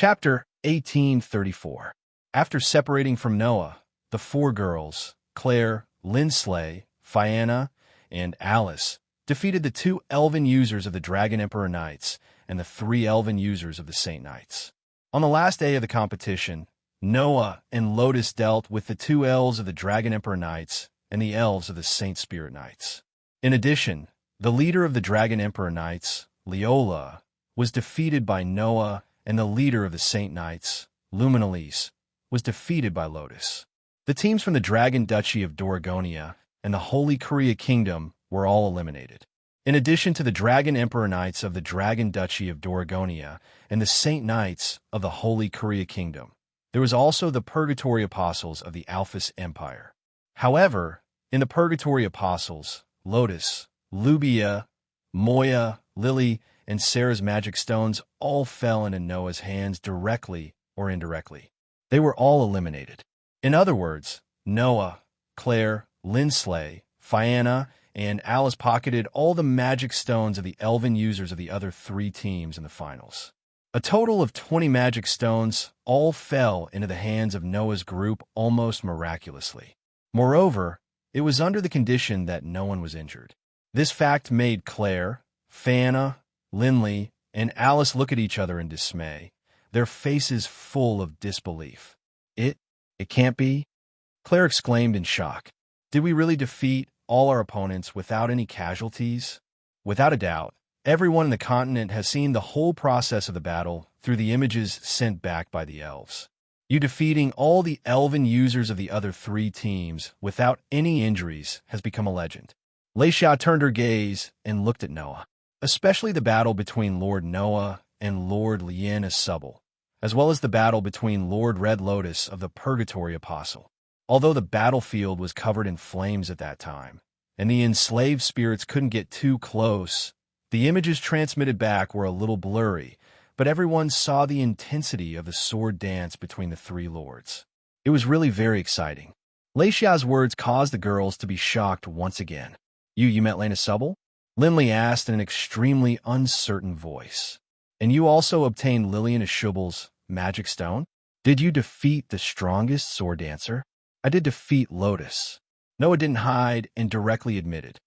Chapter 1834. After separating from Noah, the four girls, Claire, Lindsley, Fianna, and Alice, defeated the two elven users of the Dragon Emperor Knights and the three elven users of the Saint Knights. On the last day of the competition, Noah and Lotus dealt with the two elves of the Dragon Emperor Knights and the elves of the Saint Spirit Knights. In addition, the leader of the Dragon Emperor Knights, Leola, was defeated by Noah, and the leader of the Saint Knights, Luminalise, was defeated by Lotus. The teams from the Dragon Duchy of Doragonia and the Holy Korea Kingdom were all eliminated. In addition to the Dragon Emperor Knights of the Dragon Duchy of Doragonia and the Saint Knights of the Holy Korea Kingdom, there was also the Purgatory Apostles of the Alphys Empire. However, in the Purgatory Apostles, Lotus, Lubia, Moya, Lily, and Sarah's magic stones all fell into Noah's hands directly or indirectly. They were all eliminated. In other words, Noah, Claire, Lindsley, Fianna, and Alice pocketed all the magic stones of the elven users of the other three teams in the finals. A total of 20 magic stones all fell into the hands of Noah's group almost miraculously. Moreover, it was under the condition that no one was injured. This fact made Claire, Fianna, Lindley, and Alice look at each other in dismay, their faces full of disbelief. It can't be? Claire exclaimed in shock. Did we really defeat all our opponents without any casualties? Without a doubt, everyone in the continent has seen the whole process of the battle through the images sent back by the elves. You defeating all the elven users of the other three teams without any injuries has become a legend. Leisha turned her gaze and looked at Noah. Especially the battle between Lord Noah and Lord Lien Asubal, as well as the battle between Lord Red Lotus of the Purgatory Apostle. Although the battlefield was covered in flames at that time, and the enslaved spirits couldn't get too close, the images transmitted back were a little blurry, but everyone saw the intensity of the sword dance between the three lords. It was really very exciting. Leisha's words caused the girls to be shocked once again. You met Lena Subble? Lindley asked in an extremely uncertain voice. And you also obtained Lillian Ashubal's magic stone? Did you defeat the strongest sword dancer? I did defeat Lotus. Noah didn't hide and directly admitted.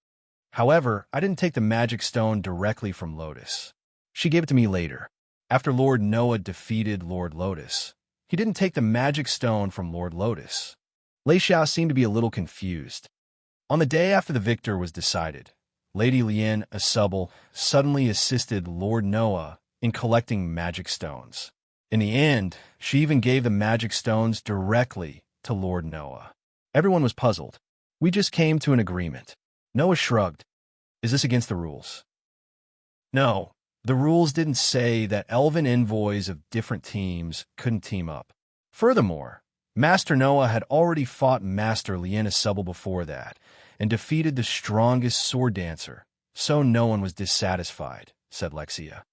However, I didn't take the magic stone directly from Lotus. She gave it to me later. After Lord Noah defeated Lord Lotus, he didn't take the magic stone from Lord Lotus. Leisha seemed to be a little confused. On the day after the victor was decided, Lady Lien Asubal suddenly assisted Lord Noah in collecting magic stones. In the end, she even gave the magic stones directly to Lord Noah. Everyone was puzzled. We just came to an agreement. Noah shrugged. Is this against the rules? No, the rules didn't say that elven envoys of different teams couldn't team up. Furthermore, Master Noah had already fought Master Lien Asubal before that, and defeated the strongest sword dancer, so no one was dissatisfied, said Lexia.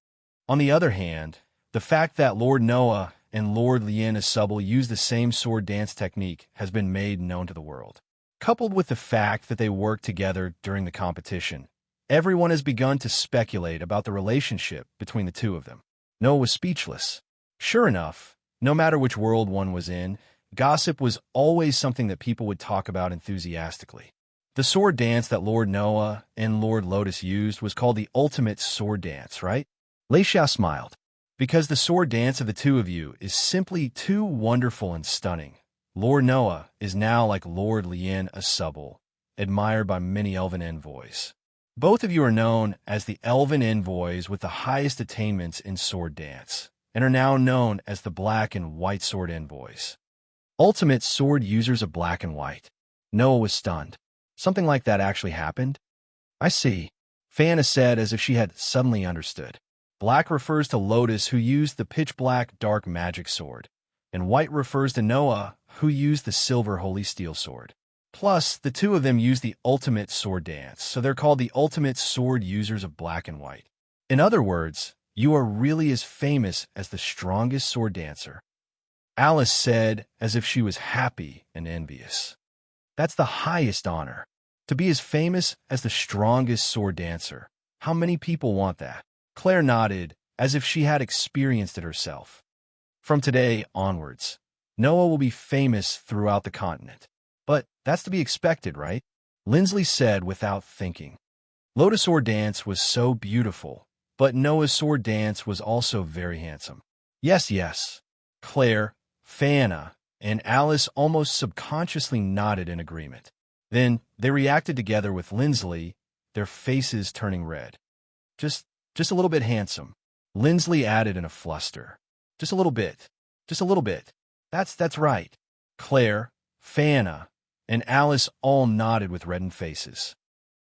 On the other hand, the fact that Lord Noah and Lord Lien Asubal used the same sword dance technique has been made known to the world. Coupled with the fact that they worked together during the competition, everyone has begun to speculate about the relationship between the two of them. Noah was speechless. Sure enough, no matter which world one was in, gossip was always something that people would talk about enthusiastically. The sword dance that Lord Noah and Lord Lotus used was called the ultimate sword dance, right? Leisha smiled. Because the sword dance of the two of you is simply too wonderful and stunning. Lord Noah is now like Lord Lien Asubal, admired by many elven envoys. Both of you are known as the elven envoys with the highest attainments in sword dance, and are now known as the black and white sword envoys. Ultimate sword users of black and white. Noah was stunned. Something like that actually happened? I see, Fianna said as if she had suddenly understood. Black refers to Lotus, who used the pitch-black dark magic sword, and white refers to Noah, who used the silver holy steel sword. Plus, the two of them used the ultimate sword dance, so they're called the ultimate sword users of black and white. In other words, you are really as famous as the strongest sword dancer. Alice said as if she was happy and envious. That's the highest honor. To be as famous as the strongest sword dancer. How many people want that? Claire nodded, as if she had experienced it herself. From today onwards, Noah will be famous throughout the continent. But that's to be expected, right? Lindsley said without thinking. Lotus' sword dance was so beautiful, but Noah's sword dance was also very handsome. Yes, yes. Claire, Fana, and Alice almost subconsciously nodded in agreement. Then they reacted together with Lindsley, their faces turning red. Just a little bit handsome. Lindsley added in a fluster. Just a little bit. Just a little bit. That's right. Claire, Fana, and Alice all nodded with reddened faces.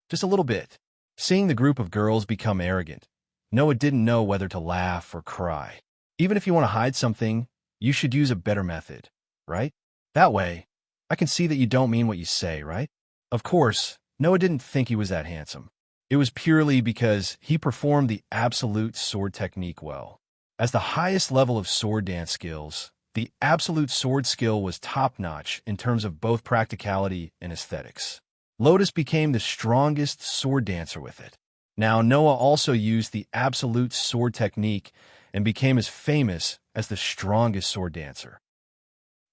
Just a little bit. Seeing the group of girls become arrogant, Noah didn't know whether to laugh or cry. Even if you want to hide something, you should use a better method, right? That way, I can see that you don't mean what you say, right? Of course, Noah didn't think he was that handsome. It was purely because he performed the absolute sword technique well. As the highest level of sword dance skills, the absolute sword skill was top-notch in terms of both practicality and aesthetics. Lotus became the strongest sword dancer with it. Now, Noah also used the absolute sword technique and became as famous as the strongest sword dancer.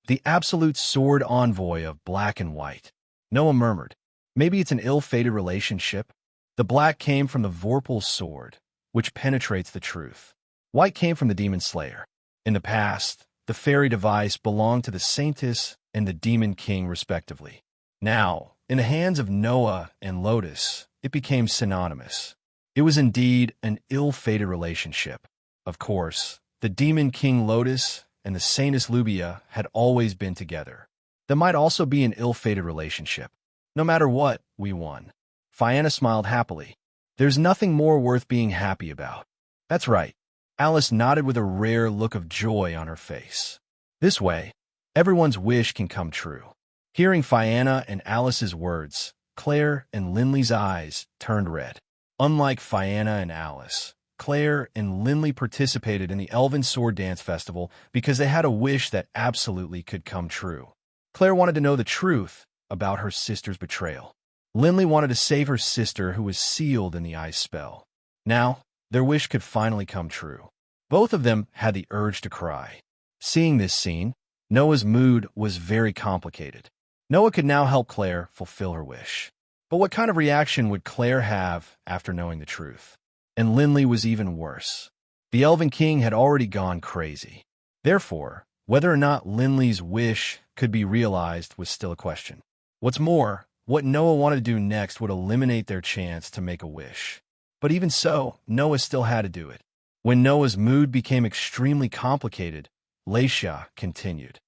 The absolute sword envoy of black and white. Noah murmured, maybe it's an ill-fated relationship. The black came from the Vorpal's sword, which penetrates the truth. White came from the demon slayer. In the past, the fairy device belonged to the saintess and the demon king, respectively. Now, in the hands of Noah and Lotus, it became synonymous. It was indeed an ill-fated relationship. Of course, the demon king Lotus and the saintess Lubia had always been together. That might also be an ill-fated relationship. No matter what, we won. Fianna smiled happily. There's nothing more worth being happy about. That's right. Alice nodded with a rare look of joy on her face. This way, everyone's wish can come true. Hearing Fianna and Alice's words, Claire and Lindley's eyes turned red. Unlike Fianna and Alice, Claire and Lindley participated in the Elven Sword Dance Festival because they had a wish that absolutely could come true. Claire wanted to know the truth about her sister's betrayal. Lindley wanted to save her sister who was sealed in the ice spell. Now, their wish could finally come true. Both of them had the urge to cry. Seeing this scene, Noah's mood was very complicated. Noah could now help Claire fulfill her wish. But what kind of reaction would Claire have after knowing the truth? And Lindley was even worse. The Elven King had already gone crazy. Therefore, whether or not Lindley's wish could be realized was still a question. What's more, what Noah wanted to do next would eliminate their chance to make a wish. But even so, Noah still had to do it. When Noah's mood became extremely complicated, Leisha continued.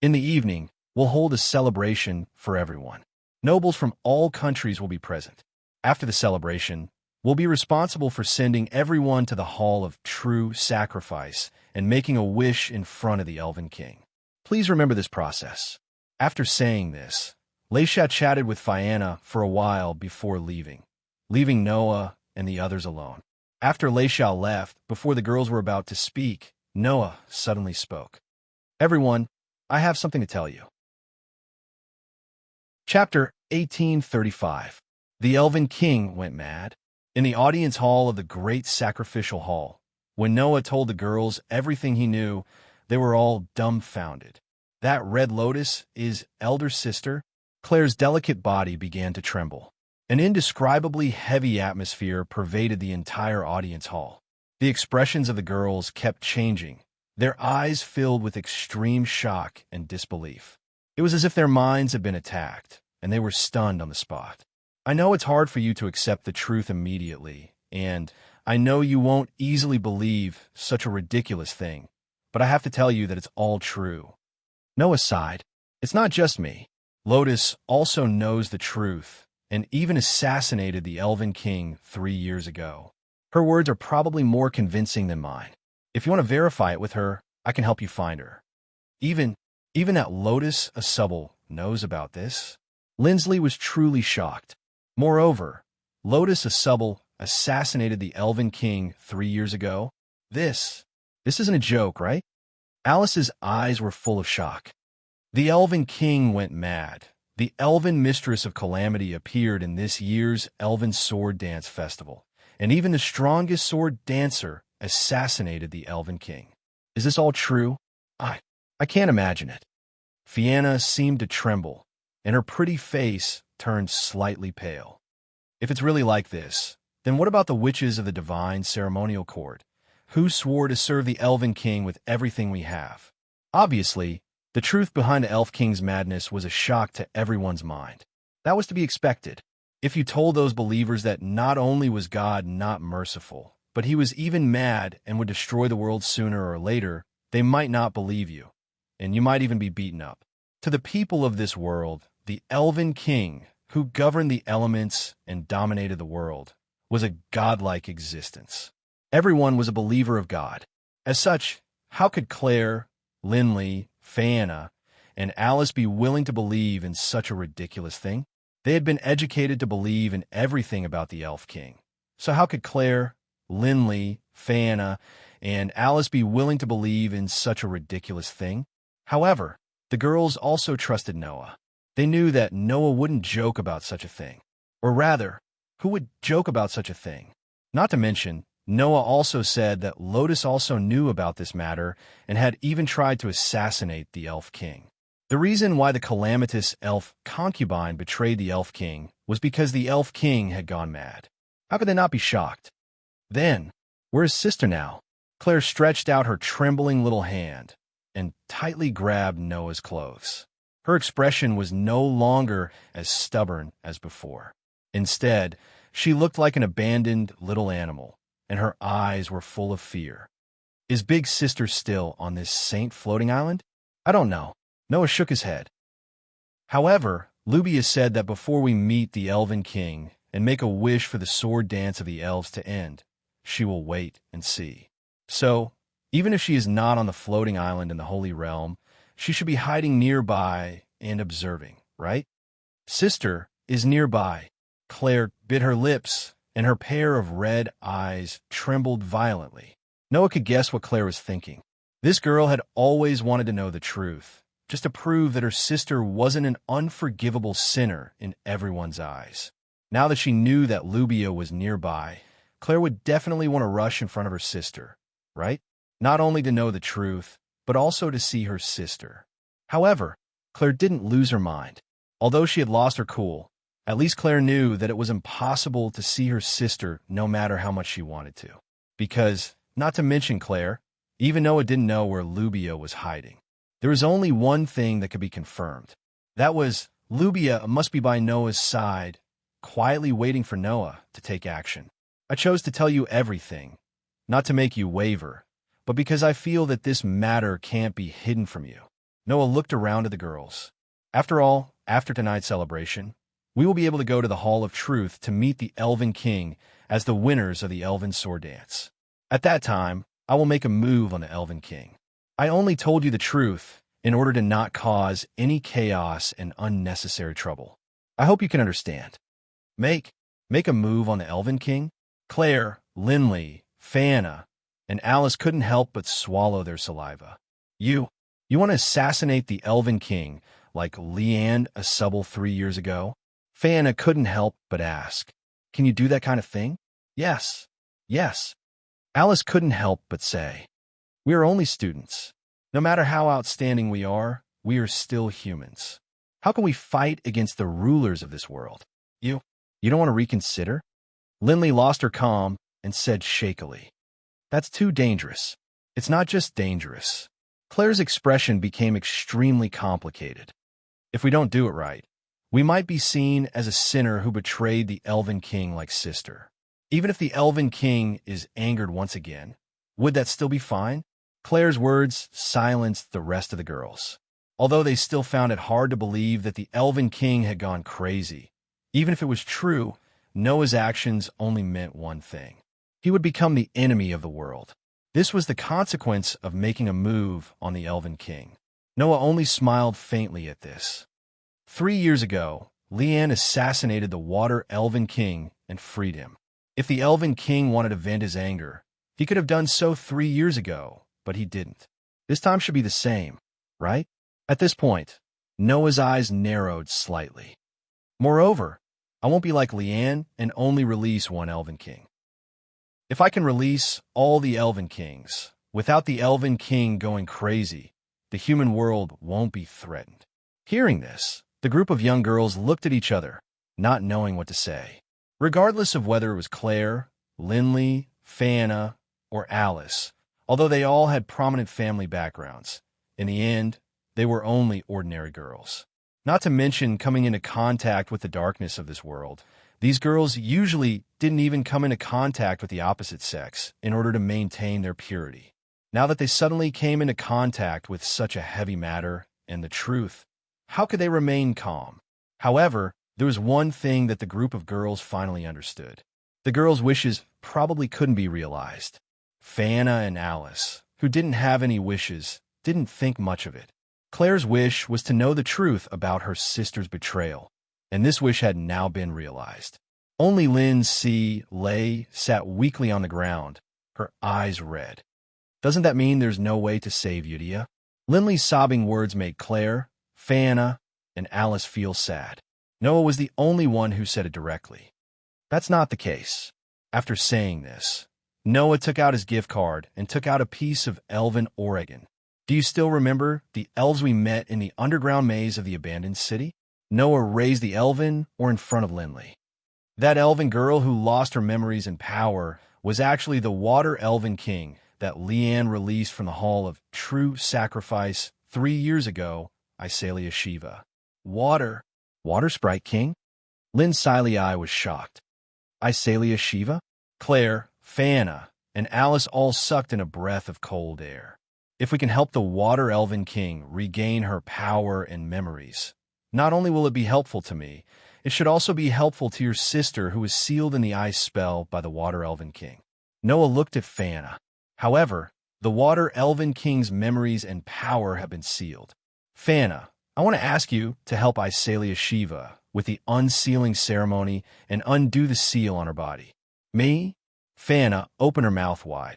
In the evening, we'll hold a celebration for everyone. Nobles from all countries will be present. After the celebration, we'll be responsible for sending everyone to the Hall of True Sacrifice and making a wish in front of the Elven King. Please remember this process. After saying this, Leisha chatted with Fianna for a while before leaving Noah and the others alone. After Leisha left, before the girls were about to speak, Noah suddenly spoke. Everyone, I have something to tell you. Chapter 1835. The Elven King went mad. In the audience hall of the Great Sacrificial Hall, when Noah told the girls everything he knew, they were all dumbfounded. That red lotus is elder sister? Claire's delicate body began to tremble. An indescribably heavy atmosphere pervaded the entire audience hall. The expressions of the girls kept changing, their eyes filled with extreme shock and disbelief. It was as if their minds had been attacked, and they were stunned on the spot. I know it's hard for you to accept the truth immediately, and I know you won't easily believe such a ridiculous thing, but I have to tell you that it's all true. Noah sighed. It's not just me. Lotus also knows the truth, and even assassinated the Elven King 3 years ago. Her words are probably more convincing than mine. If you want to verify it with her, I can help you find her. Even that Lotus Asubble knows about this? Lindsley was truly shocked. Moreover, Lotus Asubble assassinated the Elven King 3 years ago? This isn't a joke, right? Alice's eyes were full of shock. The Elven King went mad. The Elven Mistress of Calamity appeared in this year's Elven Sword Dance Festival, and even the strongest sword dancer assassinated the Elven King. Is this all true? I can't imagine it. Fianna seemed to tremble, and her pretty face turned slightly pale. If it's really like this, then what about the witches of the divine ceremonial court, who swore to serve the Elven King with everything we have? Obviously, the truth behind the Elf King's madness was a shock to everyone's mind. That was to be expected. If you told those believers that not only was God not merciful, but he was even mad and would destroy the world sooner or later, they might not believe you, and you might even be beaten up. To the people of this world, the Elven King, who governed the elements and dominated the world, was a godlike existence. Everyone was a believer of God. As such, how could Claire, Linley, Fianna, and Alice be willing to believe in such a ridiculous thing? They had been educated to believe in everything about the Elf King. So how could Claire, Linley, Fianna, and Alice be willing to believe in such a ridiculous thing? However, the girls also trusted Noah. They knew that Noah wouldn't joke about such a thing. Or rather, who would joke about such a thing? Not to mention, Noah also said that Lotus also knew about this matter and had even tried to assassinate the Elf King. The reason why the calamitous elf concubine betrayed the Elf King was because the Elf King had gone mad. How could they not be shocked? Then, where's Sister now? Claire stretched out her trembling little hand and tightly grabbed Noah's clothes. Her expression was no longer as stubborn as before. Instead, she looked like an abandoned little animal, and her eyes were full of fear. Is Big Sister still on this saint floating island? I don't know. Noah shook his head. However, Lubia said that before we meet the Elven King and make a wish for the sword dance of the elves to end, she will wait and see. So, even if she is not on the floating island in the Holy Realm, she should be hiding nearby and observing, right? Sister is nearby. Claire bit her lips, and her pair of red eyes trembled violently. Noah could guess what Claire was thinking. This girl had always wanted to know the truth, just to prove that her sister wasn't an unforgivable sinner in everyone's eyes. Now that she knew that Lubia was nearby, Claire would definitely want to rush in front of her sister, right? Not only to know the truth, but also to see her sister. However, Claire didn't lose her mind. Although she had lost her cool, at least Claire knew that it was impossible to see her sister no matter how much she wanted to. Because, not to mention Claire, even Noah didn't know where Lubia was hiding. There was only one thing that could be confirmed. That was, Lubia must be by Noah's side, quietly waiting for Noah to take action. I chose to tell you everything, not to make you waver, but because I feel that this matter can't be hidden from you. Noah looked around at the girls. After all, after tonight's celebration, we will be able to go to the Hall of Truth to meet the Elven King as the winners of the Elven Sword Dance. At that time, I will make a move on the Elven King. I only told you the truth in order to not cause any chaos and unnecessary trouble. I hope you can understand. Make a move on the Elven King? Claire, Linley, Fianna, and Alice couldn't help but swallow their saliva. You want to assassinate the Elven King like Leanne a Subble 3 years ago? Fianna couldn't help but ask, can you do that kind of thing? Yes. Alice couldn't help but say, we are only students. No matter how outstanding we are still humans. How can we fight against the rulers of this world? You don't want to reconsider? Linley lost her calm and said shakily, that's too dangerous. It's not just dangerous. Claire's expression became extremely complicated. If we don't do it right, we might be seen as a sinner who betrayed the Elven King like sister. Even if the Elven King is angered once again, would that still be fine? Claire's words silenced the rest of the girls. Although they still found it hard to believe that the Elven King had gone crazy. Even if it was true, Noah's actions only meant one thing. He would become the enemy of the world. This was the consequence of making a move on the Elven King. Noah only smiled faintly at this. 3 years ago, Leanne assassinated the Water Elven King and freed him. If the Elven King wanted to vent his anger, he could have done so 3 years ago, but he didn't. This time should be the same, right? At this point, Noah's eyes narrowed slightly. Moreover, I won't be like Leanne and only release one Elven King. If I can release all the Elven Kings, without the Elven King going crazy, the human world won't be threatened. Hearing this, the group of young girls looked at each other, not knowing what to say. Regardless of whether it was Claire, Lindley, Fana, or Alice, although they all had prominent family backgrounds, in the end, they were only ordinary girls. Not to mention coming into contact with the darkness of this world, these girls usually didn't even come into contact with the opposite sex in order to maintain their purity. Now that they suddenly came into contact with such a heavy matter and the truth, how could they remain calm? However, there was one thing that the group of girls finally understood. The girls' wishes probably couldn't be realized. Fana and Alice, who didn't have any wishes, didn't think much of it. Claire's wish was to know the truth about her sister's betrayal, and this wish had now been realized. Only Lay sat weakly on the ground, her eyes red. Doesn't that mean there's no way to save Udia? Lindley's sobbing words made Claire, Fana, and Alice feel sad. Noah was the only one who said it directly. That's not the case. After saying this, Noah took out his gift card and took out a piece of elven Oregon. Do you still remember the elves we met in the underground maze of the abandoned city? Noah raised the elven or in front of Lindley. That elven girl who lost her memories and power was actually the water elven king that Leanne released from the Hall of True Sacrifice 3 years ago, Isalia Shiva. Water Sprite King? Lynn's silly eye was shocked. Isalia Shiva? Claire, Fana, and Alice all sucked in a breath of cold air. If we can help the Water Elven King regain her power and memories, not only will it be helpful to me, it should also be helpful to your sister who was sealed in the ice spell by the Water Elven King. Noah looked at Fana. However, the Water Elven King's memories and power have been sealed. Fana, I want to ask you to help Isalia Shiva with the unsealing ceremony and undo the seal on her body. Me? Fana opened her mouth wide.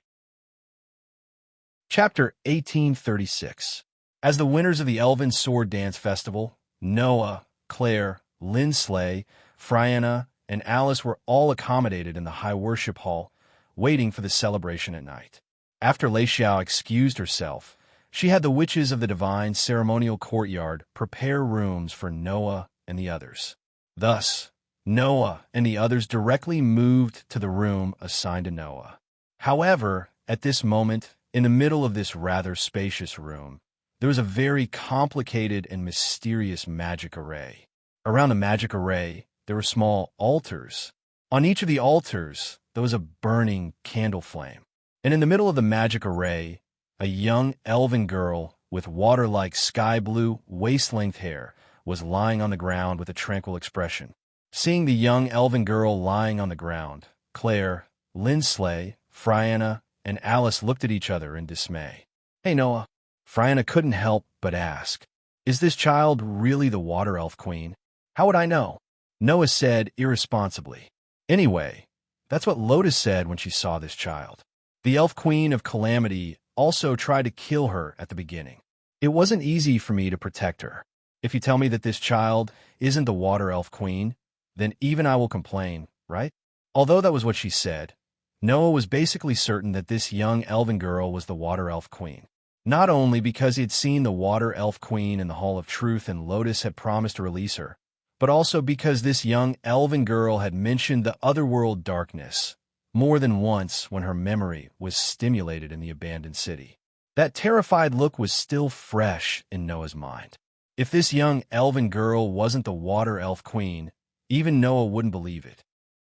Chapter 1836. As the winners of the Elven Sword Dance Festival, Noah, Claire, Lindsley, Friana, and Alice were all accommodated in the High Worship Hall, waiting for the celebration at night. After Lei Xiao excused herself, she had the witches of the divine ceremonial courtyard prepare rooms for Noah and the others. Thus, Noah and the others directly moved to the room assigned to Noah. However, at this moment, in the middle of this rather spacious room, there was a very complicated and mysterious magic array. Around the magic array, there were small altars. On each of the altars, there was a burning candle flame. And in the middle of the magic array, a young elven girl with water-like sky-blue, waist-length hair was lying on the ground with a tranquil expression. Seeing the young elven girl lying on the ground, Claire, Lindsley, Friana, and Alice looked at each other in dismay. Hey, Noah. Friana couldn't help but ask, is this child really the Water Elf Queen? How would I know? Noah said irresponsibly. Anyway, that's what Lotus said when she saw this child. The Elf Queen of Calamity also tried to kill her at the beginning. It wasn't easy for me to protect her. If you tell me that this child isn't the Water Elf Queen, then even I will complain, right? Although that was what she said, Noah was basically certain that this young elven girl was the Water Elf Queen. Not only because he had seen the Water Elf Queen in the Hall of Truth and Lotus had promised to release her, but also because this young elven girl had mentioned the otherworld darkness more than once when her memory was stimulated in the abandoned city. That terrified look was still fresh in Noah's mind. If this young elven girl wasn't the Water Elf Queen, even Noah wouldn't believe it.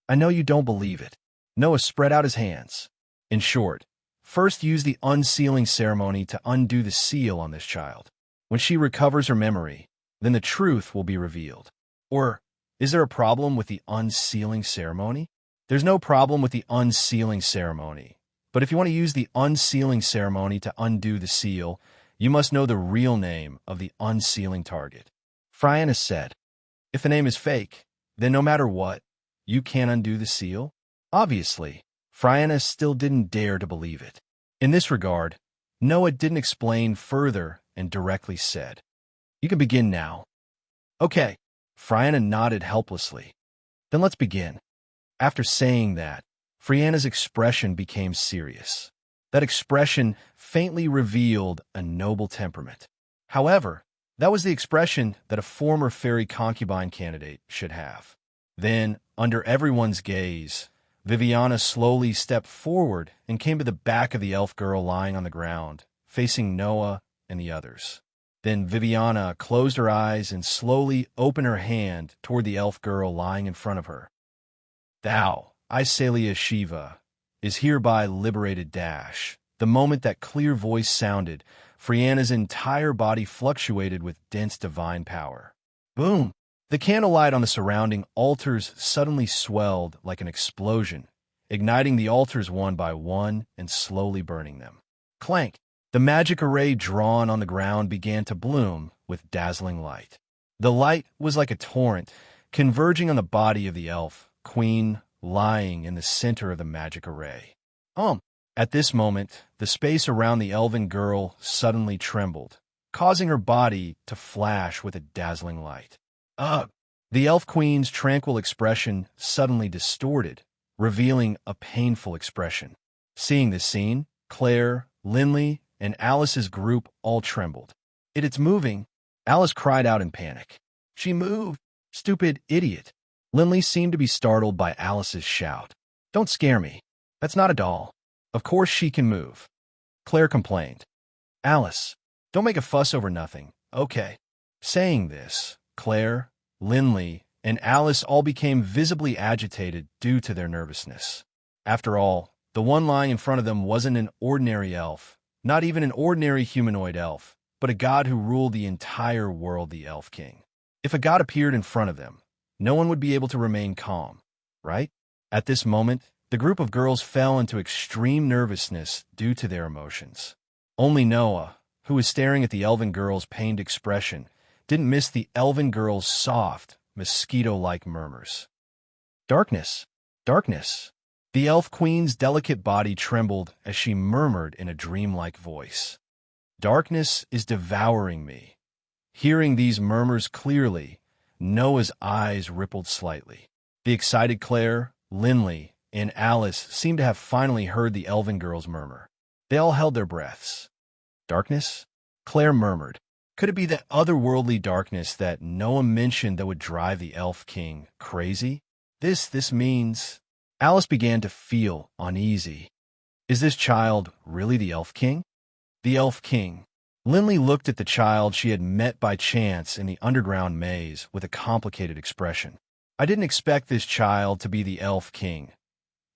I know you don't believe it. Noah spread out his hands. In short, first use the unsealing ceremony to undo the seal on this child. When she recovers her memory, then the truth will be revealed. Or, is there a problem with the unsealing ceremony? There's no problem with the unsealing ceremony. But if you want to use the unsealing ceremony to undo the seal, you must know the real name of the unsealing target. Friana said, if the name is fake, then no matter what, you can't undo the seal? Obviously, Friana still didn't dare to believe it. In this regard, Noah didn't explain further and directly said, you can begin now. Okay, Friana nodded helplessly. Then let's begin. After saying that, Friana's expression became serious. That expression faintly revealed a noble temperament. However, that was the expression that a former fairy concubine candidate should have. Then, under everyone's gaze, Viviana slowly stepped forward and came to the back of the elf girl lying on the ground, facing Noah and the others. Then Viviana closed her eyes and slowly opened her hand toward the elf girl lying in front of her. Thou, Iselia Shiva, is hereby liberated dash. The moment that clear voice sounded, Friana's entire body fluctuated with dense divine power. Boom! The candlelight on the surrounding altars suddenly swelled like an explosion, igniting the altars one by one and slowly burning them. Clank! The magic array drawn on the ground began to bloom with dazzling light. The light was like a torrent, converging on the body of the elf queen lying in the center of the magic array. At this moment, the space around the elven girl suddenly trembled, causing her body to flash with a dazzling light. Ugh! The elf queen's tranquil expression suddenly distorted, revealing a painful expression. Seeing this scene, Claire, Linley, and Alice's group all trembled. It's moving! Alice cried out in panic. She moved! Stupid idiot! Linley seemed to be startled by Alice's shout. Don't scare me. That's not a doll. Of course she can move. Claire complained. Alice, don't make a fuss over nothing, okay? Saying this, Claire, Linley, and Alice all became visibly agitated due to their nervousness. After all, the one lying in front of them wasn't an ordinary elf, not even an ordinary humanoid elf, but a god who ruled the entire world, the Elf King. If a god appeared in front of them, no one would be able to remain calm, right? At this moment, the group of girls fell into extreme nervousness due to their emotions. Only Noah, who was staring at the elven girl's pained expression, didn't miss the elven girl's soft, mosquito-like murmurs. Darkness! Darkness! The elf queen's delicate body trembled as she murmured in a dreamlike voice. Darkness is devouring me. Hearing these murmurs clearly, Noah's eyes rippled slightly. The excited Claire, Linley, and Alice seemed to have finally heard the elven girl's murmur. They all held their breaths. Darkness? Claire murmured. Could it be that otherworldly darkness that Noah mentioned that would drive the Elf King crazy? This means... Alice began to feel uneasy. Is this child really the Elf King? The Elf King. Linley looked at the child she had met by chance in the underground maze with a complicated expression. I didn't expect this child to be the Elf King.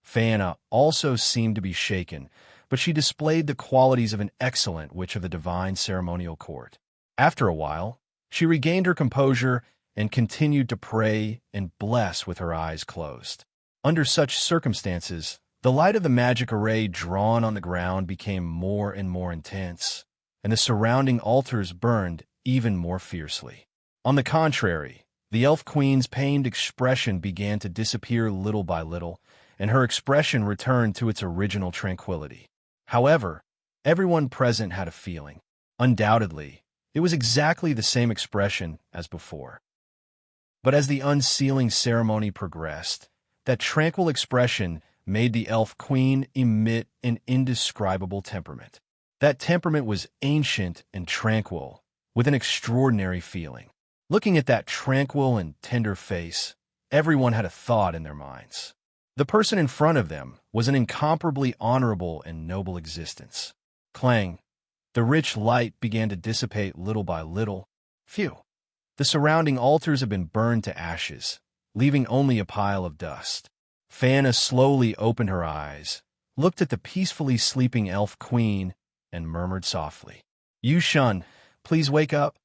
Fianna also seemed to be shaken, but she displayed the qualities of an excellent witch of the divine ceremonial court. After a while, she regained her composure and continued to pray and bless with her eyes closed. Under such circumstances, the light of the magic array drawn on the ground became more and more intense, and the surrounding altars burned even more fiercely. On the contrary, the Elf Queen's pained expression began to disappear little by little, and her expression returned to its original tranquility. However, everyone present had a feeling. Undoubtedly, it was exactly the same expression as before. But as the unsealing ceremony progressed, that tranquil expression made the Elf Queen emit an indescribable temperament. That temperament was ancient and tranquil, with an extraordinary feeling. Looking at that tranquil and tender face, everyone had a thought in their minds. The person in front of them was an incomparably honorable and noble existence. Clang! The rich light began to dissipate little by little. Phew! The surrounding altars had been burned to ashes, leaving only a pile of dust. Fianna slowly opened her eyes, looked at the peacefully sleeping Elf Queen, and murmured softly, "You Shun, please wake up."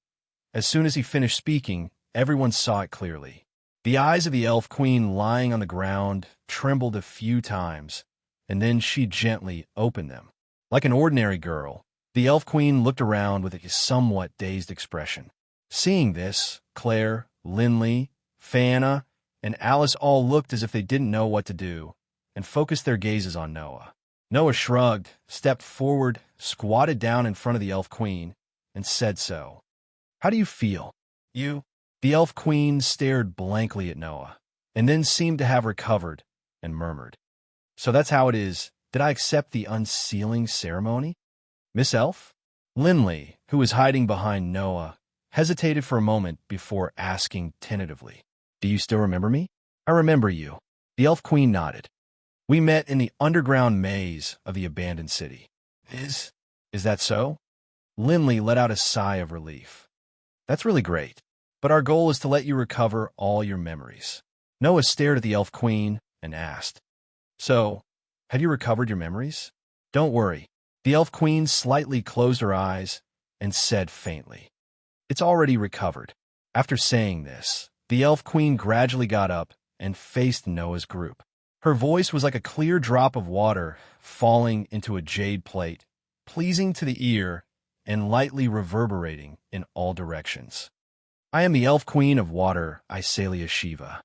As soon as he finished speaking, everyone saw it clearly. The eyes of the Elf Queen lying on the ground trembled a few times, and then she gently opened them. Like an ordinary girl, the Elf Queen looked around with a somewhat dazed expression. Seeing this, Claire, Linley, Fianna, and Alice all looked as if they didn't know what to do, and focused their gazes on Noah. Noah shrugged, stepped forward, squatted down in front of the Elf Queen, and said so. "How do you feel?" "You?" The Elf Queen stared blankly at Noah, and then seemed to have recovered, and murmured, "So that's how it is. Did I accept the unsealing ceremony? Miss Elf?" Linley, who was hiding behind Noah, hesitated for a moment before asking tentatively, "Do you still remember me?" "I remember you." The Elf Queen nodded. "We met in the underground maze of the abandoned city." Is that so?" Linley let out a sigh of relief. "That's really great. But our goal is to let you recover all your memories." Noah stared at the Elf Queen and asked, "So, have you recovered your memories?" "Don't worry." The Elf Queen slightly closed her eyes and said faintly, "It's already recovered." After saying this, the Elf Queen gradually got up and faced Noah's group. Her voice was like a clear drop of water falling into a jade plate, pleasing to the ear and lightly reverberating in all directions. "I am the Elf Queen of Water, Isalia Shiva."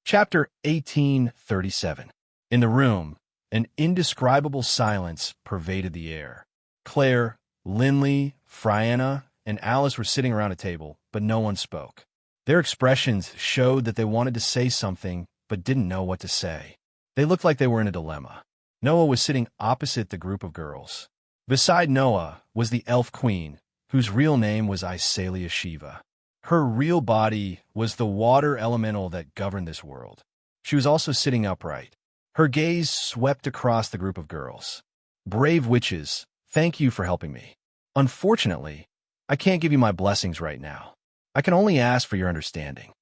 Chapter 1837. In the room, an indescribable silence pervaded the air. Claire, Linley, Frianna, and Alice were sitting around a table, but no one spoke. Their expressions showed that they wanted to say something, but didn't know what to say. They looked like they were in a dilemma. Noah was sitting opposite the group of girls. Beside Noah was the Elf Queen, whose real name was Isalia Shiva. Her real body was the water elemental that governed this world. She was also sitting upright. Her gaze swept across the group of girls. "Brave witches, thank you for helping me. Unfortunately, I can't give you my blessings right now. I can only ask for your understanding."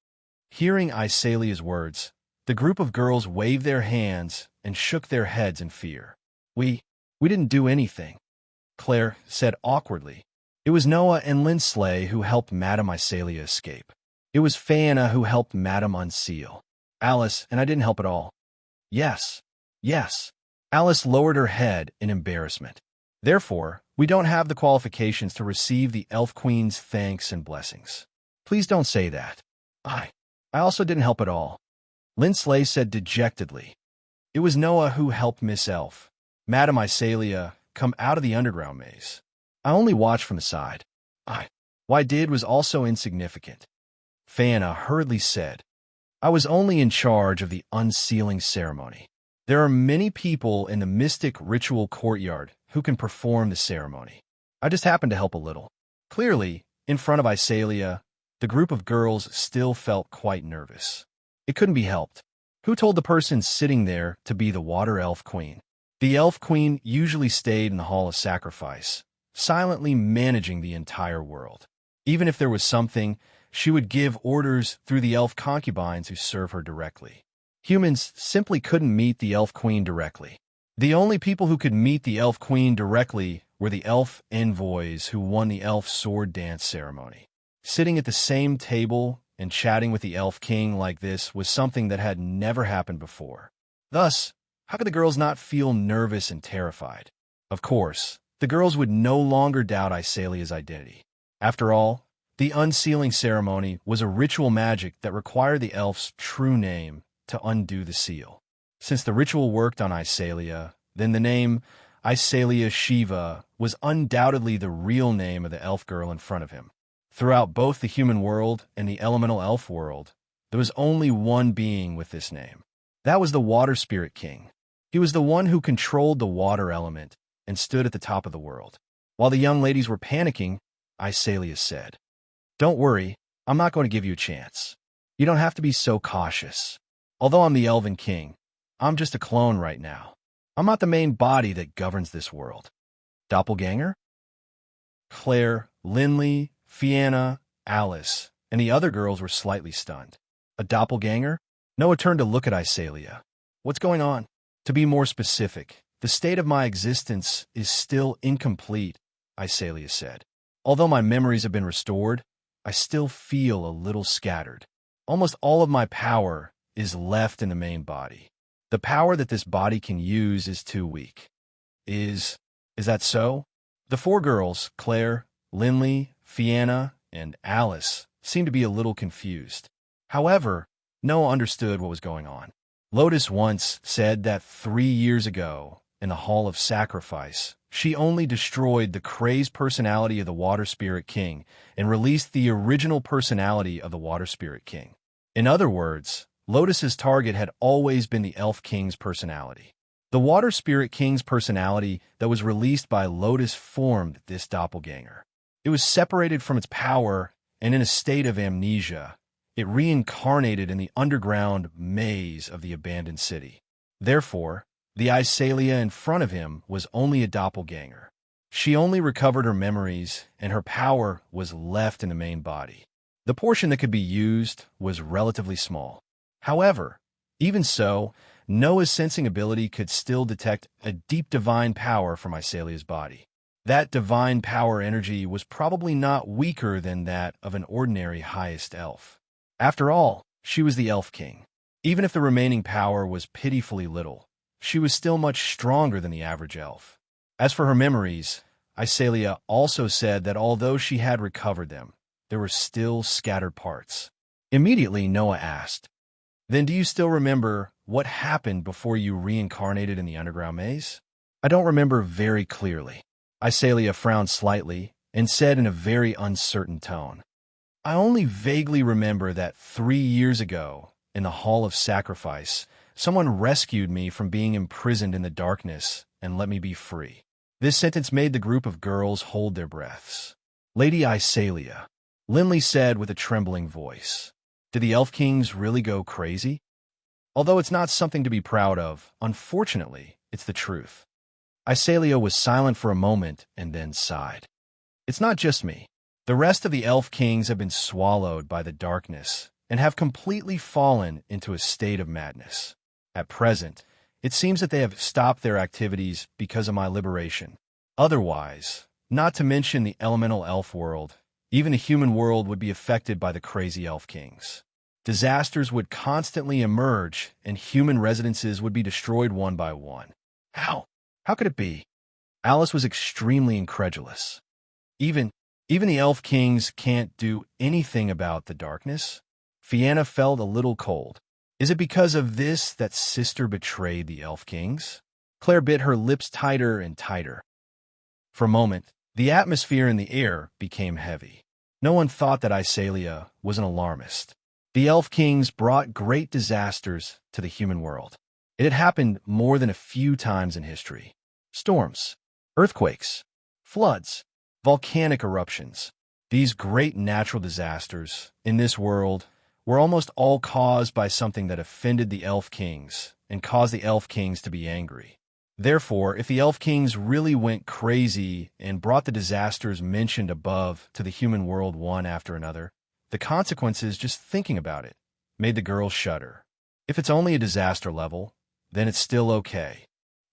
Hearing Isalia's words, the group of girls waved their hands and shook their heads in fear. We didn't do anything," Claire said awkwardly. "It was Noah and Lindsley who helped Madame Isalia escape. It was Phaena who helped Madame unseal. Alice and I didn't help at all." Yes. Alice lowered her head in embarrassment. "Therefore, we don't have the qualifications to receive the Elf Queen's thanks and blessings." "Please don't say that." I also didn't help at all," Lindsley said dejectedly. "It was Noah who helped Miss Elf, Madame Isalia, come out of the underground maze. I only watched from the side. What I did was also insignificant," Phaena hurriedly said. "I was only in charge of the unsealing ceremony. There are many people in the mystic ritual courtyard who can perform the ceremony. I just happened to help a little." Clearly, in front of Isalia, the group of girls still felt quite nervous. It couldn't be helped. Who told the person sitting there to be the Water Elf Queen? The Elf Queen usually stayed in the Hall of Sacrifice, silently managing the entire world. Even if there was something, she would give orders through the elf concubines who serve her directly. Humans simply couldn't meet the Elf Queen directly. The only people who could meet the Elf Queen directly were the elf envoys who won the elf sword dance ceremony. Sitting at the same table and chatting with the Elf King like this was something that had never happened before. Thus, how could the girls not feel nervous and terrified? Of course, the girls would no longer doubt Isalia's identity. After all, the unsealing ceremony was a ritual magic that required the elf's true name to undo the seal. Since the ritual worked on Isalia, then the name Isalia Shiva was undoubtedly the real name of the elf girl in front of him. Throughout both the human world and the elemental elf world, there was only one being with this name. That was the Water Spirit King. He was the one who controlled the water element and stood at the top of the world. While the young ladies were panicking, Isalia said, "Don't worry, I'm not going to give you a chance. You don't have to be so cautious. Although I'm the Elven King, I'm just a clone right now. I'm not the main body that governs this world." Doppelganger? Claire, Linley, Phaena, Alice, and the other girls were slightly stunned. A doppelganger? Noah turned to look at Isalia. "What's going on?" "To be more specific, the state of my existence is still incomplete," Isalia said. "Although my memories have been restored, I still feel a little scattered. Almost all of my power is left in the main body. The power that this body can use is too weak." Is that so?" The four girls, Claire, Linley, Phaena, and Alice, seemed to be a little confused. However, Noah understood what was going on. Lotus once said that 3 years ago, in the Hall of Sacrifice, she only destroyed the crazed personality of the Water Spirit King and released the original personality of the Water Spirit King. In other words, Lotus's target had always been the Elf King's personality. The Water Spirit King's personality that was released by Lotus formed this doppelganger. It was separated from its power, and in a state of amnesia, it reincarnated in the underground maze of the abandoned city. Therefore, the Iselia in front of him was only a doppelganger. She only recovered her memories, and her power was left in the main body. The portion that could be used was relatively small. However, even so, Noah's sensing ability could still detect a deep divine power from Iselia's body. That divine power energy was probably not weaker than that of an ordinary highest elf. After all, she was the Elf King. Even if the remaining power was pitifully little, she was still much stronger than the average elf. As for her memories, Iselia also said that although she had recovered them, there were still scattered parts. Immediately, Noah asked, "Then do you still remember what happened before you reincarnated in the underground maze?" "I don't remember very clearly." Iselia frowned slightly and said in a very uncertain tone, "I only vaguely remember that 3 years ago, in the Hall of Sacrifice, someone rescued me from being imprisoned in the darkness and let me be free." This sentence made the group of girls hold their breaths. "Lady Iselia," Linley said with a trembling voice, "did the Elf Kings really go crazy?" Although it's not something to be proud of, unfortunately, it's the truth. Iselia was silent for a moment and then sighed. "It's not just me. The rest of the Elf Kings have been swallowed by the darkness and have completely fallen into a state of madness. At present, it seems that they have stopped their activities because of my liberation. Otherwise, not to mention the elemental elf world, even the human world would be affected by the crazy Elf Kings. Disasters would constantly emerge, and human residences would be destroyed one by one." How? How could it be? Alice was extremely incredulous. Even the Elf Kings can't do anything about the darkness? Fianna felt a little cold. Is it because of this that Sister betrayed the Elf Kings? Claire bit her lips tighter and tighter. For a moment, the atmosphere in the air became heavy. No one thought that Iselia was an alarmist. The Elf Kings brought great disasters to the human world. It had happened more than a few times in history. Storms, earthquakes, floods, volcanic eruptions. These great natural disasters in this world were almost all caused by something that offended the Elf Kings and caused the Elf Kings to be angry. Therefore, if the Elf Kings really went crazy and brought the disasters mentioned above to the human world one after another, the consequences, just thinking about it, made the girls shudder. If it's only a disaster level, then it's still okay.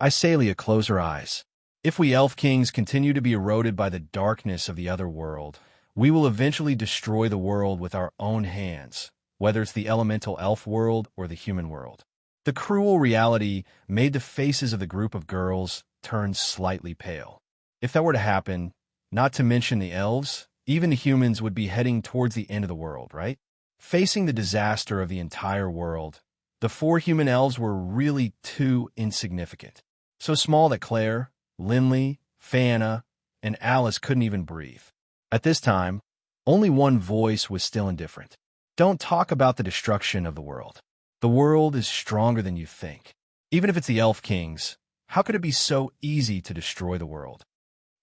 Iselia closed her eyes. If we Elf Kings continue to be eroded by the darkness of the other world, we will eventually destroy the world with our own hands, whether it's the elemental elf world or the human world. The cruel reality made the faces of the group of girls turn slightly pale. If that were to happen, not to mention the elves, even the humans would be heading towards the end of the world, right? Facing the disaster of the entire world, the 4 human elves were really too insignificant. So small that Claire, Linley, Fianna, and Alice couldn't even breathe. At this time, only one voice was still indifferent. "Don't talk about the destruction of the world. The world is stronger than you think. Even if it's the Elf Kings, how could it be so easy to destroy the world?"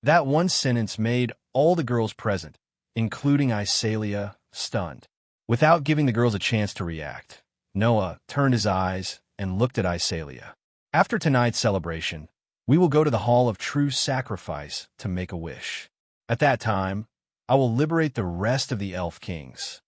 That one sentence made all the girls present, including Iselia, stunned. Without giving the girls a chance to react, Noah turned his eyes and looked at Iselia. "After tonight's celebration, we will go to the Hall of True Sacrifice to make a wish. At that time, I will liberate the rest of the Elf Kings."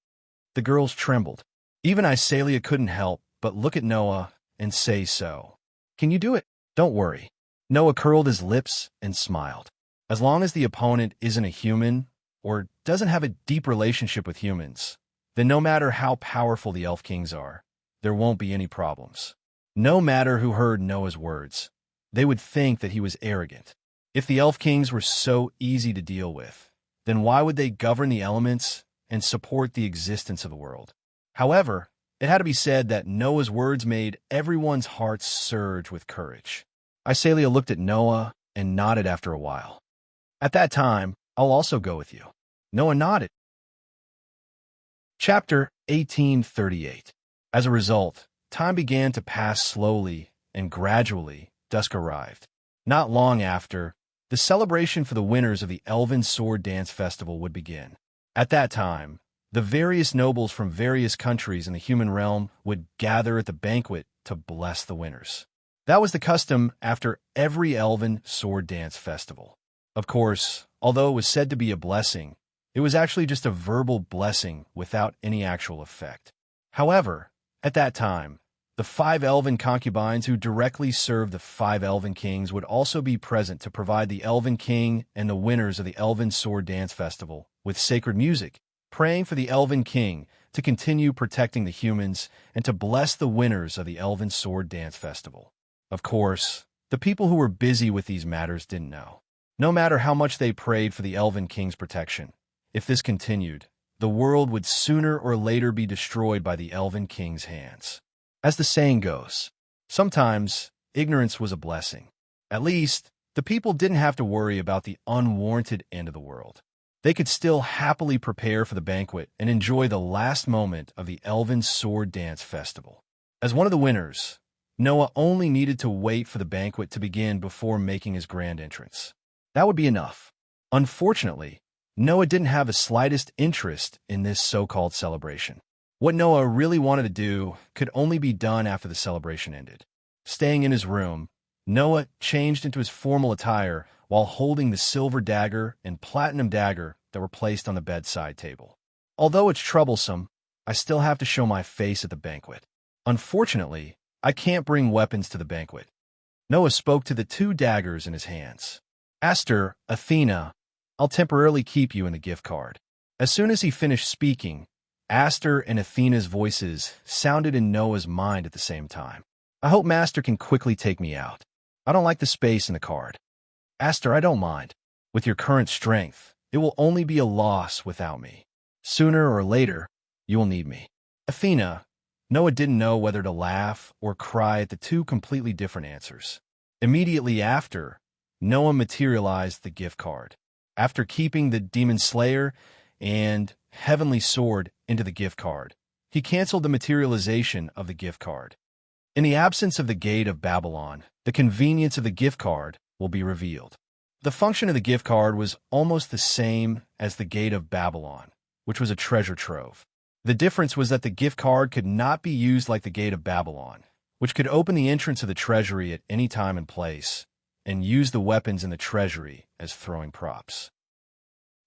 The girls trembled. Even Iselia couldn't help but look at Noah and say so. "Can you do it?" "Don't worry." Noah curled his lips and smiled. "As long as the opponent isn't a human or doesn't have a deep relationship with humans, then no matter how powerful the Elf Kings are, there won't be any problems." No matter who heard Noah's words, they would think that he was arrogant. If the Elf Kings were so easy to deal with, then why would they govern the elements and support the existence of the world? However, it had to be said that Noah's words made everyone's hearts surge with courage. Iselia looked at Noah and nodded after a while. "At that time, I'll also go with you." Noah nodded. Chapter 1838. As a result, time began to pass slowly and gradually dusk arrived. Not long after, the celebration for the winners of the Elven Sword Dance Festival would begin. At that time, the various nobles from various countries in the human realm would gather at the banquet to bless the winners. That was the custom after every Elven Sword Dance Festival. Of course, although it was said to be a blessing, it was actually just a verbal blessing without any actual effect. However, at that time, the 5 elven concubines who directly served the 5 elven kings would also be present to provide the elven king and the winners of the Elven Sword Dance Festival with sacred music, praying for the elven king to continue protecting the humans and to bless the winners of the Elven Sword Dance Festival. Of course, the people who were busy with these matters didn't know. No matter how much they prayed for the elven king's protection, if this continued, the world would sooner or later be destroyed by the elven king's hands. As the saying goes, sometimes ignorance was a blessing. At least, the people didn't have to worry about the unwarranted end of the world. They could still happily prepare for the banquet and enjoy the last moment of the Elven Sword Dance Festival. As one of the winners, Noah only needed to wait for the banquet to begin before making his grand entrance. That would be enough. Unfortunately, Noah didn't have the slightest interest in this so-called celebration. What Noah really wanted to do could only be done after the celebration ended. Staying in his room, Noah changed into his formal attire while holding the silver dagger and platinum dagger that were placed on the bedside table. Although it's troublesome, I still have to show my face at the banquet. Unfortunately, I can't bring weapons to the banquet. Noah spoke to the 2 daggers in his hands. Aster, Athena, I'll temporarily keep you in the gift card. As soon as he finished speaking, Aster and Athena's voices sounded in Noah's mind at the same time. I hope Master can quickly take me out. I don't like the space in the card. Aster, I don't mind. With your current strength, it will only be a loss without me. Sooner or later, you will need me. Athena, Noah didn't know whether to laugh or cry at the 2 completely different answers. Immediately after, Noah materialized the gift card. After keeping the Demon Slayer and Heavenly Sword into the gift card, he canceled the materialization of the gift card. In the absence of the Gate of Babylon, the convenience of the gift card will be revealed. The function of the gift card was almost the same as the Gate of Babylon, which was a treasure trove. The difference was that the gift card could not be used like the Gate of Babylon, which could open the entrance of the treasury at any time and place, and use the weapons in the treasury as throwing props.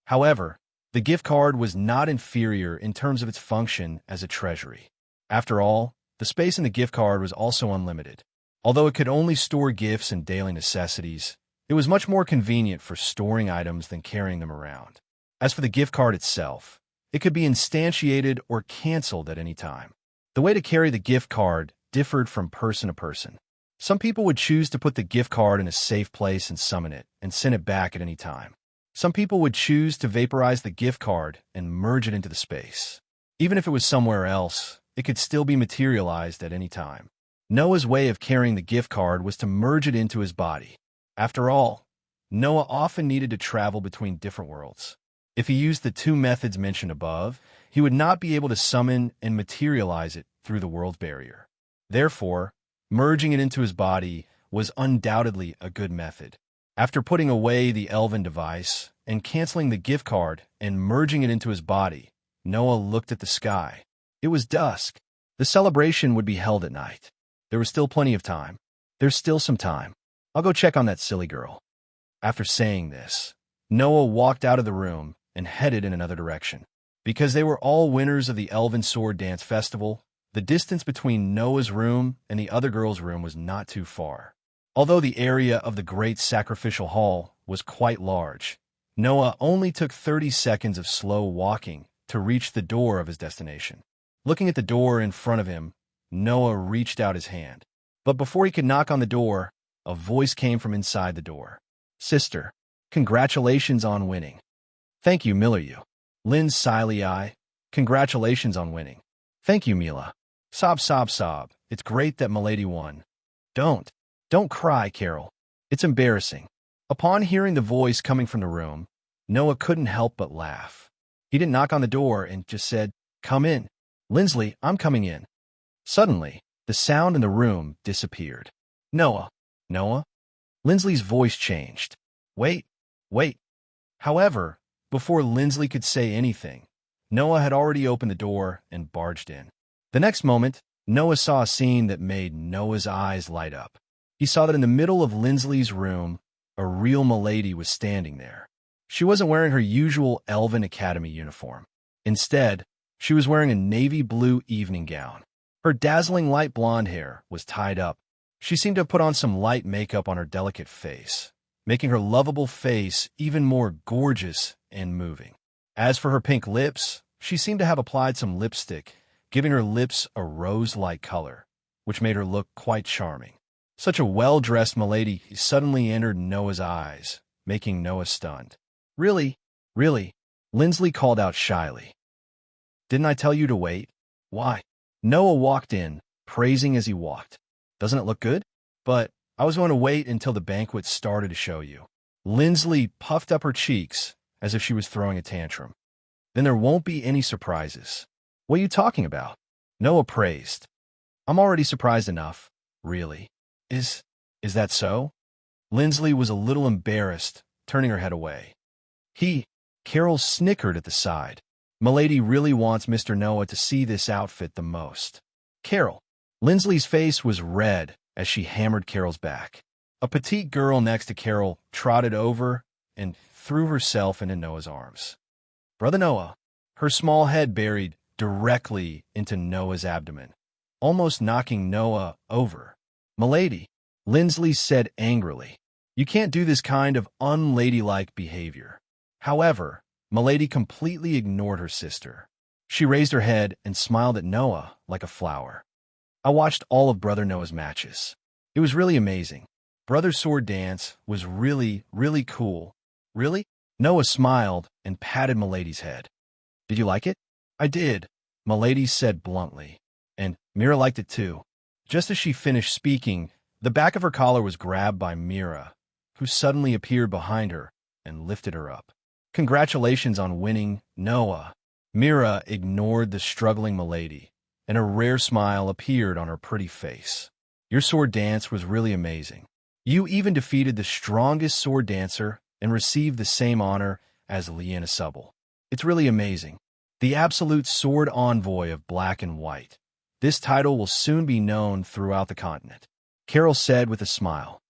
However, the gift card was not inferior in terms of its function as a treasury. After all, the space in the gift card was also unlimited. Although it could only store gifts and daily necessities, it was much more convenient for storing items than carrying them around. As for the gift card itself, it could be instantiated or canceled at any time. The way to carry the gift card differed from person to person. Some people would choose to put the gift card in a safe place and summon it, and send it back at any time. Some people would choose to vaporize the gift card and merge it into the space. Even if it was somewhere else, it could still be materialized at any time. Noah's way of carrying the gift card was to merge it into his body. After all, Noah often needed to travel between different worlds. If he used the 2 methods mentioned above, he would not be able to summon and materialize it through the world barrier. Therefore, merging it into his body was undoubtedly a good method. After putting away the elven device and canceling the gift card and merging it into his body, Noah looked at the sky. It was dusk. The celebration would be held at night. There was still plenty of time. There's still some time. I'll go check on that silly girl. After saying this, Noah walked out of the room and headed in another direction. Because they were all winners of the Elven Sword Dance Festival, the distance between Noah's room and the other girl's room was not too far. Although the area of the Great Sacrificial Hall was quite large, Noah only took 30 seconds of slow walking to reach the door of his destination. Looking at the door in front of him, Noah reached out his hand. But before he could knock on the door, a voice came from inside the door. Sister, congratulations on winning. Thank you, Milieu. Lynn's silly eye. Congratulations on winning. Thank you, Mila. Sob, sob, sob. It's great that Milady won. Don't cry, Carol. It's embarrassing. Upon hearing the voice coming from the room, Noah couldn't help but laugh. He didn't knock on the door and just said, Come in. Lindsley, I'm coming in. Suddenly, the sound in the room disappeared. Noah, Noah? Lindsley's voice changed. Wait, wait. However, before Lindsley could say anything, Noah had already opened the door and barged in. The next moment, Noah saw a scene that made Noah's eyes light up. He saw that in the middle of Lindsley's room, a real milady was standing there. She wasn't wearing her usual Elven Academy uniform. Instead, she was wearing a navy blue evening gown. Her dazzling light blonde hair was tied up. She seemed to have put on some light makeup on her delicate face, making her lovable face even more gorgeous and moving. As for her pink lips, she seemed to have applied some lipstick, giving her lips a rose-like color, which made her look quite charming. Such a well-dressed milady suddenly entered Noah's eyes, making Noah stunned. Really? Really? Lindsley called out shyly. Didn't I tell you to wait? Why? Noah walked in, praising as he walked. Doesn't it look good? But I was going to wait until the banquet started to show you. Lindsley puffed up her cheeks as if she was throwing a tantrum. Then there won't be any surprises. What are you talking about? Noah praised. I'm already surprised enough. Really? Is that so? Lindsley was a little embarrassed, turning her head away. Carol snickered at the side. Milady really wants Mr. Noah to see this outfit the most. Carol. Lindsley's face was red as she hammered Carol's back. A petite girl next to Carol trotted over and threw herself into Noah's arms. Brother Noah, her small head buried directly into Noah's abdomen, almost knocking Noah over. Milady, Lindsley said angrily, you can't do this kind of unladylike behavior. However, Milady completely ignored her sister. She raised her head and smiled at Noah like a flower. I watched all of Brother Noah's matches. It was really amazing. Brother's sword dance was really, really cool. Really? Noah smiled and patted Milady's head. Did you like it? I did, Milady said bluntly. And Mira liked it too. Just as she finished speaking, the back of her collar was grabbed by Mira, who suddenly appeared behind her and lifted her up. Congratulations on winning, Noah. Mira ignored the struggling Milady, and a rare smile appeared on her pretty face. Your sword dance was really amazing. You even defeated the strongest sword dancer and received the same honor as Liana Subble. It's really amazing. The absolute sword envoy of Black and White. This title will soon be known throughout the continent. Carol said with a smile.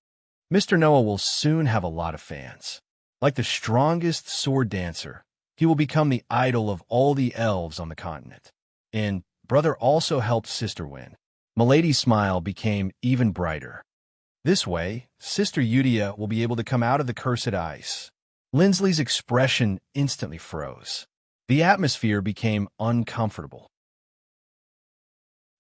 Mr. Noah will soon have a lot of fans. Like the strongest sword dancer, he will become the idol of all the elves on the continent. And brother also helped sister win. Milady's smile became even brighter. This way, Sister Eudia will be able to come out of the cursed ice. Lindsley's expression instantly froze. The atmosphere became uncomfortable.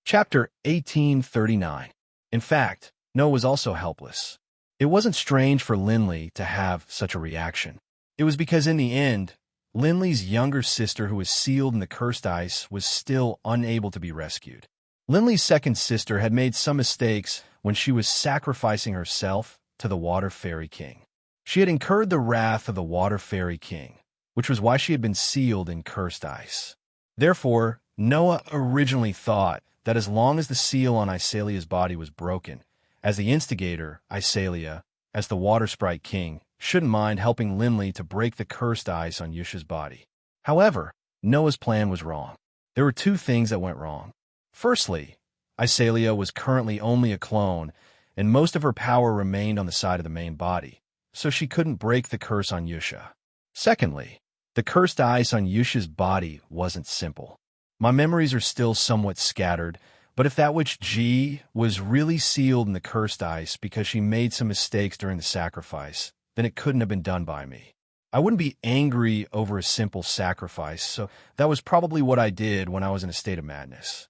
Chapter 1839. In fact, Noah was also helpless. It wasn't strange for Lindley to have such a reaction. It was because in the end, Lindley's younger sister who was sealed in the cursed ice was still unable to be rescued. Lindley's second sister had made some mistakes when she was sacrificing herself to the Water Fairy King. She had incurred the wrath of the Water Fairy King, which was why she had been sealed in cursed ice. Therefore, Noah originally thought that as long as the seal on Isalia's body was broken, as the instigator, Isalia, as the Water Sprite King, shouldn't mind helping Lindley to break the cursed ice on Yusha's body. However, Noah's plan was wrong. There were two things that went wrong. Firstly, Isalia was currently only a clone, and most of her power remained on the side of the main body, so she couldn't break the curse on Yusha. Secondly, the cursed ice on Yusha's body wasn't simple. My memories are still somewhat scattered, but if that witch G was really sealed in the cursed ice because she made some mistakes during the sacrifice, then it couldn't have been done by me. I wouldn't be angry over a simple sacrifice, so that was probably what I did when I was in a state of madness.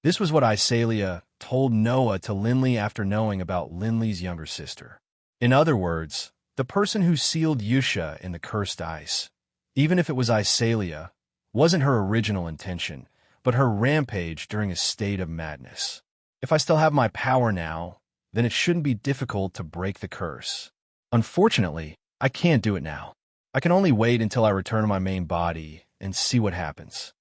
This was what Isalia told Noah to Lindley after knowing about Lindley's younger sister. In other words, the person who sealed Yusha in the cursed ice, even if it was Isalia, wasn't her original intention, but her rampage during a state of madness. If I still have my power now, then it shouldn't be difficult to break the curse. Unfortunately, I can't do it now. I can only wait until I return to my main body and see what happens.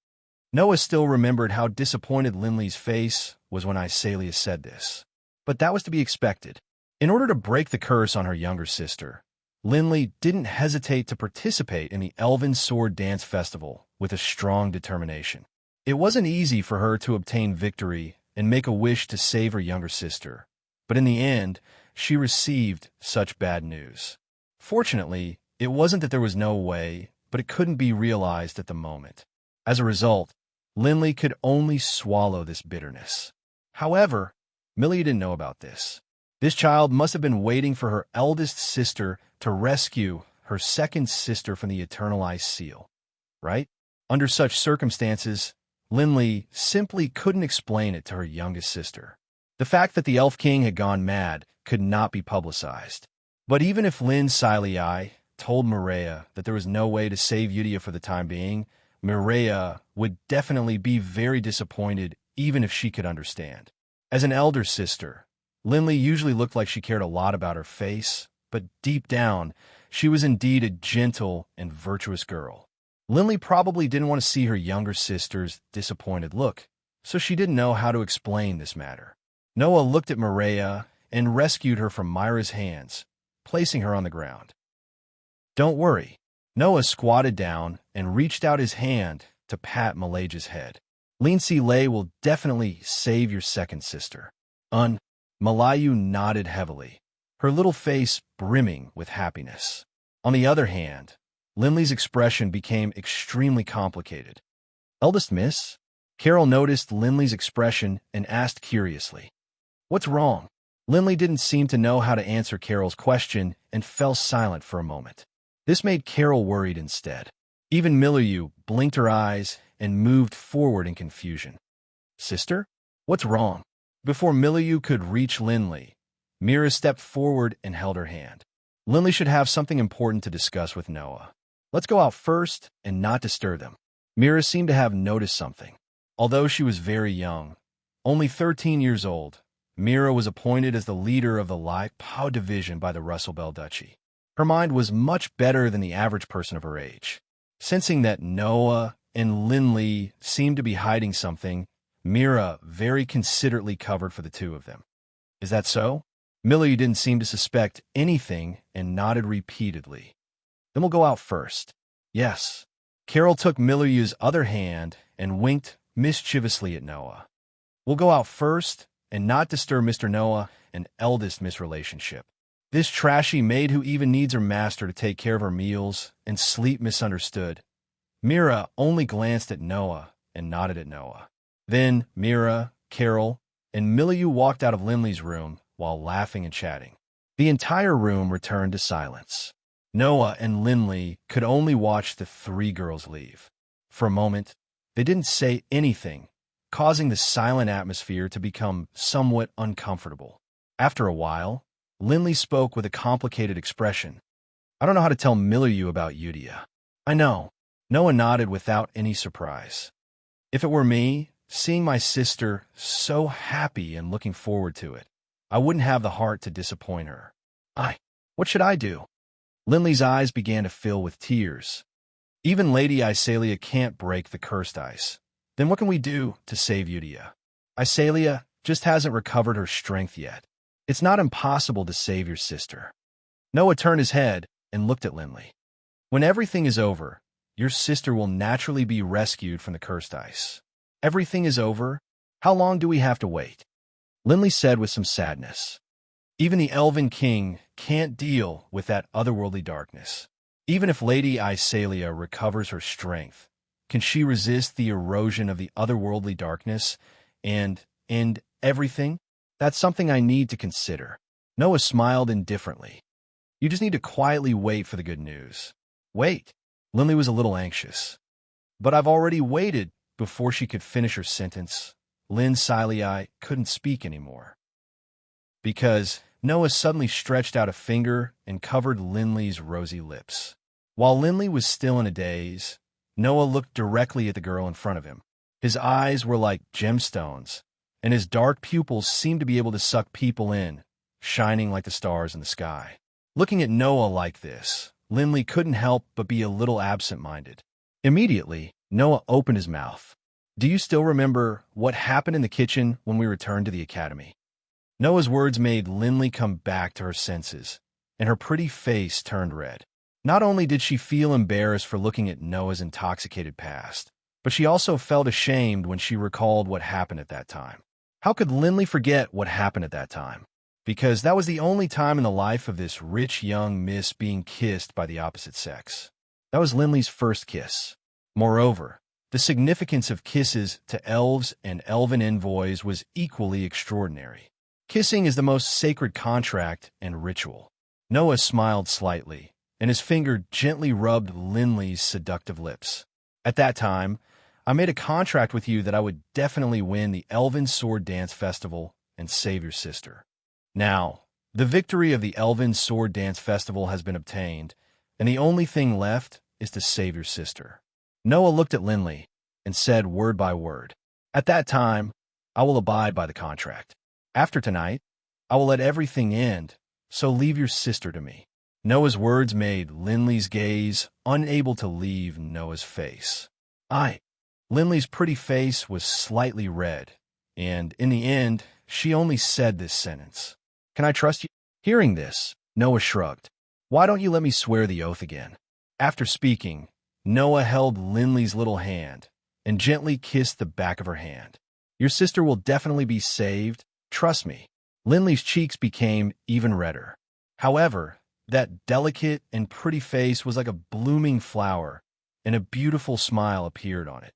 Noah still remembered how disappointed Lindley's face was when Isalia said this. But that was to be expected. In order to break the curse on her younger sister, Linley didn't hesitate to participate in the Elven Sword Dance Festival with a strong determination. It wasn't easy for her to obtain victory and make a wish to save her younger sister, but in the end, she received such bad news. Fortunately, it wasn't that there was no way, but it couldn't be realized at the moment. As a result, Linley could only swallow this bitterness. However, Millie didn't know about this. This child must have been waiting for her eldest sister to rescue her second sister from the eternalized seal, right? Under such circumstances, Linley simply couldn't explain it to her youngest sister. The fact that the Elf King had gone mad could not be publicized. But even if Lynn Silei told Mireia that there was no way to save Eudia for the time being, Mireia would definitely be very disappointed even if she could understand. As an elder sister, Linley usually looked like she cared a lot about her face, but deep down, she was indeed a gentle and virtuous girl. Linley probably didn't want to see her younger sister's disappointed look, so she didn't know how to explain this matter. Noah looked at Mireia and rescued her from Myra's hands, placing her on the ground. "Don't worry." Noah squatted down and reached out his hand to pat Malaja's head. "Lindsay Lay will definitely save your second sister." Malayu nodded heavily, her little face brimming with happiness. On the other hand, Linley's expression became extremely complicated. "Eldest miss?" Carol noticed Linley's expression and asked curiously, "What's wrong?" Linley didn't seem to know how to answer Carol's question and fell silent for a moment. This made Carol worried instead. Even Milieu blinked her eyes and moved forward in confusion. "Sister? What's wrong?" Before Milieu could reach Linley, Mira stepped forward and held her hand. "Linley should have something important to discuss with Noah. Let's go out first and not disturb them." Mira seemed to have noticed something. Although she was very young, only 13 years old, Mira was appointed as the leader of the Lai Pao division by the Russell Bell Duchy. Her mind was much better than the average person of her age. Sensing that Noah and Linley seemed to be hiding something, Mira very considerately covered for the two of them. "Is that so?" Millie didn't seem to suspect anything and nodded repeatedly. "Then we'll go out first." "Yes." Carol took Milieu's other hand and winked mischievously at Noah. "We'll go out first and not disturb Mr. Noah and eldest Miss relationship. This trashy maid who even needs her master to take care of her meals and sleep misunderstood." Mira only glanced at Noah and nodded at Noah. Then Mira, Carol, and Milieu walked out of Linley's room while laughing and chatting. The entire room returned to silence. Noah and Linley could only watch the three girls leave. For a moment, they didn't say anything, causing the silent atmosphere to become somewhat uncomfortable. After a while, Linley spoke with a complicated expression. "I don't know how to tell Milieu about Eudia." "I know." Noah nodded without any surprise. "If it were me, seeing my sister so happy and looking forward to it, I wouldn't have the heart to disappoint her." What should I do?" Linley's eyes began to fill with tears. "Even Lady Isalia can't break the cursed ice. Then what can we do to save Eudia? Isalia just hasn't recovered her strength yet. It's not impossible to save your sister." Noah turned his head and looked at Linley. "When everything is over, your sister will naturally be rescued from the cursed ice." "Everything is over? How long do we have to wait?" Linley said with some sadness. "Even the Elven King can't deal with that otherworldly darkness. Even if Lady Isalia recovers her strength, can she resist the erosion of the otherworldly darkness and end everything? That's something I need to consider." Noah smiled indifferently. "You just need to quietly wait for the good news." "Wait." Linley was a little anxious. "But I've already waited." Before she could finish her sentence, Lynn Silei couldn't speak anymore. Because Noah suddenly stretched out a finger and covered Linley's rosy lips. While Linley was still in a daze, Noah looked directly at the girl in front of him. His eyes were like gemstones, and his dark pupils seemed to be able to suck people in, shining like the stars in the sky. Looking at Noah like this, Linley couldn't help but be a little absent-minded. Immediately, Noah opened his mouth. "Do you still remember what happened in the kitchen when we returned to the academy?" Noah's words made Linley come back to her senses, and her pretty face turned red. Not only did she feel embarrassed for looking at Noah's intoxicated past, but she also felt ashamed when she recalled what happened at that time. How could Linley forget what happened at that time? Because that was the only time in the life of this rich young miss being kissed by the opposite sex. That was Linley's first kiss. Moreover, the significance of kisses to elves and elven envoys was equally extraordinary. Kissing is the most sacred contract and ritual. Noah smiled slightly, and his finger gently rubbed Linley's seductive lips. At that time, I made a contract with you that I would definitely win the Elven Sword Dance Festival and save your sister. Now, the victory of the Elven Sword Dance Festival has been obtained, and the only thing left is to save your sister. Noah looked at Linley and said word by word, "At that time, I will abide by the contract. After tonight, I will let everything end, so leave your sister to me." Noah's words made Linley's gaze unable to leave Noah's face. Linley's pretty face was slightly red, and in the end, she only said this sentence. "Can I trust you?" Hearing this, Noah shrugged. "Why don't you let me swear the oath again?" After speaking, Noah held Linley's little hand and gently kissed the back of her hand. "Your sister will definitely be saved, trust me." Linley's cheeks became even redder. However, that delicate and pretty face was like a blooming flower, and a beautiful smile appeared on it.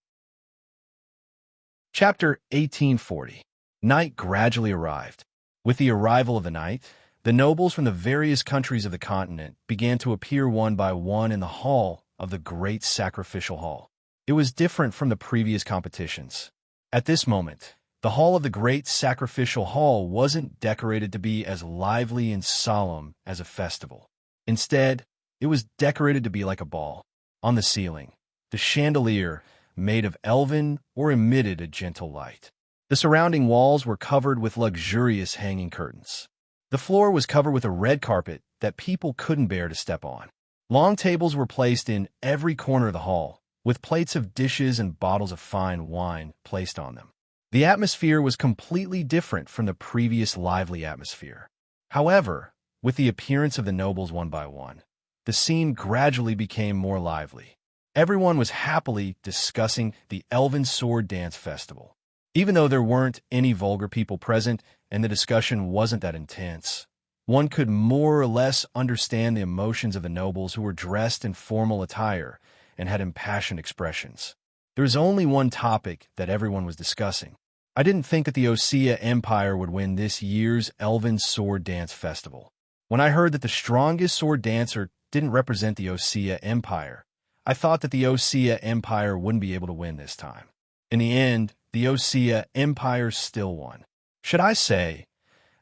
Chapter 1840. Night gradually arrived. With the arrival of the night, the nobles from the various countries of the continent began to appear one by one in the hall of the Great Sacrificial Hall. It was different from the previous competitions. At this moment, the hall of the Great Sacrificial Hall wasn't decorated to be as lively and solemn as a festival. Instead, it was decorated to be like a ball. On the ceiling, the chandelier, made of elven or emitted a gentle light. The surrounding walls were covered with luxurious hanging curtains. The floor was covered with a red carpet that people couldn't bear to step on. Long tables were placed in every corner of the hall, with plates of dishes and bottles of fine wine placed on them. The atmosphere was completely different from the previous lively atmosphere. However, with the appearance of the nobles one by one, the scene gradually became more lively. Everyone was happily discussing the Elven Sword Dance Festival. Even though there weren't any vulgar people present and the discussion wasn't that intense, one could more or less understand the emotions of the nobles who were dressed in formal attire and had impassioned expressions. There was only one topic that everyone was discussing. I didn't think that the Osea Empire would win this year's Elven Sword Dance Festival. When I heard that the strongest sword dancer didn't represent the Osea Empire, I thought that the Osea Empire wouldn't be able to win this time. In the end, the Osea Empire still won. Should I say,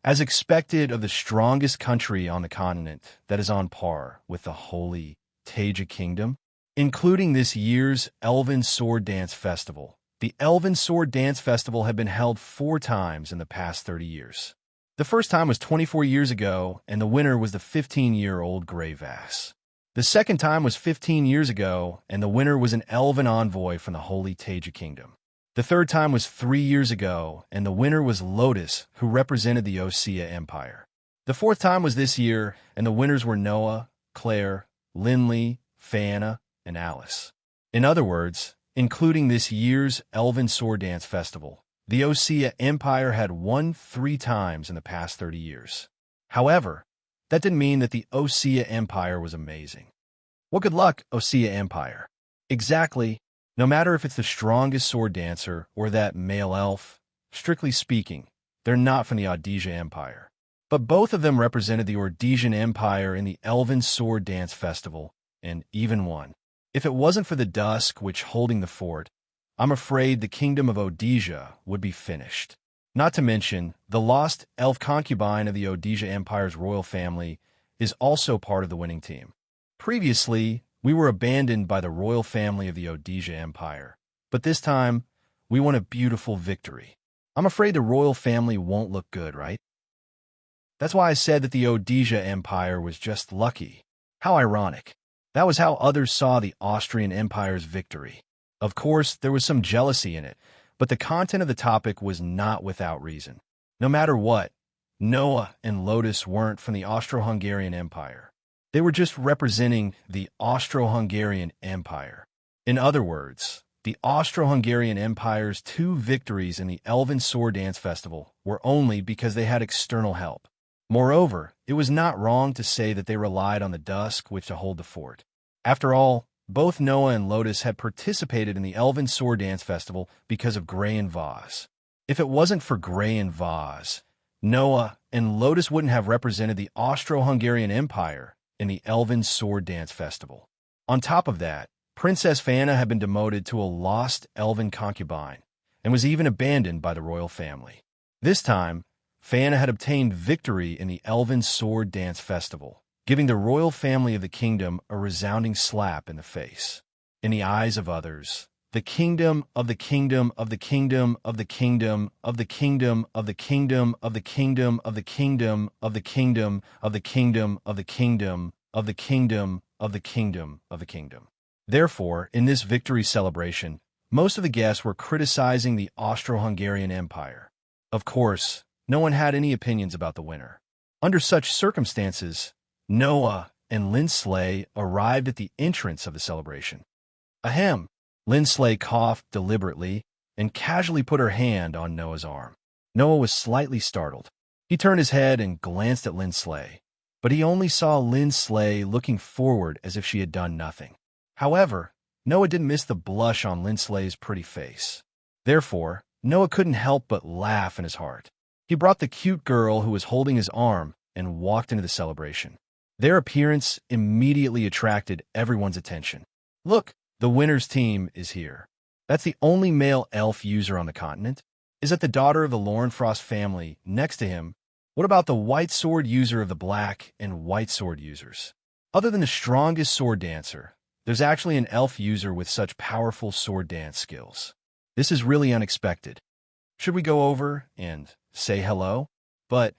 as expected of the strongest country on the continent that is on par with the Holy Taija Kingdom, including this year's Elven Sword Dance Festival. The Elven Sword Dance Festival had been held 4 times in the past 30 years. The first time was 24 years ago, and the winner was the 15-year-old Grey Vass. The second time was 15 years ago, and the winner was an elven envoy from the Holy Taija Kingdom. The third time was 3 years ago, and the winner was Lotus, who represented the Osea Empire. The fourth time was this year, and the winners were Noah, Claire, Linley, Fana, and Alice. In other words, including this year's Elven Sword Dance Festival, the Osea Empire had won 3 times in the past 30 years. However, that didn't mean that the Osea Empire was amazing. Well, good luck, Osea Empire. Exactly. No matter if it's the strongest sword dancer or that male elf, strictly speaking, they're not from the Odisia Empire. But both of them represented the Ordesian Empire in the Elven Sword Dance Festival, and even won. If it wasn't for the Dusk which holding the fort, I'm afraid the kingdom of Odisia would be finished. Not to mention, the lost elf concubine of the Odisia Empire's royal family is also part of the winning team. Previously, we were abandoned by the royal family of the Odisia Empire, but this time, we won a beautiful victory. I'm afraid the royal family won't look good, right? That's why I said that the Odisia Empire was just lucky. How ironic. That was how others saw the Austrian Empire's victory. Of course, there was some jealousy in it, but the content of the topic was not without reason. No matter what, Noah and Lotus weren't from the Austro-Hungarian Empire. They were just representing the Austro-Hungarian Empire. In other words, the Austro-Hungarian Empire's 2 victories in the Elven Sword Dance Festival were only because they had external help. Moreover, it was not wrong to say that they relied on the dusk which to hold the fort. After all, both Noah and Lotus had participated in the Elven Sword Dance Festival because of Gray and Vaz. If it wasn't for Gray and Vaz, Noah and Lotus wouldn't have represented the Austro-Hungarian Empire in the Elven Sword Dance Festival. On top of that, Princess Fana had been demoted to a lost elven concubine and was even abandoned by the royal family. This time, Fana had obtained victory in the Elven Sword Dance Festival, giving the royal family of the kingdom a resounding slap in the face. In the eyes of others, the kingdom of the kingdom of the kingdom of the kingdom of the kingdom of the kingdom of the kingdom of the kingdom of the kingdom of the kingdom of the kingdom of the kingdom of the kingdom of the kingdom. Therefore, in this victory celebration, most of the guests were criticizing the Austro-Hungarian Empire. Of course, no one had any opinions about the winner. Under such circumstances, Noah and Lindsley arrived at the entrance of the celebration. Ahem! Lindsley coughed deliberately and casually put her hand on Noah's arm. Noah was slightly startled. He turned his head and glanced at Lindsley, but he only saw Lindsley looking forward as if she had done nothing. However, Noah didn't miss the blush on Lindsley's pretty face. Therefore, Noah couldn't help but laugh in his heart. He brought the cute girl who was holding his arm and walked into the celebration. Their appearance immediately attracted everyone's attention. Look, the winner's team is here. That's the only male elf user on the continent. Is that the daughter of the Lorenfrost family next to him? What about the white sword user of the black and white sword users? Other than the strongest sword dancer, there's actually an elf user with such powerful sword dance skills. This is really unexpected. Should we go over and say hello? But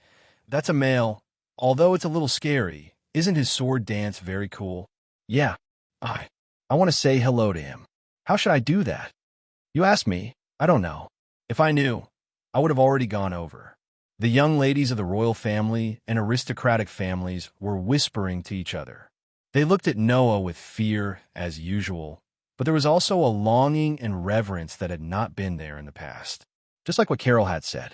that's a male. Although it's a little scary, isn't his sword dance very cool? Yeah, I want to say hello to him. How should I do that? You ask me. I don't know. If I knew, I would have already gone over. The young ladies of the royal family and aristocratic families were whispering to each other. They looked at Noah with fear, as usual, but there was also a longing and reverence that had not been there in the past. Just like what Carol had said.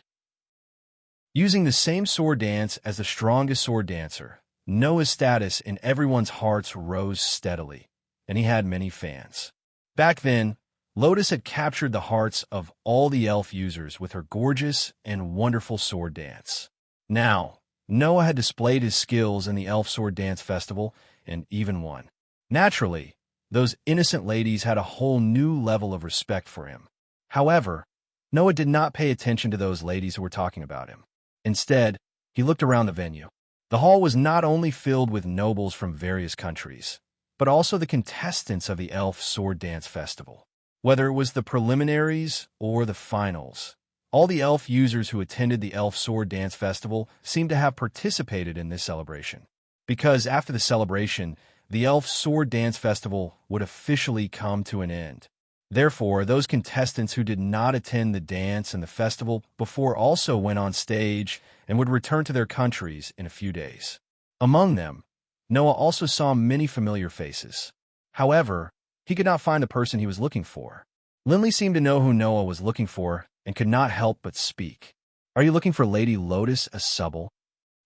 Using the same sword dance as the strongest sword dancer, Noah's status in everyone's hearts rose steadily, and he had many fans. Back then, Lotus had captured the hearts of all the elf users with her gorgeous and wonderful sword dance. Now, Noah had displayed his skills in the Elf Sword Dance Festival and even won. Naturally, those innocent ladies had a whole new level of respect for him. However, Noah did not pay attention to those ladies who were talking about him. Instead, he looked around the venue. The hall was not only filled with nobles from various countries, but also the contestants of the Elf Sword Dance Festival. Whether it was the preliminaries or the finals, all the elf users who attended the Elf Sword Dance Festival seemed to have participated in this celebration. Because after the celebration, the Elf Sword Dance Festival would officially come to an end. Therefore, those contestants who did not attend the dance and the festival before also went on stage and would return to their countries in a few days. Among them, Noah also saw many familiar faces. However, he could not find the person he was looking for. Lindley seemed to know who Noah was looking for and could not help but speak. "Are you looking for Lady Lotus Asubble?"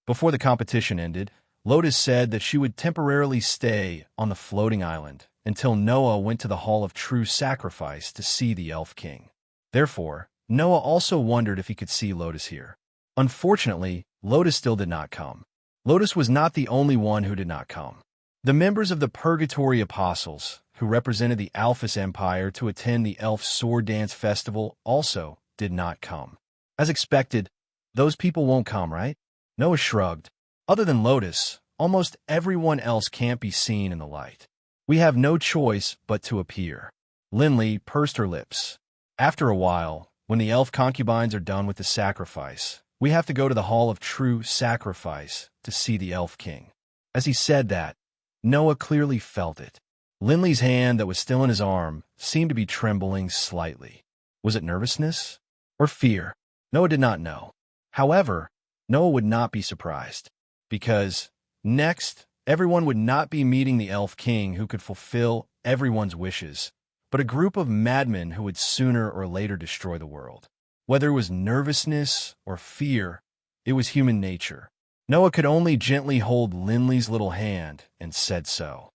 Before the competition ended, Lotus said that she would temporarily stay on the floating island until Noah went to the Hall of True Sacrifice to see the Elf King. Therefore, Noah also wondered if he could see Lotus here. Unfortunately, Lotus still did not come. Lotus was not the only one who did not come. The members of the Purgatory Apostles, who represented the Alphys Empire to attend the Elf Sword Dance Festival, also did not come. As expected, those people won't come, right? Noah shrugged. Other than Lotus, almost everyone else can't be seen in the light. We have no choice but to appear. Lindley pursed her lips. After a while, when the elf concubines are done with the sacrifice, we have to go to the Hall of True Sacrifice to see the Elf King. As he said that, Noah clearly felt it. Lindley's hand that was still in his arm seemed to be trembling slightly. Was it nervousness or fear? Noah did not know. However, Noah would not be surprised, because next, everyone would not be meeting the Elf King who could fulfill everyone's wishes, but a group of madmen who would sooner or later destroy the world. Whether it was nervousness or fear, it was human nature. Noah could only gently hold Linley's little hand and said so.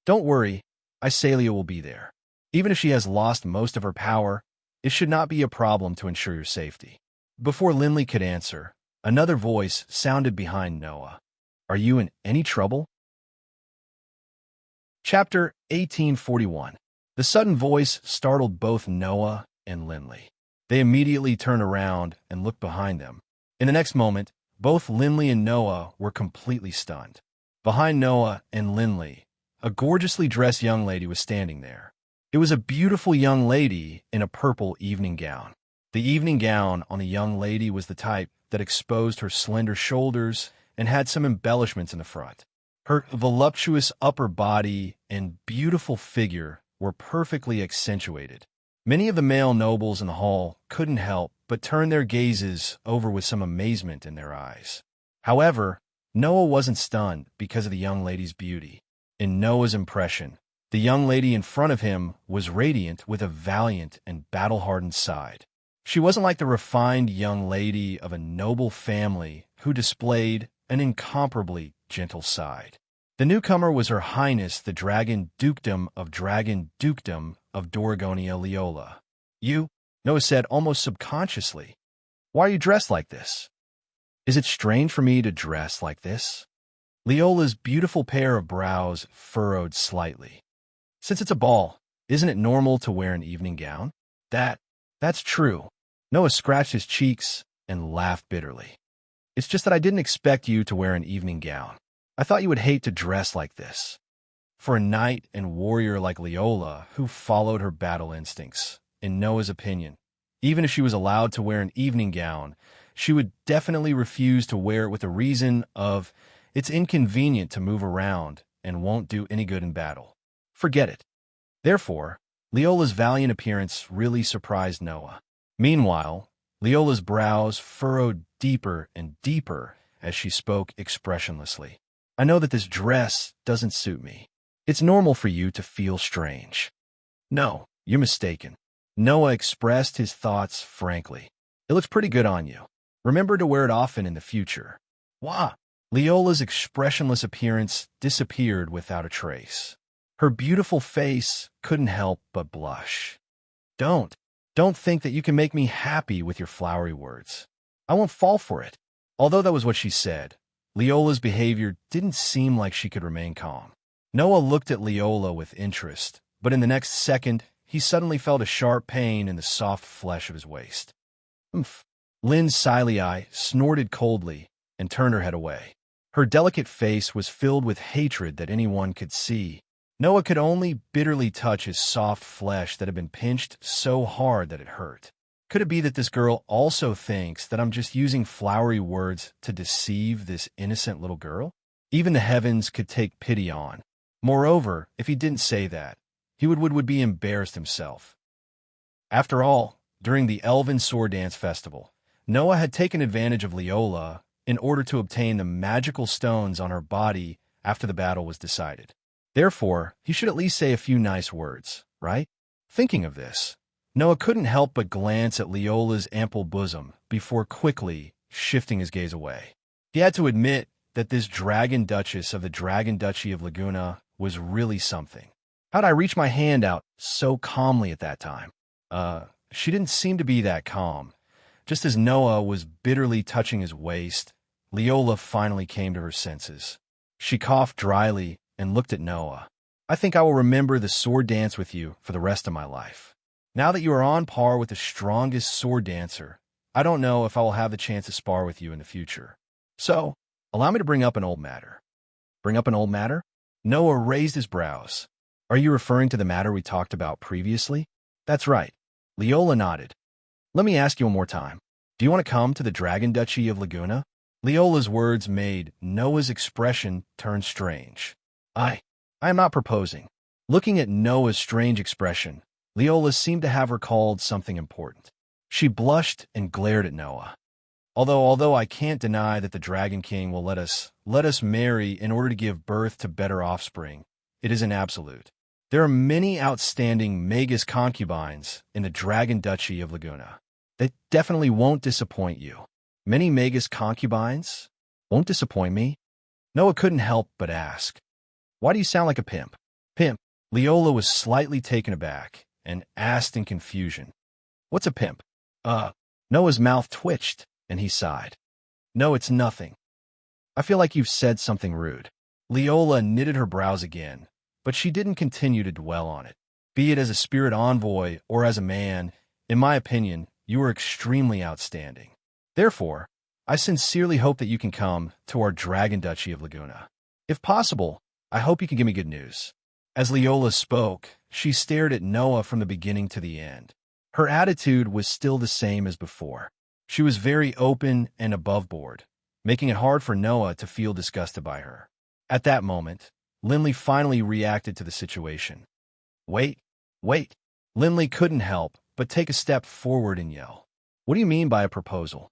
"Don't worry, Iselia will be there. Even if she has lost most of her power, it should not be a problem to ensure your safety." Before Linley could answer, another voice sounded behind Noah. "Are you in any trouble?" Chapter 1841. The sudden voice startled both Noah and Linley. They immediately turned around and looked behind them. In the next moment, both Linley and Noah were completely stunned. Behind Noah and Linley, a gorgeously dressed young lady was standing there. It was a beautiful young lady in a purple evening gown. The evening gown on the young lady was the type that exposed her slender shoulders and had some embellishments in the front. Her voluptuous upper body and beautiful figure were perfectly accentuated. Many of the male nobles in the hall couldn't help but turn their gazes over with some amazement in their eyes. However, Noah wasn't stunned because of the young lady's beauty. In Noah's impression, the young lady in front of him was radiant with a valiant and battle-hardened side. She wasn't like the refined young lady of a noble family who displayed an incomparably gentle side. The newcomer was Her Highness the Dragon Dukedom of Dorgonia Leola. "You," Noah said almost subconsciously. "Why are you dressed like this?" "Is it strange for me to dress like this?" Leola's beautiful pair of brows furrowed slightly. "Since it's a ball, isn't it normal to wear an evening gown?" That's true." Noah scratched his cheeks and laughed bitterly. "It's just that I didn't expect you to wear an evening gown. I thought you would hate to dress like this." For a knight and warrior like Leola, who followed her battle instincts, in Noah's opinion, even if she was allowed to wear an evening gown, she would definitely refuse to wear it with the reason of, "It's inconvenient to move around and won't do any good in battle. Forget it." Therefore, Leola's valiant appearance really surprised Noah. Meanwhile, Leola's brows furrowed deeper and deeper as she spoke expressionlessly. "I know that this dress doesn't suit me. It's normal for you to feel strange." "No, you're mistaken." Noah expressed his thoughts frankly. "It looks pretty good on you. Remember to wear it often in the future." "Wah!" Leola's expressionless appearance disappeared without a trace. Her beautiful face couldn't help but blush. Don't think that you can make me happy with your flowery words. I won't fall for it." Although that was what she said, Leola's behavior didn't seem like she could remain calm. Noah looked at Leola with interest, but in the next second, he suddenly felt a sharp pain in the soft flesh of his waist. "Umph." Lynn's Siley snorted coldly and turned her head away. Her delicate face was filled with hatred that anyone could see. Noah could only bitterly touch his soft flesh that had been pinched so hard that it hurt. Could it be that this girl also thinks that I'm just using flowery words to deceive this innocent little girl? Even the heavens could take pity on. Moreover, if he didn't say that, he would be embarrassed himself. After all, during the Elven Sword Dance Festival, Noah had taken advantage of Leola in order to obtain the magical stones on her body after the battle was decided. Therefore, he should at least say a few nice words, right? Thinking of this, Noah couldn't help but glance at Leola's ample bosom before quickly shifting his gaze away. He had to admit that this Dragon Duchess of the Dragon Duchy of Laguna was really something. How'd I reach my hand out so calmly at that time? She didn't seem to be that calm. Just as Noah was bitterly touching his waist, Leola finally came to her senses. She coughed dryly and looked at Noah. "I think I will remember the sword dance with you for the rest of my life. Now that you are on par with the strongest sword dancer, I don't know if I will have the chance to spar with you in the future. So, allow me to bring up an old matter." "Bring up an old matter?" Noah raised his brows. "Are you referring to the matter we talked about previously?" "That's right." Leola nodded. "Let me ask you one more time. Do you want to come to the Dragon Duchy of Laguna?" Leola's words made Noah's expression turn strange. I am not proposing." Looking at Noah's strange expression, Leola seemed to have recalled something important. She blushed and glared at Noah. Although I can't deny that the Dragon King will let us marry in order to give birth to better offspring, it is an absolute. There are many outstanding Magus concubines in the Dragon Duchy of Laguna. That definitely won't disappoint you. Many Magus concubines? Won't disappoint me? Noah couldn't help but ask. Why do you sound like a pimp? Pimp. Leola was slightly taken aback and asked in confusion. What's a pimp? Noah's mouth twitched and he sighed. No, it's nothing. I feel like you've said something rude. Leola knitted her brows again, but she didn't continue to dwell on it. Be it as a spirit envoy or as a man, in my opinion, you are extremely outstanding. Therefore, I sincerely hope that you can come to our Dragon Duchy of Laguna. If possible, I hope you can give me good news. As Leola spoke, she stared at Noah from the beginning to the end. Her attitude was still the same as before. She was very open and above board, making it hard for Noah to feel disgusted by her. At that moment, Lindley finally reacted to the situation. Wait. Lindley couldn't help but take a step forward and yell. What do you mean by a proposal?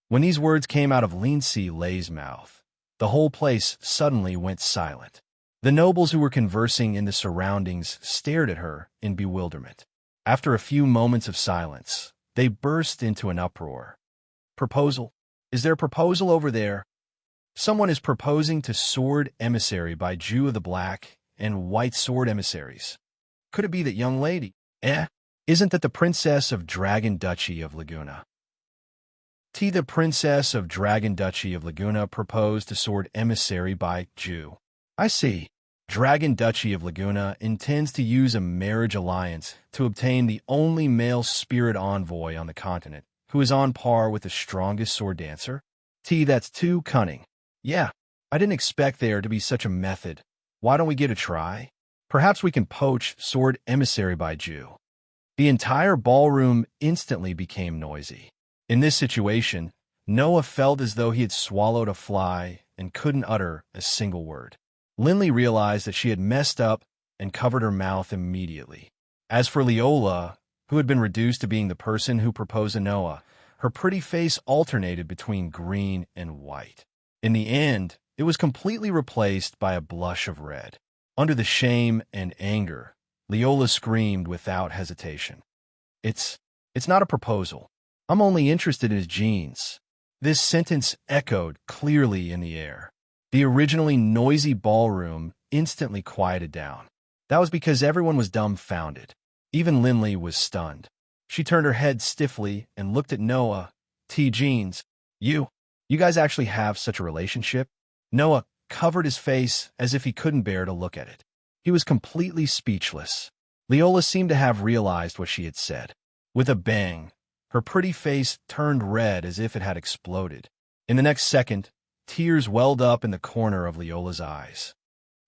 When these words came out of Lindsay Lay's mouth, the whole place suddenly went silent. The nobles who were conversing in the surroundings stared at her in bewilderment. After a few moments of silence, they burst into an uproar. Proposal? Is there a proposal over there? Someone is proposing to sword emissary by Jew of the Black and White Sword emissaries. Could it be that young lady? Isn't that the Princess of Dragon Duchy of Laguna? The Princess of Dragon Duchy of Laguna proposed to sword emissary by Jew. I see. Dragon Duchy of Laguna intends to use a marriage alliance to obtain the only male spirit envoy on the continent who is on par with the strongest sword dancer. That's too cunning. Yeah, I didn't expect there to be such a method. Why don't we give it a try? Perhaps we can poach sword emissary by Jew. The entire ballroom instantly became noisy. In this situation, Noah felt as though he had swallowed a fly and couldn't utter a single word. Lindley realized that she had messed up and covered her mouth immediately. As for Leola, who had been reduced to being the person who proposed to Noah, her pretty face alternated between green and white. In the end, it was completely replaced by a blush of red. Under the shame and anger, Leola screamed without hesitation. It's not a proposal. I'm only interested in his genes. This sentence echoed clearly in the air. The originally noisy ballroom instantly quieted down. That was because everyone was dumbfounded. Even Lindley was stunned. She turned her head stiffly and looked at Noah. Jeans, you guys actually have such a relationship? Noah covered his face as if he couldn't bear to look at it. He was completely speechless. Leola seemed to have realized what she had said. With a bang, her pretty face turned red as if it had exploded. In the next second, tears welled up in the corner of Leola's eyes.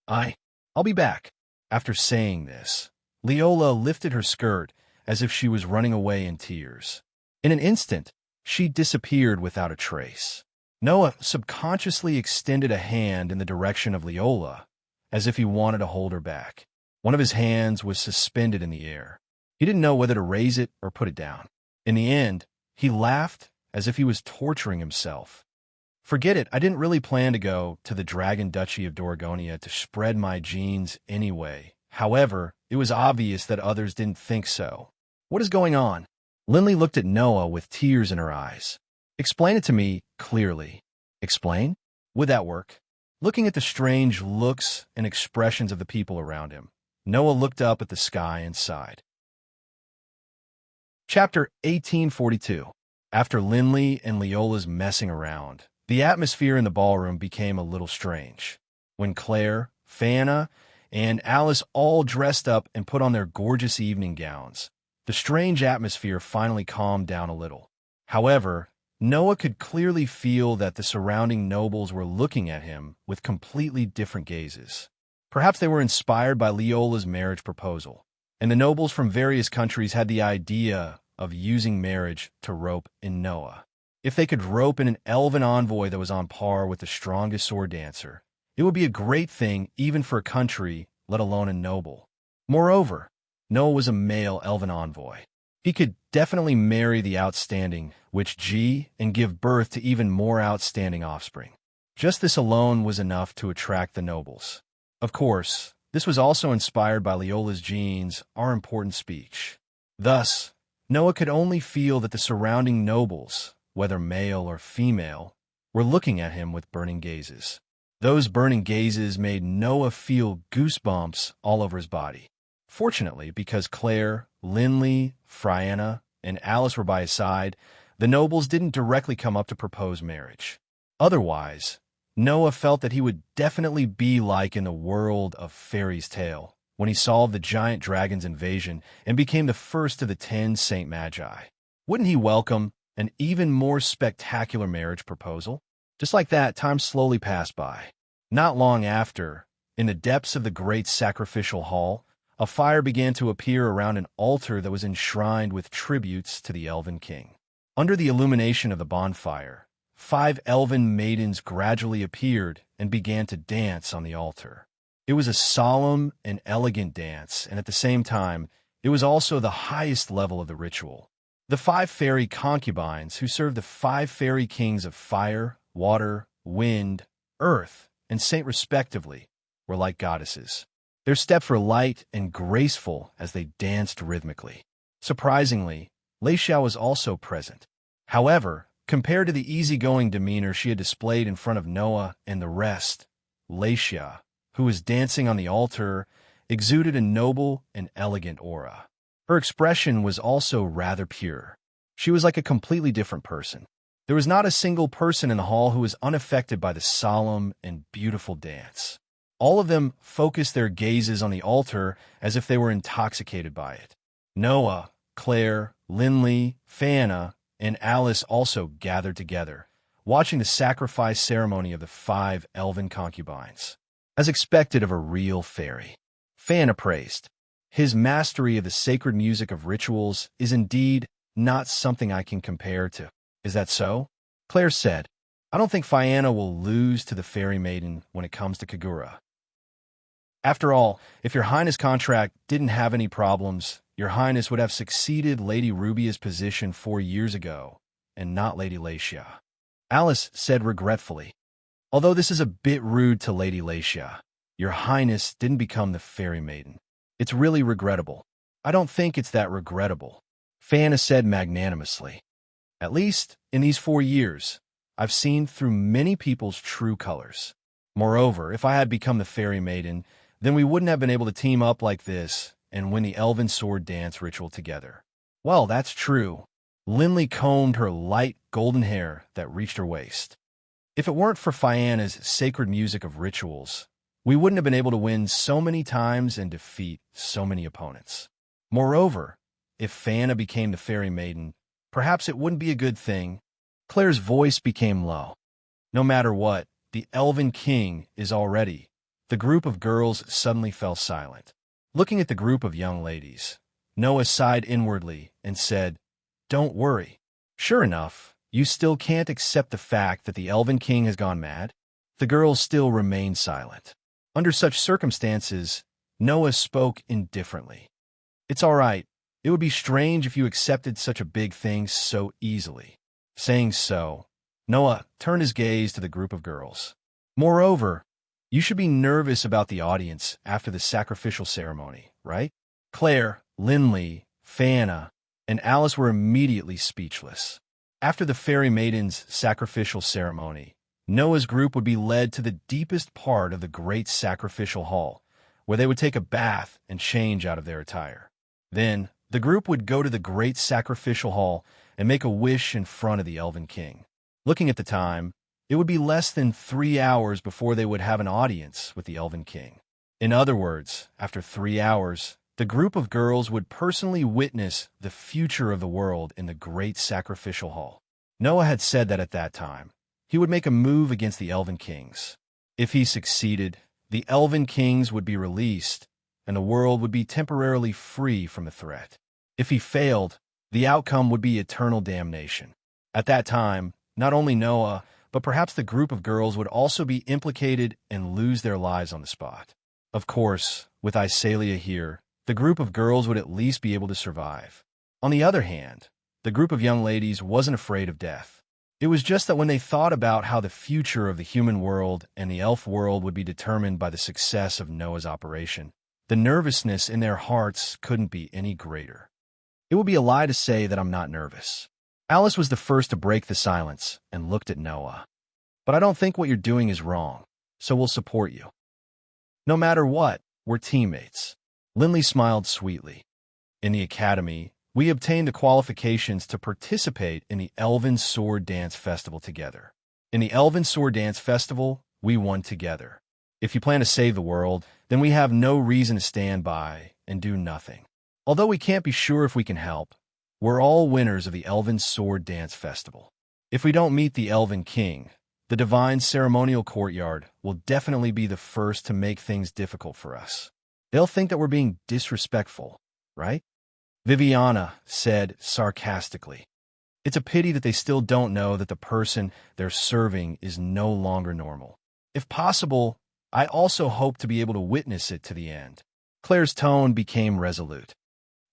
I'll be back. After saying this, Leola lifted her skirt as if she was running away in tears. In an instant, she disappeared without a trace. Noah subconsciously extended a hand in the direction of Leola, as if he wanted to hold her back. One of his hands was suspended in the air. He didn't know whether to raise it or put it down. In the end, he laughed as if he was torturing himself. Forget it, I didn't really plan to go to the Dragon Duchy of Dorgonia to spread my genes anyway. However, it was obvious that others didn't think so. What is going on? Lindley looked at Noah with tears in her eyes. Explain it to me clearly. Explain? Would that work? Looking at the strange looks and expressions of the people around him, Noah looked up at the sky and sighed. Chapter 1842. After Lindley and Leola's messing around, the atmosphere in the ballroom became a little strange. When Claire, Fana, and Alice all dressed up and put on their gorgeous evening gowns, the strange atmosphere finally calmed down a little. However, Noah could clearly feel that the surrounding nobles were looking at him with completely different gazes. Perhaps they were inspired by Leola's marriage proposal, and the nobles from various countries had the idea of using marriage to rope in Noah. If they could rope in an elven envoy that was on par with the strongest sword dancer, it would be a great thing even for a country, let alone a noble. Moreover, Noah was a male elven envoy. He could definitely marry the outstanding witch G and give birth to even more outstanding offspring. Just this alone was enough to attract the nobles. Of course, this was also inspired by Leola's genes, our important speech. Thus, Noah could only feel that the surrounding nobles, whether male or female, were looking at him with burning gazes. Those burning gazes made Noah feel goosebumps all over his body. Fortunately, because Claire, Linley, Frianna, and Alice were by his side, the nobles didn't directly come up to propose marriage. Otherwise, Noah felt that he would definitely be like in the world of fairy's tale, when he solved the giant dragon's invasion and became the first of the 10 Saint Magi. Wouldn't he welcome an even more spectacular marriage proposal? Just like that, time slowly passed by. Not long after, in the depths of the great sacrificial hall, a fire began to appear around an altar that was enshrined with tributes to the Elven King. Under the illumination of the bonfire, 5 elven maidens gradually appeared and began to dance on the altar. It was a solemn and elegant dance, and at the same time, it was also the highest level of the ritual. The 5 fairy concubines, who served the 5 fairy kings of fire, water, wind, earth, and saint respectively, were like goddesses. Their steps were light and graceful as they danced rhythmically. Surprisingly, Leisha was also present. However, compared to the easygoing demeanor she had displayed in front of Noah and the rest, Leisha, who was dancing on the altar, exuded a noble and elegant aura. Her expression was also rather pure. She was like a completely different person. There was not a single person in the hall who was unaffected by the solemn and beautiful dance. All of them focused their gazes on the altar as if they were intoxicated by it. Noah, Claire, Linley, Fanna, and Alice also gathered together, watching the sacrifice ceremony of the 5 elven concubines. As expected of a real fairy, Fanna praised, "His mastery of the sacred music of rituals is indeed not something I can compare to." "Is that so?" Claire said. "I don't think Fianna will lose to the fairy maiden when it comes to Kagura. After all, if your Highness' contract didn't have any problems, your Highness would have succeeded Lady Rubia's position 4 years ago, and not Lady Leisha." Alice said regretfully, "Although this is a bit rude to Lady Leisha, your Highness didn't become the fairy maiden. It's really regrettable." "I don't think it's that regrettable," Fanna said magnanimously. "At least, in these 4 years, I've seen through many people's true colors. Moreover, if I had become the fairy maiden, then we wouldn't have been able to team up like this and win the elven sword dance ritual together." "Well, that's true." Linley combed her light golden hair that reached her waist. "If it weren't for Fianna's sacred music of rituals, we wouldn't have been able to win so many times and defeat so many opponents. Moreover, if Fanna became the fairy maiden, perhaps it wouldn't be a good thing." Claire's voice became low. "No matter what, the Elven King is already." The group of girls suddenly fell silent. Looking at the group of young ladies, Noah sighed inwardly and said, "Don't worry. Sure enough, you still can't accept the fact that the Elven King has gone mad?" The girls still remained silent. Under such circumstances, Noah spoke indifferently. "It's all right. It would be strange if you accepted such a big thing so easily." Saying so, Noah turned his gaze to the group of girls. "Moreover, you should be nervous about the audience after the sacrificial ceremony, right?" Claire, Linley, Fanna, and Alice were immediately speechless. After the fairy maiden's sacrificial ceremony, Noah's group would be led to the deepest part of the great sacrificial hall, where they would take a bath and change out of their attire. Then, the group would go to the great sacrificial hall and make a wish in front of the Elven King. Looking at the time, it would be less than 3 hours before they would have an audience with the Elven King. In other words, after 3 hours, the group of girls would personally witness the future of the world in the great sacrificial hall. Noah had said that at that time, he would make a move against the Elven Kings. If he succeeded, the Elven Kings would be released, and the world would be temporarily free from the threat. If he failed, the outcome would be eternal damnation. At that time, not only Noah, but perhaps the group of girls would also be implicated and lose their lives on the spot. Of course, with Iselia here, the group of girls would at least be able to survive. On the other hand, the group of young ladies wasn't afraid of death. It was just that when they thought about how the future of the human world and the elf world would be determined by the success of Noah's operation, the nervousness in their hearts couldn't be any greater. It would be a lie to say that I'm not nervous. Alice was the first to break the silence and looked at Noah. But I don't think what you're doing is wrong, so we'll support you. No matter what, we're teammates. Lindley smiled sweetly. In the academy, we obtained the qualifications to participate in the Elven Sword Dance Festival together. In the Elven Sword Dance Festival, we won together. If you plan to save the world, then we have no reason to stand by and do nothing. Although we can't be sure if we can help, we're all winners of the Elven Sword Dance Festival. If we don't meet the Elven King, the Divine Ceremonial Courtyard will definitely be the first to make things difficult for us. They'll think that we're being disrespectful, right? Viviana said sarcastically. It's a pity that they still don't know that the person they're serving is no longer normal. If possible, I also hope to be able to witness it to the end. Claire's tone became resolute.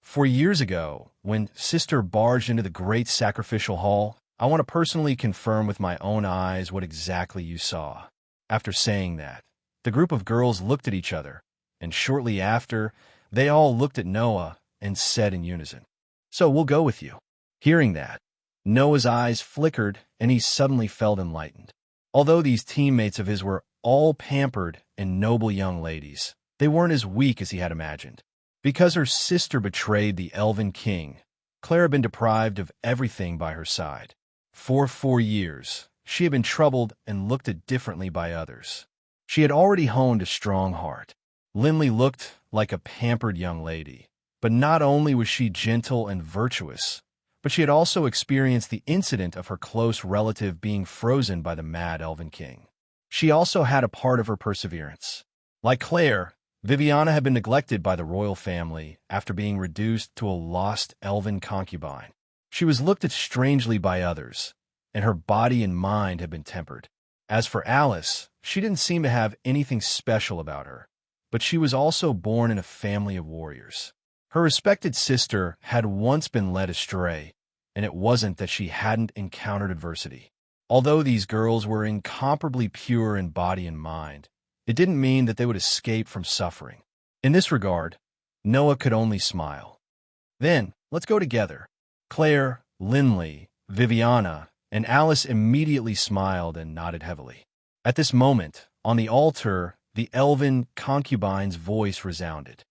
4 years ago, when Sister barged into the great sacrificial hall, I want to personally confirm with my own eyes what exactly you saw. After saying that, the group of girls looked at each other, and shortly after, they all looked at Noah and said in unison, "So we'll go with you." Hearing that, Noah's eyes flickered and he suddenly felt enlightened. Although these teammates of his were all pampered and noble young ladies, they weren't as weak as he had imagined. Because her sister betrayed the Elven King, Claire had been deprived of everything by her side. For 4 years, she had been troubled and looked at differently by others. She had already honed a strong heart. Lindley looked like a pampered young lady. But not only was she gentle and virtuous, but she had also experienced the incident of her close relative being frozen by the mad Elven King. She also had a part of her perseverance. Like Claire, Viviana had been neglected by the royal family after being reduced to a lost elven concubine. She was looked at strangely by others, and her body and mind had been tempered. As for Alice, she didn't seem to have anything special about her, but she was also born in a family of warriors. Her respected sister had once been led astray, and it wasn't that she hadn't encountered adversity. Although these girls were incomparably pure in body and mind, it didn't mean that they would escape from suffering. In this regard, Noah could only smile. "Then, let's go together." Claire, Lindley, Viviana, and Alice immediately smiled and nodded heavily. At this moment, on the altar, the elven concubine's voice resounded.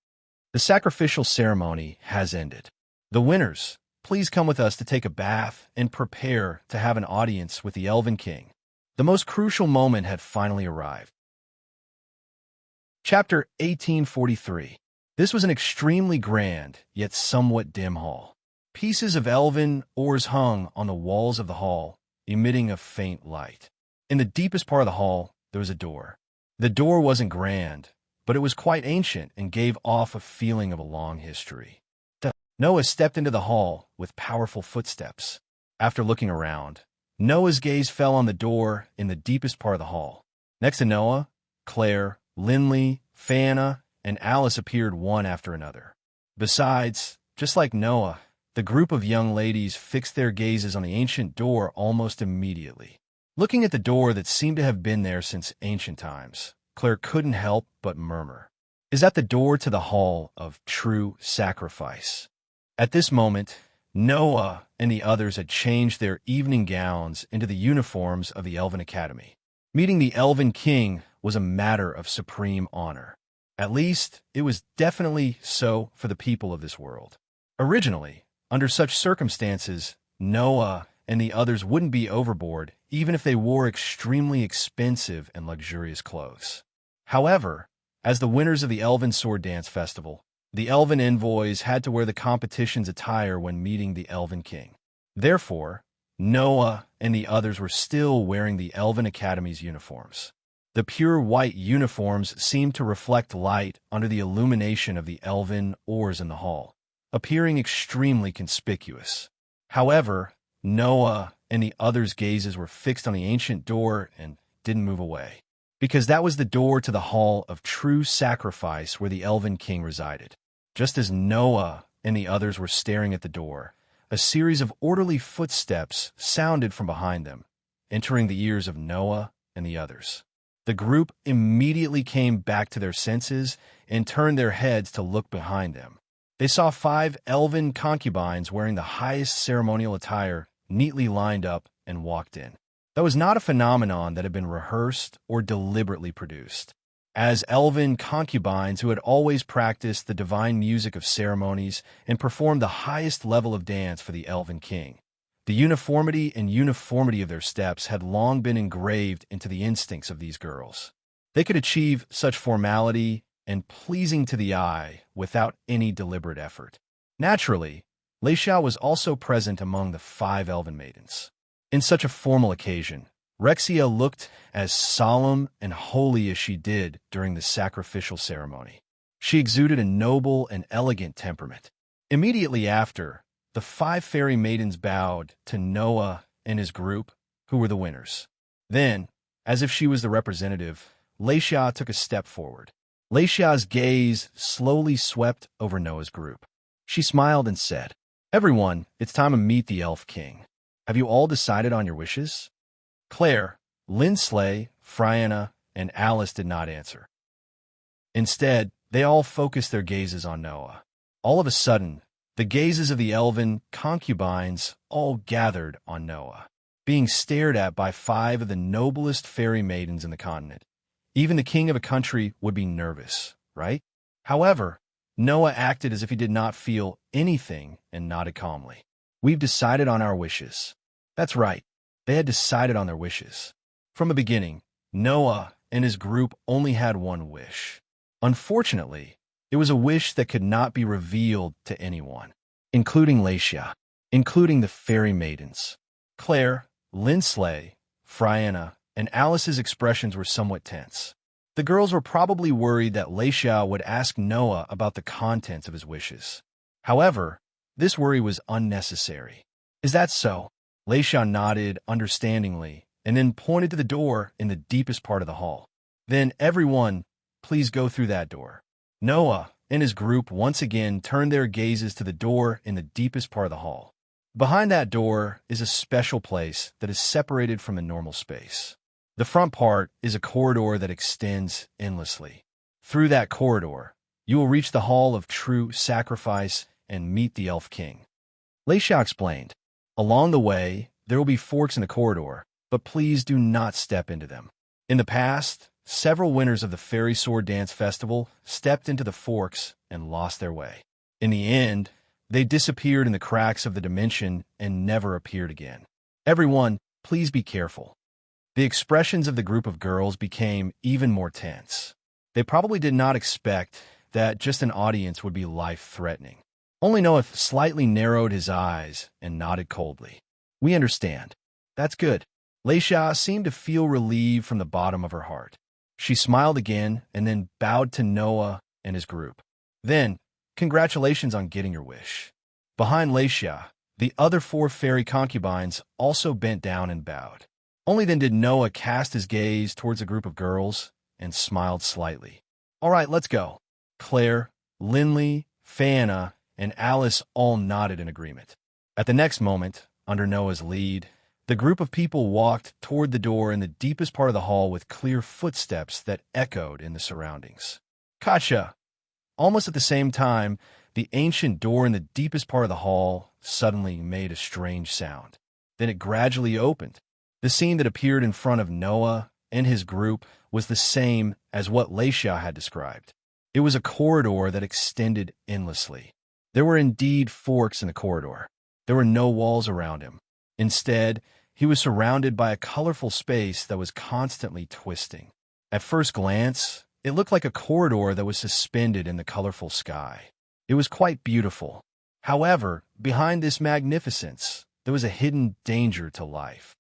"The sacrificial ceremony has ended. The winners, please come with us to take a bath and prepare to have an audience with the Elven King." The most crucial moment had finally arrived. Chapter 1843. This was an extremely grand, yet somewhat dim hall. Pieces of elven oars hung on the walls of the hall, emitting a faint light. In the deepest part of the hall, there was a door. The door wasn't grand, but it was quite ancient and gave off a feeling of a long history. Noah stepped into the hall with powerful footsteps. After looking around, Noah's gaze fell on the door in the deepest part of the hall. Next to Noah, Claire, Lindley, Fana, and Alice appeared one after another. Besides, just like Noah, the group of young ladies fixed their gazes on the ancient door almost immediately. Looking at the door that seemed to have been there since ancient times, Claire couldn't help but murmur, "Is that the door to the hall of true sacrifice?" At this moment, Noah and the others had changed their evening gowns into the uniforms of the Elven Academy. Meeting the Elven King was a matter of supreme honor. At least, it was definitely so for the people of this world. Originally, under such circumstances, Noah and the others wouldn't be overboard even if they wore extremely expensive and luxurious clothes. However, as the winners of the Elven Sword Dance Festival, the Elven envoys had to wear the competition's attire when meeting the Elven King. Therefore, Noah and the others were still wearing the Elven Academy's uniforms. The pure white uniforms seemed to reflect light under the illumination of the elven oars in the hall, appearing extremely conspicuous. However, Noah and the others' gazes were fixed on the ancient door and didn't move away, because that was the door to the hall of true sacrifice where the Elven King resided. Just as Noah and the others were staring at the door, a series of orderly footsteps sounded from behind them, entering the ears of Noah and the others. The group immediately came back to their senses and turned their heads to look behind them. They saw 5 elven concubines wearing the highest ceremonial attire neatly lined up and walked in. That was not a phenomenon that had been rehearsed or deliberately produced. As elven concubines who had always practiced the divine music of ceremonies and performed the highest level of dance for the elven king, the uniformity and uniformity of their steps had long been engraved into the instincts of these girls. They could achieve such formality and pleasing to the eye without any deliberate effort. Naturally, Leisha was also present among the 5 elven maidens. In such a formal occasion, Rexia looked as solemn and holy as she did during the sacrificial ceremony. She exuded a noble and elegant temperament. Immediately after, the 5 fairy maidens bowed to Noah and his group, who were the winners. Then, as if she was the representative, Leisha took a step forward. Leisha's gaze slowly swept over Noah's group. She smiled and said, "Everyone, it's time to meet the Elf King. Have you all decided on your wishes?" Claire, Lindsley, Friana, and Alice did not answer. Instead, they all focused their gazes on Noah. All of a sudden, the gazes of the elven concubines all gathered on Noah, being stared at by 5 of the noblest fairy maidens in the continent. Even the king of a country would be nervous, right? However, Noah acted as if he did not feel anything and nodded calmly. "We've decided on our wishes." That's right. They had decided on their wishes. From the beginning, Noah and his group only had one wish. Unfortunately, it was a wish that could not be revealed to anyone, including Leisha, including the fairy maidens. Claire, Lindsley, Friana, and Alice's expressions were somewhat tense. The girls were probably worried that Leisha would ask Noah about the contents of his wishes. However, this worry was unnecessary. "Is that so?" Leisha nodded understandingly and then pointed to the door in the deepest part of the hall. "Then everyone, please go through that door." Noah and his group once again turned their gazes to the door in the deepest part of the hall. Behind that door is a special place that is separated from the normal space. The front part is a corridor that extends endlessly. Through that corridor, you will reach the Hall of True Sacrifice and meet the Elf King. Leisha explained, "Along the way, there will be forks in the corridor, but please do not step into them." In the past, several winners of the Fairy Sword Dance Festival stepped into the forks and lost their way. In the end, they disappeared in the cracks of the dimension and never appeared again. "Everyone, please be careful." The expressions of the group of girls became even more tense. They probably did not expect that just an audience would be life-threatening. Only Noah slightly narrowed his eyes and nodded coldly. "We understand." "That's good." Leisha seemed to feel relieved from the bottom of her heart. She smiled again and then bowed to Noah and his group. "Then, congratulations on getting your wish." Behind Leisha, the other 4 fairy concubines also bent down and bowed. Only then did Noah cast his gaze towards a group of girls and smiled slightly. "All right, let's go." Claire, Lindley, Fana, and Alice all nodded in agreement. At the next moment, under Noah's lead, the group of people walked toward the door in the deepest part of the hall with clear footsteps that echoed in the surroundings. "Katja!" Almost at the same time, the ancient door in the deepest part of the hall suddenly made a strange sound. Then it gradually opened. The scene that appeared in front of Noah and his group was the same as what Leisha had described. It was a corridor that extended endlessly. There were indeed forks in the corridor. There were no walls around him. Instead, he was surrounded by a colorful space that was constantly twisting. At first glance, it looked like a corridor that was suspended in the colorful sky. It was quite beautiful. However, behind this magnificence, there was a hidden danger to life.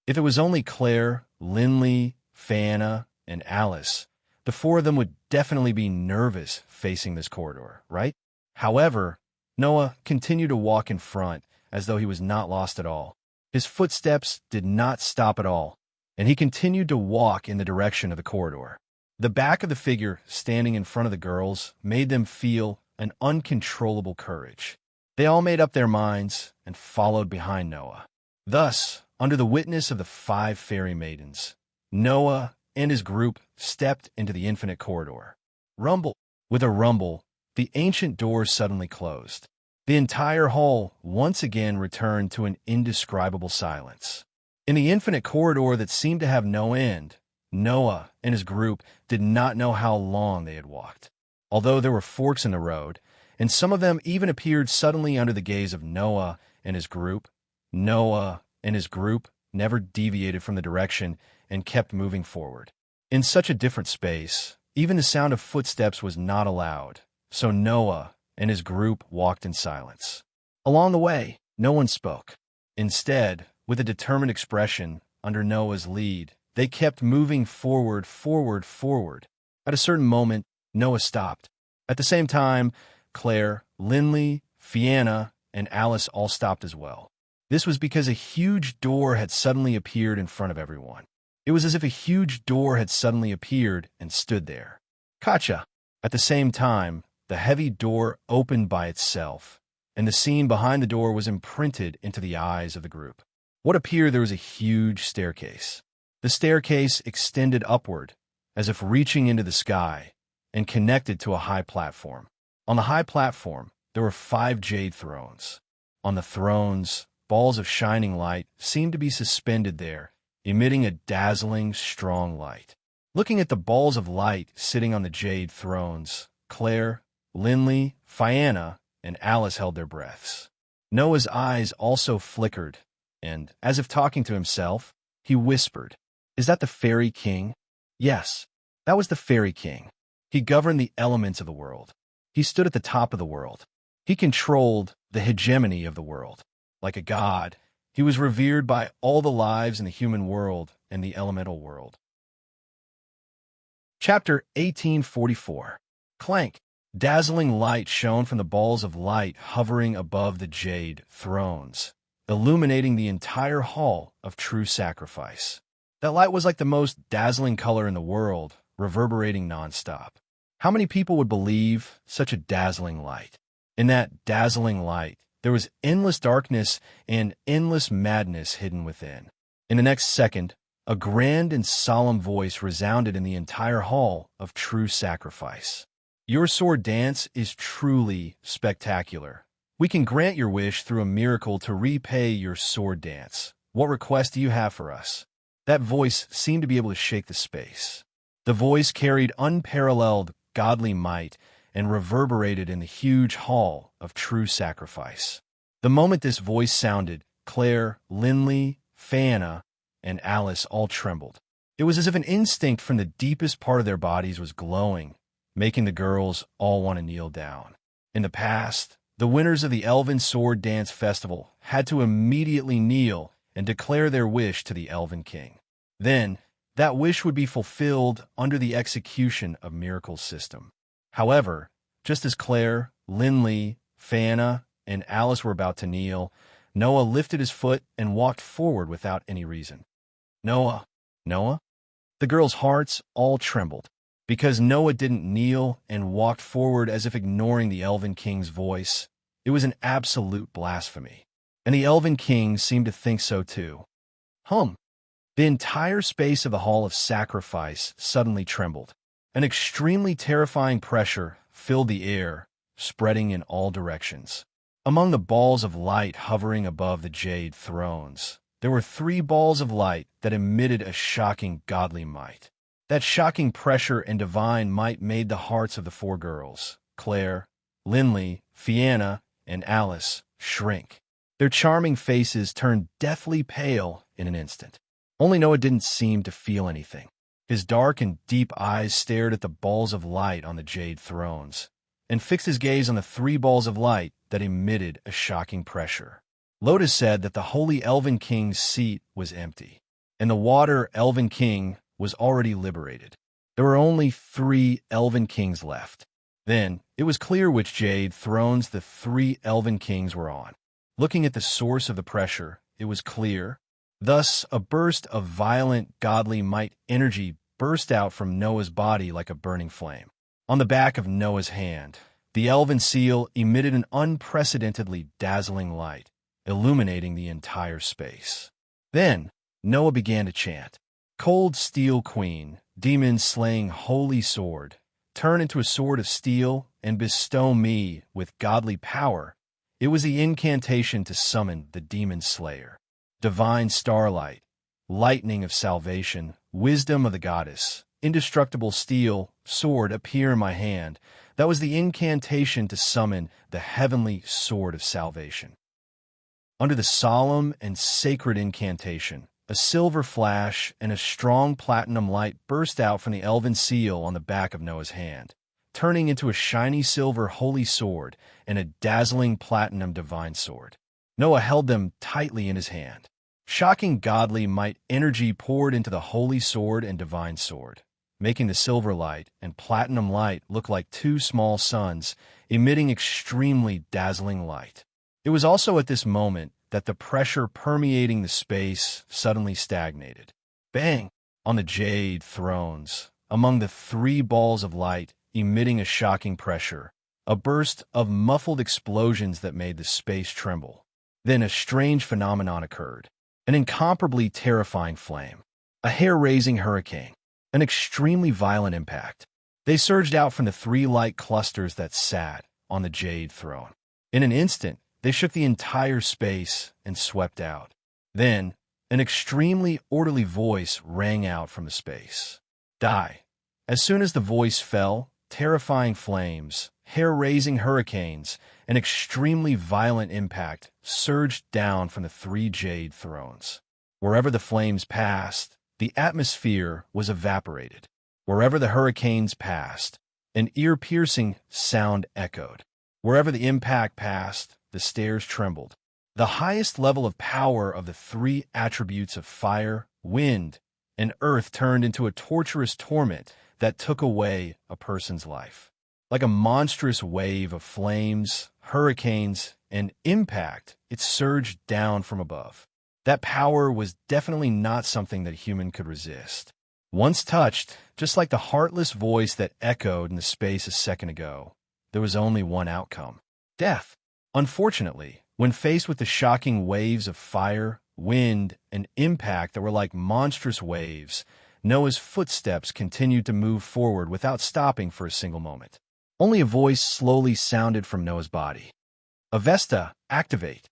If it was only Claire, Lindley, Fana, and Alice, the 4 of them would definitely be nervous facing this corridor, right? However, Noah continued to walk in front as though he was not lost at all. His footsteps did not stop at all, and he continued to walk in the direction of the corridor. The back of the figure standing in front of the girls made them feel an uncontrollable courage. They all made up their minds and followed behind Noah. Thus, under the witness of the 5 fairy maidens, Noah and his group stepped into the infinite corridor. Rumble! With a rumble, the ancient doors suddenly closed. The entire hall once again returned to an indescribable silence. In the infinite corridor that seemed to have no end, Noah and his group did not know how long they had walked. Although there were forks in the road, and some of them even appeared suddenly under the gaze of Noah and his group, Noah and his group never deviated from the direction and kept moving forward. In such a different space, even the sound of footsteps was not allowed, so Noah and his group walked in silence. Along the way, no one spoke. Instead, with a determined expression, under Noah's lead, they kept moving forward. At a certain moment, Noah stopped. At the same time, Claire, Lindley, Fianna, and Alice all stopped as well. This was because a huge door had suddenly appeared in front of everyone. It was as if a huge door had suddenly appeared and stood there. Gotcha! At the same time, the heavy door opened by itself, and the scene behind the door was imprinted into the eyes of the group. What appeared there was a huge staircase. The staircase extended upward, as if reaching into the sky, and connected to a high platform. On the high platform, there were 5 jade thrones. On the thrones, balls of shining light seemed to be suspended there, emitting a dazzling, strong light. Looking at the balls of light sitting on the jade thrones, Claire, Lindley, Fianna, and Alice held their breaths. Noah's eyes also flickered, and, as if talking to himself, he whispered, "Is that the Fairy King?" Yes, that was the Fairy King. He governed the elements of the world. He stood at the top of the world. He controlled the hegemony of the world. Like a god, he was revered by all the lives in the human world and the elemental world. Chapter 1844. Clank. Dazzling light shone from the balls of light hovering above the jade thrones, illuminating the entire hall of true sacrifice. That light was like the most dazzling color in the world, reverberating nonstop. How many people would believe such a dazzling light? In that dazzling light, there was endless darkness and endless madness hidden within. In the next second, a grand and solemn voice resounded in the entire hall of true sacrifice. Your sword dance is truly spectacular. We can grant your wish through a miracle to repay your sword dance. What request do you have for us? That voice seemed to be able to shake the space. The voice carried unparalleled godly might and reverberated in the huge hall of true sacrifice. The moment this voice sounded, Claire, Lindley, Fianna, and Alice all trembled. It was as if an instinct from the deepest part of their bodies was glowing, making the girls all want to kneel down. In the past, the winners of the Elven Sword Dance Festival had to immediately kneel and declare their wish to the Elven King. Then, that wish would be fulfilled under the execution of Miracle's system. However, just as Claire, Lindley, Fianna, and Alice were about to kneel, Noah lifted his foot and walked forward without any reason. Noah, Noah? The girls' hearts all trembled. Because Noah didn't kneel and walked forward as if ignoring the Elven King's voice, it was an absolute blasphemy. And the Elven King seemed to think so too. The entire space of the Hall of Sacrifice suddenly trembled. An extremely terrifying pressure filled the air, spreading in all directions. Among the balls of light hovering above the jade thrones, there were 3 balls of light that emitted a shocking godly might. That shocking pressure and divine might made the hearts of the 4 girls, Claire, Lindley, Fianna, and Alice, shrink. Their charming faces turned deathly pale in an instant. Only Noah didn't seem to feel anything. His dark and deep eyes stared at the balls of light on the jade thrones, and fixed his gaze on the 3 balls of light that emitted a shocking pressure. Lotus said that the Holy Elven King's seat was empty, and the Water Elven King was already liberated. There were only 3 Elven Kings left. Then, it was clear which jade thrones the 3 Elven Kings were on. Looking at the source of the pressure, it was clear. Thus, a burst of violent, godly might energy burst out from Noah's body like a burning flame. On the back of Noah's hand, The elven seal emitted an unprecedentedly dazzling light, illuminating the entire space. Then, Noah began to chant, "Cold steel queen, demon-slaying holy sword, turn into a sword of steel and bestow me with godly power." It was the incantation to summon the demon slayer. Divine starlight, lightning of salvation, wisdom of the goddess, indestructible steel, sword appear in my hand. That was the incantation to summon the heavenly sword of salvation. Under the solemn and sacred incantation, a silver flash and a strong platinum light burst out from the elven seal on the back of Noah's hand, turning into a shiny silver holy sword and a dazzling platinum divine sword. Noah held them tightly in his hand. Shocking godly might energy poured into the holy sword and divine sword, making the silver light and platinum light look like two small suns, emitting extremely dazzling light. It was also at this moment that the pressure permeating the space suddenly stagnated. Bang! On the jade thrones, among the three balls of light emitting a shocking pressure, a burst of muffled explosions that made the space tremble. Then a strange phenomenon occurred. An incomparably terrifying flame, a hair-raising hurricane, an extremely violent impact. They surged out from the three light clusters that sat on the jade throne. In an instant, they shook the entire space and swept out. Then, an extremely orderly voice rang out from the space. Die. As soon as the voice fell, terrifying flames, hair-raising hurricanes, an extremely violent impact surged down from the three jade thrones. Wherever the flames passed, the atmosphere was evaporated. Wherever the hurricanes passed, an ear-piercing sound echoed. Wherever the impact passed, the stairs trembled. The highest level of power of the three attributes of fire, wind, and earth turned into a torturous torment that took away a person's life. Like a monstrous wave of flames, hurricanes, and impact, it surged down from above. That power was definitely not something that a human could resist. Once touched, just like the heartless voice that echoed in the space a second ago, there was only one outcome: death. Unfortunately, when faced with the shocking waves of fire, wind, and impact that were like monstrous waves, Noah's footsteps continued to move forward without stopping for a single moment. Only a voice slowly sounded from Noah's body. "Avesta, activate."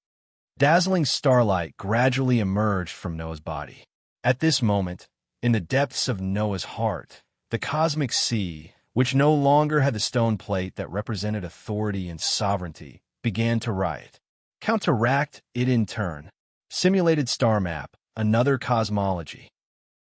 Dazzling starlight gradually emerged from Noah's body. At this moment, in the depths of Noah's heart, the cosmic sea, which no longer had the stone plate that represented authority and sovereignty, began to riot. Counteract it in turn. Simulated star map, another cosmology.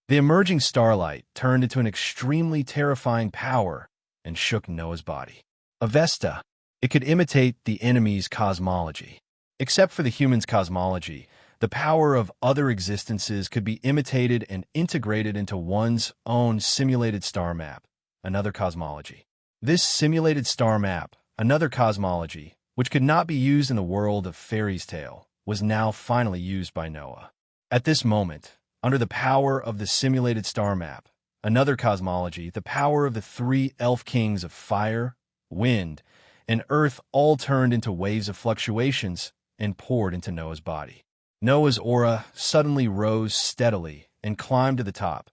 The emerging starlight turned into an extremely terrifying power and shook Noah's body. Avesta, it could imitate the enemy's cosmology. Except for the human's cosmology, the power of other existences could be imitated and integrated into one's own simulated star map, another cosmology. This simulated star map, another cosmology, which could not be used in the world of fairy's tale, was now finally used by Noah. At this moment, under the power of the simulated star map, another cosmology, the power of the three elf kings of fire, wind, and earth all turned into waves of fluctuations and poured into Noah's body. Noah's aura suddenly rose steadily and climbed to the top,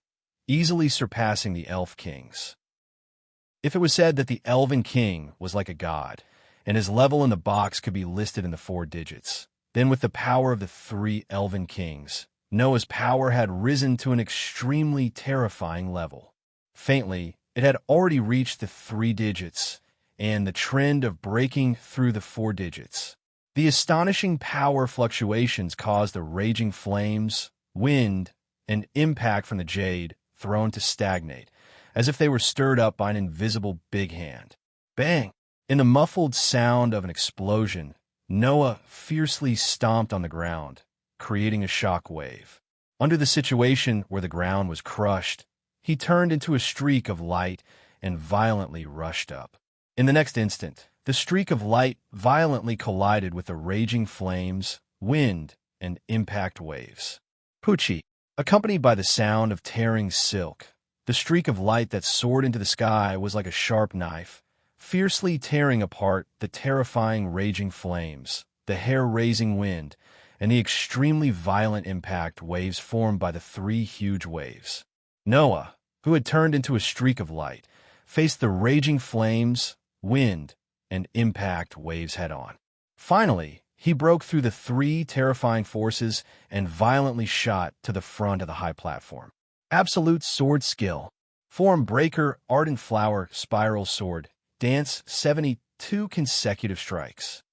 easily surpassing the elf kings. If it was said that the elven king was like a god, and his level in the box could be listed in the 4 digits, then with the power of the 3 elven kings, Noah's power had risen to an extremely terrifying level. Faintly, it had already reached the 3 digits, and the trend of breaking through the 4 digits. The astonishing power fluctuations caused the raging flames, wind, and impact from the jade throne to stagnate, as if they were stirred up by an invisible big hand. Bang! In the muffled sound of an explosion, Noah fiercely stomped on the ground, creating a shock wave. Under the situation where the ground was crushed, he turned into a streak of light and violently rushed up. In the next instant, the streak of light violently collided with the raging flames, wind, and impact waves. Poochie, accompanied by the sound of tearing silk, the streak of light that soared into the sky was like a sharp knife, fiercely tearing apart the terrifying raging flames, the hair-raising wind, and the extremely violent impact waves formed by the three huge waves. Noah, who had turned into a streak of light, faced the raging flames, wind, and impact waves head-on. Finally, he broke through the three terrifying forces and violently shot to the front of the high platform. Absolute sword skill. Form breaker, ardent flower, spiral sword, dance 72 consecutive strikes.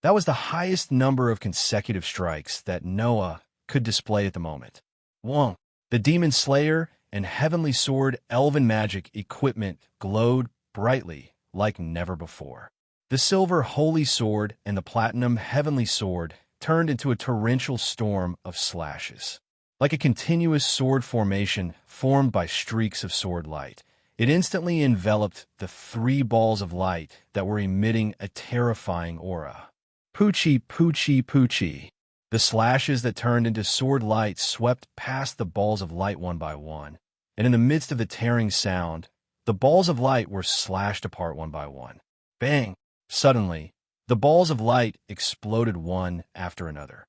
That was the highest number of consecutive strikes that Noah could display at the moment. 1. The Demon Slayer and Heavenly Sword elven magic equipment glowed brightly like never before. The silver Holy Sword and the platinum Heavenly Sword turned into a torrential storm of slashes. Like a continuous sword formation formed by streaks of sword light, it instantly enveloped the three balls of light that were emitting a terrifying aura. Poochie, poochie, poochie. The slashes that turned into sword light swept past the balls of light one by one, and in the midst of the tearing sound, the balls of light were slashed apart one by one. Bang! Suddenly, the balls of light exploded one after another.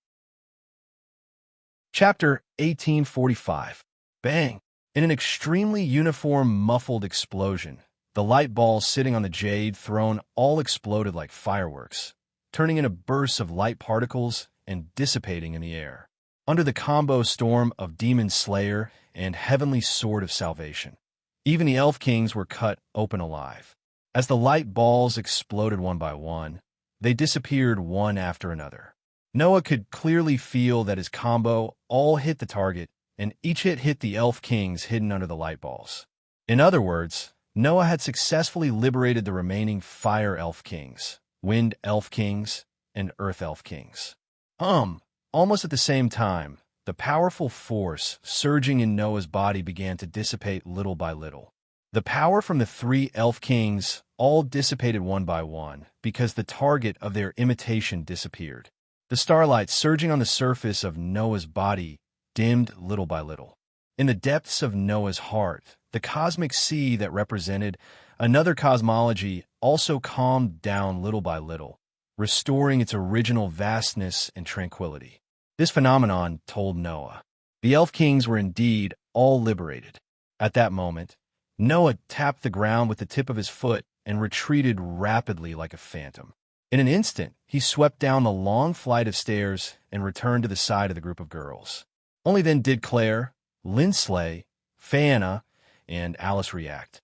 Chapter 1845. Bang! In an extremely uniform, muffled explosion, the light balls sitting on the jade throne all exploded like fireworks, turning into bursts of light particles and dissipating in the air. Under the combo storm of Demon Slayer and Heavenly Sword of Salvation, even the Elf Kings were cut open alive. As the light balls exploded one by one, they disappeared one after another. Noah could clearly feel that his combo all hit the target, and each hit the Elf Kings hidden under the light balls. In other words, Noah had successfully liberated the remaining Fire Elf Kings, Wind Elf Kings, and Earth Elf Kings. Almost at the same time, the powerful force surging in Noah's body began to dissipate little by little. The power from the three Elf Kings all dissipated one by one because the target of their imitation disappeared. The starlight surging on the surface of Noah's body dimmed little by little. In the depths of Noah's heart, the cosmic sea that represented another cosmology also calmed down little by little, restoring its original vastness and tranquility. This phenomenon told Noah the Elf Kings were indeed all liberated. At that moment, Noah tapped the ground with the tip of his foot and retreated rapidly like a phantom. In an instant, he swept down the long flight of stairs and returned to the side of the group of girls. Only then did Claire, Lindsley, Fayana, and Alice react.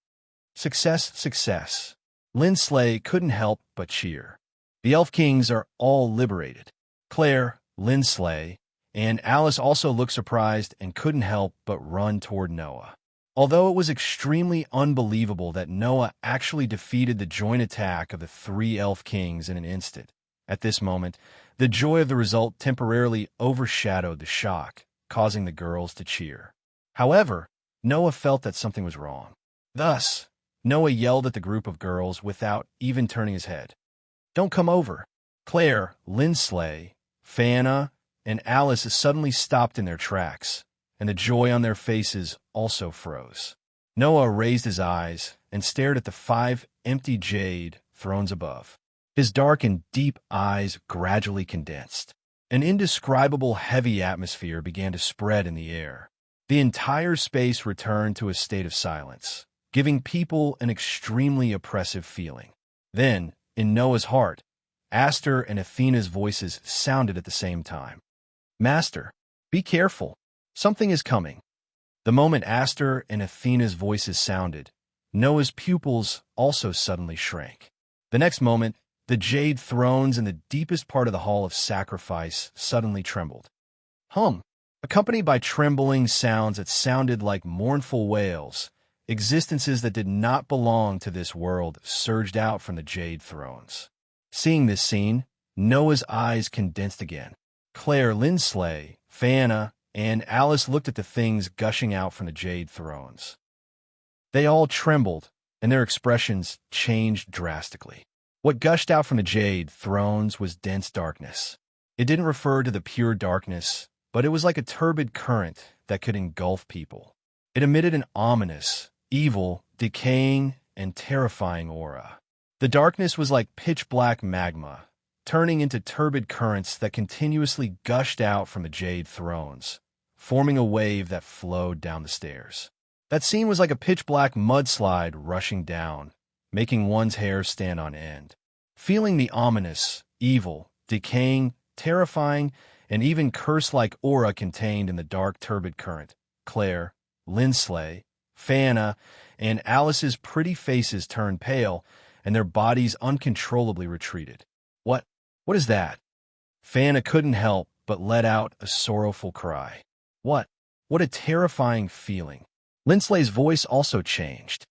Success, success. Lindsley couldn't help but cheer. The Elf Kings are all liberated. Claire, Lindsley, and Alice also looked surprised and couldn't help but run toward Noah. Although it was extremely unbelievable that Noah actually defeated the joint attack of the three Elf Kings in an instant, at this moment, the joy of the result temporarily overshadowed the shock, causing the girls to cheer. However, Noah felt that something was wrong. Thus, Noah yelled at the group of girls without even turning his head. "Don't come over." Claire, Lindsley, Fayana, and Alice suddenly stopped in their tracks, and the joy on their faces also froze. Noah raised his eyes and stared at the 5 empty jade thrones above. His dark and deep eyes gradually condensed. An indescribable heavy atmosphere began to spread in the air. The entire space returned to a state of silence, giving people an extremely oppressive feeling. Then, in Noah's heart, Aster and Athena's voices sounded at the same time. "Master, be careful. Something is coming." The moment Aster and Athena's voices sounded, Noah's pupils also suddenly shrank. The next moment, the jade thrones in the deepest part of the Hall of Sacrifice suddenly trembled. Accompanied by trembling sounds that sounded like mournful wails, existences that did not belong to this world surged out from the jade thrones. Seeing this scene, Noah's eyes condensed again. Claire, Lindsley, Fayana, and Alice looked at the things gushing out from the jade thrones. They all trembled, and their expressions changed drastically. What gushed out from the jade thrones was dense darkness. It didn't refer to the pure darkness, but it was like a turbid current that could engulf people. It emitted an ominous, evil, decaying, and terrifying aura. The darkness was like pitch-black magma, turning into turbid currents that continuously gushed out from the jade thrones, forming a wave that flowed down the stairs. That scene was like a pitch-black mudslide rushing down, making one's hair stand on end. Feeling the ominous, evil, decaying, terrifying, and even curse-like aura contained in the dark turbid current, Claire, Lindsley, Fana, and Alice's pretty faces turned pale, and their bodies uncontrollably retreated. What is that? Fana couldn't help but let out a sorrowful cry. What a terrifying feeling. Lindsley's voice also changed.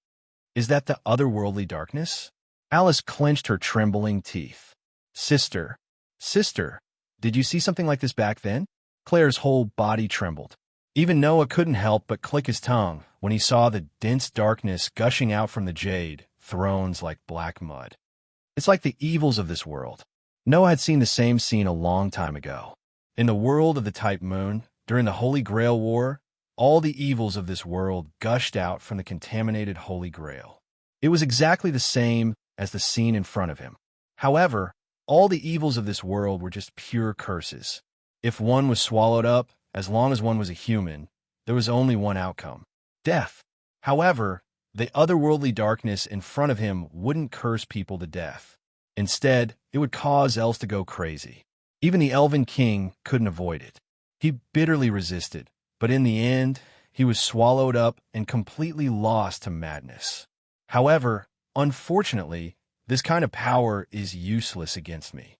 Is that the otherworldly darkness? Alice clenched her trembling teeth. Sister, did you see something like this back then? Claire's whole body trembled. Even Noah couldn't help but click his tongue when he saw the dense darkness gushing out from the jade thrones like black mud. It's like the evils of this world. Noah had seen the same scene a long time ago. In the world of the Type Moon, during the Holy Grail War, all the evils of this world gushed out from the contaminated Holy Grail. It was exactly the same as the scene in front of him. However, all the evils of this world were just pure curses. If one was swallowed up, as long as one was a human, there was only one outcome: death. However, the otherworldly darkness in front of him wouldn't curse people to death. Instead, it would cause elves to go crazy. Even the Elven King couldn't avoid it. He bitterly resisted, but in the end, he was swallowed up and completely lost to madness. However, unfortunately, this kind of power is useless against me.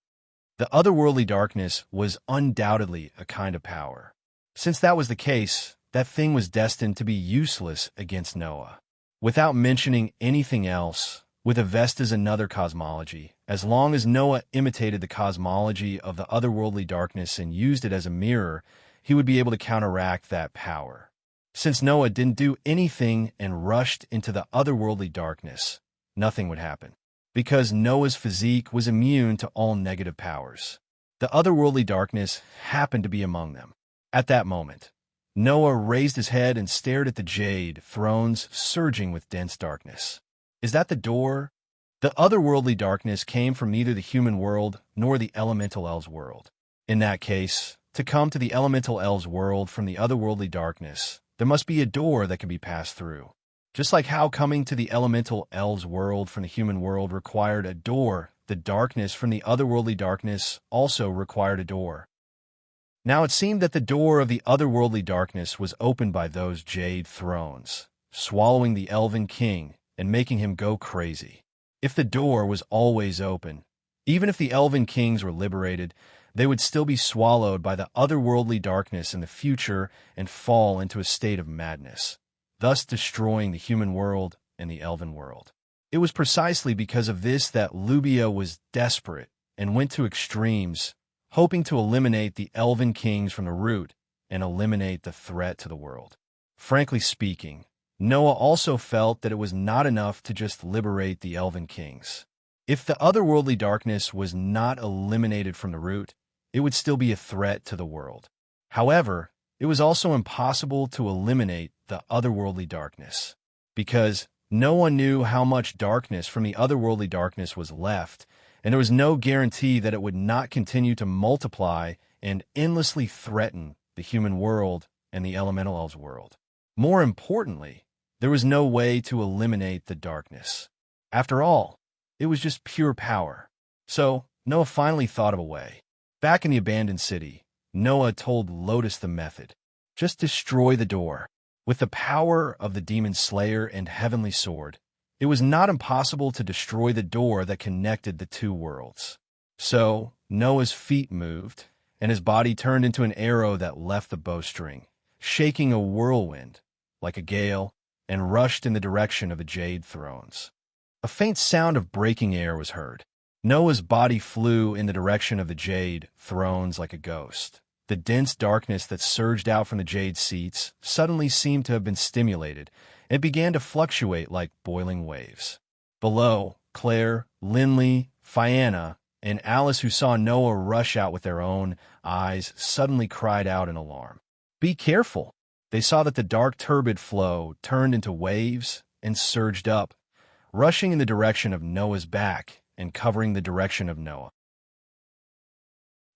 The otherworldly darkness was undoubtedly a kind of power. Since that was the case, that thing was destined to be useless against Noah. Without mentioning anything else, with Avesta's another cosmology, as long as Noah imitated the cosmology of the otherworldly darkness and used it as a mirror, he would be able to counteract that power. Since Noah didn't do anything and rushed into the otherworldly darkness, nothing would happen, because Noah's physique was immune to all negative powers. The otherworldly darkness happened to be among them. At that moment, Noah raised his head and stared at the jade thrones surging with dense darkness. Is that the door? The otherworldly darkness came from neither the human world nor the elemental elves' world. In that case, to come to the elemental elves' world from the otherworldly darkness, there must be a door that can be passed through. Just like how coming to the elemental elves' world from the human world required a door, the darkness from the otherworldly darkness also required a door. Now it seemed that the door of the otherworldly darkness was opened by those jade thrones, swallowing the Elven King and making him go crazy. If the door was always open, even if the Elven Kings were liberated, they would still be swallowed by the otherworldly darkness in the future and fall into a state of madness, thus destroying the human world and the Elven world. It was precisely because of this that Lubia was desperate and went to extremes, hoping to eliminate the Elven Kings from the root and eliminate the threat to the world. Frankly speaking, Noah also felt that it was not enough to just liberate the Elven Kings. If the otherworldly darkness was not eliminated from the root, it would still be a threat to the world. However, it was also impossible to eliminate the otherworldly darkness, because no one knew how much darkness from the otherworldly darkness was left, and there was no guarantee that it would not continue to multiply and endlessly threaten the human world and the elemental elves' world. More importantly, there was no way to eliminate the darkness. After all, it was just pure power. So, Noah finally thought of a way. Back in the abandoned city, Noah told Lotus the method. Just destroy the door. With the power of the demon slayer and heavenly sword, it was not impossible to destroy the door that connected the two worlds. So, Noah's feet moved, and his body turned into an arrow that left the bowstring, shaking a whirlwind, like a gale, and rushed in the direction of the jade thrones. A faint sound of breaking air was heard. Noah's body flew in the direction of the jade thrones like a ghost. The dense darkness that surged out from the jade seats suddenly seemed to have been stimulated and began to fluctuate like boiling waves. Below, Claire, Lindley, Fianna, and Alice, who saw Noah rush out with their own eyes, suddenly cried out in alarm. Be careful! They saw that the dark turbid flow turned into waves and surged up, rushing in the direction of Noah's back and covering the direction of Noah.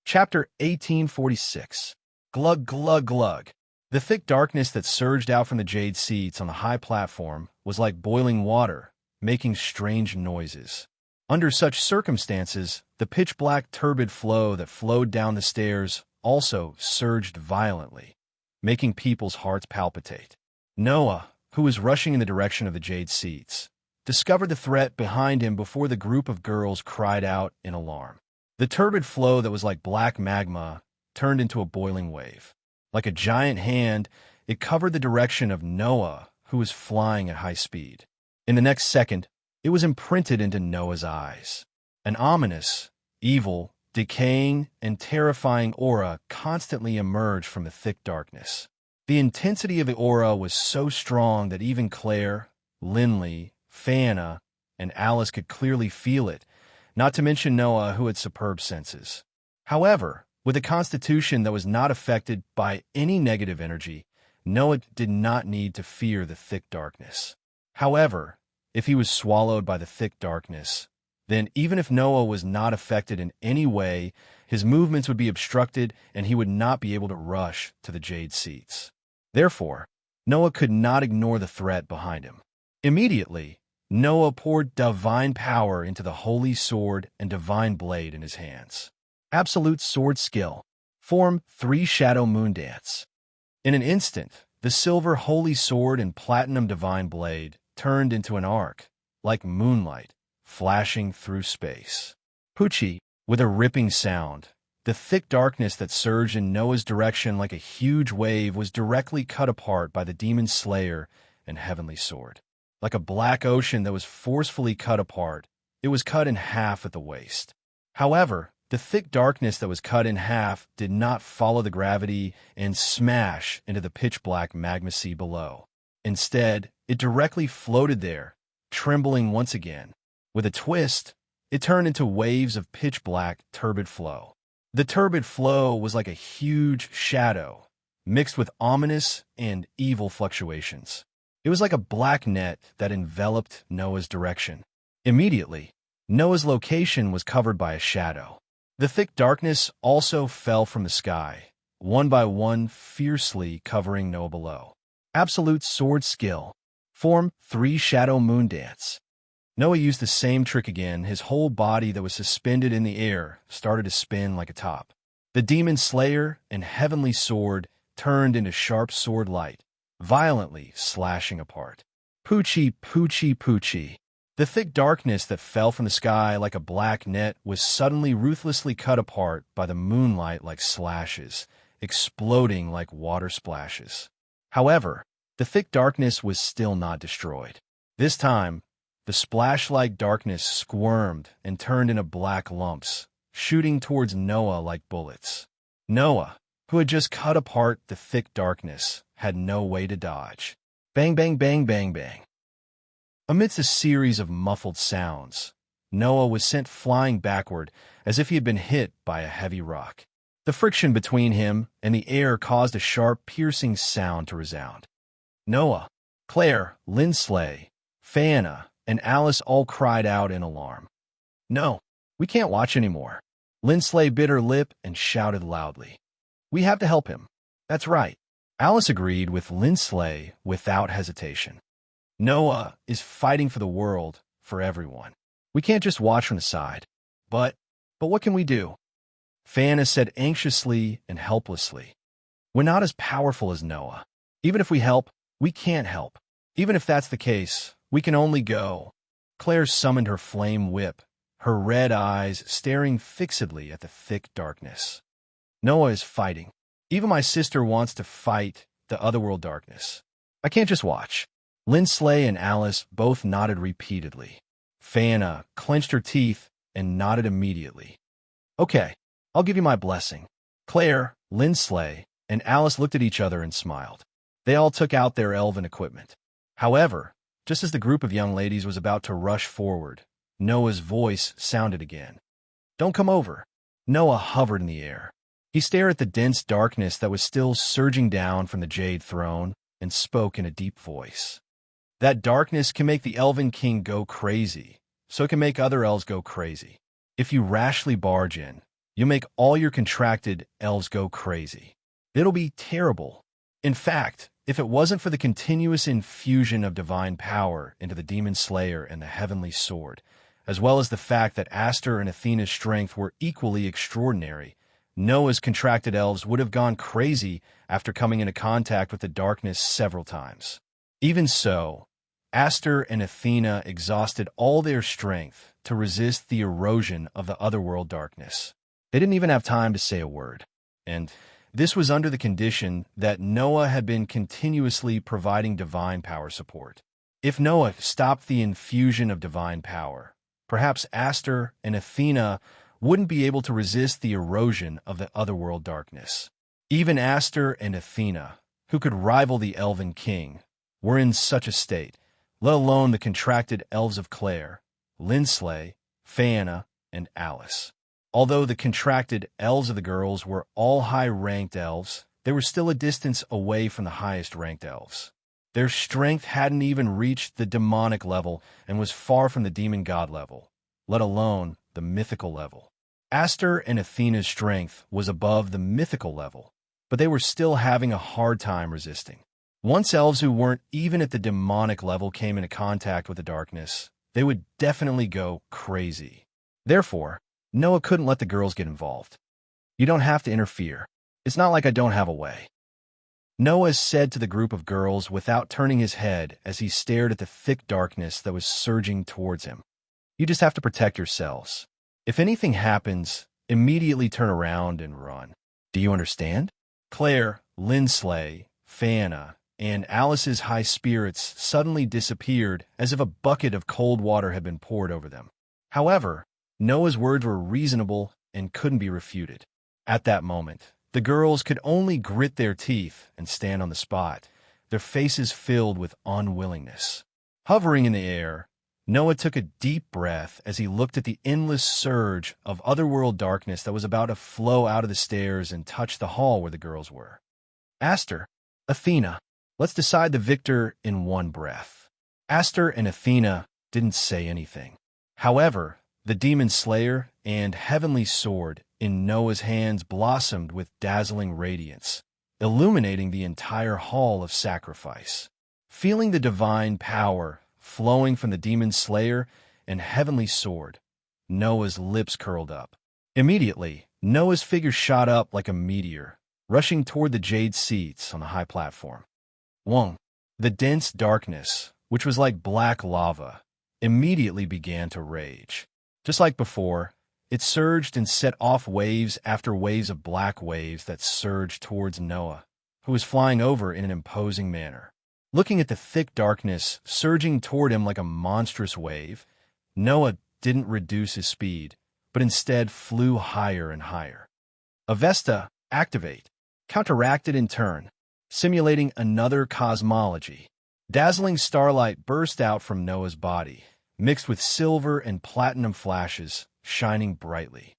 Chapter 1846. Glug, glug, glug. The thick darkness that surged out from the jade seats on the high platform was like boiling water, making strange noises. Under such circumstances, the pitch-black turbid flow that flowed down the stairs also surged violently, making people's hearts palpitate. Noah, who was rushing in the direction of the jade seats, discovered the threat behind him before the group of girls cried out in alarm. The turbid flow that was like black magma turned into a boiling wave. Like a giant hand, it covered the direction of Noah, who was flying at high speed. In the next second, it was imprinted into Noah's eyes. An ominous, evil, decaying, and terrifying aura constantly emerged from the thick darkness. The intensity of the aura was so strong that even Claire, Lindley, Fana, and Alice could clearly feel it, not to mention Noah, who had superb senses. However, with a constitution that was not affected by any negative energy, Noah did not need to fear the thick darkness. However, if he was swallowed by the thick darkness, then even if Noah was not affected in any way, his movements would be obstructed and he would not be able to rush to the jade seats. Therefore, Noah could not ignore the threat behind him. Immediately, Noah poured divine power into the holy sword and divine blade in his hands. Absolute sword skill. Form 3 Shadow Moon Dance. In an instant, the silver holy sword and platinum divine blade turned into an arc, like moonlight, flashing through space. Poochie, with a ripping sound, the thick darkness that surged in Noah's direction like a huge wave was directly cut apart by the demon slayer and heavenly sword. Like a black ocean that was forcefully cut apart, it was cut in half at the waist. However, the thick darkness that was cut in half did not follow the gravity and smash into the pitch-black magma sea below. Instead, it directly floated there, trembling once again. With a twist, it turned into waves of pitch-black, turbid flow. The turbid flow was like a huge shadow, mixed with ominous and evil fluctuations. It was like a black net that enveloped Noah's direction. Immediately, Noah's location was covered by a shadow. The thick darkness also fell from the sky, one by one fiercely covering Noah below. Absolute sword skill. Form 3 Shadow Moon Dance. Noah used the same trick again. His whole body that was suspended in the air started to spin like a top. The demon slayer and heavenly sword turned into sharp sword light, violently slashing apart. Poochie, poochie, poochie. The thick darkness that fell from the sky like a black net was suddenly ruthlessly cut apart by the moonlight like slashes, exploding like water splashes. However, the thick darkness was still not destroyed. This time, the splash-like darkness squirmed and turned into black lumps, shooting towards Noah like bullets. Noah, who had just cut apart the thick darkness, had no way to dodge. Bang, bang, bang, bang, bang. Amidst a series of muffled sounds, Noah was sent flying backward as if he had been hit by a heavy rock. The friction between him and the air caused a sharp, piercing sound to resound. Noah, Claire, Lindsley, Fana, and Alice all cried out in alarm. "No, we can't watch anymore." Lindsley bit her lip and shouted loudly. "We have to help him." "That's right." Alice agreed with Lindsley without hesitation. "Noah is fighting for the world, for everyone. We can't just watch from the side." But what can we do?" Fana said anxiously and helplessly. "We're not as powerful as Noah. Even if we help, we can't help. Even if that's the case, we can only go." Claire summoned her flame whip, her red eyes staring fixedly at the thick darkness. "Noah is fighting. Even my sister wants to fight the otherworld darkness. I can't just watch." Lindsley and Alice both nodded repeatedly. Fana clenched her teeth and nodded immediately. "Okay, I'll give you my blessing." Claire, Lindsley, and Alice looked at each other and smiled. They all took out their elven equipment. However, just as the group of young ladies was about to rush forward, Noah's voice sounded again. "Don't come over." Noah hovered in the air. He stared at the dense darkness that was still surging down from the jade throne and spoke in a deep voice. That darkness can make the Elven King go crazy, so it can make other elves go crazy. If you rashly barge in, you'll make all your contracted elves go crazy. It'll be terrible. In fact, if it wasn't for the continuous infusion of divine power into the Demon Slayer and the Heavenly Sword, as well as the fact that Aster and Athena's strength were equally extraordinary, Noah's contracted elves would have gone crazy after coming into contact with the darkness several times. Even so, Aster and Athena exhausted all their strength to resist the erosion of the otherworld darkness. They didn't even have time to say a word. And this was under the condition that Noah had been continuously providing divine power support. If Noah stopped the infusion of divine power, perhaps Aster and Athena wouldn't be able to resist the erosion of the otherworld darkness. Even Aster and Athena, who could rival the Elven King, were in such a state, let alone the contracted elves of Claire, Lindsley, Phaena, and Alice. Although the contracted elves of the girls were all high-ranked elves, they were still a distance away from the highest-ranked elves. Their strength hadn't even reached the demonic level and was far from the demon god level, let alone the mythical level. Aster and Athena's strength was above the mythical level, but they were still having a hard time resisting. Once elves who weren't even at the demonic level came into contact with the darkness, they would definitely go crazy. Therefore, Noah couldn't let the girls get involved. "You don't have to interfere. It's not like I don't have a way," Noah said to the group of girls without turning his head as he stared at the thick darkness that was surging towards him. "You just have to protect yourselves. If anything happens, immediately turn around and run. Do you understand?" Claire, Lindsley, Phaena, and Alice's high spirits suddenly disappeared as if a bucket of cold water had been poured over them. However, Noah's words were reasonable and couldn't be refuted. At that moment, the girls could only grit their teeth and stand on the spot, their faces filled with unwillingness. Hovering in the air, Noah took a deep breath as he looked at the endless surge of otherworld darkness that was about to flow out of the stairs and touch the hall where the girls were. "Aster, Athena, let's decide the victor in one breath." Aster and Athena didn't say anything. However, the Demon Slayer and Heavenly Sword in Noah's hands blossomed with dazzling radiance, illuminating the entire hall of sacrifice. Feeling the divine power flowing from the Demon Slayer and Heavenly Sword, Noah's lips curled up. Immediately, Noah's figure shot up like a meteor, rushing toward the jade seats on the high platform. Wong. The dense darkness, which was like black lava, immediately began to rage. Just like before, it surged and set off waves after waves of black waves that surged towards Noah, who was flying over in an imposing manner. Looking at the thick darkness surging toward him like a monstrous wave, Noah didn't reduce his speed, but instead flew higher and higher. Avesta, activate. Counteracted in turn, simulating another cosmology. Dazzling starlight burst out from Noah's body, mixed with silver and platinum flashes, shining brightly.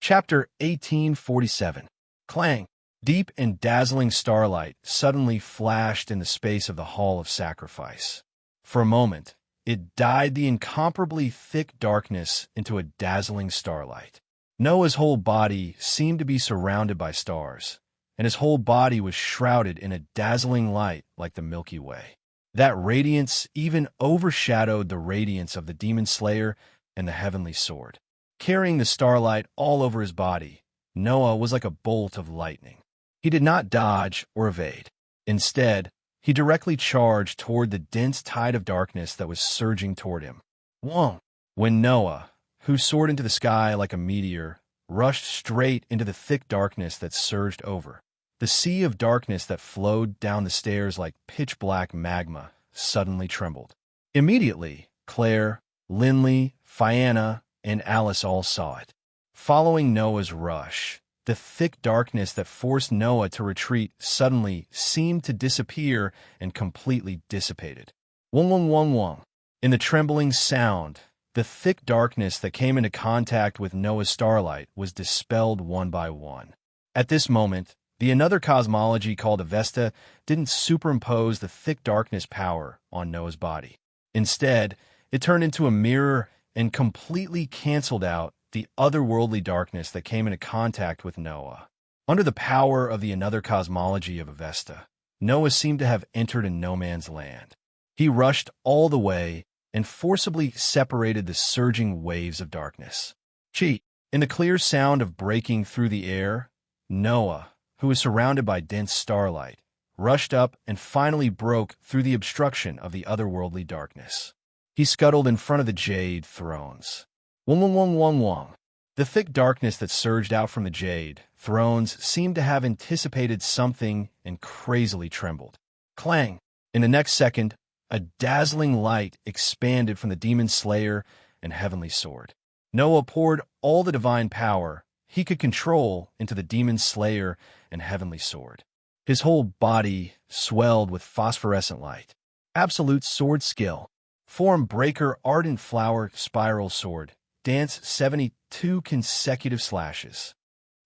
Chapter 1847. Clang. Deep and dazzling starlight suddenly flashed in the space of the Hall of Sacrifice. For a moment, it dyed the incomparably thick darkness into a dazzling starlight. Noah's whole body seemed to be surrounded by stars, and his whole body was shrouded in a dazzling light like the Milky Way. That radiance even overshadowed the radiance of the Demon Slayer and the Heavenly Sword. Carrying the starlight all over his body, Noah was like a bolt of lightning. He did not dodge or evade. Instead, he directly charged toward the dense tide of darkness that was surging toward him. Wong! When Noah, who soared into the sky like a meteor, rushed straight into the thick darkness that surged over, the sea of darkness that flowed down the stairs like pitch-black magma suddenly trembled. Immediately, Claire, Lindley, Phaena, and Alice all saw it. Following Noah's rush, the thick darkness that forced Noah to retreat suddenly seemed to disappear and completely dissipated. Wong wong wong wong. In the trembling sound, the thick darkness that came into contact with Noah's starlight was dispelled one by one. At this moment, The another cosmology called Avesta didn't superimpose the thick darkness power on Noah's body. Instead, it turned into a mirror and completely canceled out the otherworldly darkness that came into contact with Noah. Under the power of the another cosmology of Avesta, Noah seemed to have entered a no man's land. He rushed all the way and forcibly separated the surging waves of darkness. In the clear sound of breaking through the air, Noah, who was surrounded by dense starlight, rushed up and finally broke through the obstruction of the otherworldly darkness. He scuttled in front of the jade thrones. Wong, wong, wong, wong, wong. The thick darkness that surged out from the jade thrones seemed to have anticipated something and crazily trembled. Clang! In the next second, a dazzling light expanded from the demon slayer and heavenly sword. Noah poured all the divine power he could control into the demon slayer and heavenly sword. His whole body swelled with phosphorescent light. Absolute sword skill. Form breaker ardent flower spiral sword. Dance 72 consecutive slashes.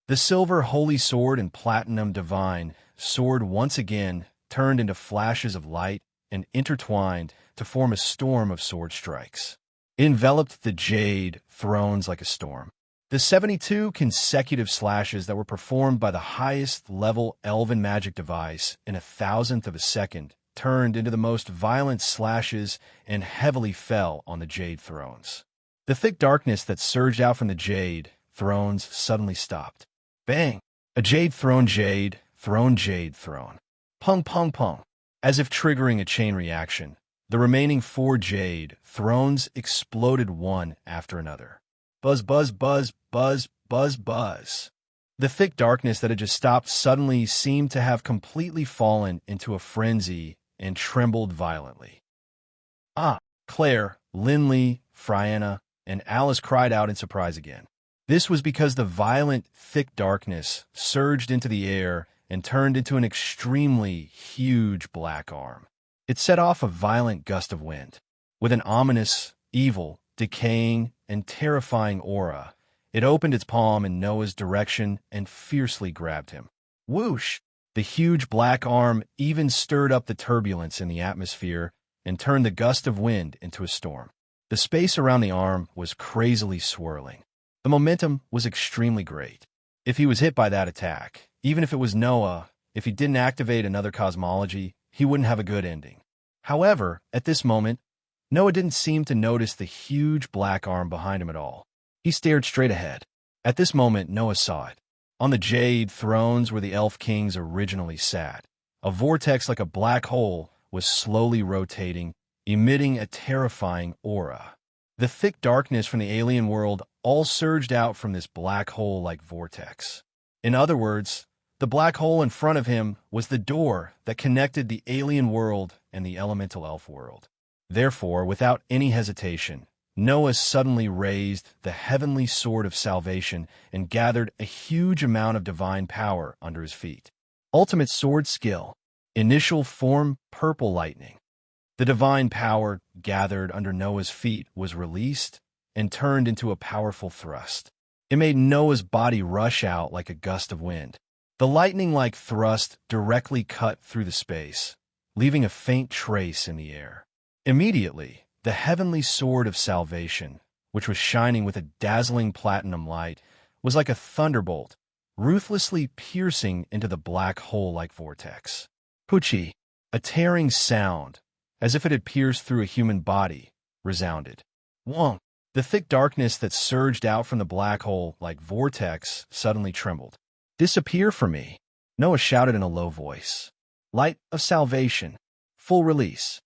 The silver holy sword and platinum divine sword once again turned into flashes of light and intertwined to form a storm of sword strikes. It enveloped the jade thrones like a storm. The 72 consecutive slashes that were performed by the highest level elven magic device in 1,000th of a second turned into the most violent slashes and heavily fell on the jade thrones. The thick darkness that surged out from the jade thrones suddenly stopped. Bang! A jade throne, jade throne, jade throne. Pung, pung, pung. As if triggering a chain reaction, the remaining 4 jade thrones exploded one after another. Buzz, buzz, buzz, buzz, buzz, buzz. The thick darkness that had just stopped suddenly seemed to have completely fallen into a frenzy and trembled violently. Claire, Lindley, Frianna, and Alice cried out in surprise again. This was because the violent, thick darkness surged into the air and turned into an extremely huge black arm. It set off a violent gust of wind. With an ominous, evil, decaying, and terrifying aura, it opened its palm in Noah's direction and fiercely grabbed him. Whoosh! The huge black arm even stirred up the turbulence in the atmosphere and turned the gust of wind into a storm. The space around the arm was crazily swirling. The momentum was extremely great. If he was hit by that attack, even if it was Noah, if he didn't activate another cosmology, he wouldn't have a good ending. However, at this moment, Noah didn't seem to notice the huge black arm behind him at all. He stared straight ahead. At this moment, Noah saw it. On the jade thrones where the elf kings originally sat, a vortex like a black hole was slowly rotating, emitting a terrifying aura. The thick darkness from the alien world all surged out from this black hole-like vortex. In other words, the black hole in front of him was the door that connected the alien world and the elemental elf world. Therefore, without any hesitation, Noah suddenly raised the heavenly sword of salvation and gathered a huge amount of divine power under his feet. Ultimate sword skill. Initial form, purple lightning. The divine power gathered under Noah's feet was released and turned into a powerful thrust. It made Noah's body rush out like a gust of wind. The lightning-like thrust directly cut through the space, leaving a faint trace in the air. Immediately, the heavenly sword of salvation, which was shining with a dazzling platinum light, was like a thunderbolt, ruthlessly piercing into the black hole-like vortex. Poochie, a tearing sound, as if it had pierced through a human body, resounded. Wong! The thick darkness that surged out from the black hole-like vortex suddenly trembled. Disappear from me, Noah shouted in a low voice. Light of salvation, full release.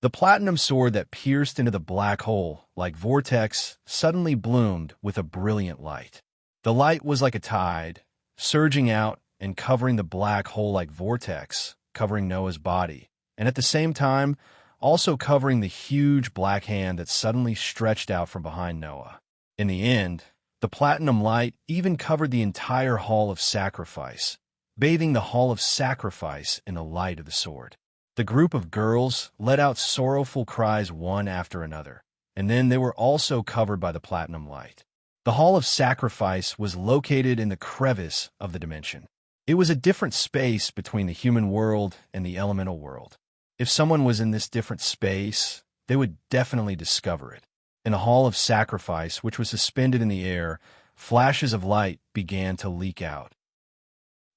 The platinum sword that pierced into the black hole, like vortex, suddenly bloomed with a brilliant light. The light was like a tide, surging out and covering the black hole-like vortex, covering Noah's body, and at the same time, also covering the huge black hand that suddenly stretched out from behind Noah. In the end, the platinum light even covered the entire Hall of Sacrifice, bathing the Hall of Sacrifice in the light of the sword. The group of girls let out sorrowful cries one after another, and then they were also covered by the platinum light. The Hall of Sacrifice was located in the crevice of the dimension. It was a different space between the human world and the elemental world. If someone was in this different space, they would definitely discover it. In the Hall of Sacrifice, which was suspended in the air, flashes of light began to leak out.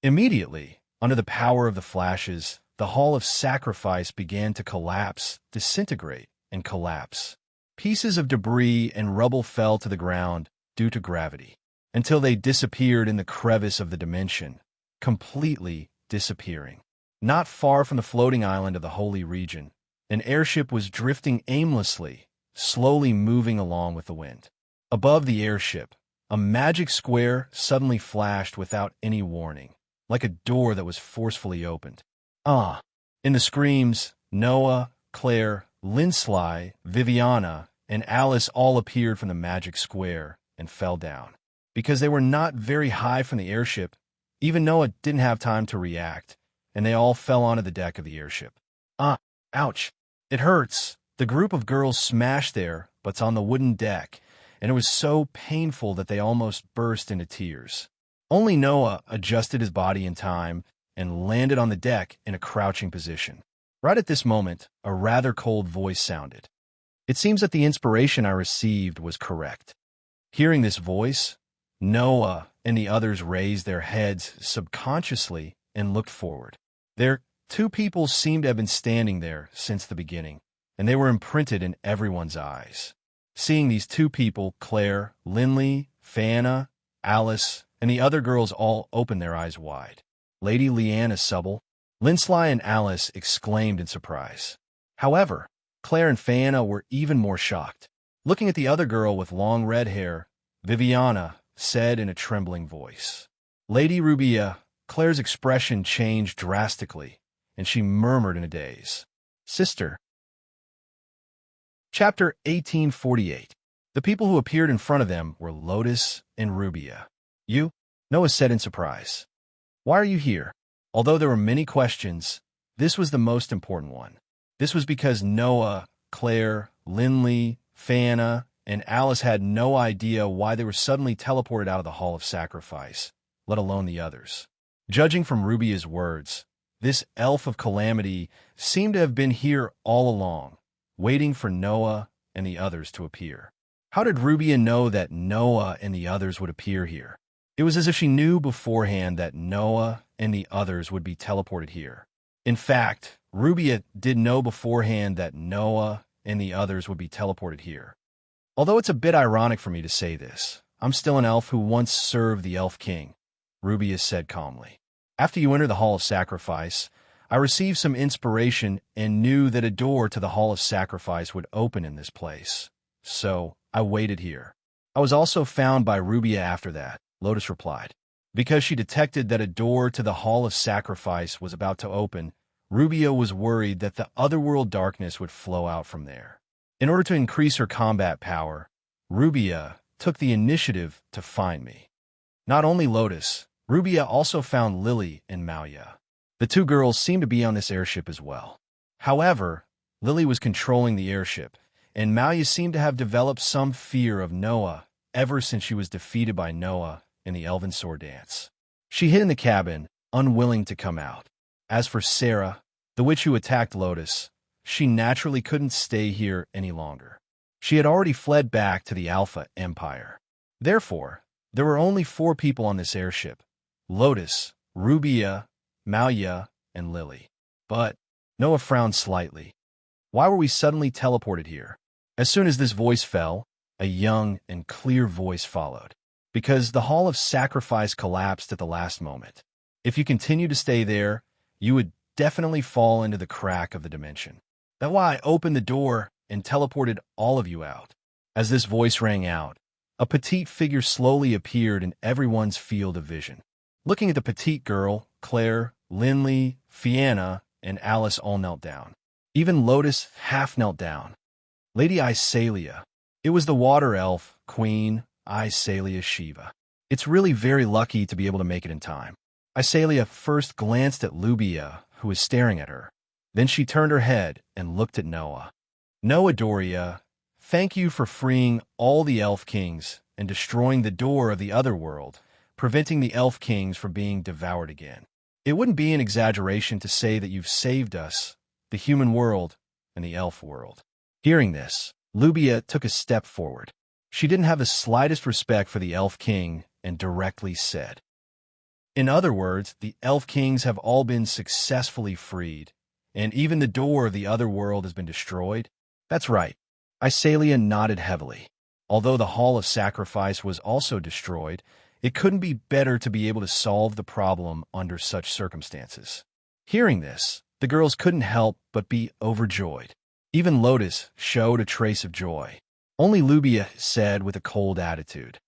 Immediately, under the power of the flashes, the Hall of Sacrifice began to collapse, disintegrate, and collapse. Pieces of debris and rubble fell to the ground due to gravity, until they disappeared in the crevice of the dimension, completely disappearing. Not far from the floating island of the Holy Region, an airship was drifting aimlessly, slowly moving along with the wind. Above the airship, a magic square suddenly flashed without any warning, like a door that was forcefully opened. In the screams, Noah, Claire, Lindsley, Viviana, and Alice all appeared from the magic square and fell down. Because they were not very high from the airship, even Noah didn't have time to react, and they all fell onto the deck of the airship. Ouch! It hurts! The group of girls smashed there, but on the wooden deck, and it was so painful that they almost burst into tears. Only Noah adjusted his body in time and landed on the deck in a crouching position. Right at this moment, a rather cold voice sounded. It seems that the inspiration I received was correct. Hearing this voice, Noah and the others raised their heads subconsciously and looked forward. Two people seemed to have been standing there since the beginning, and they were imprinted in everyone's eyes. Seeing these two people, Claire, Lindley, Fana, Alice, and the other girls all opened their eyes wide. Lady Leanna Subble, Lindsley, and Alice exclaimed in surprise. However, Claire and Fana were even more shocked. Looking at the other girl with long red hair, Viviana said in a trembling voice. Lady Rubia, Claire's expression changed drastically, and she murmured in a daze. Sister. Chapter 1848. The people who appeared in front of them were Lotus and Rubia. You? Noah said in surprise. Why are you here? Although there were many questions, this was the most important one. This was because Noah, Claire, Lindley, Fana, and Alice had no idea why they were suddenly teleported out of the Hall of Sacrifice, let alone the others. Judging from Rubia's words, this elf of calamity seemed to have been here all along, waiting for Noah and the others to appear. How did Rubia know that Noah and the others would appear here? It was as if she knew beforehand that Noah and the others would be teleported here. In fact, Rubia did know beforehand that Noah and the others would be teleported here. Although it's a bit ironic for me to say this, I'm still an elf who once served the Elf King, Rubia said calmly. After you enter the Hall of Sacrifice, I received some inspiration and knew that a door to the Hall of Sacrifice would open in this place. So, I waited here. I was also found by Rubia after that, Lotus replied. Because she detected that a door to the Hall of Sacrifice was about to open, Rubia was worried that the otherworld darkness would flow out from there. In order to increase her combat power, Rubia took the initiative to find me. Not only Lotus, Rubia also found Lily and Maya. The two girls seemed to be on this airship as well. However, Lily was controlling the airship, and Maya seemed to have developed some fear of Noah ever since she was defeated by Noah in the Elven Sword Dance. She hid in the cabin, unwilling to come out. As for Sarah, the witch who attacked Lotus, she naturally couldn't stay here any longer. She had already fled back to the Alpha Empire. Therefore, there were only 4 people on this airship: Lotus, Rubia, Maya, and Lily. But Noah frowned slightly. Why were we suddenly teleported here? As soon as this voice fell, a young and clear voice followed. Because the Hall of Sacrifice collapsed at the last moment. If you continue to stay there, you would definitely fall into the crack of the dimension. That's why I opened the door and teleported all of you out. As this voice rang out, a petite figure slowly appeared in everyone's field of vision. Looking at the petite girl, Claire, Lindley, Fianna, and Alice all knelt down. Even Lotus half knelt down. Lady Isalia. It was the water elf, Queen Isalia Shiva. It's really very lucky to be able to make it in time. Isalia first glanced at Lubia, who was staring at her. Then she turned her head and looked at Noah. Noah Doria, thank you for freeing all the elf kings and destroying the door of the other world, preventing the Elf Kings from being devoured again. It wouldn't be an exaggeration to say that you've saved us, the human world, and the elf world. Hearing this, Lubia took a step forward. She didn't have the slightest respect for the Elf King and directly said, "In other words, the Elf Kings have all been successfully freed, and even the door of the other world has been destroyed?" "That's right." Isalia nodded heavily. Although the Hall of Sacrifice was also destroyed, it couldn't be better to be able to solve the problem under such circumstances. Hearing this, the girls couldn't help but be overjoyed. Even Lotus showed a trace of joy. Only Lubia said with a cold attitude,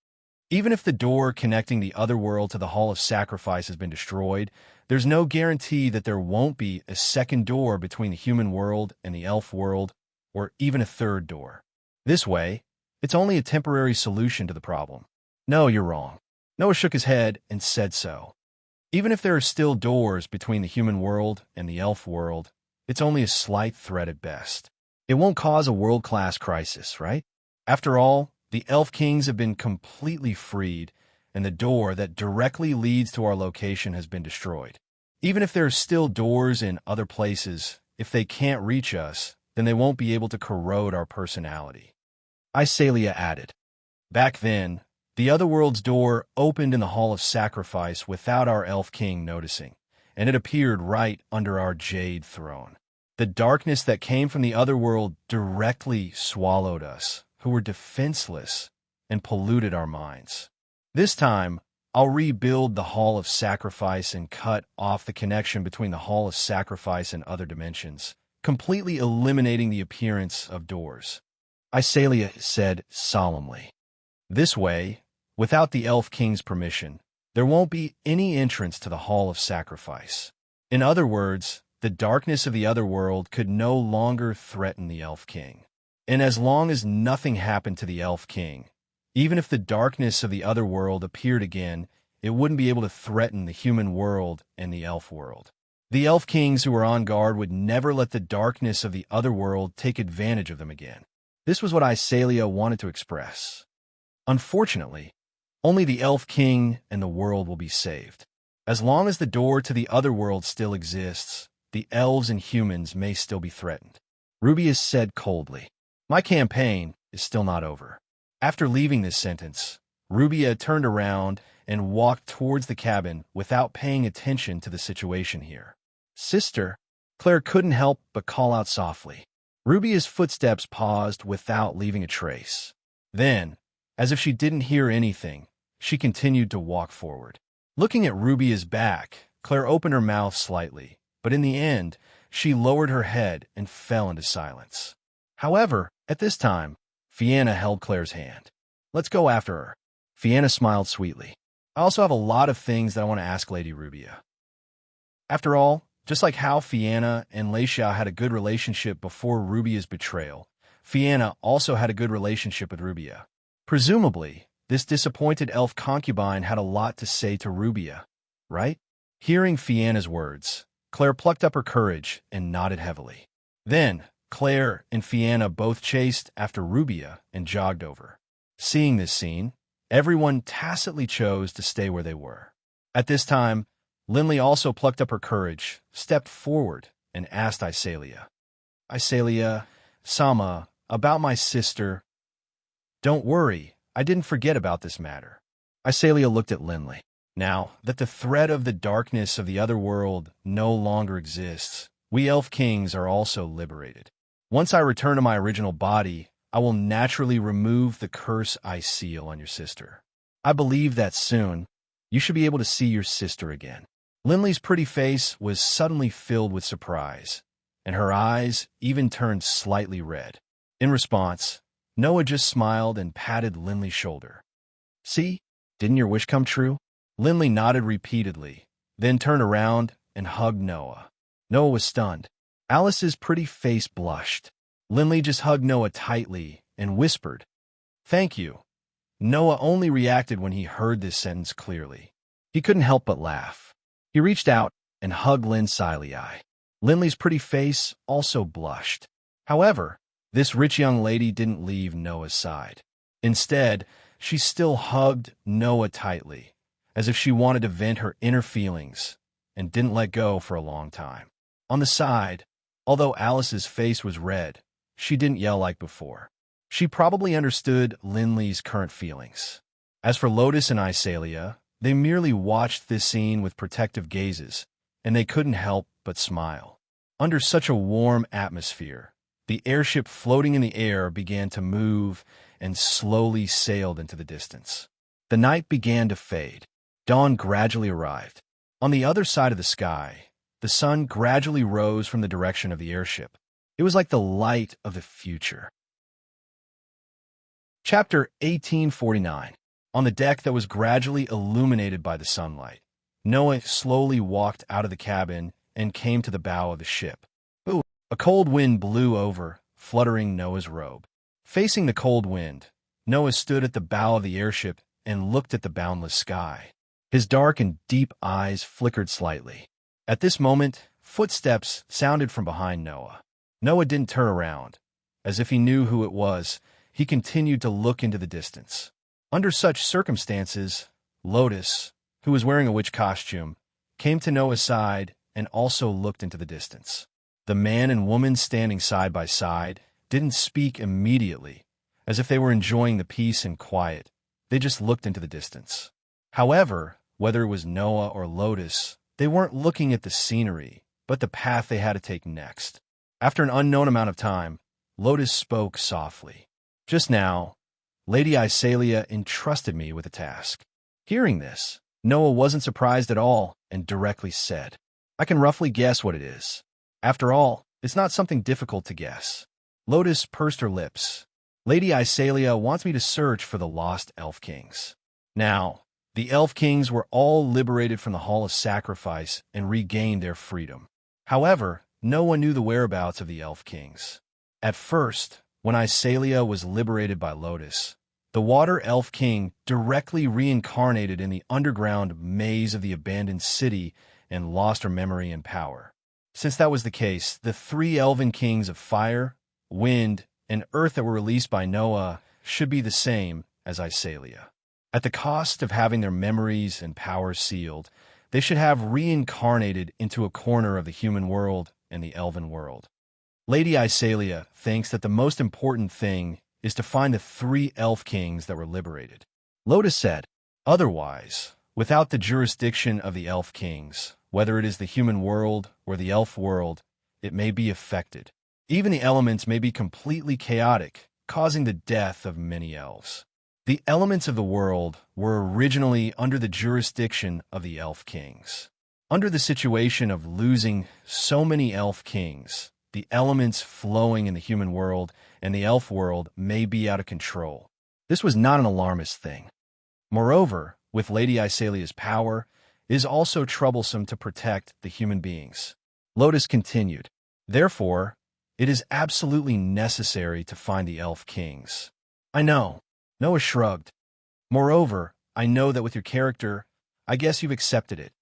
"Even if the door connecting the other world to the Hall of Sacrifice has been destroyed, there's no guarantee that there won't be a second door between the human world and the elf world, or even a third door. This way, it's only a temporary solution to the problem." "No, you're wrong." Noah shook his head and said so. "Even if there are still doors between the human world and the elf world, it's only a slight threat at best. It won't cause a world-class crisis, right? After all, the Elf Kings have been completely freed, and the door that directly leads to our location has been destroyed. Even if there are still doors in other places, if they can't reach us, then they won't be able to corrode our personality." Isalia added, "Back then, the other world's door opened in the Hall of Sacrifice without our Elf King noticing, and it appeared right under our jade throne. The darkness that came from the other world directly swallowed us, who were defenseless, and polluted our minds. This time, I'll rebuild the Hall of Sacrifice and cut off the connection between the Hall of Sacrifice and other dimensions, completely eliminating the appearance of doors," Isalia said solemnly. "This way, without the Elf King's permission, there won't be any entrance to the Hall of Sacrifice. In other words, the darkness of the other world could no longer threaten the Elf King. And as long as nothing happened to the Elf King, even if the darkness of the other world appeared again, it wouldn't be able to threaten the human world and the elf world. The Elf Kings who were on guard would never let the darkness of the other world take advantage of them again." This was what Isalia wanted to express. Unfortunately, only the Elf King and the world will be saved. As long as the door to the other world still exists, the elves and humans may still be threatened. Rubius said coldly, "My campaign is still not over." After leaving this sentence, Rubia turned around and walked towards the cabin without paying attention to the situation here. "Sister," Claire couldn't help but call out softly. Rubia's footsteps paused without leaving a trace. Then, as if she didn't hear anything, she continued to walk forward. Looking at Rubia's back, Claire opened her mouth slightly, but in the end, she lowered her head and fell into silence. However, at this time, Fianna held Claire's hand. "Let's go after her." Fianna smiled sweetly. "I also have a lot of things that I want to ask Lady Rubia." After all, just like how Fianna and Leisha had a good relationship before Rubia's betrayal, Fianna also had a good relationship with Rubia. Presumably, this disappointed elf concubine had a lot to say to Rubia, right? Hearing Fianna's words, Claire plucked up her courage and nodded heavily. Then, Claire and Fianna both chased after Rubia and jogged over. Seeing this scene, everyone tacitly chose to stay where they were. At this time, Lindley also plucked up her courage, stepped forward, and asked Isalia, "Isalia, Sama, about my sister." "Don't worry, I didn't forget about this matter." Isalia looked at Lindley. "Now that the threat of the darkness of the other world no longer exists, we Elf Kings are also liberated. Once I return to my original body, I will naturally remove the curse I seal on your sister. I believe that soon, you should be able to see your sister again." Lindley's pretty face was suddenly filled with surprise, and her eyes even turned slightly red. In response, Noah just smiled and patted Lindley's shoulder. "See, didn't your wish come true?" Lindley nodded repeatedly, then turned around and hugged Noah. Noah was stunned. Alice's pretty face blushed. Lindley just hugged Noah tightly and whispered, "Thank you." Noah only reacted when he heard this sentence clearly. He couldn't help but laugh. He reached out and hugged Silii. Lindley's pretty face also blushed. However, this rich young lady didn't leave Noah's side. Instead, she still hugged Noah tightly, as if she wanted to vent her inner feelings and didn't let go for a long time. On the side, although Alice's face was red, she didn't yell like before. She probably understood Linley's current feelings. As for Lotus and Iselia, they merely watched this scene with protective gazes, and they couldn't help but smile. Under such a warm atmosphere, the airship floating in the air began to move and slowly sailed into the distance. The night began to fade. Dawn gradually arrived. On the other side of the sky, the sun gradually rose from the direction of the airship. It was like the light of the future. Chapter 1849. On the deck that was gradually illuminated by the sunlight, Noah slowly walked out of the cabin and came to the bow of the ship. Ooh, a cold wind blew over, fluttering Noah's robe. Facing the cold wind, Noah stood at the bow of the airship and looked at the boundless sky. His dark and deep eyes flickered slightly. At this moment, footsteps sounded from behind Noah. Noah didn't turn around. As if he knew who it was, he continued to look into the distance. Under such circumstances, Lotus, who was wearing a witch costume, came to Noah's side and also looked into the distance. The man and woman standing side by side didn't speak immediately, as if they were enjoying the peace and quiet. They just looked into the distance. However, whether it was Noah or Lotus, they weren't looking at the scenery, but the path they had to take next. After an unknown amount of time, Lotus spoke softly. Just now, Lady Iselia entrusted me with a task. Hearing this, Noah wasn't surprised at all and directly said, I can roughly guess what it is. After all, it's not something difficult to guess. Lotus pursed her lips. Lady Iselia wants me to search for the lost Elf Kings. Now, the Elf Kings were all liberated from the Hall of Sacrifice and regained their freedom. However, no one knew the whereabouts of the Elf Kings. At first, when Iselia was liberated by Lotus, the Water Elf King directly reincarnated in the underground maze of the abandoned city and lost her memory and power. Since that was the case, the three Elven Kings of Fire, Wind, and Earth that were released by Noah should be the same as Iselia. At the cost of having their memories and powers sealed, they should have reincarnated into a corner of the human world and the elven world. Lady Iselia thinks that the most important thing is to find the three Elf Kings that were liberated. Lotus said, otherwise, without the jurisdiction of the Elf Kings, whether it is the human world or the elf world, it may be affected. Even the elements may be completely chaotic, causing the death of many elves. The elements of the world were originally under the jurisdiction of the Elf Kings. Under the situation of losing so many Elf Kings, the elements flowing in the human world and the elf world may be out of control. This was not an alarmist thing. Moreover, with Lady Iselia's power, it is also troublesome to protect the human beings. Lotus continued, therefore, it is absolutely necessary to find the Elf Kings. I know. Noah shrugged. Moreover, I know that with your character, I guess you've accepted it,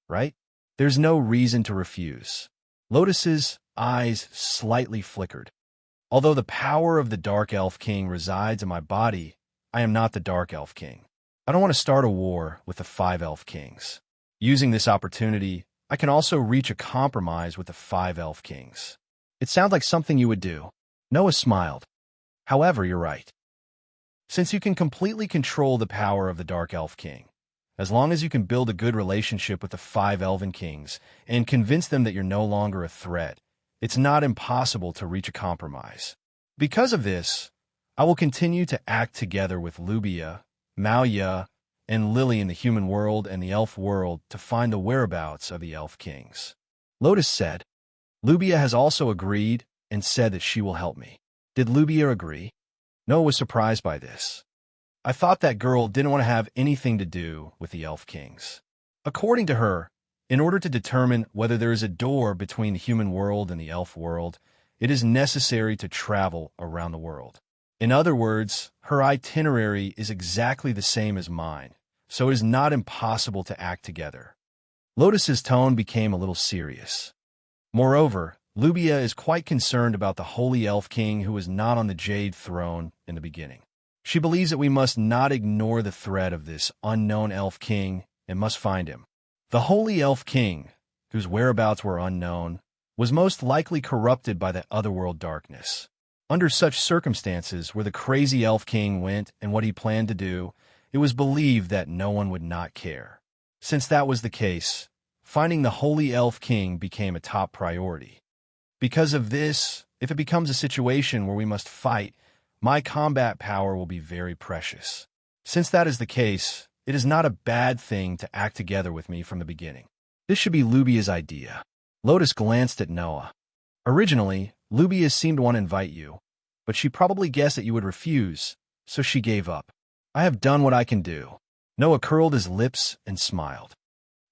right? There's no reason to refuse. Lotus's eyes slightly flickered. Although the power of the Dark Elf King resides in my body, I am not the Dark Elf King. I don't want to start a war with the 5 Elf Kings. Using this opportunity, I can also reach a compromise with the 5 Elf Kings. It sounds like something you would do. Noah smiled. However, you're right. Since you can completely control the power of the Dark Elf King, as long as you can build a good relationship with the 5 Elven Kings and convince them that you're no longer a threat, it's not impossible to reach a compromise. Because of this, I will continue to act together with Lubia, Mauya, and Lily in the human world and the elf world to find the whereabouts of the Elf Kings. Lotus said, Lubia has also agreed and said that she will help me. Did Lubia agree? Noah was surprised by this. I thought that girl didn't want to have anything to do with the Elf Kings. According to her, in order to determine whether there is a door between the human world and the elf world, it is necessary to travel around the world. In other words, her itinerary is exactly the same as mine, so it is not impossible to act together. Lotus's tone became a little serious. Moreover, Lubia is quite concerned about the Holy Elf King who was not on the Jade Throne in the beginning. She believes that we must not ignore the threat of this unknown Elf King and must find him. The Holy Elf King, whose whereabouts were unknown, was most likely corrupted by the otherworld darkness. Under such circumstances, where the crazy Elf King went and what he planned to do, it was believed that no one would not care. Since that was the case, finding the Holy Elf King became a top priority. Because of this, if it becomes a situation where we must fight, my combat power will be very precious. Since that is the case, it is not a bad thing to act together with me from the beginning. This should be Lubia's idea. Lotus glanced at Noah. Originally, Lubia seemed to want to invite you, but she probably guessed that you would refuse, so she gave up. I have done what I can do. Noah curled his lips and smiled.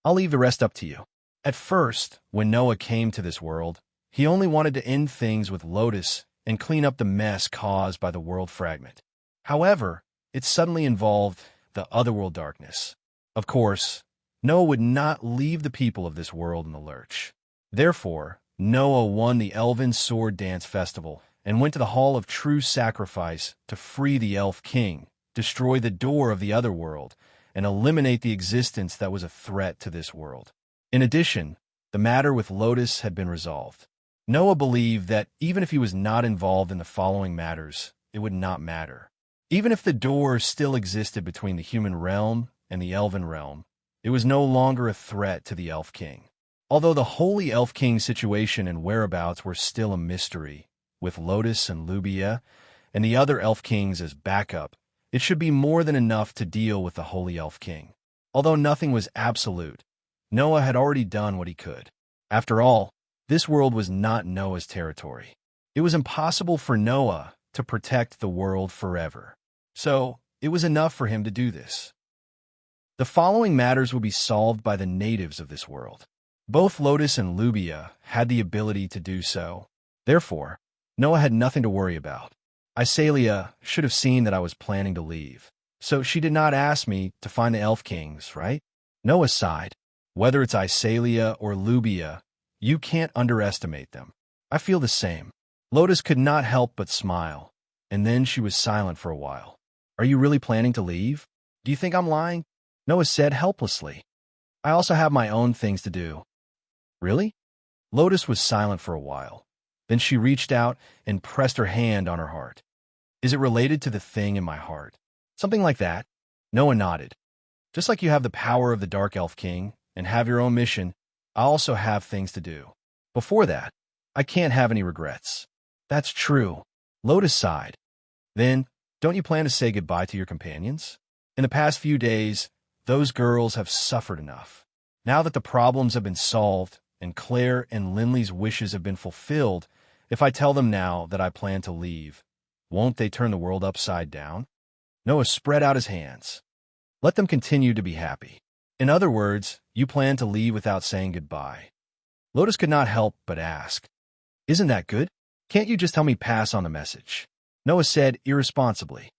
I'll leave the rest up to you. At first, when Noah came to this world, he only wanted to end things with Lotus and clean up the mess caused by the world fragment. However, it suddenly involved the otherworld darkness. Of course, Noah would not leave the people of this world in the lurch. Therefore, Noah won the Elven Sword Dance Festival and went to the Hall of True Sacrifice to free the Elf King, destroy the door of the otherworld, and eliminate the existence that was a threat to this world. In addition, the matter with Lotus had been resolved. Noah believed that even if he was not involved in the following matters, it would not matter. Even if the door still existed between the human realm and the elven realm, it was no longer a threat to the Elf King. Although the Holy Elf King's situation and whereabouts were still a mystery, with Lotus and Lubia and the other Elf Kings as backup, it should be more than enough to deal with the Holy Elf King. Although nothing was absolute, Noah had already done what he could. After all, this world was not Noah's territory. It was impossible for Noah to protect the world forever. So, it was enough for him to do this. The following matters will be solved by the natives of this world. Both Lotus and Lubia had the ability to do so. Therefore, Noah had nothing to worry about. Isalia should have seen that I was planning to leave, so she did not ask me to find the Elf Kings, right? Noah sighed. Whether it's Isalia or Lubia, you can't underestimate them. I feel the same. Lotus could not help but smile, and then she was silent for a while. Are you really planning to leave? Do you think I'm lying? Noah said helplessly. I also have my own things to do. Really? Lotus was silent for a while. Then she reached out and pressed her hand on her heart. Is it related to the thing in my heart? Something like that. Noah nodded. Just like you have the power of the Dark Elf King and have your own mission, I also have things to do. Before that, I can't have any regrets. That's true. Lotus sighed. Then, don't you plan to say goodbye to your companions? In the past few days, those girls have suffered enough. Now that the problems have been solved and Claire and Linley's wishes have been fulfilled, if I tell them now that I plan to leave, won't they turn the world upside down? Noah spread out his hands. Let them continue to be happy. In other words, you plan to leave without saying goodbye. Lotus could not help but ask, isn't that good? Can't you just help me pass on the message? Noah said irresponsibly.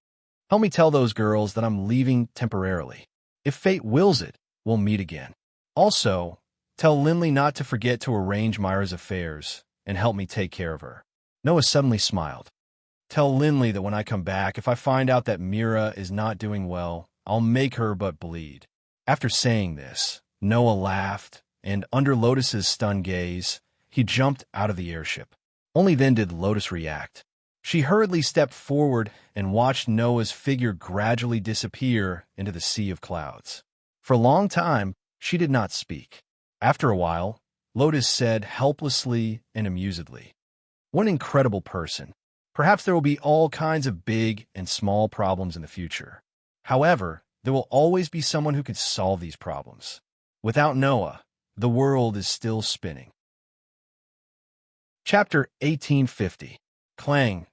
Help me tell those girls that I'm leaving temporarily. If fate wills it, we'll meet again. Also, tell Linley not to forget to arrange Myra's affairs and help me take care of her. Noah suddenly smiled. Tell Linley that when I come back, if I find out that Mira is not doing well, I'll make her but bleed. After saying this, Noah laughed, and under Lotus's stunned gaze, he jumped out of the airship. Only then did Lotus react. She hurriedly stepped forward and watched Noah's figure gradually disappear into the sea of clouds. For a long time, she did not speak. After a while, Lotus said helplessly and amusedly, "What an incredible person. Perhaps there will be all kinds of big and small problems in the future. However, there will always be someone who can solve these problems. Without Noah, the world is still spinning." Chapter 1850. Clang.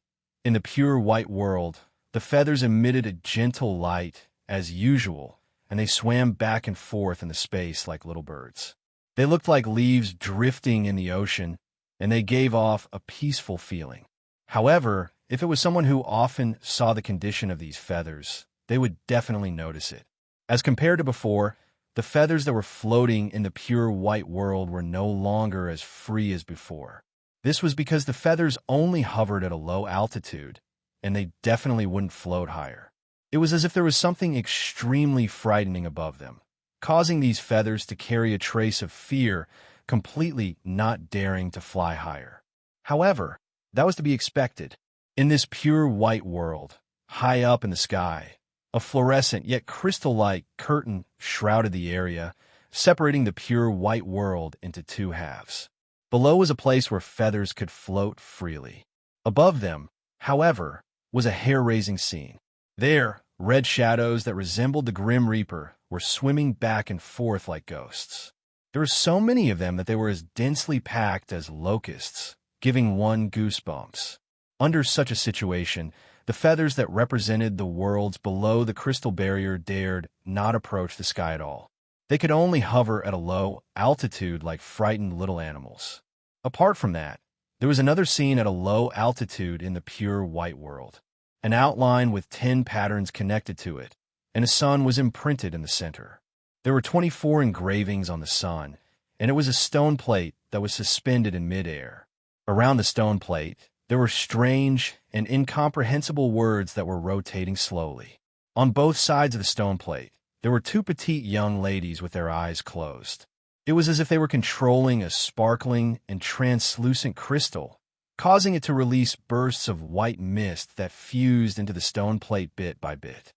In the pure white world, the feathers emitted a gentle light, as usual, and they swam back and forth in the space like little birds. They looked like leaves drifting in the ocean, and they gave off a peaceful feeling. However, if it was someone who often saw the condition of these feathers, they would definitely notice it. As compared to before, the feathers that were floating in the pure white world were no longer as free as before. This was because the feathers only hovered at a low altitude, and they definitely wouldn't float higher. It was as if there was something extremely frightening above them, causing these feathers to carry a trace of fear, completely not daring to fly higher. However, that was to be expected. In this pure white world, high up in the sky, a fluorescent yet crystal-like curtain shrouded the area, separating the pure white world into two halves. Below was a place where feathers could float freely. Above them, however, was a hair-raising scene. There, red shadows that resembled the Grim Reaper were swimming back and forth like ghosts. There were so many of them that they were as densely packed as locusts, giving one goosebumps. Under such a situation, the feathers that represented the worlds below the crystal barrier dared not approach the sky at all. They could only hover at a low altitude like frightened little animals. Apart from that, there was another scene at a low altitude in the pure white world. An outline with 10 patterns connected to it, and a sun was imprinted in the center. There were 24 engravings on the sun, and it was a stone plate that was suspended in midair. Around the stone plate, there were strange and incomprehensible words that were rotating slowly. On both sides of the stone plate, there were two petite young ladies with their eyes closed. It was as if they were controlling a sparkling and translucent crystal, causing it to release bursts of white mist that fused into the stone plate bit by bit.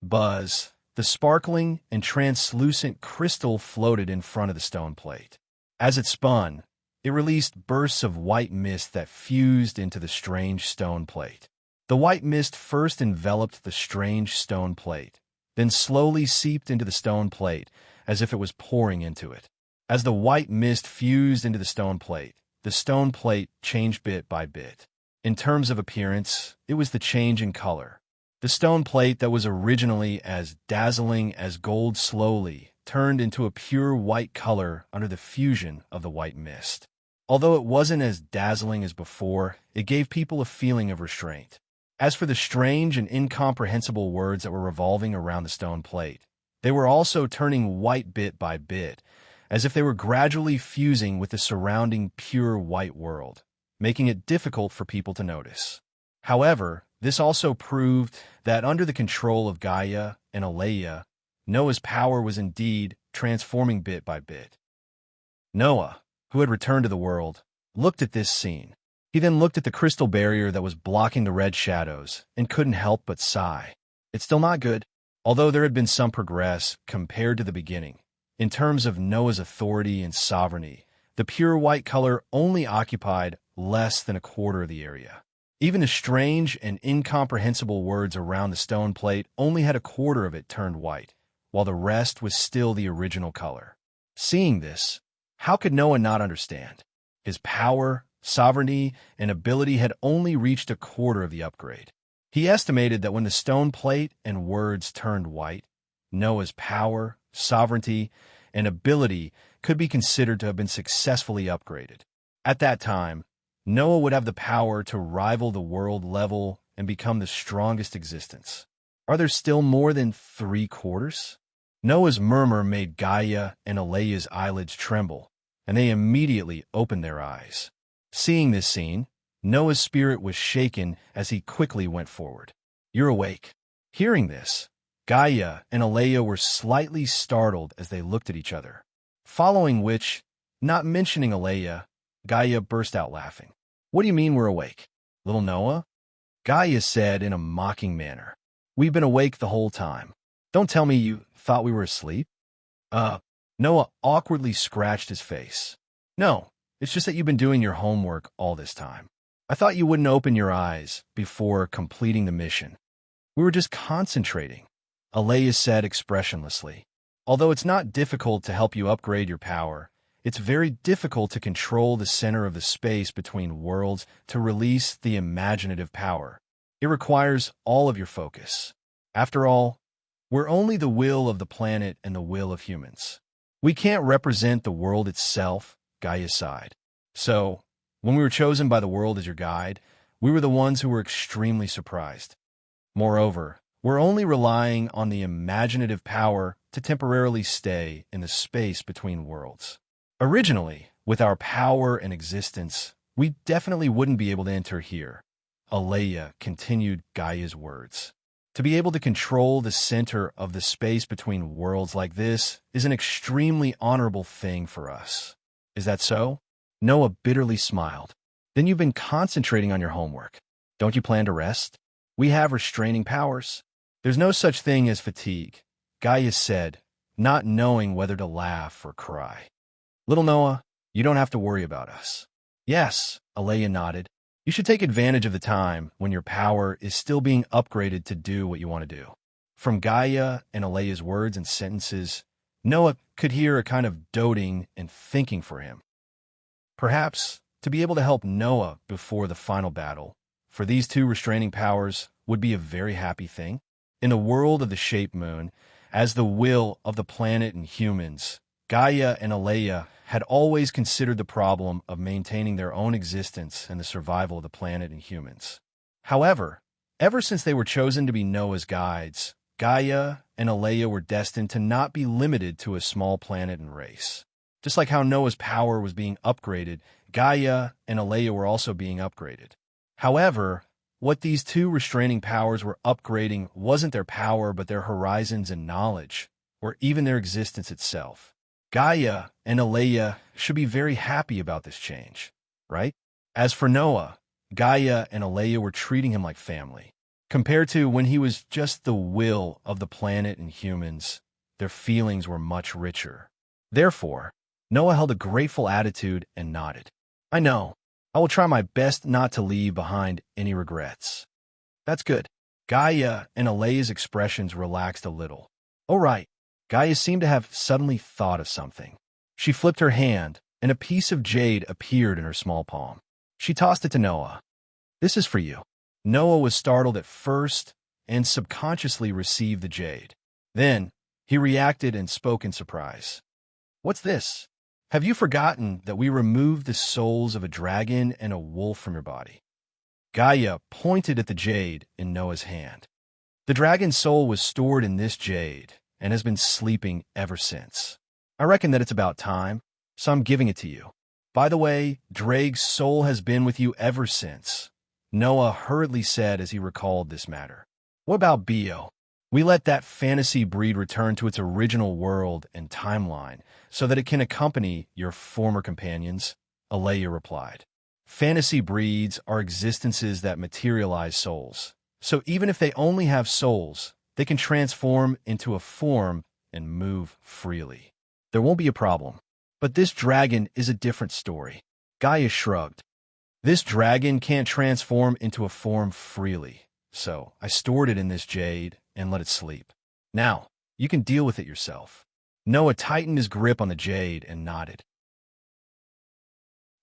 Buzz, the sparkling and translucent crystal floated in front of the stone plate. As it spun, it released bursts of white mist that fused into the strange stone plate. The white mist first enveloped the strange stone plate, then slowly seeped into the stone plate as if it was pouring into it. As the white mist fused into the stone plate changed bit by bit. In terms of appearance, it was the change in color. The stone plate that was originally as dazzling as gold slowly turned into a pure white color under the fusion of the white mist. Although it wasn't as dazzling as before, it gave people a feeling of restraint. As for the strange and incomprehensible words that were revolving around the stone plate, they were also turning white bit by bit, as if they were gradually fusing with the surrounding pure white world, making it difficult for people to notice. However, this also proved that under the control of Gaia and Alea, Noah's power was indeed transforming bit by bit. Noah, who had returned to the world, looked at this scene. He then looked at the crystal barrier that was blocking the red shadows and couldn't help but sigh. It's still not good, although there had been some progress compared to the beginning. In terms of Noah's authority and sovereignty, the pure white color only occupied less than a quarter of the area. Even the strange and incomprehensible words around the stone plate only had a quarter of it turned white, while the rest was still the original color. Seeing this, how could Noah not understand? His power, sovereignty, and ability had only reached a quarter of the upgrade. He estimated that when the stone plate and words turned white, Noah's power, sovereignty, and ability could be considered to have been successfully upgraded. At that time, Noah would have the power to rival the world level and become the strongest existence. Are there still more than 3/4? Noah's murmur made Gaia and Alea's eyelids tremble, and they immediately opened their eyes. Seeing this scene, Noah's spirit was shaken as he quickly went forward. "You're awake." Hearing this, Gaia and Alea were slightly startled as they looked at each other. Following which, not mentioning Alea, Gaia burst out laughing. "What do you mean we're awake, little Noah?" Gaia said in a mocking manner. "We've been awake the whole time. Don't tell me you thought we were asleep." Noah awkwardly scratched his face. "No, it's just that you've been doing your homework all this time. I thought you wouldn't open your eyes before completing the mission. We were just concentrating," Alea said expressionlessly. "Although it's not difficult to help you upgrade your power, it's very difficult to control the center of the space between worlds to release the imaginative power. It requires all of your focus. After all, we're only the will of the planet and the will of humans. We can't represent the world itself," Gaia sighed. "So, when we were chosen by the world as your guide, we were the ones who were extremely surprised. Moreover, we're only relying on the imaginative power to temporarily stay in the space between worlds. Originally, with our power and existence, we definitely wouldn't be able to enter here," Alea continued Gaia's words. To be able to control the center of the space between worlds like this is an extremely honorable thing for us. Is that so? Noah bitterly smiled. Then you've been concentrating on your homework. Don't you plan to rest? We have restraining powers. There's no such thing as fatigue, Gaia said, not knowing whether to laugh or cry. Little Noah, you don't have to worry about us. Yes, Alea nodded. You should take advantage of the time when your power is still being upgraded to do what you want to do. From Gaia and Alea's words and sentences, Noah could hear a kind of doting and thinking for him. Perhaps, to be able to help Noah before the final battle, for these two restraining powers would be a very happy thing. In the world of the Shape Moon, as the will of the planet and humans, Gaia and Alea had always considered the problem of maintaining their own existence and the survival of the planet and humans. However, ever since they were chosen to be Noah's guides, Gaia and Alea were destined to not be limited to a small planet and race. Just like how Noah's power was being upgraded, Gaia and Alea were also being upgraded. However, what these two restraining powers were upgrading wasn't their power but their horizons and knowledge, or even their existence itself. Gaia and Alea should be very happy about this change, right? As for Noah, Gaia and Alea were treating him like family. Compared to when he was just the will of the planet and humans, their feelings were much richer. Therefore, Noah held a grateful attitude and nodded. I know. I will try my best not to leave behind any regrets. That's good. Gaia and Alea's expressions relaxed a little. All right. Gaia seemed to have suddenly thought of something. She flipped her hand, and a piece of jade appeared in her small palm. She tossed it to Noah. This is for you. Noah was startled at first and subconsciously received the jade. Then, he reacted and spoke in surprise. What's this? Have you forgotten that we removed the souls of a dragon and a wolf from your body? Gaia pointed at the jade in Noah's hand. The dragon's soul was stored in this jade and has been sleeping ever since. I reckon that it's about time, so I'm giving it to you. By the way, Drake's soul has been with you ever since, Noah hurriedly said as he recalled this matter. What about Bio? We let that fantasy breed return to its original world and timeline so that it can accompany your former companions, Alea replied. Fantasy breeds are existences that materialize souls. So even if they only have souls, they can transform into a form and move freely. There won't be a problem. But this dragon is a different story. Gaia shrugged. This dragon can't transform into a form freely, so I stored it in this jade and let it sleep. Now, you can deal with it yourself. Noah tightened his grip on the jade and nodded.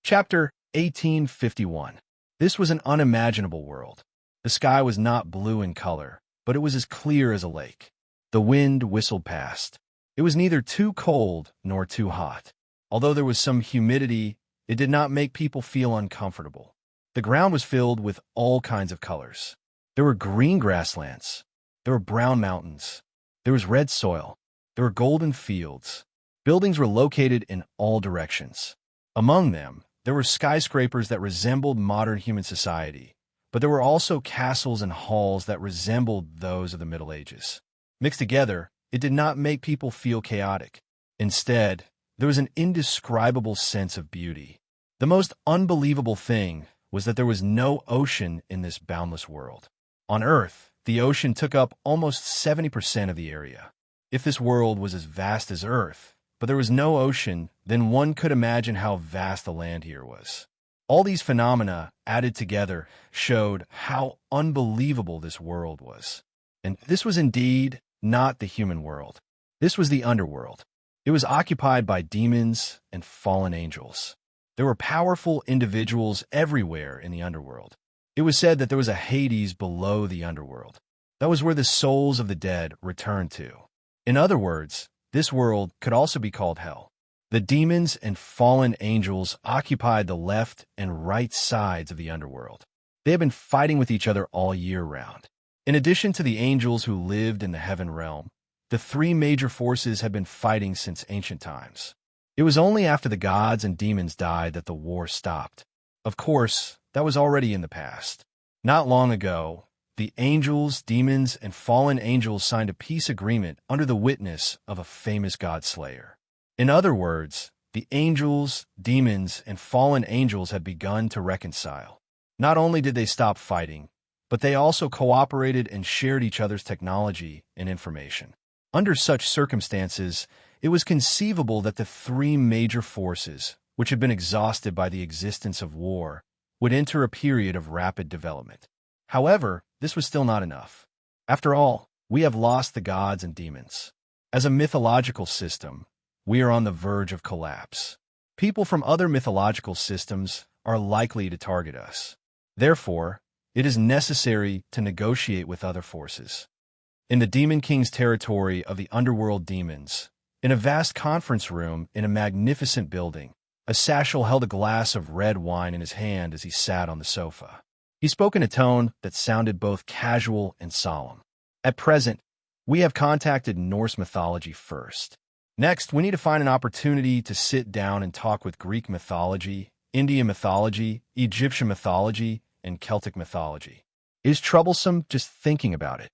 Chapter 1851. This was an unimaginable world. The sky was not blue in color, but it was as clear as a lake. The wind whistled past. It was neither too cold nor too hot. Although there was some humidity, it did not make people feel uncomfortable. The ground was filled with all kinds of colors. There were green grasslands. There were brown mountains. There was red soil. There were golden fields. Buildings were located in all directions. Among them, there were skyscrapers that resembled modern human society, but there were also castles and halls that resembled those of the Middle Ages. Mixed together, it did not make people feel chaotic. Instead, there was an indescribable sense of beauty. The most unbelievable thing was that there was no ocean in this boundless world. On Earth, the ocean took up almost 70% of the area. If this world was as vast as Earth, but there was no ocean, then one could imagine how vast the land here was. All these phenomena added together showed how unbelievable this world was. And this was indeed not the human world. This was the underworld. It was occupied by demons and fallen angels. There were powerful individuals everywhere in the underworld. It was said that there was a Hades below the underworld. That was where the souls of the dead returned to. In other words, this world could also be called hell. The demons and fallen angels occupied the left and right sides of the underworld. They had been fighting with each other all year round. In addition to the angels who lived in the heaven realm, the three major forces had been fighting since ancient times. It was only after the gods and demons died that the war stopped. Of course, that was already in the past. Not long ago, the angels, demons, and fallen angels signed a peace agreement under the witness of a famous god slayer. In other words, the angels, demons, and fallen angels had begun to reconcile. Not only did they stop fighting, but they also cooperated and shared each other's technology and information. Under such circumstances, it was conceivable that the three major forces, which had been exhausted by the existence of war, would enter a period of rapid development. However, this was still not enough. After all, we have lost the gods and demons. As a mythological system, we are on the verge of collapse. People from other mythological systems are likely to target us. Therefore, it is necessary to negotiate with other forces. In the Demon King's territory of the underworld demons, in a vast conference room in a magnificent building, a Sashal held a glass of red wine in his hand as he sat on the sofa. He spoke in a tone that sounded both casual and solemn. At present, we have contacted Norse mythology first. Next, we need to find an opportunity to sit down and talk with Greek mythology, Indian mythology, Egyptian mythology, and Celtic mythology. It is troublesome just thinking about it.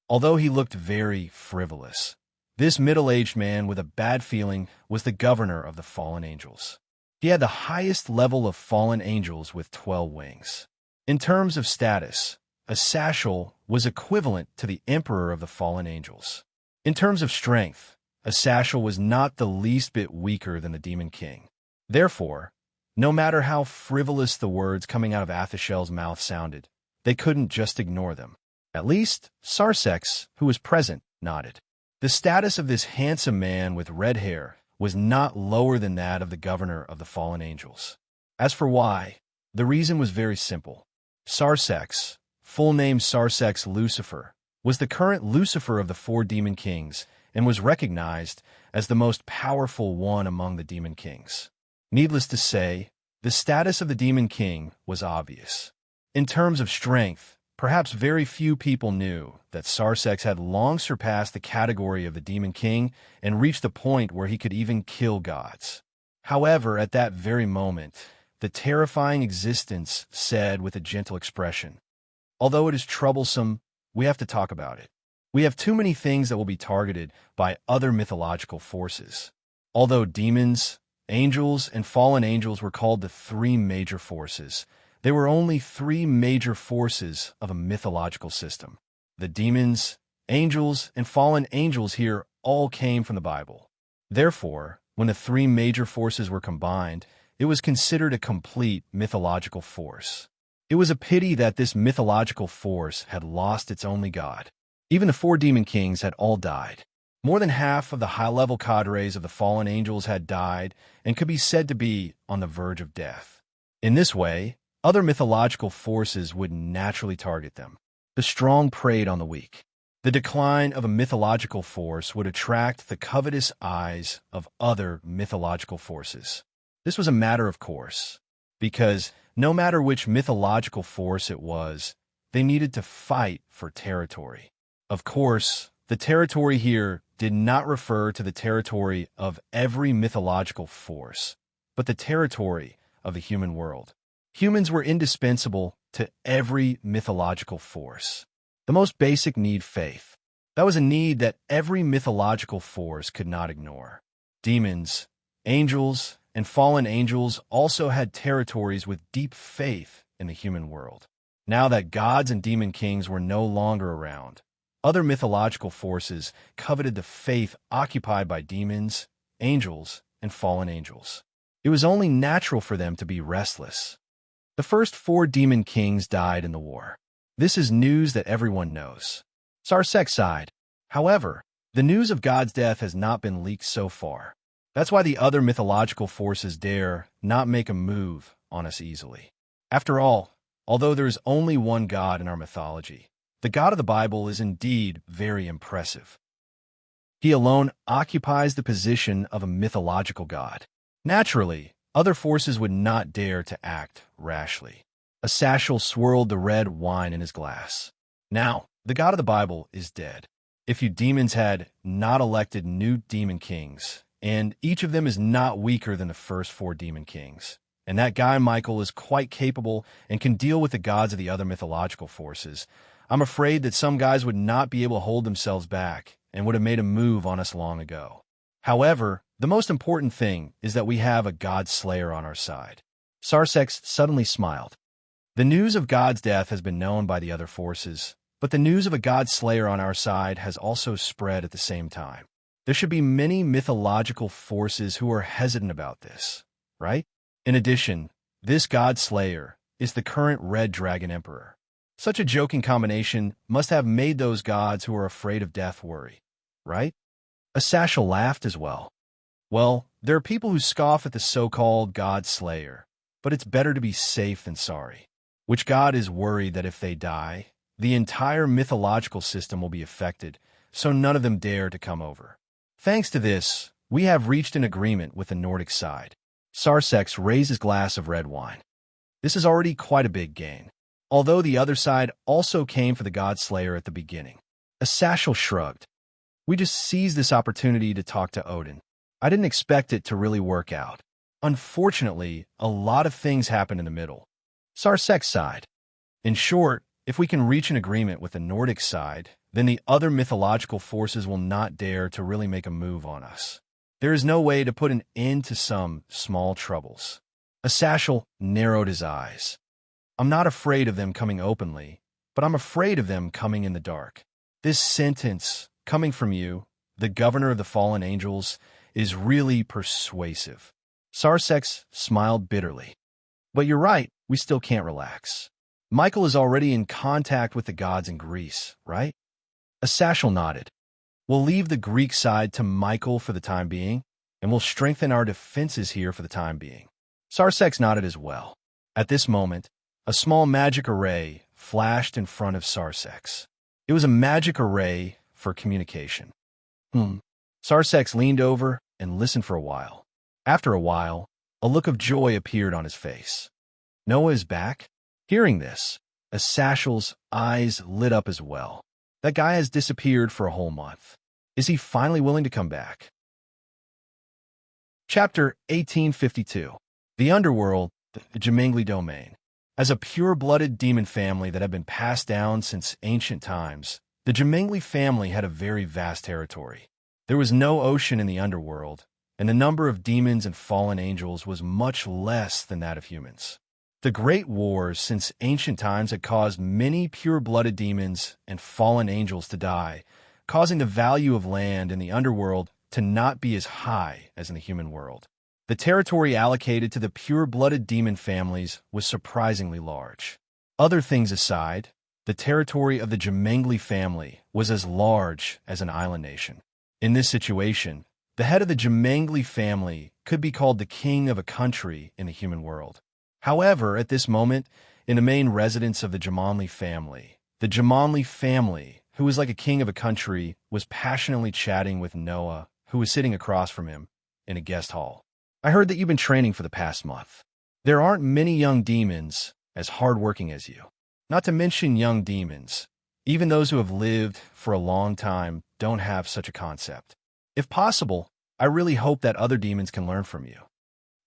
Although he looked very frivolous, this middle-aged man with a bad feeling was the governor of the fallen angels. He had the highest level of fallen angels with 12 wings. In terms of status, a Sashal was equivalent to the emperor of the fallen angels. In terms of strength, a Sashal was not the least bit weaker than the Demon King. Therefore, no matter how frivolous the words coming out of Athashel's mouth sounded, they couldn't just ignore them. At least, Sarsex, who was present, nodded. The status of this handsome man with red hair was not lower than that of the governor of the fallen angels. As for why, the reason was very simple. Sarsex, full name Sarsex Lucifer, was the current Lucifer of the four demon kings and was recognized as the most powerful one among the demon kings. Needless to say, the status of the demon king was obvious. In terms of strength, perhaps very few people knew that Sarsex had long surpassed the category of the Demon King and reached the point where he could even kill gods. However, at that very moment, the terrifying existence said with a gentle expression, "Although it is troublesome, we have to talk about it. We have too many things that will be targeted by other mythological forces." Although demons, angels, and fallen angels were called the three major forces, there were only three major forces of a mythological system. The demons, angels, and fallen angels here all came from the Bible. Therefore, when the three major forces were combined, it was considered a complete mythological force. It was a pity that this mythological force had lost its only god. Even the four demon kings had all died. More than half of the high-level cadres of the fallen angels had died and could be said to be on the verge of death. In this way, other mythological forces would naturally target them. The strong preyed on the weak. The decline of a mythological force would attract the covetous eyes of other mythological forces. This was a matter of course, because no matter which mythological force it was, they needed to fight for territory. Of course, the territory here did not refer to the territory of every mythological force, but the territory of the human world. Humans were indispensable to every mythological force. The most basic need, faith. That was a need that every mythological force could not ignore. Demons, angels, and fallen angels also had territories with deep faith in the human world. Now that gods and demon kings were no longer around, other mythological forces coveted the faith occupied by demons, angels, and fallen angels. It was only natural for them to be restless. The first four demon kings died in the war. This is news that everyone knows. Sarsex sighed. However, the news of God's death has not been leaked so far. That's why the other mythological forces dare not make a move on us easily. After all, although there is only one God in our mythology, the God of the Bible is indeed very impressive. He alone occupies the position of a mythological God. Naturally, other forces would not dare to act rashly. A Sashal swirled the red wine in his glass. Now, the God of the Bible is dead. If you demons had not elected new demon kings, and each of them is not weaker than the first four demon kings, and that guy Michael is quite capable and can deal with the gods of the other mythological forces, I'm afraid that some guys would not be able to hold themselves back and would have made a move on us long ago. However, the most important thing is that we have a god slayer on our side. Sarsex suddenly smiled. The news of God's death has been known by the other forces, but the news of a god slayer on our side has also spread at the same time. There should be many mythological forces who are hesitant about this, right? In addition, this god slayer is the current Red Dragon Emperor. Such a joking combination must have made those gods who are afraid of death worry, right? Asashel laughed as well. Well, there are people who scoff at the so-called god slayer, but it's better to be safe than sorry. Which god is worried that if they die, the entire mythological system will be affected, so none of them dare to come over? Thanks to this, we have reached an agreement with the Nordic side. Sarsex raised his glass of red wine. This is already quite a big gain, although the other side also came for the god slayer at the beginning. Asashel shrugged. We just seized this opportunity to talk to Odin. I didn't expect it to really work out. Unfortunately, a lot of things happened in the middle. Sarsex sighed. In short, if we can reach an agreement with the Nordic side, then the other mythological forces will not dare to really make a move on us. There is no way to put an end to some small troubles. Asashel narrowed his eyes. I'm not afraid of them coming openly, but I'm afraid of them coming in the dark. This sentence, coming from you, the governor of the fallen angels, is really persuasive. Sarsex smiled bitterly. But you're right, we still can't relax. Michael is already in contact with the gods in Greece, right? Asashel nodded. We'll leave the Greek side to Michael for the time being, and we'll strengthen our defenses here for the time being. Sarsex nodded as well. At this moment, a small magic array flashed in front of Sarsex. It was a magic array for communication. Sarsex leaned over and listened for a while. After a while, a look of joy appeared on his face. Noah is back? Hearing this, Asashel's eyes lit up as well. That guy has disappeared for a whole month. Is he finally willing to come back? Chapter 1852. The Underworld, the Jemangli Domain. As a pure-blooded demon family that had been passed down since ancient times, the Jemangli family had a very vast territory. There was no ocean in the underworld, and the number of demons and fallen angels was much less than that of humans. The great wars since ancient times had caused many pure-blooded demons and fallen angels to die, causing the value of land in the underworld to not be as high as in the human world. The territory allocated to the pure-blooded demon families was surprisingly large. Other things aside, the territory of the Jemangli family was as large as an island nation. In this situation, the head of the Jemangli family could be called the king of a country in the human world. However, at this moment, in the main residence of the Jemangli family, the Jemangli family, who was like a king of a country, was passionately chatting with Noah, who was sitting across from him, in a guest hall. I heard that you've been training for the past month. There aren't many young demons as hardworking as you. Not to mention young demons. Even those who have lived for a long time don't have such a concept. If possible, I really hope that other demons can learn from you.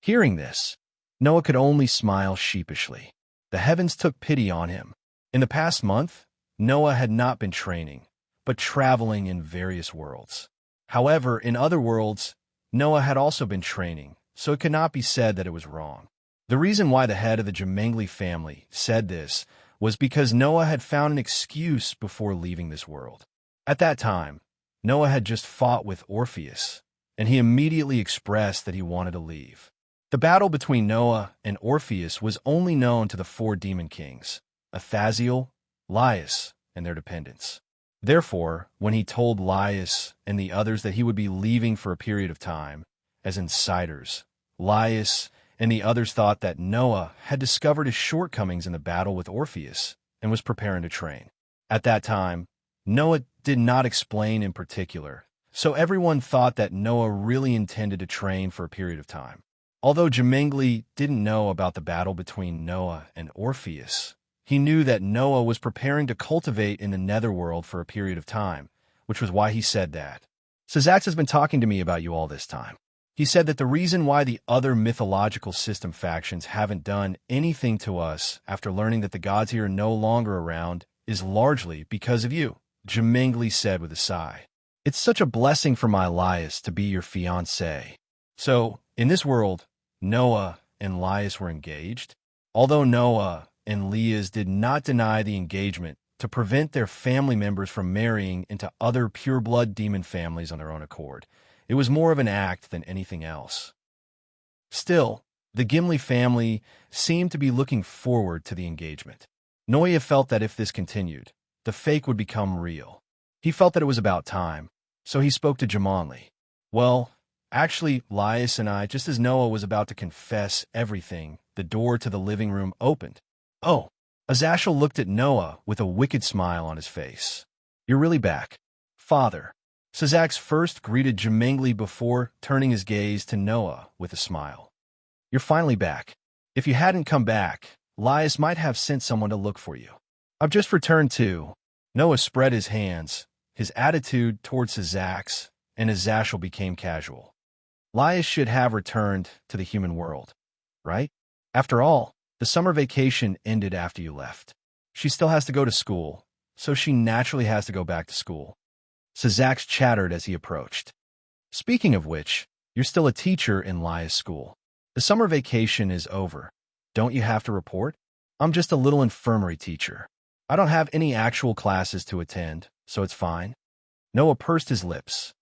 Hearing this, Noah could only smile sheepishly. The heavens took pity on him. In the past month, Noah had not been training, but traveling in various worlds. However, in other worlds, Noah had also been training, so it could not be said that it was wrong. The reason why the head of the Jemangli family said this was because Noah had found an excuse before leaving this world. At that time, Noah had just fought with Orpheus, and he immediately expressed that he wanted to leave. The battle between Noah and Orpheus was only known to the four demon kings, Athaziel, Laius, and their dependents. Therefore, when he told Laius and the others that he would be leaving for a period of time, as insiders, Laius and the others thought that Noah had discovered his shortcomings in the battle with Orpheus and was preparing to train. At that time, Noah did not explain in particular, so everyone thought that Noah really intended to train for a period of time. Although Jemangli didn't know about the battle between Noah and Orpheus, he knew that Noah was preparing to cultivate in the netherworld for a period of time, which was why he said that. Sazax has been talking to me about you all this time. He said that the reason why the other mythological system factions haven't done anything to us after learning that the gods here are no longer around is largely because of you, Jemengli said with a sigh. It's such a blessing for my Elias to be your fiancé. So, in this world, Noah and Elias were engaged. Although Noah and Elias did not deny the engagement to prevent their family members from marrying into other pure-blood demon families on their own accord, it was more of an act than anything else. Still, the Gimli family seemed to be looking forward to the engagement. Noah felt that if this continued, the fake would become real. He felt that it was about time, so he spoke to Jemengli. Well, actually, Elias and I, just as Noah was about to confess everything, the door to the living room opened. Oh, Azashel looked at Noah with a wicked smile on his face. You're really back, Father. Sazak first greeted Jemengli before turning his gaze to Noah with a smile. You're finally back. If you hadn't come back, Elias might have sent someone to look for you. I've just returned too. Noah spread his hands, his attitude towards Sazak and Azashel became casual. Elias should have returned to the human world, right? After all, the summer vacation ended after you left. She still has to go to school, so she naturally has to go back to school. Sazak chattered as he approached. Speaking of which, you're still a teacher in Elias' school. The summer vacation is over. Don't you have to report? I'm just a little infirmary teacher. I don't have any actual classes to attend, so it's fine. Noah pursed his lips.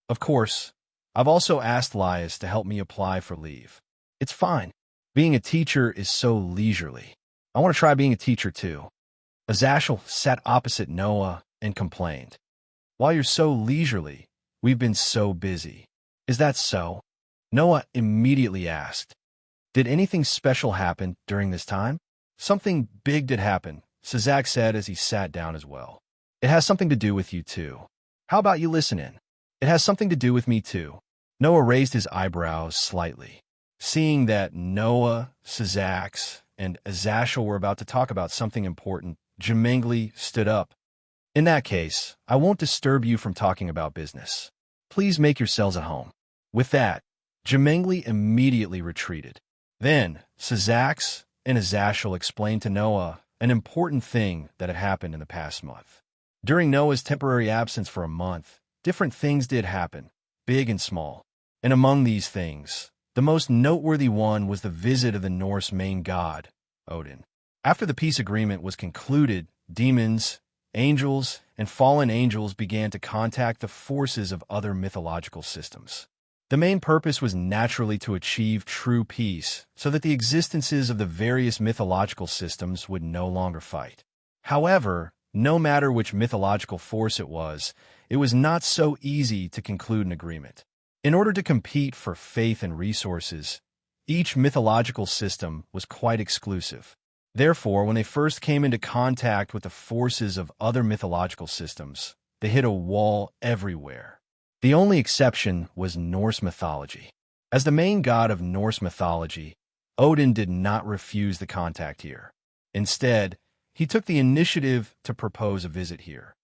Of course, I've also asked Elias to help me apply for leave. It's fine. Being a teacher is so leisurely. I want to try being a teacher too. Azashel sat opposite Noah and complained. While you're so leisurely, we've been so busy. Is that so? Noah immediately asked. Did anything special happen during this time? Something big did happen, Sazak said as he sat down as well. It has something to do with you too. How about you listen in? It has something to do with me too. Noah raised his eyebrows slightly. Seeing that Noah, Sazak, and Azashel were about to talk about something important, Jemengli stood up. In that case, I won't disturb you from talking about business. Please make yourselves at home. With that, Jemengli immediately retreated. Then, Sazak and Azashel explained to Noah an important thing that had happened in the past month. During Noah's temporary absence for a month, different things did happen, big and small. And among these things, the most noteworthy one was the visit of the Norse main god, Odin. After the peace agreement was concluded, demons, angels, and fallen angels began to contact the forces of other mythological systems. The main purpose was naturally to achieve true peace, so that the existences of the various mythological systems would no longer fight. However, no matter which mythological force it was not so easy to conclude an agreement. In order to compete for faith and resources, each mythological system was quite exclusive. Therefore, when they first came into contact with the forces of other mythological systems, they hit a wall everywhere. The only exception was Norse mythology. As the main god of Norse mythology, Odin did not refuse the contact here. Instead, he took the initiative to propose a visit here.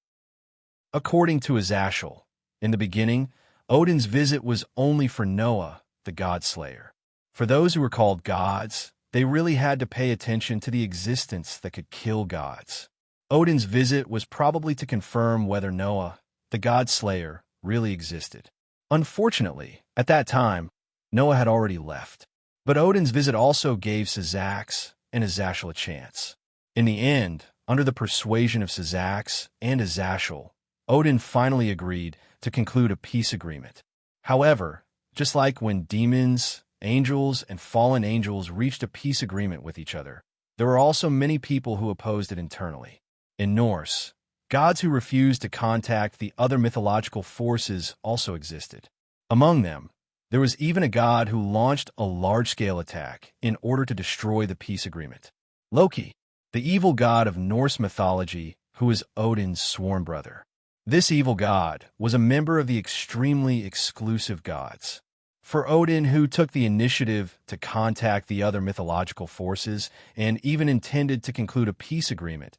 According to Azashel, in the beginning, Odin's visit was only for Noah, the god slayer. For those who were called gods, they really had to pay attention to the existence that could kill gods. Odin's visit was probably to confirm whether Noah, the god slayer, really existed. Unfortunately, at that time, Noah had already left. But Odin's visit also gave Sazak and Azashel a chance. In the end, under the persuasion of Sazak and Azashel, Odin finally agreed to conclude a peace agreement. However, just like when demons, angels, and fallen angels reached a peace agreement with each other, there were also many people who opposed it internally. In Norse, gods who refused to contact the other mythological forces also existed. Among them, there was even a god who launched a large-scale attack in order to destroy the peace agreement. Loki, the evil god of Norse mythology, who is Odin's sworn brother. This evil god was a member of the extremely exclusive gods. For Odin, who took the initiative to contact the other mythological forces and even intended to conclude a peace agreement,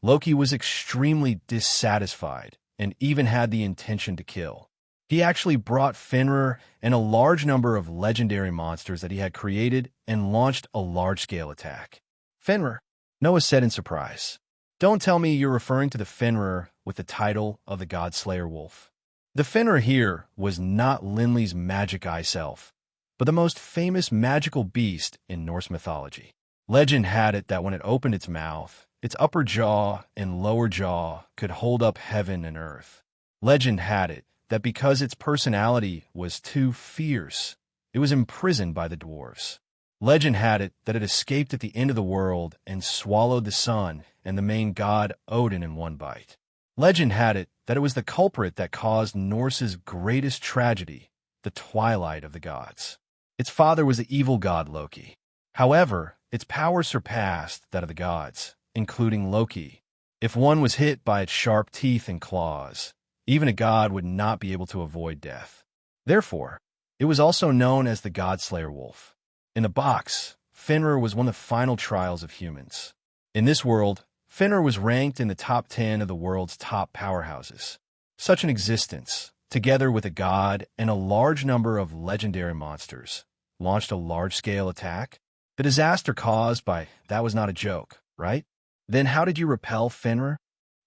Loki was extremely dissatisfied and even had the intention to kill. He actually brought Fenrir and a large number of legendary monsters that he had created and launched a large-scale attack. Fenrir, Noah said in surprise. Don't tell me you're referring to the Fenrir with the title of the God-Slayer Wolf. The Fenrir here was not Linley's magic eye self, but the most famous magical beast in Norse mythology. Legend had it that when it opened its mouth, its upper jaw and lower jaw could hold up heaven and earth. Legend had it that because its personality was too fierce, it was imprisoned by the dwarves. Legend had it that it escaped at the end of the world and swallowed the sun and the main god Odin in one bite. Legend had it that it was the culprit that caused Norse's greatest tragedy, the twilight of the gods. Its father was the evil god Loki. However, its power surpassed that of the gods, including Loki. If one was hit by its sharp teeth and claws, even a god would not be able to avoid death. Therefore, it was also known as the God-Slayer Wolf. In the box, Fenrir was one of the final trials of humans. In this world, Fenrir was ranked in the top 10 of the world's top powerhouses. Such an existence, together with a god and a large number of legendary monsters, launched a large-scale attack. The disaster caused by that was not a joke, right? Then how did you repel Fenrir?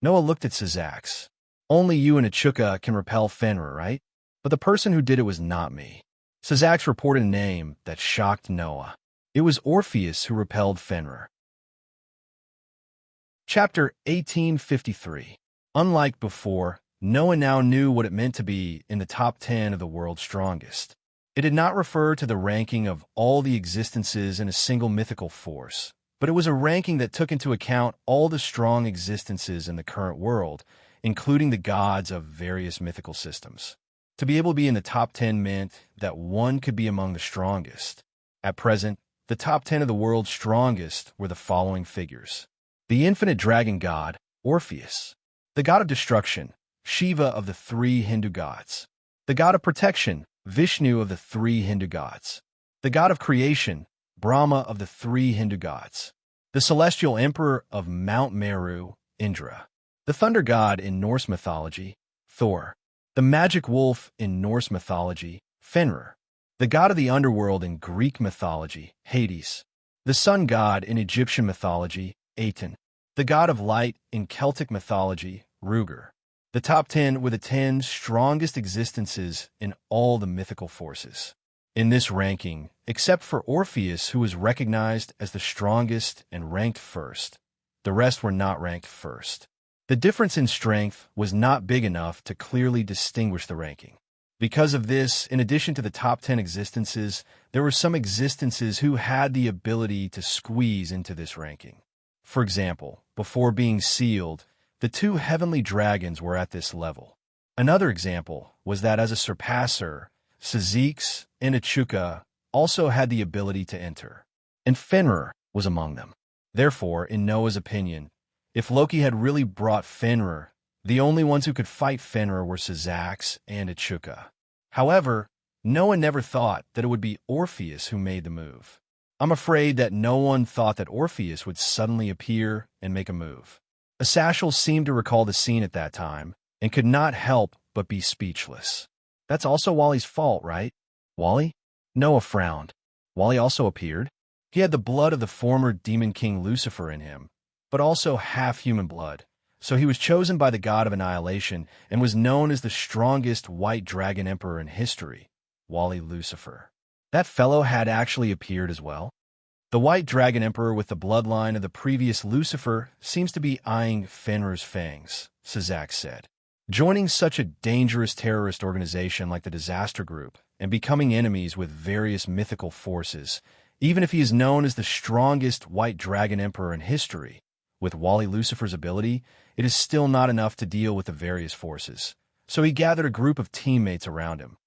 Noah looked at Syzax. Only you and Achuka can repel Fenrir, right? But the person who did it was not me. Syzax reported a name that shocked Noah. It was Orpheus who repelled Fenrir. Chapter 1853. Unlike before, Noah now knew what it meant to be in the top 10 of the world's strongest. It did not refer to the ranking of all the existences in a single mythical force, but it was a ranking that took into account all the strong existences in the current world, including the gods of various mythical systems. To be able to be in the top 10 meant that one could be among the strongest. At present, the top 10 of the world's strongest were the following figures. The infinite dragon god, Orpheus. The god of destruction, Shiva of the three Hindu gods. The god of protection, Vishnu of the three Hindu gods. The god of creation, Brahma of the three Hindu gods. The celestial emperor of Mount Meru, Indra. The thunder god in Norse mythology, Thor. The magic wolf in Norse mythology, Fenrir. The god of the underworld in Greek mythology, Hades. The sun god in Egyptian mythology, Aten. The god of light in Celtic mythology, Ruger. The top 10 were the 10 strongest existences in all the mythical forces. In this ranking, except for Orpheus, who was recognized as the strongest and ranked first, the rest were not ranked first. The difference in strength was not big enough to clearly distinguish the ranking. Because of this, in addition to the top 10 existences, there were some existences who had the ability to squeeze into this ranking. For example, before being sealed, the two heavenly dragons were at this level. Another example was that as a surpasser, Syzax and Achuka also had the ability to enter, and Fenrir was among them. Therefore, in Noah's opinion, if Loki had really brought Fenrir, the only ones who could fight Fenrir were Syzax and Achuka. However, Noah never thought that it would be Orpheus who made the move. I'm afraid that no one thought that Orpheus would suddenly appear and make a move. Asashel seemed to recall the scene at that time and could not help but be speechless. That's also Wally's fault, right? Wally? Noah frowned. Wally also appeared. He had the blood of the former demon king Lucifer in him, but also half-human blood, so he was chosen by the god of annihilation and was known as the strongest white dragon emperor in history, Wally Lucifer. That fellow had actually appeared as well. The white dragon emperor with the bloodline of the previous Lucifer seems to be eyeing Fenrir's fangs, Syzax said. Joining such a dangerous terrorist organization like the Disaster Group and becoming enemies with various mythical forces, even if he is known as the strongest white dragon emperor in history, with Wally Lucifer's ability, it is still not enough to deal with the various forces. So he gathered a group of teammates around him.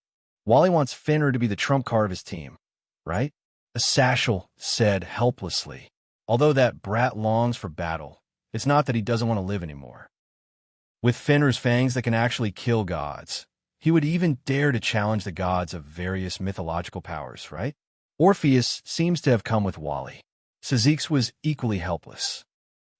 Wally wants Fenrir to be the trump card of his team, right? Asashel said helplessly. Although that brat longs for battle, it's not that he doesn't want to live anymore. With Fenrir's fangs that can actually kill gods, he would even dare to challenge the gods of various mythological powers, right? Orpheus seems to have come with Wally. Syzax was equally helpless.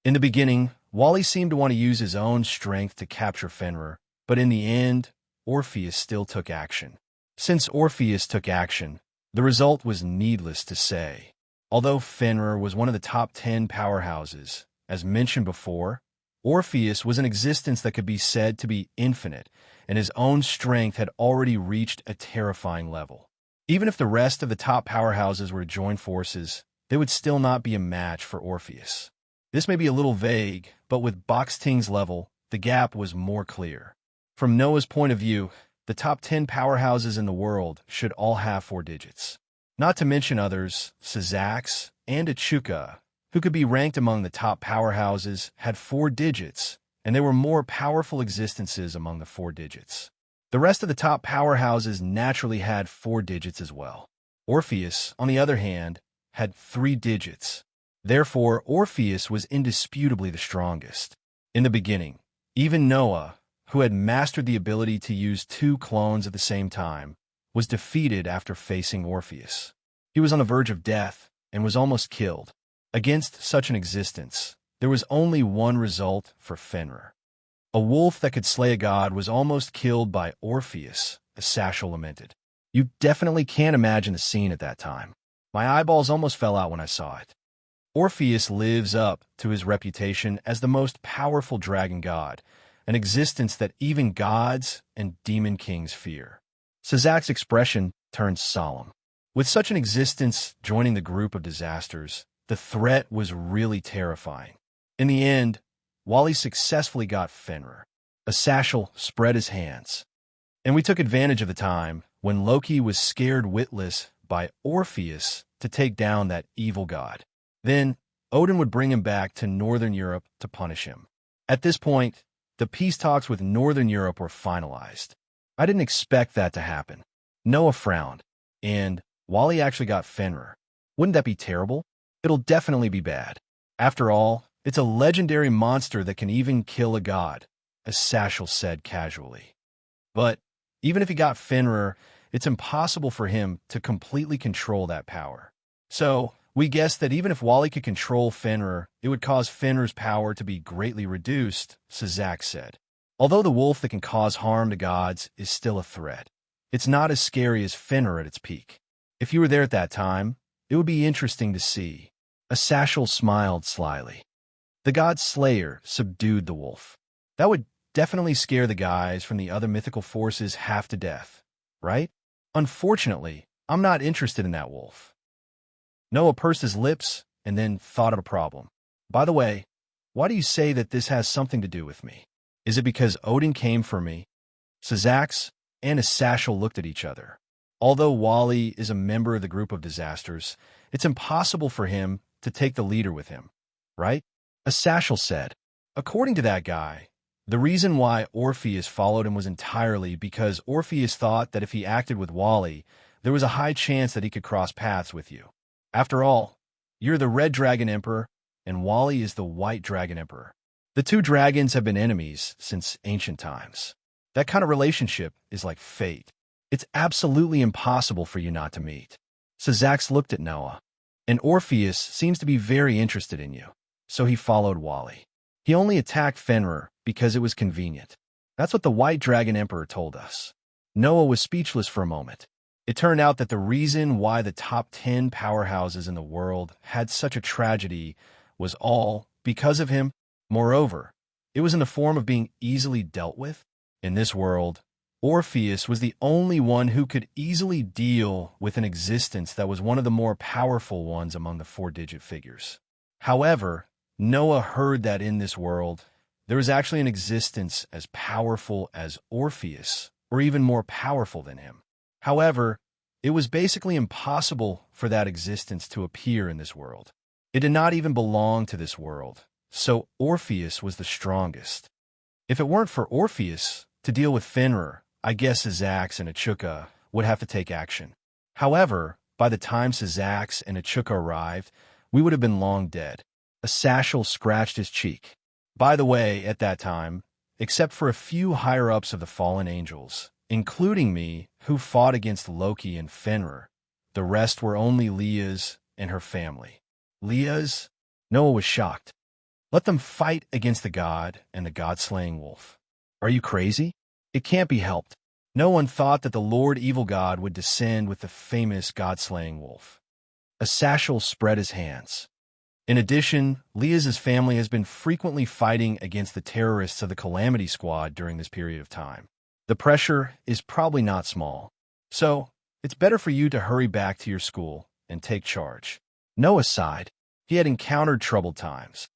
In the beginning, Wally seemed to want to use his own strength to capture Fenrir, but in the end, Orpheus still took action. Since Orpheus took action, the result was needless to say. Although Fenrir was one of the top 10 powerhouses, as mentioned before, Orpheus was an existence that could be said to be infinite, and his own strength had already reached a terrifying level. Even if the rest of the top powerhouses were to join forces, they would still not be a match for Orpheus. This may be a little vague, but with Boxting's level, the gap was more clear. From Noah's point of view, the top 10 powerhouses in the world should all have 4 digits. Not to mention others, Sazax and Echuca, who could be ranked among the top powerhouses, had 4 digits, and there were more powerful existences among the 4 digits. The rest of the top powerhouses naturally had 4 digits as well. Orpheus, on the other hand, had 3 digits. Therefore, Orpheus was indisputably the strongest. In the beginning, even Noah, who had mastered the ability to use 2 clones at the same time, was defeated after facing Orpheus. He was on the verge of death and was almost killed. Against such an existence, there was only one result for Fenrir. A wolf that could slay a god was almost killed by Orpheus, as Sashel lamented. You definitely can't imagine the scene at that time. My eyeballs almost fell out when I saw it. Orpheus lives up to his reputation as the most powerful dragon god, an existence that even gods and demon kings fear. Sazax's expression turned solemn. With such an existence joining the group of disasters, the threat was really terrifying. In the end, Wally successfully got Fenrir. Asashel spread his hands. And we took advantage of the time when Loki was scared witless by Orpheus to take down that evil god. Then, Odin would bring him back to Northern Europe to punish him. At this point, the peace talks with Northern Europe were finalized. I didn't expect that to happen. Noah frowned, and Wally actually got Fenrir. Wouldn't that be terrible? It'll definitely be bad. After all, it's a legendary monster that can even kill a god, as Sashel said casually. But even if he got Fenrir, it's impossible for him to completely control that power. So, we guessed that even if Wally could control Fenrir, it would cause Fenrir's power to be greatly reduced, Sazax said. Although the wolf that can cause harm to gods is still a threat, it's not as scary as Fenrir at its peak. If you were there at that time, it would be interesting to see. Asashel smiled slyly. The god Slayer subdued the wolf. That would definitely scare the guys from the other mythical forces half to death, right? Unfortunately, I'm not interested in that wolf. Noah pursed his lips and then thought of a problem. By the way, why do you say that this has something to do with me? Is it because Odin came for me? Sazax and Asashel looked at each other. Although Wally is a member of the group of disasters, it's impossible for him to take the leader with him, right? Asashel said. According to that guy, the reason why Orpheus followed him was entirely because Orpheus thought that if he acted with Wally, there was a high chance that he could cross paths with you. After all, you're the Red Dragon Emperor, and Wally is the White Dragon Emperor. The 2 dragons have been enemies since ancient times. That kind of relationship is like fate. It's absolutely impossible for you not to meet. Sazax looked at Noah, and Orpheus seems to be very interested in you, so he followed Wally. He only attacked Fenrir because it was convenient. That's what the White Dragon Emperor told us. Noah was speechless for a moment. It turned out that the reason why the top 10 powerhouses in the world had such a tragedy was all because of him. Moreover, it was in the form of being easily dealt with. In this world, Orpheus was the only one who could easily deal with an existence that was one of the more powerful ones among the 4-digit figures. However, Noah heard that in this world, there was actually an existence as powerful as Orpheus, or even more powerful than him. However, it was basically impossible for that existence to appear in this world. It did not even belong to this world, so Orpheus was the strongest. If it weren't for Orpheus, to deal with Fenrir, I guess Sazax and Echuca would have to take action. However, by the time Sazax and Echuca arrived, we would have been long dead. Asashel scratched his cheek. By the way, at that time, except for a few higher-ups of the fallen angels, including me, who fought against Loki and Fenrir, the rest were only Leah's and her family. Leah's? Noah was shocked. Let them fight against the god and the god-slaying wolf. Are you crazy? It can't be helped. No one thought that the Lord Evil God would descend with the famous God-slaying wolf. Asashel spread his hands. In addition, Leah's family has been frequently fighting against the terrorists of the Calamity Squad during this period of time. The pressure is probably not small. So, it's better for you to hurry back to your school and take charge. Noah sighed. He had encountered troubled times.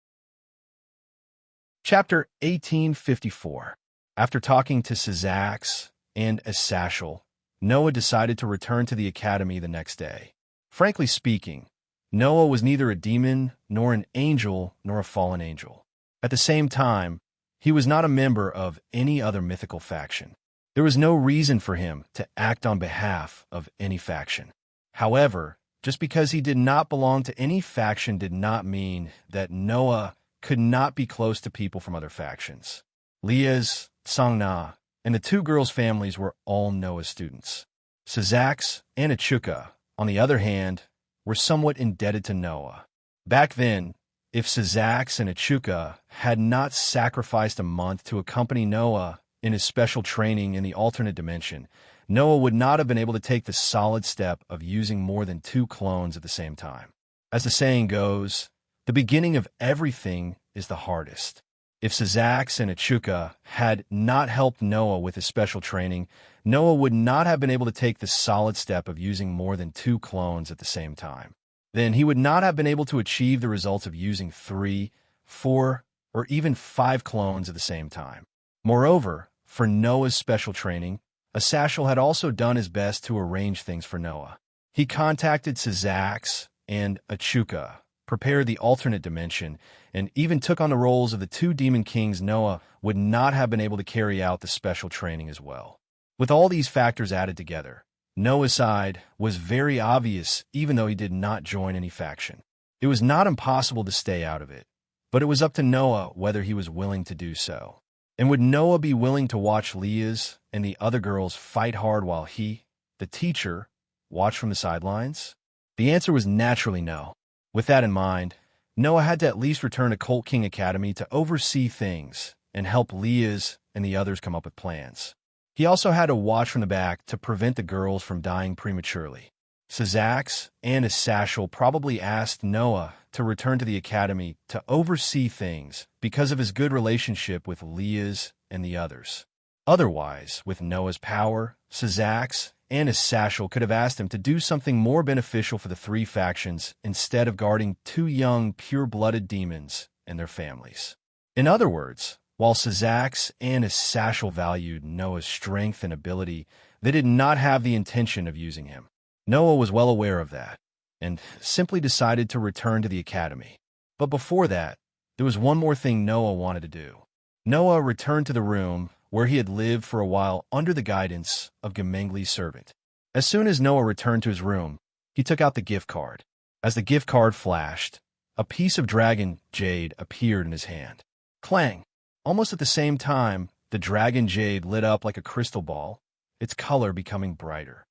Chapter 1854. After talking to Sizax and Asashel, Noah decided to return to the academy the next day. Frankly speaking, Noah was neither a demon, nor an angel, nor a fallen angel. At the same time, he was not a member of any other mythical faction. There was no reason for him to act on behalf of any faction. However, just because he did not belong to any faction did not mean that Noah could not be close to people from other factions. Leah's, Sangna, and the two girls' families were all Noah's students. Sizax and Achuka, on the other hand, were somewhat indebted to Noah. Back then, if Sizax and Achuka had not sacrificed a month to accompany Noah in his special training in the alternate dimension, Noah would not have been able to take the solid step of using more than 2 clones at the same time. As the saying goes, the beginning of everything is the hardest. If Sizax and Achuka had not helped Noah with his special training, Noah would not have been able to take the solid step of using more than 2 clones at the same time. Then he would not have been able to achieve the results of using 3, 4, or even 5 clones at the same time. Moreover, for Noah's special training, Asashel had also done his best to arrange things for Noah. He contacted Sizax and Achuka, prepared the alternate dimension, and even took on the roles of the 2 demon kings. Noah would not have been able to carry out the special training as well. With all these factors added together, Noah's side was very obvious even though he did not join any faction. It was not impossible to stay out of it, but it was up to Noah whether he was willing to do so. And would Noah be willing to watch Leah's and the other girls fight hard while he, the teacher, watched from the sidelines? The answer was naturally no. With that in mind, Noah had to at least return to Colt King Academy to oversee things and help Leah's and the others come up with plans. He also had to watch from the back to prevent the girls from dying prematurely. Sizax and Asashel probably asked Noah to return to the academy to oversee things because of his good relationship with Leah's and the others. Otherwise, with Noah's power, Sizax and Asashel could have asked him to do something more beneficial for the 3 factions instead of guarding 2 young, pure-blooded demons and their families. In other words, while Sizax and Asashel valued Noah's strength and ability, they did not have the intention of using him. Noah was well aware of that, and simply decided to return to the academy. But before that, there was one more thing Noah wanted to do. Noah returned to the room where he had lived for a while under the guidance of Gemengli's servant. As soon as Noah returned to his room, he took out the gift card. As the gift card flashed, a piece of dragon jade appeared in his hand. Clang! Almost at the same time, the dragon jade lit up like a crystal ball, its color becoming brighter.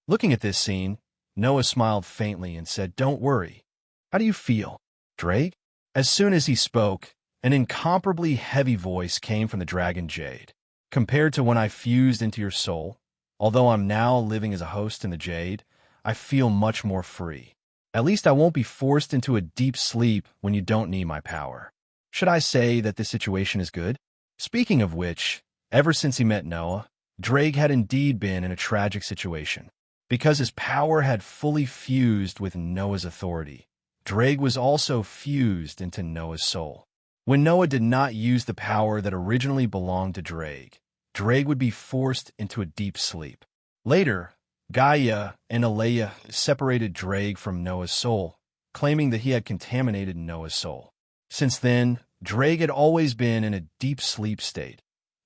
Looking at this scene, Noah smiled faintly and said, "Don't worry. How do you feel, Drake?" As soon as he spoke, an incomparably heavy voice came from the dragon jade. "Compared to when I fused into your soul, although I'm now living as a host in the jade, I feel much more free. At least I won't be forced into a deep sleep when you don't need my power. Should I say that this situation is good?" Speaking of which, ever since he met Noah, Drake had indeed been in a tragic situation. Because his power had fully fused with Noah's authority, Drake was also fused into Noah's soul. When Noah did not use the power that originally belonged to Drake, Drake would be forced into a deep sleep. Later, Gaia and Alea separated Drake from Noah's soul, claiming that he had contaminated Noah's soul. Since then, Drake had always been in a deep sleep state,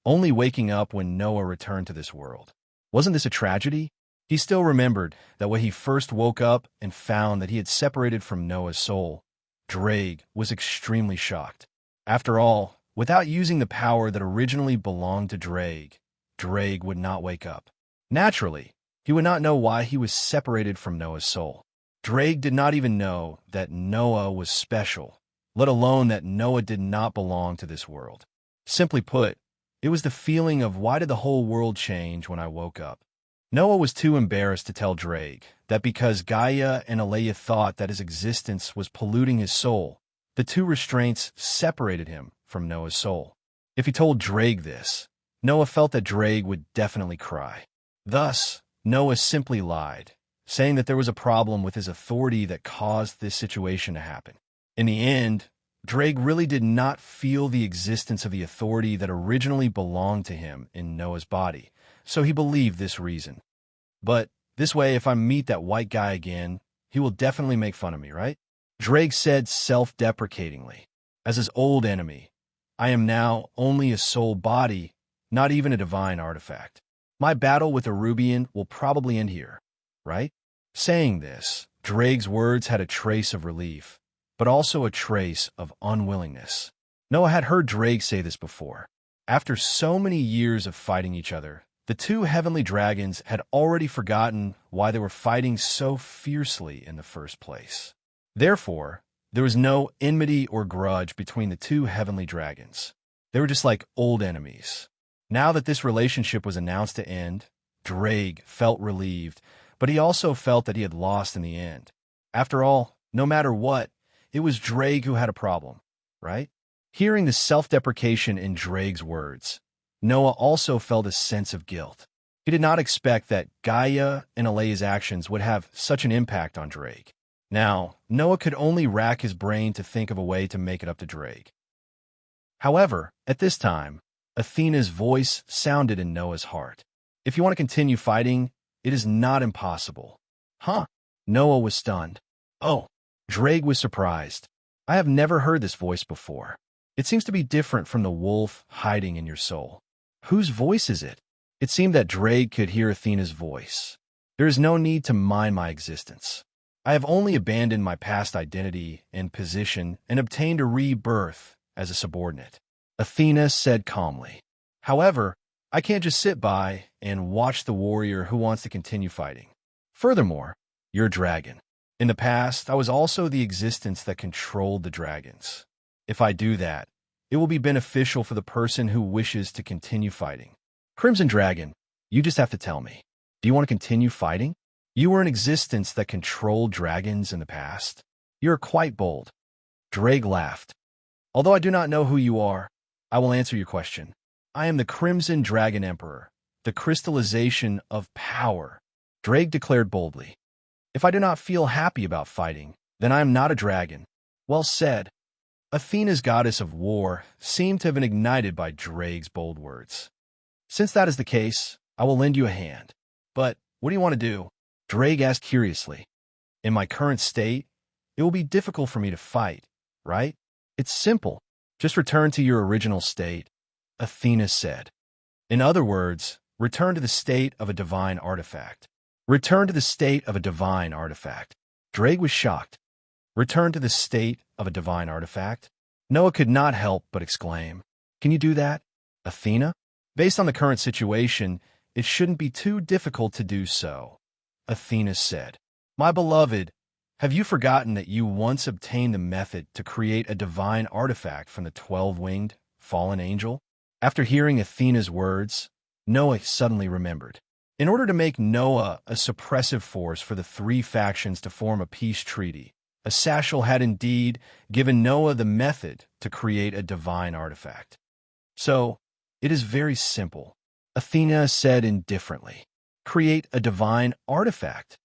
only waking up when Noah returned to this world. Wasn't this a tragedy? He still remembered that when he first woke up and found that he had separated from Noah's soul, Drake was extremely shocked. After all, without using the power that originally belonged to Drake, Drake would not wake up. Naturally, he would not know why he was separated from Noah's soul. Drake did not even know that Noah was special, let alone that Noah did not belong to this world. Simply put, It was the feeling of why did the whole world change when I woke up. Noah was too embarrassed to tell Drake that because Gaia and Aleia thought that his existence was polluting his soul, the two restraints separated him from Noah's soul. If he told Drake this, Noah felt that Drake would definitely cry. Thus, Noah simply lied, saying that there was a problem with his authority that caused this situation to happen. In the end, Drake really did not feel the existence of the authority that originally belonged to him in Noah's body, so he believed this reason. But this way, if I meet that white guy again, he will definitely make fun of me, right? Drake said self-deprecatingly, as his old enemy, I am now only a soul body, not even a divine artifact. My battle with Arubian will probably end here, right? Saying this, Drake's words had a trace of relief, but also a trace of unwillingness. Noah had heard Drake say this before. After so many years of fighting each other, the two heavenly dragons had already forgotten why they were fighting so fiercely in the first place. Therefore, there was no enmity or grudge between the two heavenly dragons. They were just like old enemies. Now that this relationship was announced to end, Drake felt relieved, but he also felt that he had lost in the end. After all, no matter what, it was Drake who had a problem, right? Hearing the self-deprecation in Drake's words, Noah also felt a sense of guilt. He did not expect that Gaia and Aleia's actions would have such an impact on Drake. Now, Noah could only rack his brain to think of a way to make it up to Drake. However, at this time, Athena's voice sounded in Noah's heart. If you want to continue fighting, it is not impossible. Huh? Noah was stunned. Oh. Drake was surprised. I have never heard this voice before. It seems to be different from the wolf hiding in your soul. Whose voice is it? It seemed that Drake could hear Athena's voice. There is no need to mind my existence. I have only abandoned my past identity and position and obtained a rebirth as a subordinate, Athena said calmly. However, I can't just sit by and watch the warrior who wants to continue fighting. Furthermore, you're a dragon. In the past, I was also the existence that controlled the dragons. If I do that, it will be beneficial for the person who wishes to continue fighting. Crimson Dragon, you just have to tell me. Do you want to continue fighting? You were an existence that controlled dragons in the past. You're quite bold. Drake laughed. Although I do not know who you are, I will answer your question. I am the Crimson Dragon Emperor, the crystallization of power, Drake declared boldly. If I do not feel happy about fighting, then I am not a dragon. Well said. Athena's goddess of war seemed to have been ignited by Drake's bold words. Since that is the case, I will lend you a hand. But what do you want to do? Drake asked curiously. In my current state, it will be difficult for me to fight, right? It's simple. Just return to your original state, Athena said. In other words, return to the state of a divine artifact. Return to the state of a divine artifact. Drake was shocked. Return to the state of a divine artifact? Noah could not help but exclaim. Can you do that, Athena? Based on the current situation, it shouldn't be too difficult to do so, Athena said. My beloved, have you forgotten that you once obtained the method to create a divine artifact from the 12-winged fallen angel? After hearing Athena's words, Noah suddenly remembered. In order to make Noah a suppressive force for the three factions to form a peace treaty, Asashel had indeed given Noah the method to create a divine artifact. So, it is very simple, Athena said indifferently. Create a divine artifact.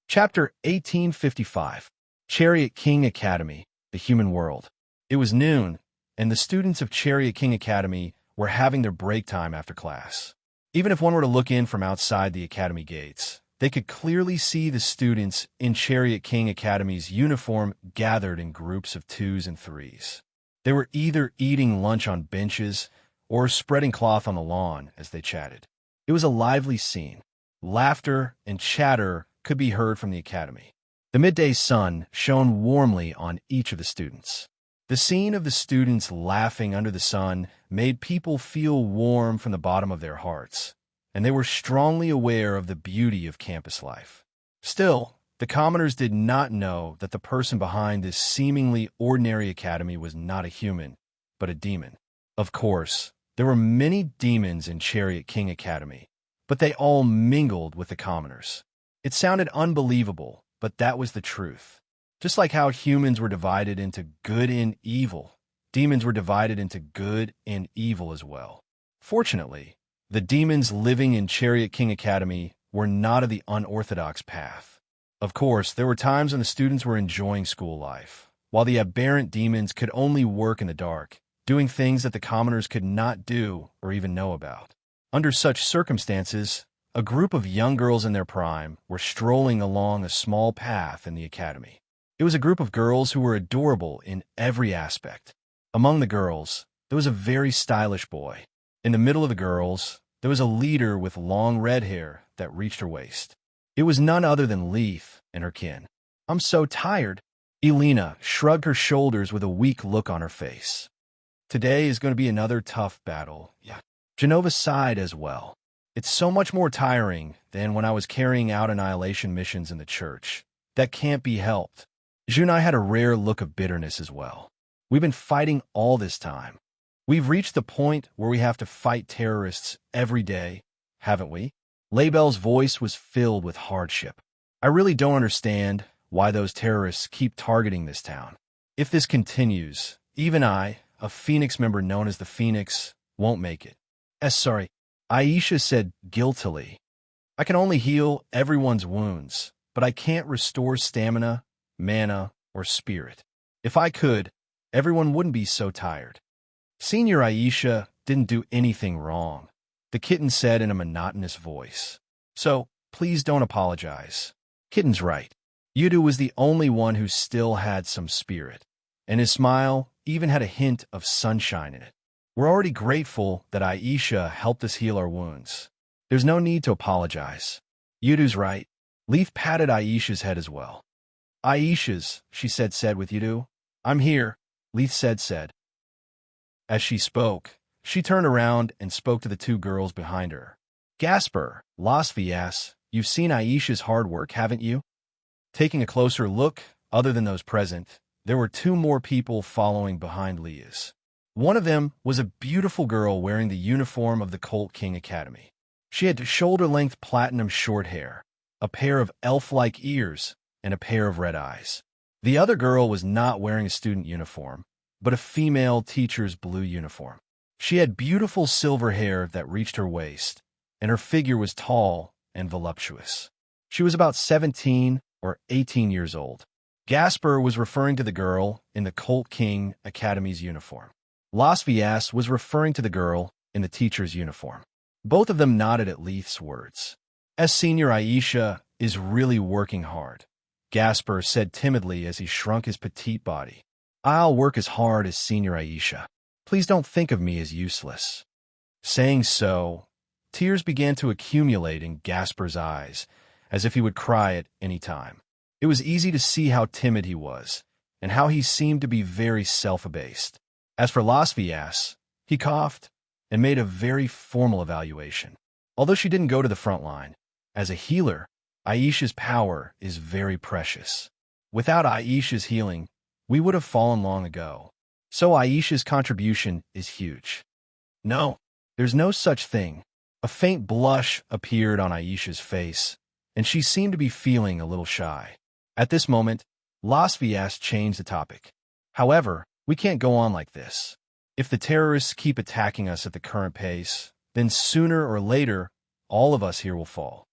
Chapter 1855, Chariot King Academy, The Human World. It was noon, and the students of Chariot King Academy were having their break time after class. Even if one were to look in from outside the academy gates, they could clearly see the students in Chariot King Academy's uniform gathered in groups of 2s and 3s. They were either eating lunch on benches or spreading cloth on the lawn as they chatted. It was a lively scene. Laughter and chatter could be heard from the academy. The midday sun shone warmly on each of the students. The scene of the students laughing under the sun made people feel warm from the bottom of their hearts, and they were strongly aware of the beauty of campus life. Still, the commoners did not know that the person behind this seemingly ordinary academy was not a human, but a demon. Of course, there were many demons in Chariot King Academy, but they all mingled with the commoners. It sounded unbelievable, but that was the truth. Just like how humans were divided into good and evil, demons were divided into good and evil as well. Fortunately, the demons living in Chariot King Academy were not of the unorthodox path. Of course, there were times when the students were enjoying school life, while the aberrant demons could only work in the dark, doing things that the commoners could not do or even know about. Under such circumstances, a group of young girls in their prime were strolling along a small path in the academy. It was a group of girls who were adorable in every aspect. Among the girls, there was a very stylish boy. In the middle of the girls, there was a leader with long red hair that reached her waist. It was none other than Leith and her kin. "I'm so tired." Elena shrugged her shoulders with a weak look on her face. "Today is going to be another tough battle." Yeah. Genova sighed as well. "It's so much more tiring than when I was carrying out annihilation missions in the church. That can't be helped." Junai had a rare look of bitterness as well. "We've been fighting all this time. We've reached the point where we have to fight terrorists every day, haven't we?" Labelle's voice was filled with hardship. "I really don't understand why those terrorists keep targeting this town. If this continues, even I, a Phoenix member known as the Phoenix, won't make it." Sorry," Aisha said guiltily. "I can only heal everyone's wounds, but I can't restore stamina, mana, or spirit. If I could, everyone wouldn't be so tired." "Senior Aisha didn't do anything wrong," the kitten said in a monotonous voice. "So, please don't apologize." Kitten's right. Yudu was the only one who still had some spirit, and his smile even had a hint of sunshine in it. "We're already grateful that Aisha helped us heal our wounds. There's no need to apologize." Yudu's right. Leaf patted Aisha's head as well. "Aisha's," she said with Yudu. "I'm here," Leaf said. As she spoke, she turned around and spoke to the two girls behind her. "Gasper, Las Villas, you've seen Aisha's hard work, haven't you?" Taking a closer look, other than those present, there were two more people following behind Leah's. One of them was a beautiful girl wearing the uniform of the Colt King Academy. She had shoulder-length platinum short hair, a pair of elf-like ears, and a pair of red eyes. The other girl was not wearing a student uniform, but a female teacher's blue uniform. She had beautiful silver hair that reached her waist, and her figure was tall and voluptuous. She was about 17 or 18 years old. Gasper was referring to the girl in the Colt King Academy's uniform. Las Villas was referring to the girl in the teacher's uniform. Both of them nodded at Leith's words. "As Senior Aisha is really working hard," Gasper said timidly as he shrunk his petite body. "I'll work as hard as Senior Aisha. Please don't think of me as useless." Saying so, tears began to accumulate in Gasper's eyes, as if he would cry at any time. It was easy to see how timid he was, and how he seemed to be very self-abased. As for Las Villas, he coughed and made a very formal evaluation. Although she didn't go to the front line, as a healer, Aisha's power is very precious. Without Aisha's healing, we would have fallen long ago. So Aisha's contribution is huge. "No, there's no such thing." A faint blush appeared on Aisha's face, and she seemed to be feeling a little shy. At this moment, Las Villas changed the topic. "However, we can't go on like this. If the terrorists keep attacking us at the current pace, then sooner or later, all of us here will fall."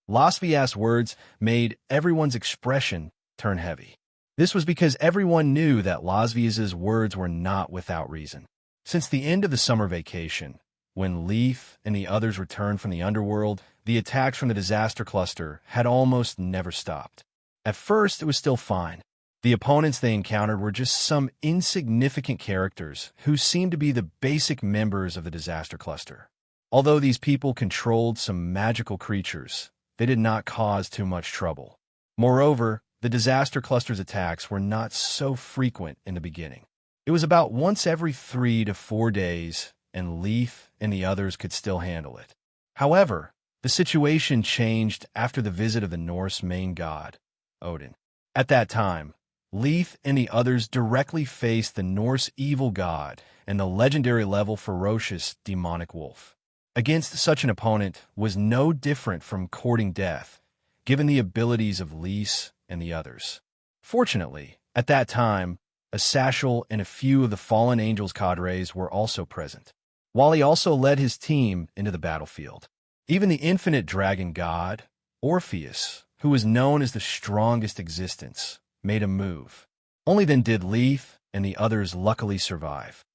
Las Villas' words made everyone's expression turn heavy. This was because everyone knew that Las Villas' words were not without reason. Since the end of the summer vacation, when Leaf and the others returned from the underworld, the attacks from the disaster cluster had almost never stopped. At first, it was still fine. The opponents they encountered were just some insignificant characters who seemed to be the basic members of the disaster cluster. Although these people controlled some magical creatures, they did not cause too much trouble. Moreover, the disaster cluster's attacks were not so frequent in the beginning. It was about once every 3 to 4 days, and Leaf and the others could still handle it. However, the situation changed after the visit of the Norse main god, Odin. At that time, Leith and the others directly faced the Norse evil god and the legendary level ferocious demonic wolf. Against such an opponent was no different from courting death, given the abilities of Lys and the others. Fortunately, at that time, Asashel and a few of the fallen angels' cadres were also present. Wally also led his team into the battlefield. Even the infinite dragon god, Orpheus, who was known as the strongest existence, made a move. Only then did Leith and the others luckily survive.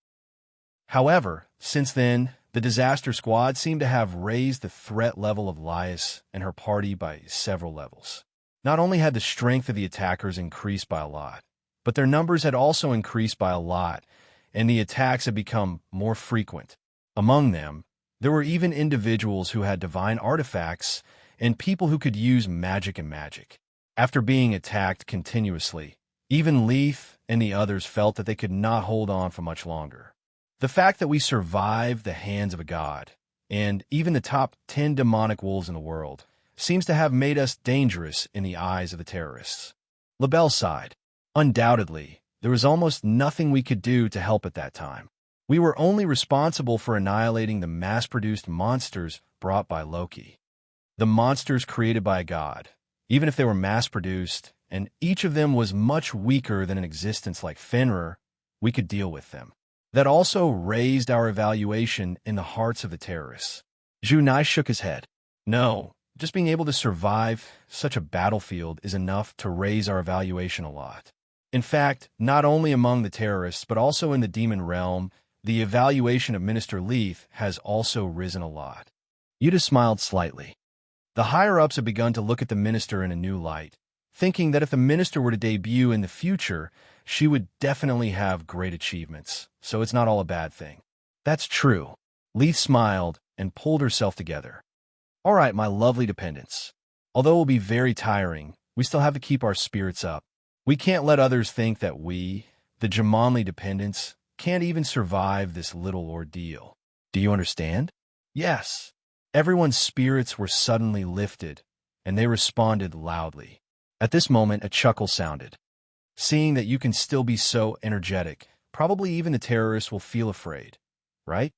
However, since then, the disaster squad seemed to have raised the threat level of Lys and her party by several levels. Not only had the strength of the attackers increased by a lot, but their numbers had also increased by a lot, and the attacks had become more frequent. Among them, there were even individuals who had divine artifacts and people who could use magic and magic. After being attacked continuously, even Leith and the others felt that they could not hold on for much longer. The fact that we survived the hands of a god, and even the top 10 demonic wolves in the world, seems to have made us dangerous in the eyes of the terrorists. LaBelle sighed. Undoubtedly, there was almost nothing we could do to help at that time. We were only responsible for annihilating the mass-produced monsters brought by Loki. The monsters created by a god, even if they were mass-produced, and each of them was much weaker than an existence like Fenrir, we could deal with them. That also raised our evaluation in the hearts of the terrorists. Junai shook his head. No, just being able to survive such a battlefield is enough to raise our evaluation a lot. In fact, not only among the terrorists, but also in the demon realm, the evaluation of Minister Leith has also risen a lot. Yuta smiled slightly. The higher-ups had begun to look at the minister in a new light, thinking that if the minister were to debut in the future, she would definitely have great achievements, so it's not all a bad thing. That's true. Leith smiled and pulled herself together. All right, my lovely dependents. Although it will be very tiring, we still have to keep our spirits up. We can't let others think that we, the Jumanli dependents, can't even survive this little ordeal. Do you understand? Yes. Everyone's spirits were suddenly lifted, and they responded loudly. At this moment, a chuckle sounded. Seeing that you can still be so energetic, probably even the terrorists will feel afraid, right?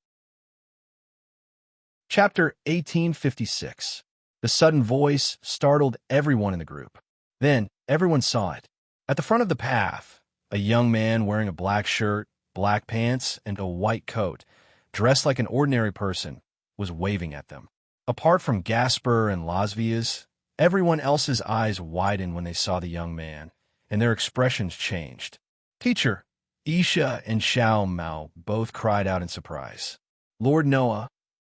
Chapter 1856. The sudden voice startled everyone in the group. Then, everyone saw it. At the front of the path, a young man wearing a black shirt, black pants, and a white coat, dressed like an ordinary person, was waving at them. Apart from Gasper and Lasvias, everyone else's eyes widened when they saw the young man, and their expressions changed. Teacher, Isha and Xiao Mao both cried out in surprise. Lord Noah,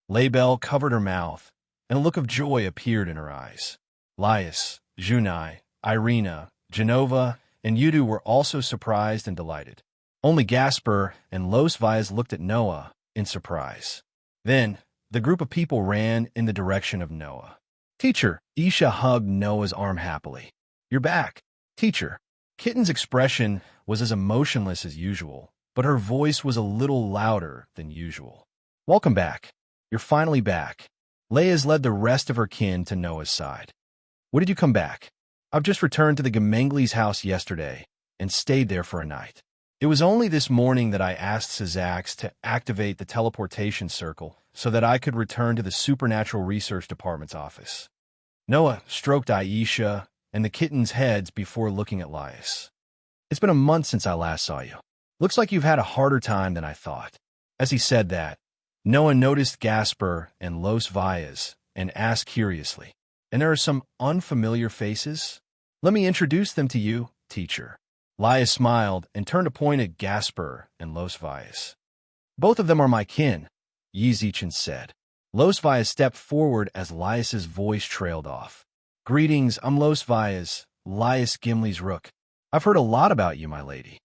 Laybell covered her mouth, and a look of joy appeared in her eyes. Lys, Junai, Irina, Genova, and Yudu were also surprised and delighted. Only Gasper and Los Vias looked at Noah in surprise. Then, the group of people ran in the direction of Noah. Teacher, Isha hugged Noah's arm happily. You're back. Teacher. Kitten's expression was as emotionless as usual, but her voice was a little louder than usual. Welcome back. You're finally back. Leia's led the rest of her kin to Noah's side. When did you come back? I've just returned to the Gemenglis' house yesterday and stayed there for a night. It was only this morning that I asked Syzax to activate the teleportation circle so that I could return to the Supernatural Research Department's office. Noah stroked Aisha and the kittens' heads before looking at Lys. It's been a month since I last saw you. Looks like you've had a harder time than I thought. As he said that, Noah noticed Gasper and Los Vias and asked curiously, and there are some unfamiliar faces? Let me introduce them to you, teacher. Lys smiled and turned to point at Gasper and Los Vias. Both of them are my kin, Yizichin said. Los Vias stepped forward as Lys's voice trailed off. Greetings, I'm Los Vias, Lys Gimli's rook. I've heard a lot about you, my lady.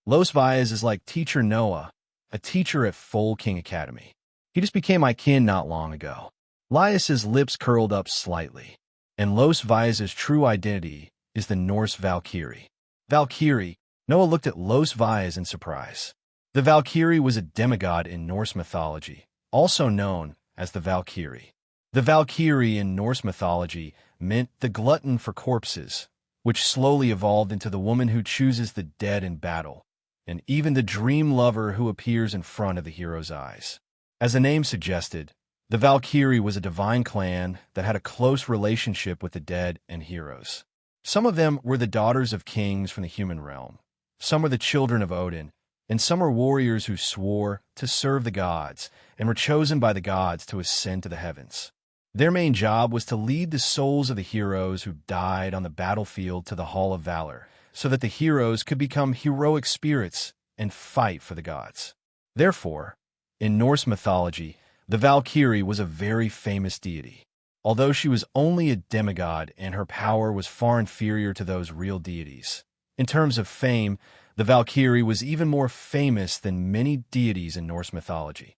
Los Vias is like Teacher Noah, a teacher at Foal King Academy. He just became my kin not long ago. Lys's lips curled up slightly, and Los Vias' true identity is the Norse Valkyrie. Valkyrie, Noah looked at Los Vias in surprise. The Valkyrie was a demigod in Norse mythology, also known as the Valkyrie. The Valkyrie in Norse mythology meant the glutton for corpses, which slowly evolved into the woman who chooses the dead in battle, and even the dream lover who appears in front of the hero's eyes. As the name suggested, the Valkyrie was a divine clan that had a close relationship with the dead and heroes. Some of them were the daughters of kings from the human realm, some were the children of Odin, and some were warriors who swore to serve the gods and were chosen by the gods to ascend to the heavens. Their main job was to lead the souls of the heroes who died on the battlefield to the Hall of Valor, so that the heroes could become heroic spirits and fight for the gods. Therefore, in Norse mythology, the Valkyrie was a very famous deity. Although she was only a demigod and her power was far inferior to those real deities, in terms of fame, the Valkyrie was even more famous than many deities in Norse mythology.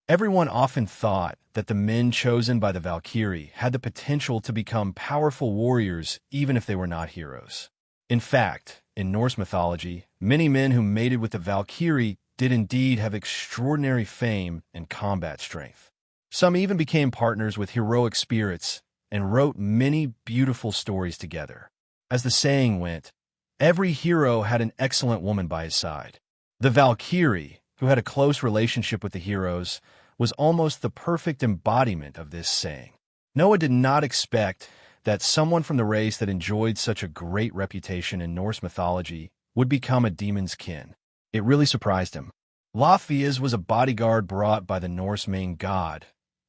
Everyone often thought that the men chosen by the Valkyrie had the potential to become powerful warriors even if they were not heroes. In fact, in Norse mythology, many men who mated with the Valkyrie did indeed have extraordinary fame and combat strength. Some even became partners with heroic spirits and wrote many beautiful stories together. As the saying went, every hero had an excellent woman by his side. The Valkyrie, who had a close relationship with the heroes, was almost the perfect embodiment of this saying. Noah did not expect that someone from the race that enjoyed such a great reputation in Norse mythology would become a demon's kin. It really surprised him. Laufeyas was a bodyguard brought by the Norse main god,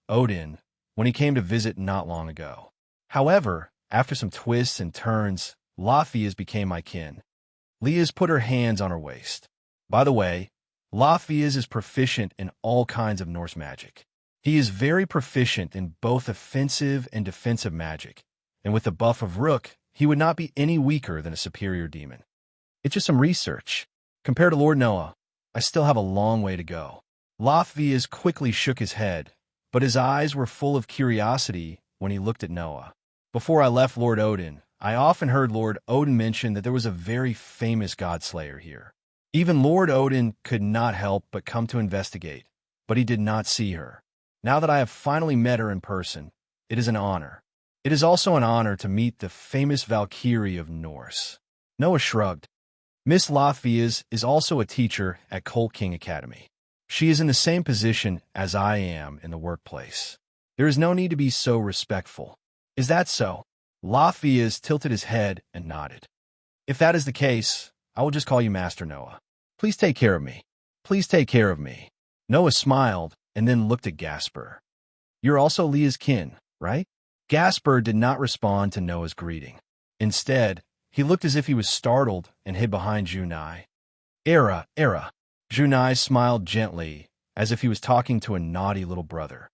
Odin, when he came to visit not long ago. However, after some twists and turns, Laufeyas became my kin. Leas put her hands on her waist. By the way, Laufeyas is proficient in all kinds of Norse magic. He is very proficient in both offensive and defensive magic, and with the buff of Rook, he would not be any weaker than a superior demon. It's just some research. Compared to Lord Noah, I still have a long way to go. Laufeyas quickly shook his head, but his eyes were full of curiosity when he looked at Noah. Before I left Lord Odin, I often heard Lord Odin mention that there was a very famous godslayer here. Even Lord Odin could not help but come to investigate, but he did not see her. Now that I have finally met her in person, it is an honor. It is also an honor to meet the famous Valkyrie of Norse. Noah shrugged. Miss Laufeyas is also a teacher at Colt King Academy. She is in the same position as I am in the workplace. There is no need to be so respectful. Is that so? Laufeyas tilted his head and nodded. If that is the case, I will just call you Master Noah. Please take care of me. Please take care of me. Noah smiled and then looked at Gasper. You're also Leah's kin, right? Gasper did not respond to Noah's greeting. Instead, he looked as if he was startled and hid behind Junai. Era. Junai smiled gently, as if he was talking to a naughty little brother.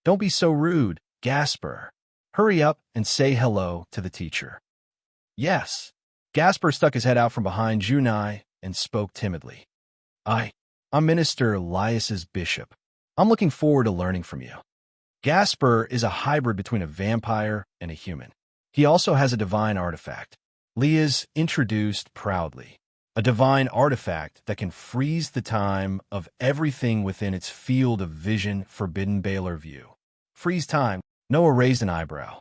Don't be so rude, Gasper. Hurry up and say hello to the teacher. Yes. Gasper stuck his head out from behind Junai and spoke timidly. I'm Minister Lias's bishop. I'm looking forward to learning from you. Gasper is a hybrid between a vampire and a human. He also has a divine artifact. Lias introduced proudly. A divine artifact that can freeze the time of everything within its field of vision, forbidden Baylor view. Freeze time. Noah raised an eyebrow.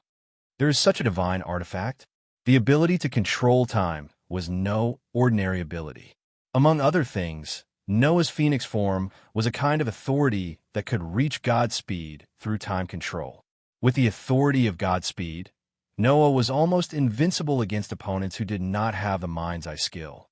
There is such a divine artifact. The ability to control time was no ordinary ability. Among other things, Noah's phoenix form was a kind of authority that could reach Godspeed through time control. With the authority of Godspeed, Noah was almost invincible against opponents who did not have the mind's eye skill.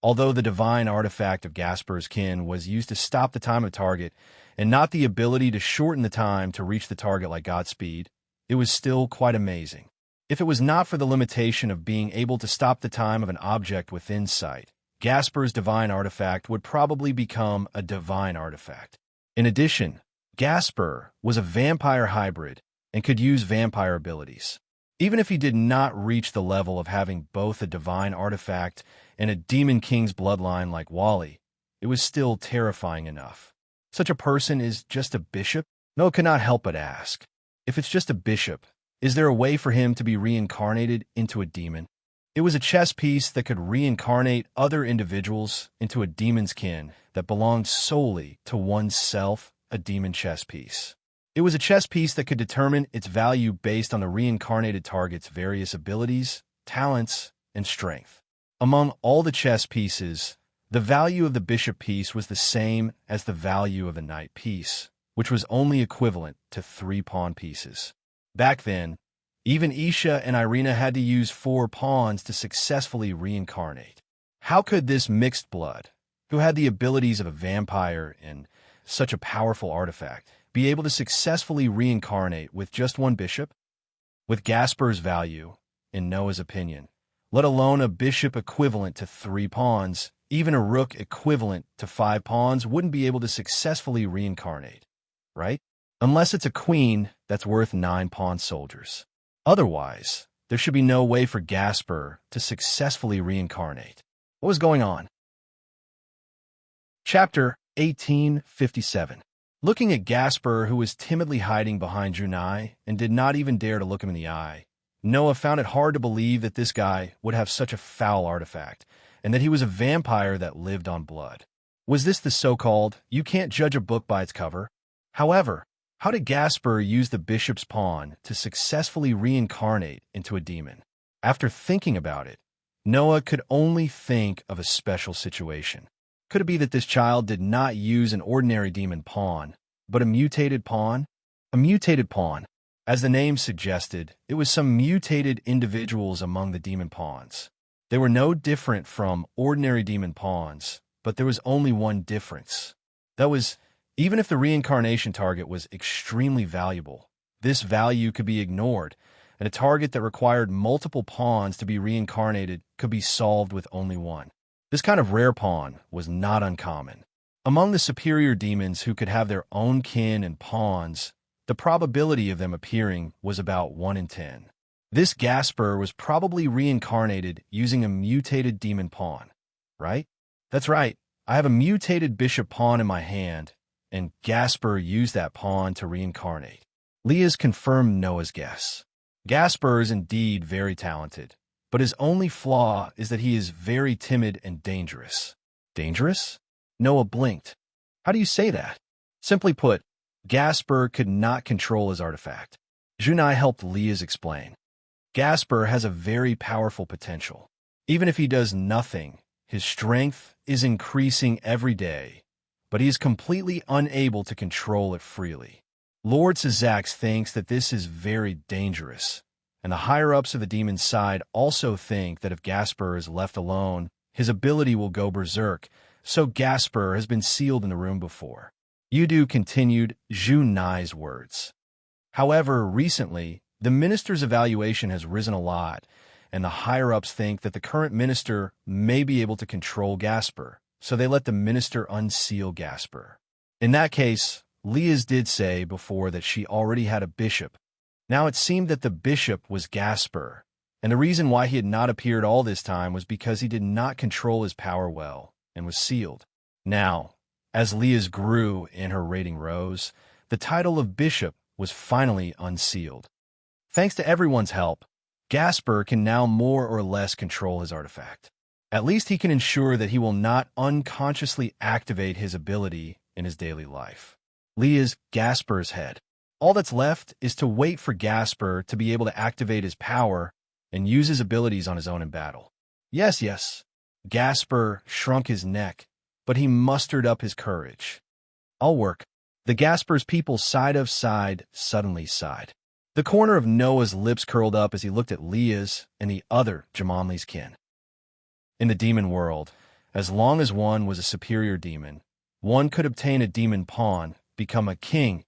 Although the divine artifact of Gasper's kin was used to stop the time of target and not the ability to shorten the time to reach the target like Godspeed, it was still quite amazing. If it was not for the limitation of being able to stop the time of an object within sight, Gasper's divine artifact would probably become a divine artifact. In addition, Gasper was a vampire hybrid and could use vampire abilities. Even if he did not reach the level of having both a divine artifact and a demon king's bloodline like Wally, it was still terrifying enough. Such a person is just a bishop? Noah could not help but ask. If it's just a bishop, is there a way for him to be reincarnated into a demon? It was a chess piece that could reincarnate other individuals into a demon's kin that belonged solely to oneself, a demon chess piece. It was a chess piece that could determine its value based on the reincarnated target's various abilities, talents, and strength. Among all the chess pieces, the value of the bishop piece was the same as the value of the knight piece, which was only equivalent to 3 pawn pieces. Back then, even Isha and Irina had to use 4 pawns to successfully reincarnate. How could this mixed blood, who had the abilities of a vampire and such a powerful artifact, be able to successfully reincarnate with just 1 bishop? With Gasper's value, in Noah's opinion, let alone a bishop equivalent to 3 pawns, even a rook equivalent to 5 pawns wouldn't be able to successfully reincarnate, right? Unless it's a queen that's worth 9 pawn soldiers. Otherwise, there should be no way for Gasper to successfully reincarnate. What was going on? Chapter 1857. Looking at Gasper, who was timidly hiding behind Junai and did not even dare to look him in the eye, Noah found it hard to believe that this guy would have such a foul artifact, and that he was a vampire that lived on blood. Was this the so-called, you can't judge a book by its cover? However, how did Gasper use the bishop's pawn to successfully reincarnate into a demon? After thinking about it, Noah could only think of a special situation. Could it be that this child did not use an ordinary demon pawn, but a mutated pawn? A mutated pawn. As the name suggested, it was some mutated individuals among the demon pawns. They were no different from ordinary demon pawns, but there was only one difference. That was, even if the reincarnation target was extremely valuable, this value could be ignored, and a target that required multiple pawns to be reincarnated could be solved with only 1. This kind of rare pawn was not uncommon. Among the superior demons who could have their own kin and pawns, the probability of them appearing was about 1 in 10. This Gasper was probably reincarnated using a mutated demon pawn, right? That's right, I have a mutated bishop pawn in my hand, and Gasper used that pawn to reincarnate. Leah's confirmed Noah's guess. Gasper is indeed very talented, but his only flaw is that he is very timid and dangerous. Dangerous? Noah blinked. How do you say that? Simply put, Gasper could not control his artifact. Junai helped Leah's explain. Gasper has a very powerful potential. Even if he does nothing, his strength is increasing every day, but he is completely unable to control it freely. Lord Sazax thinks that this is very dangerous, and the higher-ups of the demon's side also think that if Gasper is left alone, his ability will go berserk, so Gasper has been sealed in the room before. Yudu continued Junai's words. However, recently, the minister's evaluation has risen a lot, and the higher-ups think that the current minister may be able to control Gasper, so they let the minister unseal Gasper. In that case, Leah's did say before that she already had a bishop. Now it seemed that the bishop was Gasper, and the reason why he had not appeared all this time was because he did not control his power well and was sealed. Now, as Leah's grew and her rating rose, the title of bishop was finally unsealed. Thanks to everyone's help, Gasper can now more or less control his artifact. At least he can ensure that he will not unconsciously activate his ability in his daily life. Leah's Gasper's head. All that's left is to wait for Gasper to be able to activate his power and use his abilities on his own in battle. Yes. Gasper shrunk his neck, but he mustered up his courage. I'll work. The Gasper's people side suddenly sighed. The corner of Noah's lips curled up as he looked at Leah's and the other Jamanli's kin. In the demon world, as long as one was a superior demon, one could obtain a demon pawn, become a king,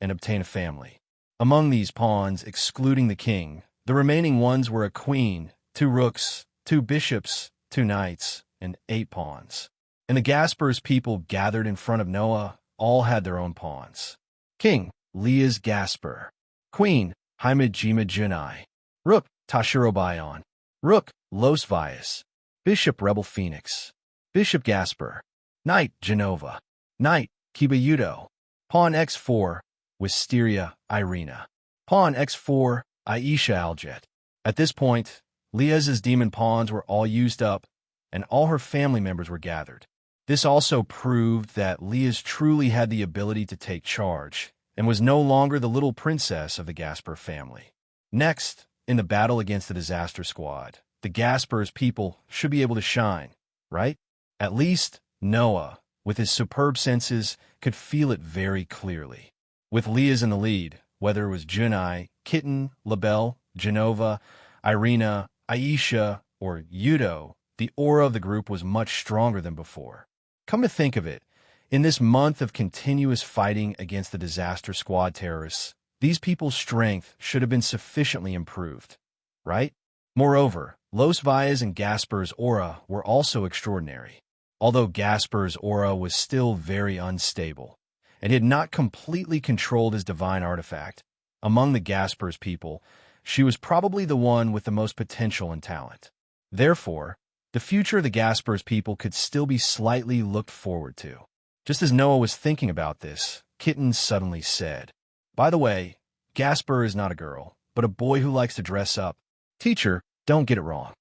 and obtain a family. Among these pawns, excluding the king, the remaining ones were a queen, 2 rooks, 2 bishops, 2 knights, and 8 pawns. And the Gasper's people gathered in front of Noah all had their own pawns. King, Leah's Gasper. Queen, Himejima Junai. Rook, Tashiro Bayon. Rook, Los Vias. Bishop Rebel Phoenix. Bishop Gasper. Knight, Genova. Knight, Kibayudo. Pawn x4, Wisteria, Irina. Pawn x4, Aisha Aljet. At this point, Leah's demon pawns were all used up, and all her family members were gathered. This also proved that Leah's truly had the ability to take charge, and was no longer the little princess of the Gasper family. Next, in the battle against the Disaster Squad, the Gaspers people should be able to shine, right? At least Noah, with his superb senses, could feel it very clearly. With Leah's in the lead, whether it was Junai, Kitten, Labelle, Genova, Irina, Aisha, or Yudo, the aura of the group was much stronger than before. Come to think of it, in this month of continuous fighting against the Disaster Squad terrorists, these people's strength should have been sufficiently improved, right? Moreover, Los Valles and Gasper's aura were also extraordinary. Although Gasper's aura was still very unstable, and he had not completely controlled his divine artifact, among the Gasper's people, she was probably the one with the most potential and talent. Therefore, the future of the Gasper's people could still be slightly looked forward to. Just as Noah was thinking about this, Kitten suddenly said, "By the way, Gasper is not a girl, but a boy who likes to dress up. Teacher, don't get it wrong."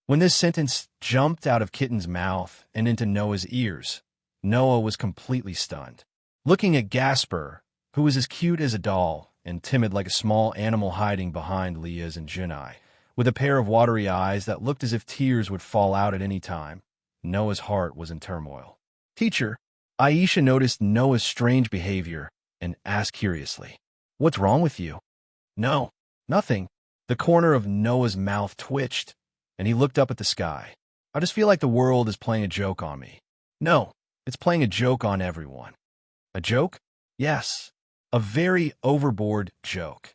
When this sentence jumped out of Kitten's mouth and into Noah's ears, Noah was completely stunned. Looking at Gasper, who was as cute as a doll and timid like a small animal hiding behind Leah's and Junai, with a pair of watery eyes that looked as if tears would fall out at any time, Noah's heart was in turmoil. "Teacher," Aisha noticed Noah's strange behavior and asked curiously, "What's wrong with you?" "No, nothing." The corner of Noah's mouth twitched, and he looked up at the sky. "I just feel like the world is playing a joke on me." "No, it's playing a joke on everyone." "A joke?" "Yes, a very overboard joke."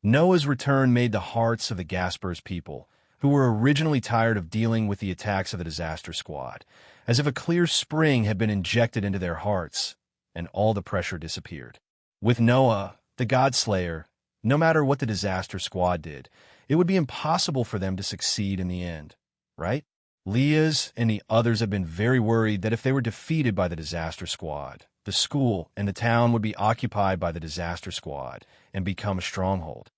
Noah's return made the hearts of the Gasper's people, who were originally tired of dealing with the attacks of the Disaster Squad, as if a clear spring had been injected into their hearts, and all the pressure disappeared. With Noah, the God-Slayer, no matter what the Disaster Squad did, it would be impossible for them to succeed in the end, right? Leah's and the others had been very worried that if they were defeated by the Disaster Squad, the school and the town would be occupied by the Disaster Squad and become a stronghold.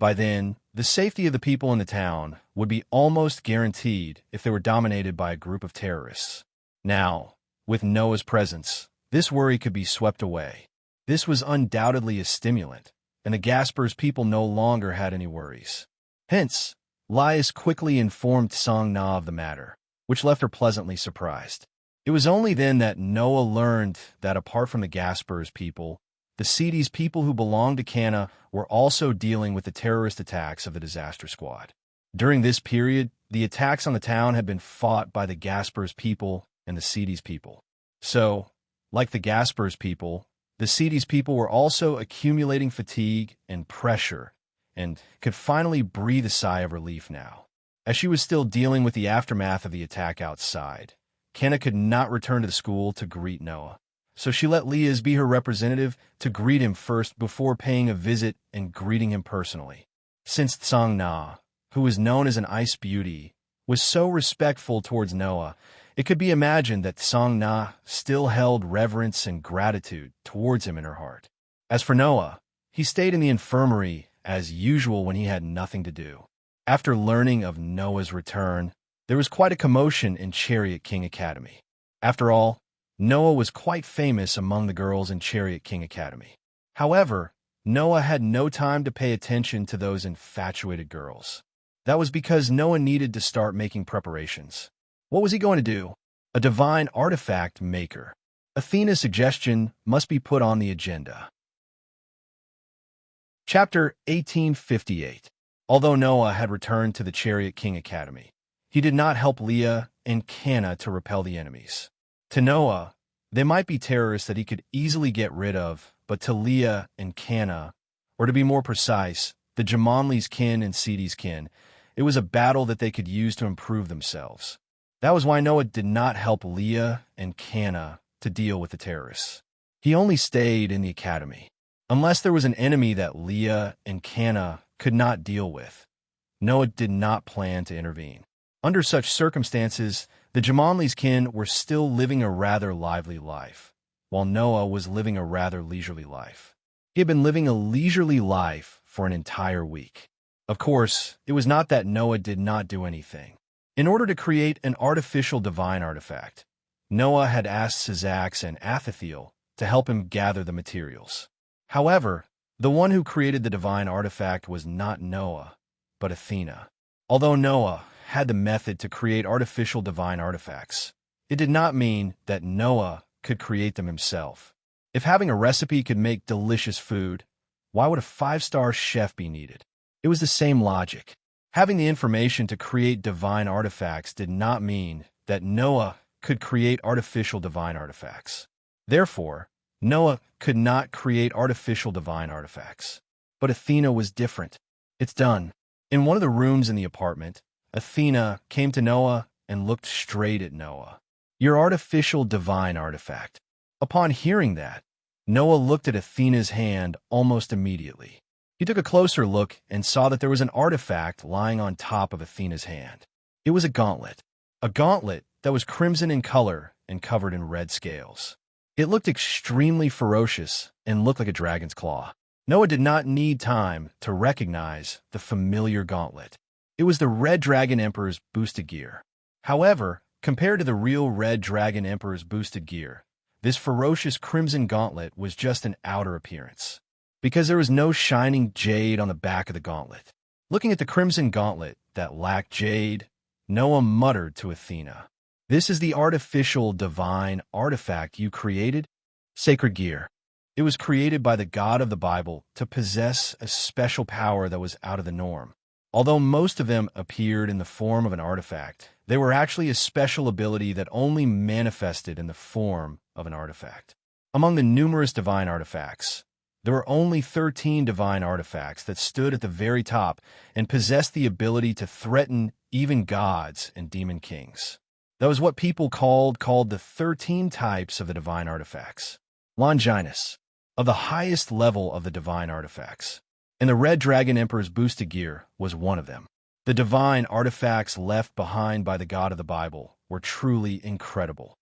By then, the safety of the people in the town would be almost guaranteed if they were dominated by a group of terrorists. Now, with Noah's presence, this worry could be swept away. This was undoubtedly a stimulant, and the Gasper's people no longer had any worries. Hence, Lias quickly informed Song Na of the matter, which left her pleasantly surprised. It was only then that Noah learned that apart from the Gasper's people, the Seedy's people who belonged to Cana were also dealing with the terrorist attacks of the Disaster Squad. During this period, the attacks on the town had been fought by the Gasper's people and the Seedy's people. So, like the Gasper's people, the Seedy's people were also accumulating fatigue and pressure and could finally breathe a sigh of relief now. As she was still dealing with the aftermath of the attack outside, Kenna could not return to the school to greet Noah, so she let Leah's be her representative to greet him first before paying a visit and greeting him personally. Since Tsang Na, who was known as an ice beauty, was so respectful towards Noah, it could be imagined that Tsang Na still held reverence and gratitude towards him in her heart. As for Noah, he stayed in the infirmary as usual when he had nothing to do. After learning of Noah's return, there was quite a commotion in Chariot King Academy. After all, Noah was quite famous among the girls in Chariot King Academy. However, Noah had no time to pay attention to those infatuated girls. That was because Noah needed to start making preparations. What was he going to do? A divine artifact maker. Athena's suggestion must be put on the agenda. Chapter 1858. Although Noah had returned to the Chariot King Academy, he did not help Leah and Cana to repel the enemies. To Noah, they might be terrorists that he could easily get rid of, but to Leah and Cana, or to be more precise, the Jamonli's kin and Seedy's kin, it was a battle that they could use to improve themselves. That was why Noah did not help Leah and Cana to deal with the terrorists. He only stayed in the academy. Unless there was an enemy that Leah and Cana could not deal with, Noah did not plan to intervene. Under such circumstances, the Jamonli's kin were still living a rather lively life, while Noah was living a rather leisurely life. He had been living a leisurely life for an entire week. Of course, it was not that Noah did not do anything. In order to create an artificial divine artifact, Noah had asked Sizax and Athathiel to help him gather the materials. However, the one who created the divine artifact was not Noah, but Athena. Although Noah had the method to create artificial divine artifacts, it did not mean that Noah could create them himself. If having a recipe could make delicious food, why would a five-star chef be needed? It was the same logic. Having the information to create divine artifacts did not mean that Noah could create artificial divine artifacts. Therefore, Noah could not create artificial divine artifacts. But Athena was different. It's done. In one of the rooms in the apartment, Athena came to Noah and looked straight at Noah. Your artificial divine artifact. Upon hearing that, Noah looked at Athena's hand almost immediately. He took a closer look and saw that there was an artifact lying on top of Athena's hand. It was a gauntlet that was crimson in color and covered in red scales. It looked extremely ferocious and looked like a dragon's claw. Noah did not need time to recognize the familiar gauntlet. It was the Red Dragon Emperor's boosted gear. However, compared to the real Red Dragon Emperor's boosted gear, this ferocious crimson gauntlet was just an outer appearance, because there was no shining jade on the back of the gauntlet. Looking at the crimson gauntlet that lacked jade, Noah muttered to Athena, "This is the artificial divine artifact you created? Sacred gear. It was created by the God of the Bible to possess a special power that was out of the norm. Although most of them appeared in the form of an artifact, they were actually a special ability that only manifested in the form of an artifact. Among the numerous divine artifacts, there were only 13 divine artifacts that stood at the very top and possessed the ability to threaten even gods and demon kings. That was what people called the 13 types of the divine artifacts. Longinus, of the highest level of the divine artifacts, and the Red Dragon Emperor's boosted gear was one of them. The divine artifacts left behind by the God of the Bible were truly incredible.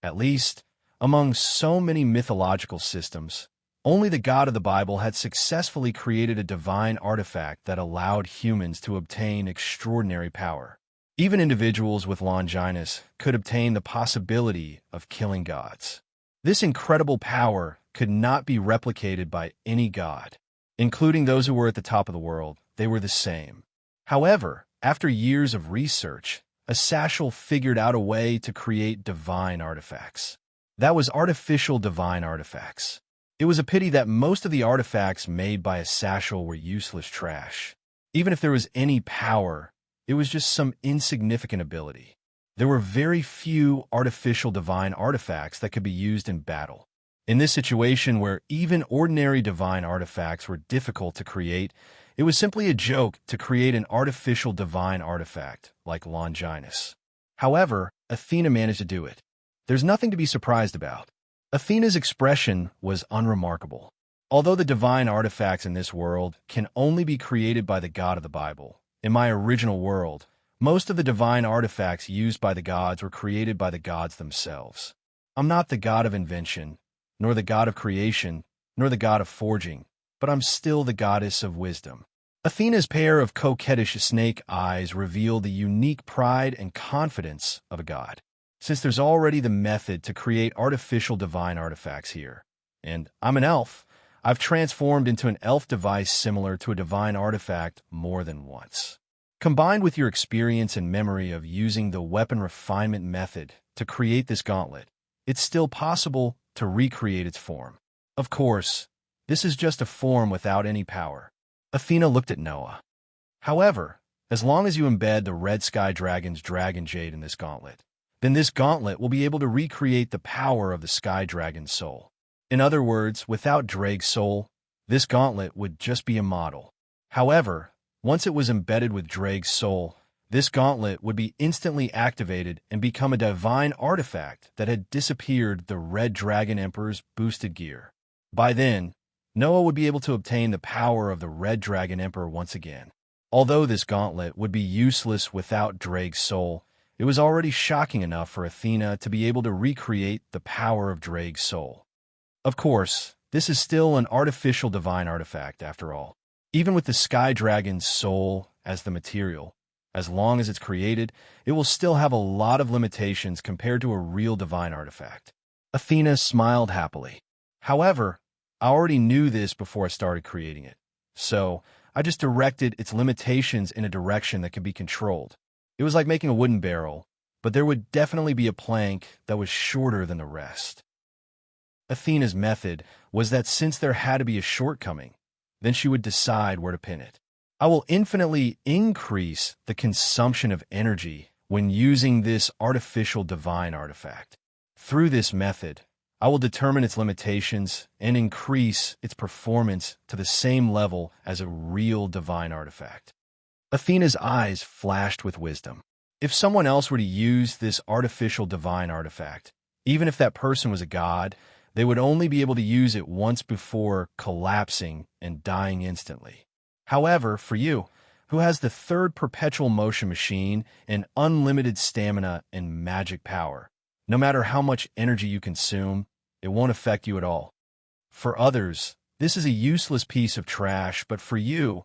At least, among so many mythological systems, only the God of the Bible had successfully created a divine artifact that allowed humans to obtain extraordinary power. Even individuals with Longinus could obtain the possibility of killing gods. This incredible power could not be replicated by any god, including those who were at the top of the world. They were the same. However, after years of research, Asashel figured out a way to create divine artifacts. That was artificial divine artifacts. It was a pity that most of the artifacts made by Asashel were useless trash. Even if there was any power, it was just some insignificant ability. There were very few artificial divine artifacts that could be used in battle. In this situation where even ordinary divine artifacts were difficult to create, it was simply a joke to create an artificial divine artifact like Longinus. However, Athena managed to do it. There's nothing to be surprised about. Athena's expression was unremarkable. Although the divine artifacts in this world can only be created by the God of the Bible, in my original world, most of the divine artifacts used by the gods were created by the gods themselves. I'm not the god of invention, nor the god of creation, nor the god of forging, but I'm still the goddess of wisdom. Athena's pair of coquettish snake eyes reveal the unique pride and confidence of a god. Since there's already the method to create artificial divine artifacts here, and I'm an elf, I've transformed into an elf device similar to a divine artifact more than once. Combined with your experience and memory of using the weapon refinement method to create this gauntlet, it's still possible to recreate its form. Of course, this is just a form without any power. Athena looked at Noah. However, as long as you embed the Red Sky Dragon's Dragon Jade in this gauntlet, then this gauntlet will be able to recreate the power of the Sky Dragon's soul. In other words, without Drake's soul, this gauntlet would just be a model. However, once it was embedded with Drake's soul, this gauntlet would be instantly activated and become a divine artifact that had disappeared the Red Dragon Emperor's boosted gear. By then, Noah would be able to obtain the power of the Red Dragon Emperor once again. Although this gauntlet would be useless without Drake's soul, it was already shocking enough for Athena to be able to recreate the power of Drake's soul. Of course, this is still an artificial divine artifact after all. Even with the Sky Dragon's soul as the material, as long as it's created, it will still have a lot of limitations compared to a real divine artifact. Athena smiled happily. However, I already knew this before I started creating it, so I just directed its limitations in a direction that can be controlled. It was like making a wooden barrel, but there would definitely be a plank that was shorter than the rest. Athena's method was that since there had to be a shortcoming, then she would decide where to pin it. I will infinitely increase the consumption of energy when using this artificial divine artifact. Through this method, I will determine its limitations and increase its performance to the same level as a real divine artifact. Athena's eyes flashed with wisdom. If someone else were to use this artificial divine artifact, even if that person was a god, they would only be able to use it once before collapsing and dying instantly. However, for you, who has the third perpetual motion machine and unlimited stamina and magic power, no matter how much energy you consume, it won't affect you at all. For others, this is a useless piece of trash, but for you,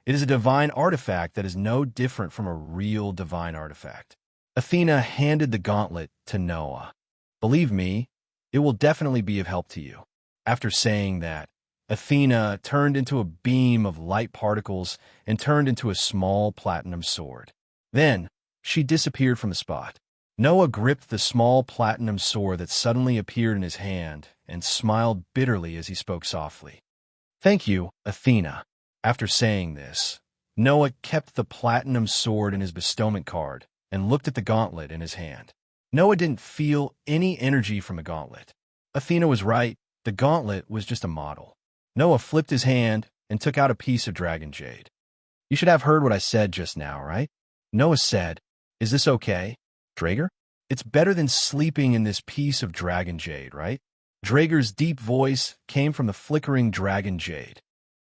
it is a divine artifact that is no different from a real divine artifact. Athena handed the gauntlet to Noah. Believe me, it will definitely be of help to you. After saying that, Athena turned into a beam of light particles and turned into a small platinum sword. Then, she disappeared from the spot. Noah gripped the small platinum sword that suddenly appeared in his hand and smiled bitterly as he spoke softly. "Thank you, Athena." After saying this, Noah kept the platinum sword in his bestowment card and looked at the gauntlet in his hand. Noah didn't feel any energy from the gauntlet. Athena was right, the gauntlet was just a model. Noah flipped his hand and took out a piece of dragon jade. "You should have heard what I said just now, right?" Noah said. "Is this okay, Drager? It's better than sleeping in this piece of dragon jade, right?" Drager's deep voice came from the flickering dragon jade.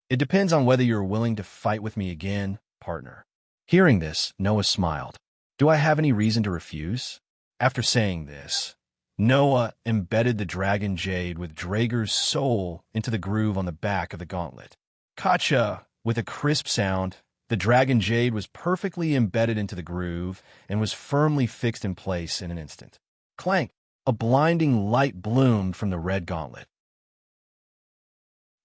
"It depends on whether you're willing to fight with me again, partner." Hearing this, Noah smiled. "Do I have any reason to refuse?" After saying this, Noah embedded the dragon jade with Drager's soul into the groove on the back of the gauntlet. Kacha, with a crisp sound, the dragon jade was perfectly embedded into the groove and was firmly fixed in place in an instant. Clank! A blinding light bloomed from the red gauntlet.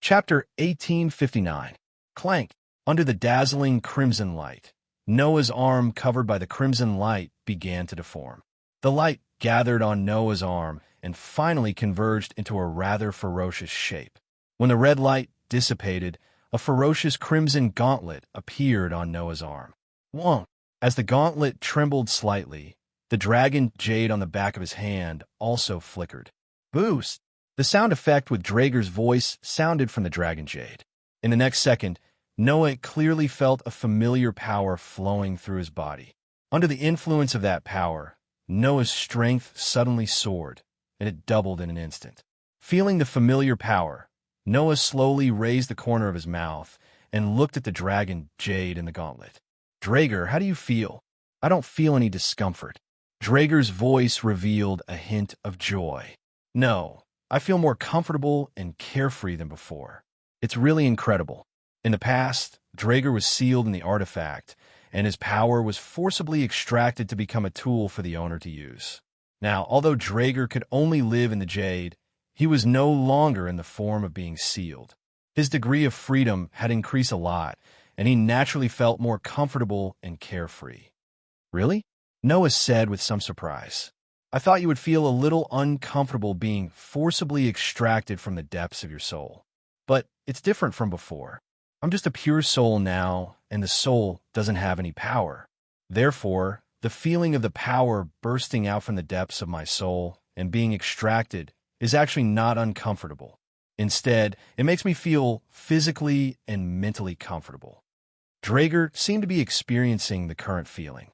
Chapter 1859. Clank! Under the dazzling crimson light, Noah's arm covered by the crimson light began to deform. The light gathered on Noah's arm and finally converged into a rather ferocious shape. When the red light dissipated, a ferocious crimson gauntlet appeared on Noah's arm. Wonk! As the gauntlet trembled slightly, the dragon jade on the back of his hand also flickered. Boost! The sound effect with Drager's voice sounded from the dragon jade. In the next second, Noah clearly felt a familiar power flowing through his body. Under the influence of that power, Noah's strength suddenly soared, and it doubled in an instant. Feeling the familiar power, Noah slowly raised the corner of his mouth and looked at the dragon jade in the gauntlet. "Drager, how do you feel?" "I don't feel any discomfort." Drager's voice revealed a hint of joy. "No, I feel more comfortable and carefree than before. It's really incredible." In the past, Drager was sealed in the artifact, and his power was forcibly extracted to become a tool for the owner to use. Now, although Drager could only live in the jade, he was no longer in the form of being sealed. His degree of freedom had increased a lot, and he naturally felt more comfortable and carefree. "Really?" Noah said with some surprise. "I thought you would feel a little uncomfortable being forcibly extracted from the depths of your soul. But it's different from before. I'm just a pure soul now, and the soul doesn't have any power. Therefore, the feeling of the power bursting out from the depths of my soul and being extracted is actually not uncomfortable. Instead, it makes me feel physically and mentally comfortable." Drager seemed to be experiencing the current feeling.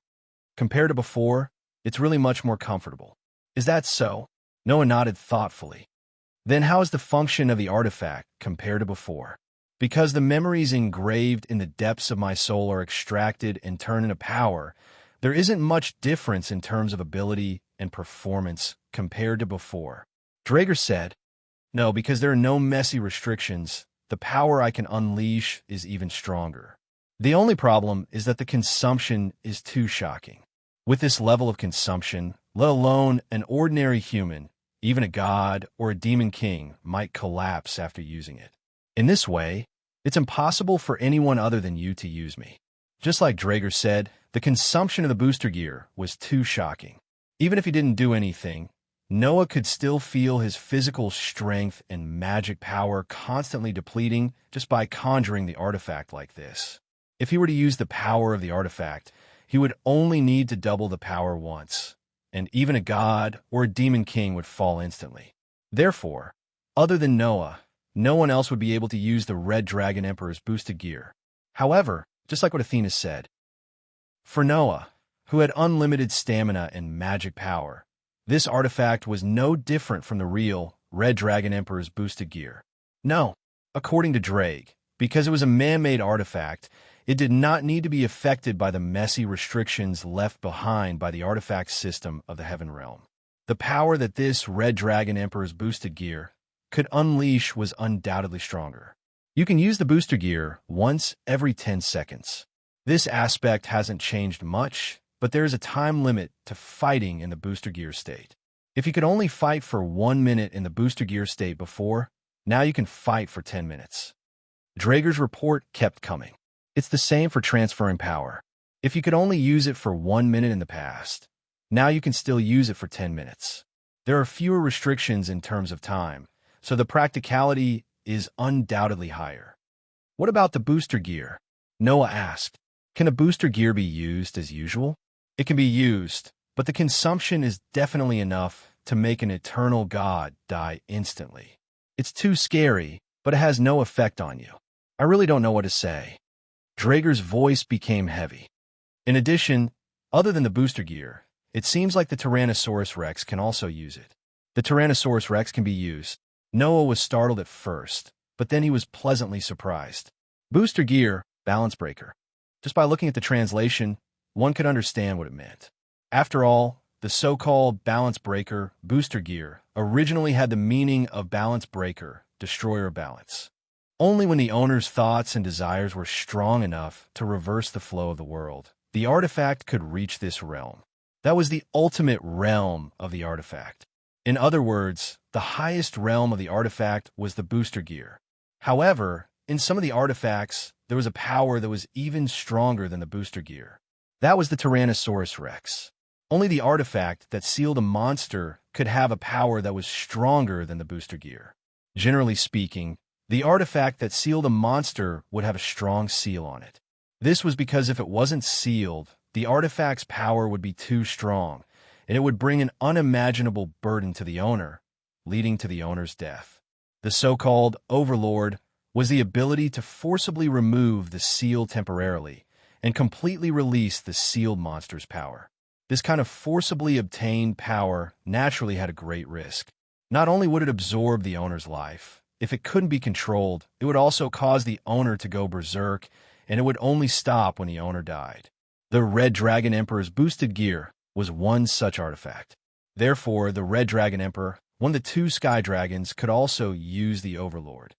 "Compared to before, it's really much more comfortable." "Is that so?" Noah nodded thoughtfully. "Then how is the function of the artifact compared to before?" "Because the memories engraved in the depths of my soul are extracted and turned into power, there isn't much difference in terms of ability and performance compared to before." Drager said, "No, because there are no messy restrictions. The power I can unleash is even stronger. The only problem is that the consumption is too shocking. With this level of consumption, let alone an ordinary human, even a god or a demon king might collapse after using it. In this way, it's impossible for anyone other than you to use me." Just like Drager said, the consumption of the booster gear was too shocking. Even if he didn't do anything, Noah could still feel his physical strength and magic power constantly depleting just by conjuring the artifact like this. If he were to use the power of the artifact, he would only need to double the power once, and even a god or a demon king would fall instantly. Therefore, other than Noah, no one else would be able to use the Red Dragon Emperor's boosted gear. However, just like what Athena said, for Noah, who had unlimited stamina and magic power, this artifact was no different from the real Red Dragon Emperor's boosted gear. No, according to Drake, because it was a man-made artifact, it did not need to be affected by the messy restrictions left behind by the artifact system of the Heaven Realm. The power that this Red Dragon Emperor's boosted gear could unleash was undoubtedly stronger. You can use the booster gear once every 10 seconds. This aspect hasn't changed much, but there is a time limit to fighting in the booster gear state. If you could only fight for 1 minute in the booster gear state before, now you can fight for 10 minutes. Draeger's report kept coming. It's the same for transferring power. If you could only use it for 1 minute in the past, now you can still use it for 10 minutes. There are fewer restrictions in terms of time, so the practicality is undoubtedly higher. What about the booster gear? Noah asked. Can a booster gear be used as usual? It can be used, but the consumption is definitely enough to make an eternal god die instantly. It's too scary, but it has no effect on you. I really don't know what to say. Draeger's voice became heavy. In addition, other than the booster gear, it seems like the Tyrannosaurus Rex can also use it. The Tyrannosaurus Rex can be used. Noah was startled at first, but then he was pleasantly surprised. Booster gear, balance breaker. Just by looking at the translation, one could understand what it meant. After all, the so-called balance breaker, booster gear, originally had the meaning of balance breaker, destroyer of balance. Only when the owner's thoughts and desires were strong enough to reverse the flow of the world, the artifact could reach this realm. That was the ultimate realm of the artifact. In other words, the highest realm of the artifact was the booster gear. However, in some of the artifacts, there was a power that was even stronger than the booster gear. That was the Tyrannosaurus Rex. Only the artifact that sealed a monster could have a power that was stronger than the booster gear. Generally speaking, the artifact that sealed a monster would have a strong seal on it. This was because if it wasn't sealed, the artifact's power would be too strong, and it would bring an unimaginable burden to the owner, leading to the owner's death. The so-called Overlord was the ability to forcibly remove the seal temporarily and completely release the sealed monster's power. This kind of forcibly obtained power naturally had a great risk. Not only would it absorb the owner's life, if it couldn't be controlled, it would also cause the owner to go berserk, and it would only stop when the owner died. The Red Dragon Emperor's boosted gear was one such artifact. Therefore, the Red Dragon Emperor, one of the two Sky Dragons, could also use the Overlord.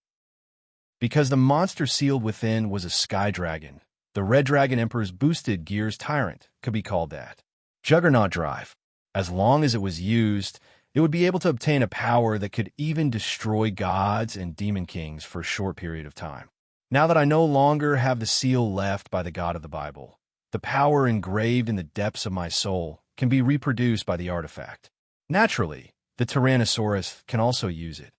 Because the monster sealed within was a Sky Dragon, the Red Dragon Emperor's boosted gear's tyrant could be called that. Juggernaut Drive. As long as it was used, it would be able to obtain a power that could even destroy gods and demon kings for a short period of time. Now that I no longer have the seal left by the God of the Bible, the power engraved in the depths of my soul can be reproduced by the artifact. Naturally, the Tyrannosaurus can also use it.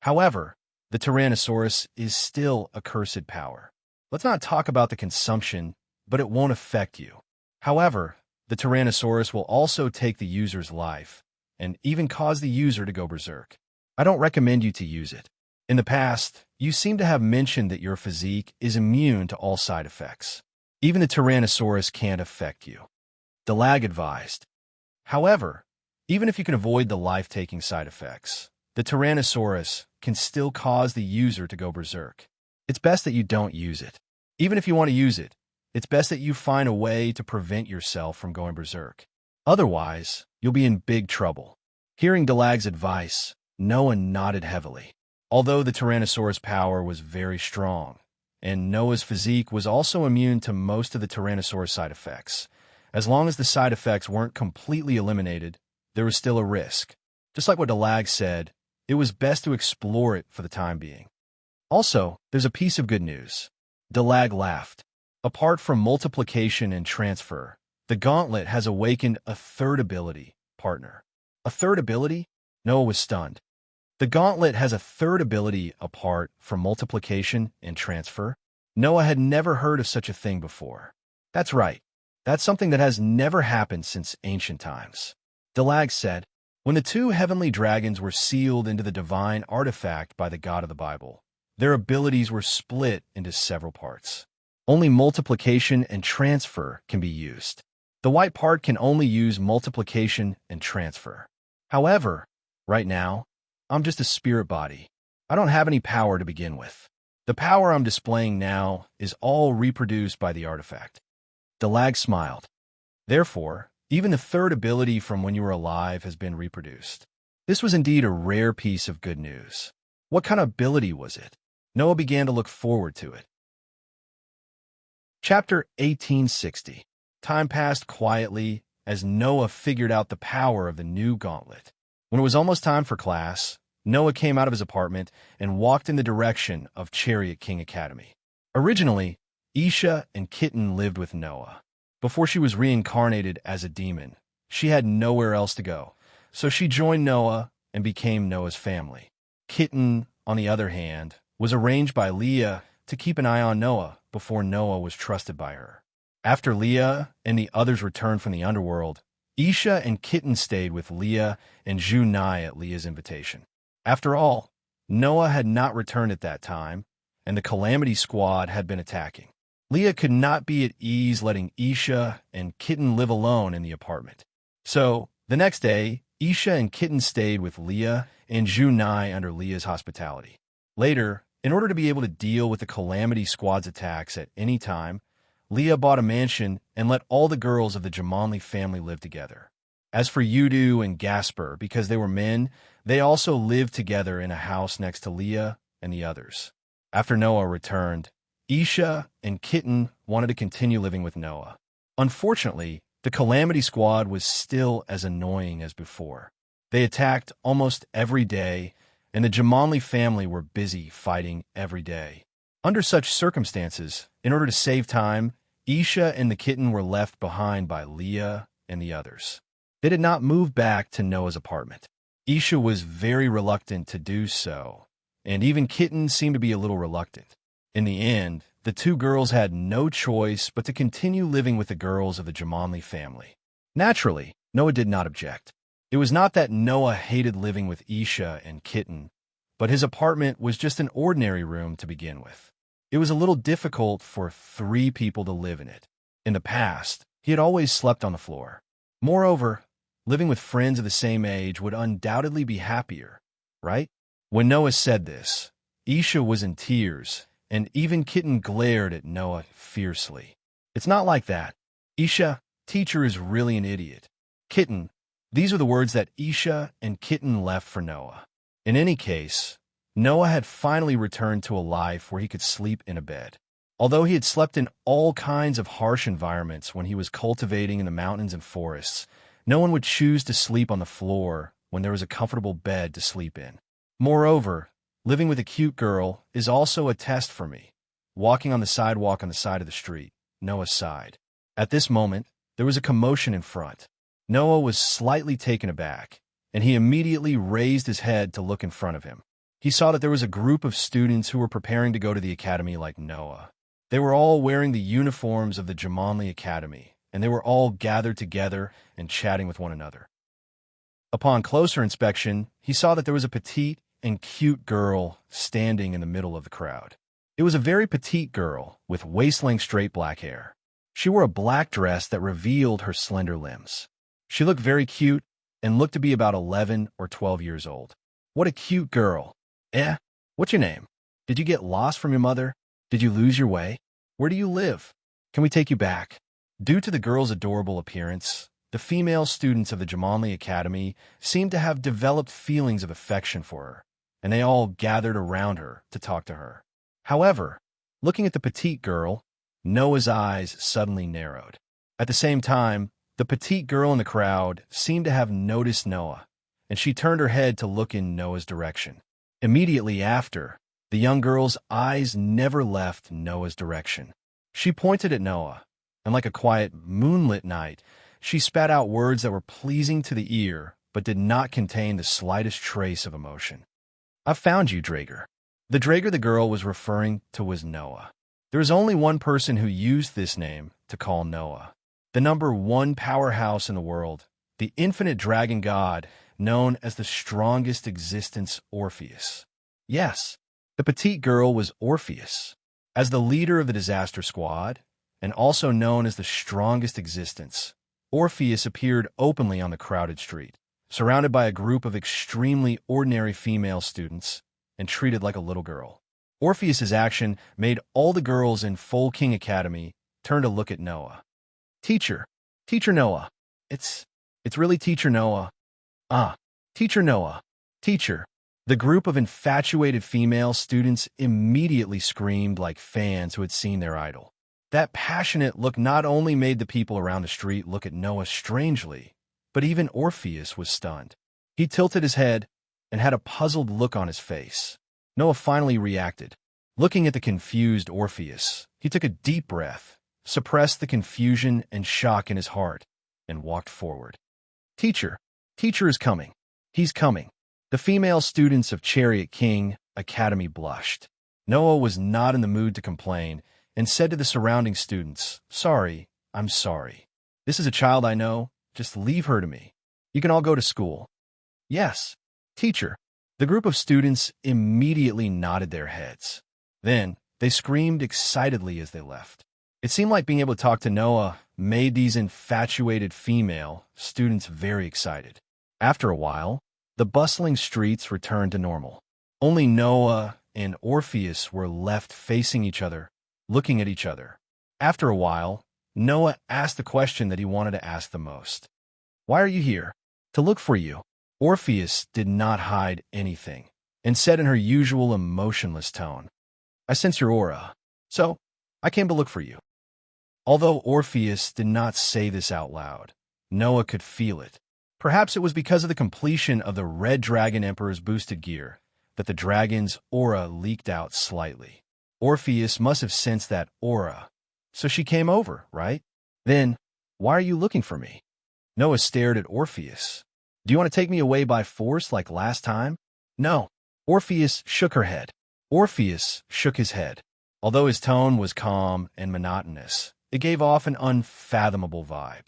However, the Tyrannosaurus is still a cursed power. Let's not talk about the consumption, but it won't affect you. However, the Tyrannosaurus will also take the user's life, and even cause the user to go berserk. I don't recommend you to use it. In the past, you seem to have mentioned that your physique is immune to all side effects. Even the Tyrannosaurus can't affect you. Dalag advised. However, even if you can avoid the life-taking side effects, the Tyrannosaurus can still cause the user to go berserk. It's best that you don't use it. Even if you want to use it, it's best that you find a way to prevent yourself from going berserk. Otherwise, you'll be in big trouble. Hearing Dalag's advice, Noah nodded heavily. Although the Tyrannosaurus' power was very strong, and Noah's physique was also immune to most of the Tyrannosaurus side effects, as long as the side effects weren't completely eliminated, there was still a risk. Just like what Dalag said, it was best to explore it for the time being. Also, there's a piece of good news. Dalag laughed. Apart from multiplication and transfer, the gauntlet has awakened a third ability, partner. A third ability? Noah was stunned. The gauntlet has a third ability apart from multiplication and transfer? Noah had never heard of such a thing before. That's right. That's something that has never happened since ancient times. Dalag said, when the two heavenly dragons were sealed into the divine artifact by the God of the Bible, their abilities were split into several parts. Only multiplication and transfer can be used. The white part can only use multiplication and transfer. However, right now, I'm just a spirit body. I don't have any power to begin with. The power I'm displaying now is all reproduced by the artifact. Dalag smiled. Therefore, even the third ability from when you were alive has been reproduced. This was indeed a rare piece of good news. What kind of ability was it? Noah began to look forward to it. Chapter 1860. Time passed quietly as Noah figured out the power of the new gauntlet. When it was almost time for class, Noah came out of his apartment and walked in the direction of Chariot King Academy. Originally, Isha and Kitten lived with Noah. Before she was reincarnated as a demon, she had nowhere else to go, so she joined Noah and became Noah's family. Kitten, on the other hand, was arranged by Leah to keep an eye on Noah before Noah was trusted by her. After Leah and the others returned from the underworld, Isha and Kitten stayed with Leah and Junai at Leah's invitation. After all, Noah had not returned at that time, and the Calamity Squad had been attacking. Leah could not be at ease letting Isha and Kitten live alone in the apartment. So, the next day, Isha and Kitten stayed with Leah and Junai under Leah's hospitality. Later, in order to be able to deal with the Calamity Squad's attacks at any time, Leah bought a mansion and let all the girls of the Jamanli family live together. As for Udu and Gasper, because they were men, they also lived together in a house next to Leah and the others. After Noah returned, Isha and Kitten wanted to continue living with Noah. Unfortunately, the Calamity Squad was still as annoying as before. They attacked almost every day, and the Jamanli family were busy fighting every day. Under such circumstances, in order to save time, Isha and the Kitten were left behind by Leah and the others. They did not move back to Noah's apartment. Isha was very reluctant to do so, and even Kitten seemed to be a little reluctant. In the end, the two girls had no choice but to continue living with the girls of the Jamanli family. Naturally, Noah did not object. It was not that Noah hated living with Isha and Kitten, but his apartment was just an ordinary room to begin with. It was a little difficult for 3 people to live in it. In the past, he had always slept on the floor. Moreover, living with friends of the same age would undoubtedly be happier, right? When Noah said this, Isha was in tears, and even Kitten glared at Noah fiercely. It's not like that. Isha, teacher is really an idiot. Kitten, these are the words that Isha and Kitten left for Noah. In any case, Noah had finally returned to a life where he could sleep in a bed. Although he had slept in all kinds of harsh environments when he was cultivating in the mountains and forests, no one would choose to sleep on the floor when there was a comfortable bed to sleep in. Moreover, living with a cute girl is also a test for me. Walking on the sidewalk on the side of the street, Noah sighed. At this moment, there was a commotion in front. Noah was slightly taken aback, and he immediately raised his head to look in front of him. He saw that there was a group of students who were preparing to go to the academy like Noah. They were all wearing the uniforms of the Jamanli Academy, and they were all gathered together and chatting with one another. Upon closer inspection, he saw that there was a petite and cute girl standing in the middle of the crowd. It was a very petite girl with waist-length straight black hair. She wore a black dress that revealed her slender limbs. She looked very cute and looked to be about 11 or 12 years old. What a cute girl. What's your name? Did you get lost from your mother? Did you lose your way? Where do you live? Can we take you back? Due to the girl's adorable appearance, the female students of the Jamanli Academy seemed to have developed feelings of affection for her, and they all gathered around her to talk to her. However, looking at the petite girl, Noah's eyes suddenly narrowed. At the same time, the petite girl in the crowd seemed to have noticed Noah, and she turned her head to look in Noah's direction. Immediately after, the young girl's eyes never left Noah's direction. She pointed at Noah, and like a quiet, moonlit night, she spat out words that were pleasing to the ear but did not contain the slightest trace of emotion. "I found you, Drager." The Drager the girl was referring to was Noah. There is only one person who used this name to call Noah, the number one powerhouse in the world, the infinite dragon god known as the strongest existence, Orpheus. Yes, the petite girl was Orpheus. As the leader of the disaster squad, and also known as the strongest existence, Orpheus appeared openly on the crowded street, surrounded by a group of extremely ordinary female students and treated like a little girl. Orpheus's action made all the girls in Full King Academy turn to look at Noah. Teacher Noah. It's really Teacher Noah. Ah, Teacher Noah. Teacher." The group of infatuated female students immediately screamed like fans who had seen their idol. That passionate look not only made the people around the street look at Noah strangely, but even Orpheus was stunned. He tilted his head and had a puzzled look on his face. Noah finally reacted. Looking at the confused Orpheus, he took a deep breath, suppressed the confusion and shock in his heart, and walked forward. Teacher is coming. He's coming." The female students of Chariot King Academy blushed. Noah was not in the mood to complain and said to the surrounding students, I'm sorry. This is a child I know. Just leave her to me. You can all go to school." "Yes, teacher." The group of students immediately nodded their heads. Then, they screamed excitedly as they left. It seemed like being able to talk to Noah made these infatuated female students very excited. After a while, the bustling streets returned to normal. Only Noah and Orpheus were left facing each other, looking at each other. After a while, Noah asked the question that he wanted to ask the most. "Why are you here?" "To look for you." Orpheus did not hide anything, and said in her usual emotionless tone, "I sense your aura, so I came to look for you." Although Orpheus did not say this out loud, Noah could feel it. Perhaps it was because of the completion of the Red Dragon Emperor's boosted gear that the dragon's aura leaked out slightly. Orpheus must have sensed that aura, so she came over, right? "Then, why are you looking for me?" Noah stared at Orpheus. "Do you want to take me away by force like last time?" "No." Orpheus shook her head. Orpheus shook his head. Although his tone was calm and monotonous, it gave off an unfathomable vibe.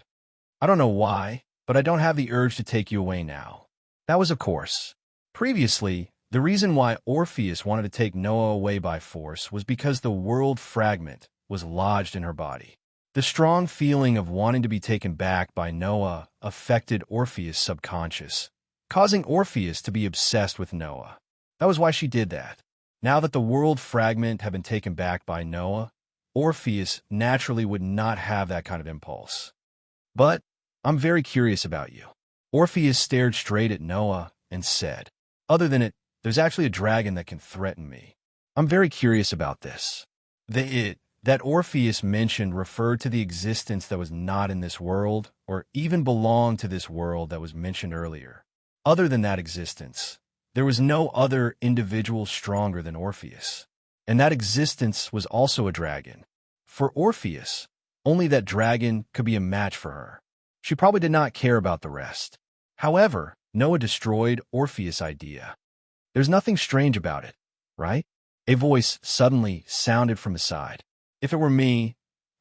"I don't know why, but I don't have the urge to take you away now." That was of course. Previously, the reason why Orpheus wanted to take Noah away by force was because the world fragment was lodged in her body. The strong feeling of wanting to be taken back by Noah affected Orpheus' subconscious, causing Orpheus to be obsessed with Noah. That was why she did that. Now that the world fragment had been taken back by Noah, Orpheus naturally would not have that kind of impulse. "But I'm very curious about you." Orpheus stared straight at Noah and said, "Other than it, there's actually a dragon that can threaten me. I'm very curious about this." The "it" that Orpheus mentioned referred to the existence that was not in this world or even belonged to this world that was mentioned earlier. Other than that existence, there was no other individual stronger than Orpheus. And that existence was also a dragon. For Orpheus, only that dragon could be a match for her. She probably did not care about the rest. However, Noah destroyed Orpheus' idea. "There's nothing strange about it, right?" A voice suddenly sounded from his side. "If it were me,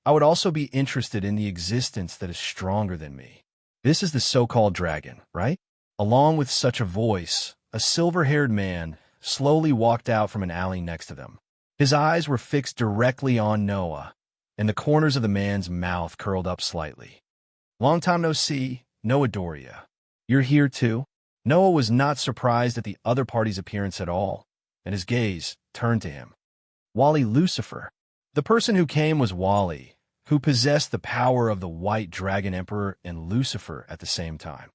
I would also be interested in the existence that is stronger than me. This is the so-called dragon, right?" Along with such a voice, a silver-haired man slowly walked out from an alley next to them. His eyes were fixed directly on Noah, and the corners of the man's mouth curled up slightly. "Long time no see, Noah Doria. You're here too?" Noah was not surprised at the other party's appearance at all, and his gaze turned to him. Wally Lucifer. The person who came was Wally, who possessed the power of the White Dragon Emperor and Lucifer at the same time.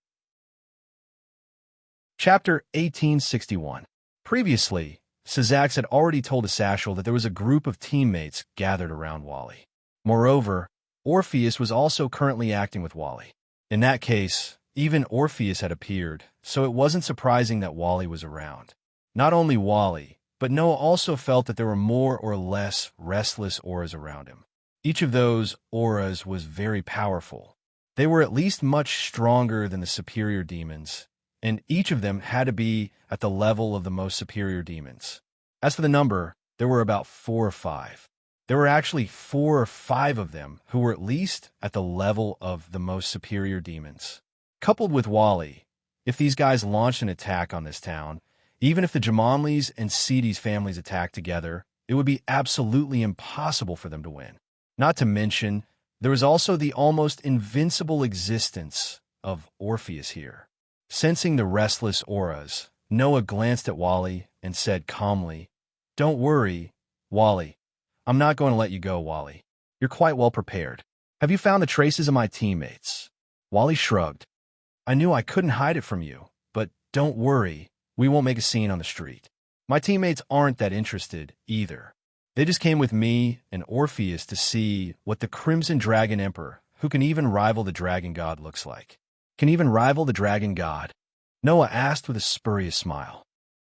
Chapter 1861. Previously, Syzax had already told Asashel that there was a group of teammates gathered around Wally. Moreover, Orpheus was also currently acting with Wally. In that case, even Orpheus had appeared, so it wasn't surprising that Wally was around. Not only Wally, but Noah also felt that there were more or less restless auras around him. Each of those auras was very powerful. They were at least much stronger than the superior demons, and each of them had to be at the level of the most superior demons. As for the number, there were about 4 or 5. There were actually 4 or 5 of them who were at least at the level of the most superior demons. Coupled with Wally, if these guys launched an attack on this town, even if the Jamonlis and Seedy's families attacked together, it would be absolutely impossible for them to win. Not to mention, there was also the almost invincible existence of Orpheus here. Sensing the restless auras, Noah glanced at Wally and said calmly, "Don't worry, Wally. I'm not going to let you go, Wally. You're quite well prepared. Have you found the traces of my teammates?" Wally shrugged. "I knew I couldn't hide it from you, but don't worry, we won't make a scene on the street. My teammates aren't that interested either. They just came with me and Orpheus to see what the Crimson Dragon Emperor, who can even rival the Dragon God, looks like." "Can even rival the Dragon God?" Noah asked with a spurious smile.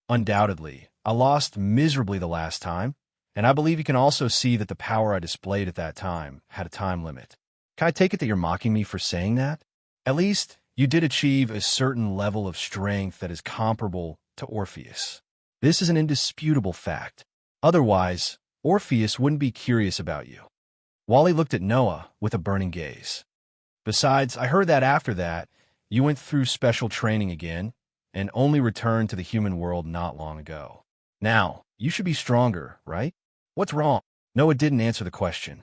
"Undoubtedly. I lost miserably the last time, and I believe you can also see that the power I displayed at that time had a time limit. Can I take it that you're mocking me for saying that? At least, you did achieve a certain level of strength that is comparable to Orpheus. This is an indisputable fact. Otherwise, Orpheus wouldn't be curious about you." Wally looked at Noah with a burning gaze. "Besides, I heard that after that, you went through special training again and only returned to the human world not long ago. Now, you should be stronger, right? What's wrong?" Noah didn't answer the question.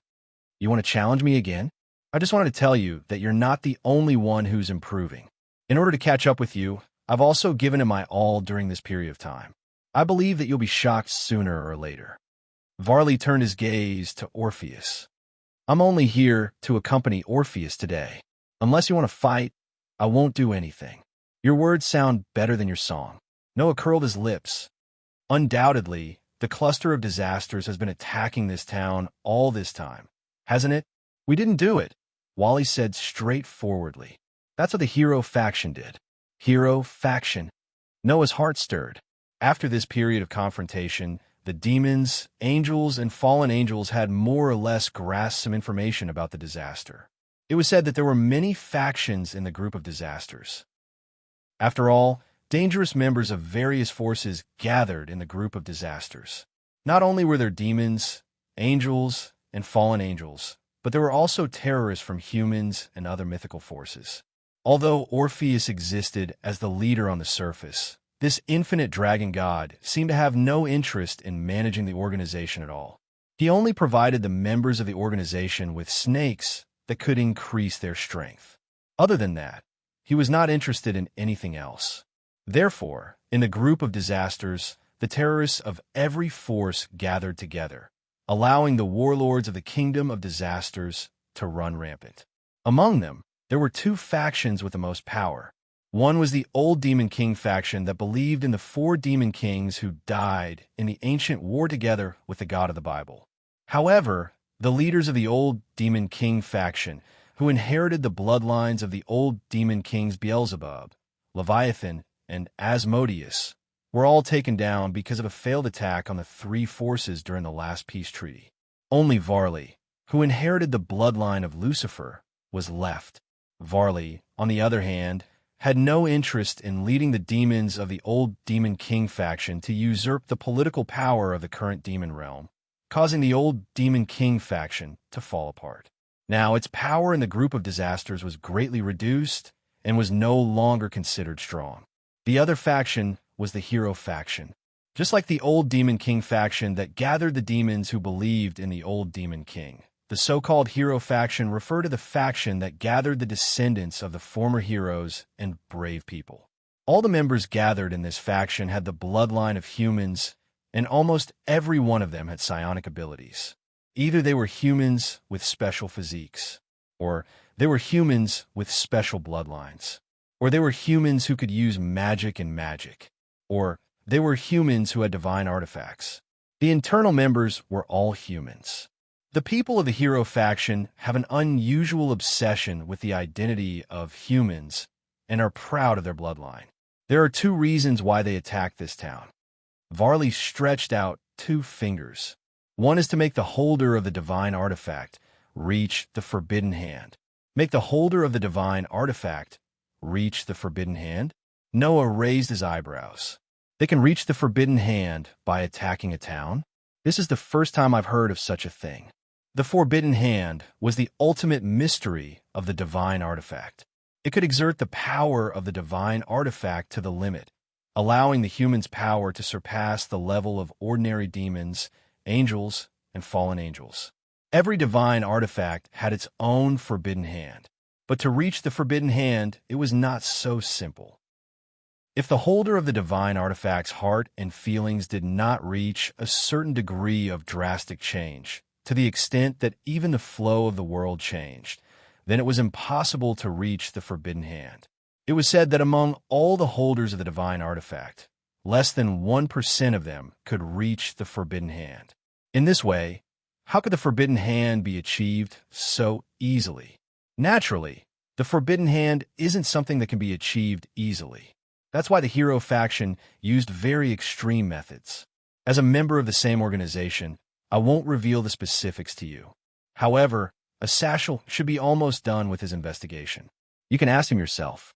"You want to challenge me again? I just wanted to tell you that you're not the only one who's improving. In order to catch up with you, I've also given it my all during this period of time. I believe that you'll be shocked sooner or later." Varley turned his gaze to Orpheus. "I'm only here to accompany Orpheus today. Unless you want to fight, I won't do anything. Your words sound better than your song." Noah curled his lips. "Undoubtedly, the cluster of disasters has been attacking this town all this time, hasn't it?" "We didn't do it," Wally said straightforwardly. "That's what the hero faction did." Hero faction? Noah's heart stirred. After this period of confrontation, the demons, angels, and fallen angels had more or less grasped some information about the disaster. It was said that there were many factions in the group of disasters. After all, dangerous members of various forces gathered in the group of disasters. Not only were there demons, angels, and fallen angels, but there were also terrorists from humans and other mythical forces. Although Orpheus existed as the leader on the surface, this infinite dragon god seemed to have no interest in managing the organization at all. He only provided the members of the organization with snakes that could increase their strength. Other than that, he was not interested in anything else. Therefore, in the group of disasters, the terrorists of every force gathered together, allowing the warlords of the kingdom of disasters to run rampant. Among them, there were 2 factions with the most power. One was the Old Demon King faction that believed in the 4 demon kings who died in the ancient war together with the God of the Bible. However, the leaders of the Old Demon King faction, who inherited the bloodlines of the Old Demon Kings Beelzebub, Leviathan, and Asmodeus, were all taken down because of a failed attack on the 3 forces during the last peace treaty. Only Varley, who inherited the bloodline of Lucifer, was left. Varley, on the other hand, had no interest in leading the demons of the Old Demon King faction to usurp the political power of the current demon realm, causing the Old Demon King faction to fall apart. Now, its power in the group of disasters was greatly reduced and was no longer considered strong. The other faction was the hero faction. Just like the Old Demon King faction that gathered the demons who believed in the Old Demon King, the so-called hero faction referred to the faction that gathered the descendants of the former heroes and brave people. All the members gathered in this faction had the bloodline of humans, and almost every one of them had psionic abilities. Either they were humans with special physiques, or they were humans with special bloodlines, or they were humans who could use magic and magic, or they were humans who had divine artifacts. The internal members were all humans. The people of the hero faction have an unusual obsession with the identity of humans and are proud of their bloodline. There are 2 reasons why they attacked this town. Varley stretched out 2 fingers. One is to make the holder of the divine artifact reach the forbidden hand. Make the holder of the divine artifact reach the forbidden hand? Noah raised his eyebrows. They can reach the forbidden hand by attacking a town? This is the first time I've heard of such a thing. The forbidden hand was the ultimate mystery of the divine artifact. It could exert the power of the divine artifact to the limit, allowing the human's power to surpass the level of ordinary demons, angels, and fallen angels. Every divine artifact had its own forbidden hand, but to reach the forbidden hand, it was not so simple. If the holder of the divine artifact's heart and feelings did not reach a certain degree of drastic change, to the extent that even the flow of the world changed, then it was impossible to reach the forbidden hand. It was said that among all the holders of the divine artifact, less than 1% of them could reach the forbidden hand. In this way, how could the forbidden hand be achieved so easily? Naturally, the forbidden hand isn't something that can be achieved easily. That's why the hero faction used very extreme methods. As a member of the same organization, I won't reveal the specifics to you. However, Asashel should be almost done with his investigation. You can ask him yourself.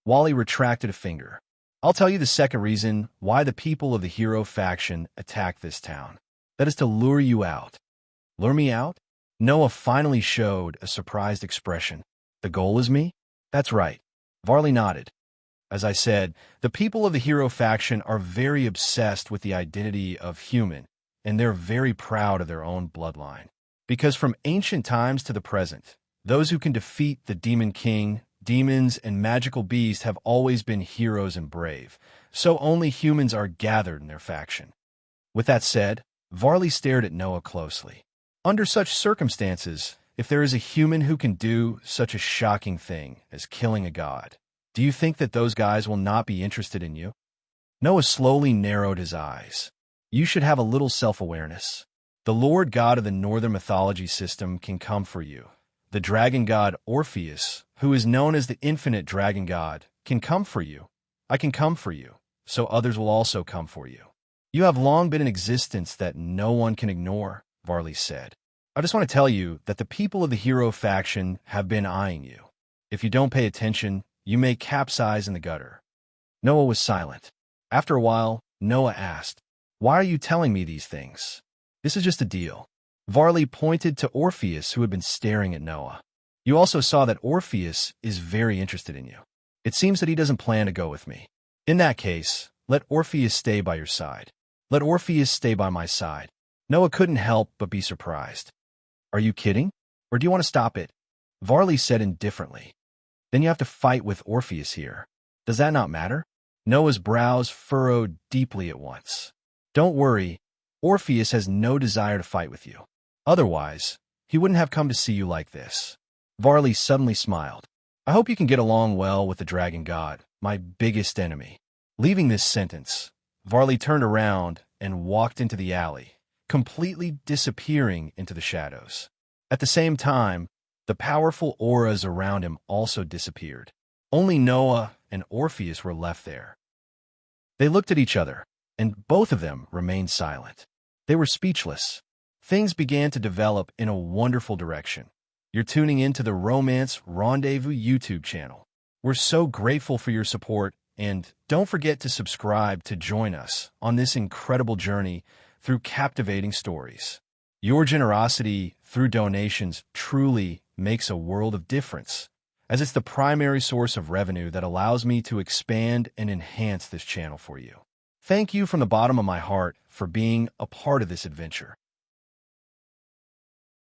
Wally retracted a finger. I'll tell you the second reason why the people of the hero faction attacked this town. That is to lure you out. Lure me out? Noah finally showed a surprised expression. The goal is me? That's right. Varley nodded. As I said, the people of the hero faction are very obsessed with the identity of human, and they're very proud of their own bloodline. Because from ancient times to the present, those who can defeat the Demon King, demons, and magical beasts have always been heroes and brave, so only humans are gathered in their faction. With that said, Varley stared at Noah closely. Under such circumstances, if there is a human who can do such a shocking thing as killing a god, do you think that those guys will not be interested in you? Noah slowly narrowed his eyes. You should have a little self-awareness. The Lord God of the Northern mythology system can come for you. The dragon god Orpheus, who is known as the infinite dragon god, can come for you. I can come for you, so others will also come for you. You have long been in existence that no one can ignore, Varley said. I just want to tell you that the people of the hero faction have been eyeing you. If you don't pay attention, you may capsize in the gutter. Noah was silent. After a while, Noah asked, Why are you telling me these things? This is just a deal. Varley pointed to Orpheus, who had been staring at Noah. You also saw that Orpheus is very interested in you. It seems that he doesn't plan to go with me. In that case, let Orpheus stay by your side. Let Orpheus stay by my side. Noah couldn't help but be surprised. Are you kidding? Or do you want to stop it? Varley said indifferently. Then you have to fight with Orpheus here. Does that not matter? Noah's brows furrowed deeply at once. Don't worry, Orpheus has no desire to fight with you. Otherwise, he wouldn't have come to see you like this. Varley suddenly smiled. I hope you can get along well with the dragon god, my biggest enemy. Leaving this sentence, Varley turned around and walked into the alley, completely disappearing into the shadows. At the same time, the powerful auras around him also disappeared. Only Noah and Orpheus were left there. They looked at each other, and both of them remained silent. They were speechless. Things began to develop in a wonderful direction. You're tuning into the Romance Rendezvous YouTube channel. We're so grateful for your support, and don't forget to subscribe to join us on this incredible journey through captivating stories. Your generosity through donations truly makes a world of difference, as it's the primary source of revenue that allows me to expand and enhance this channel for you. Thank you from the bottom of my heart for being a part of this adventure.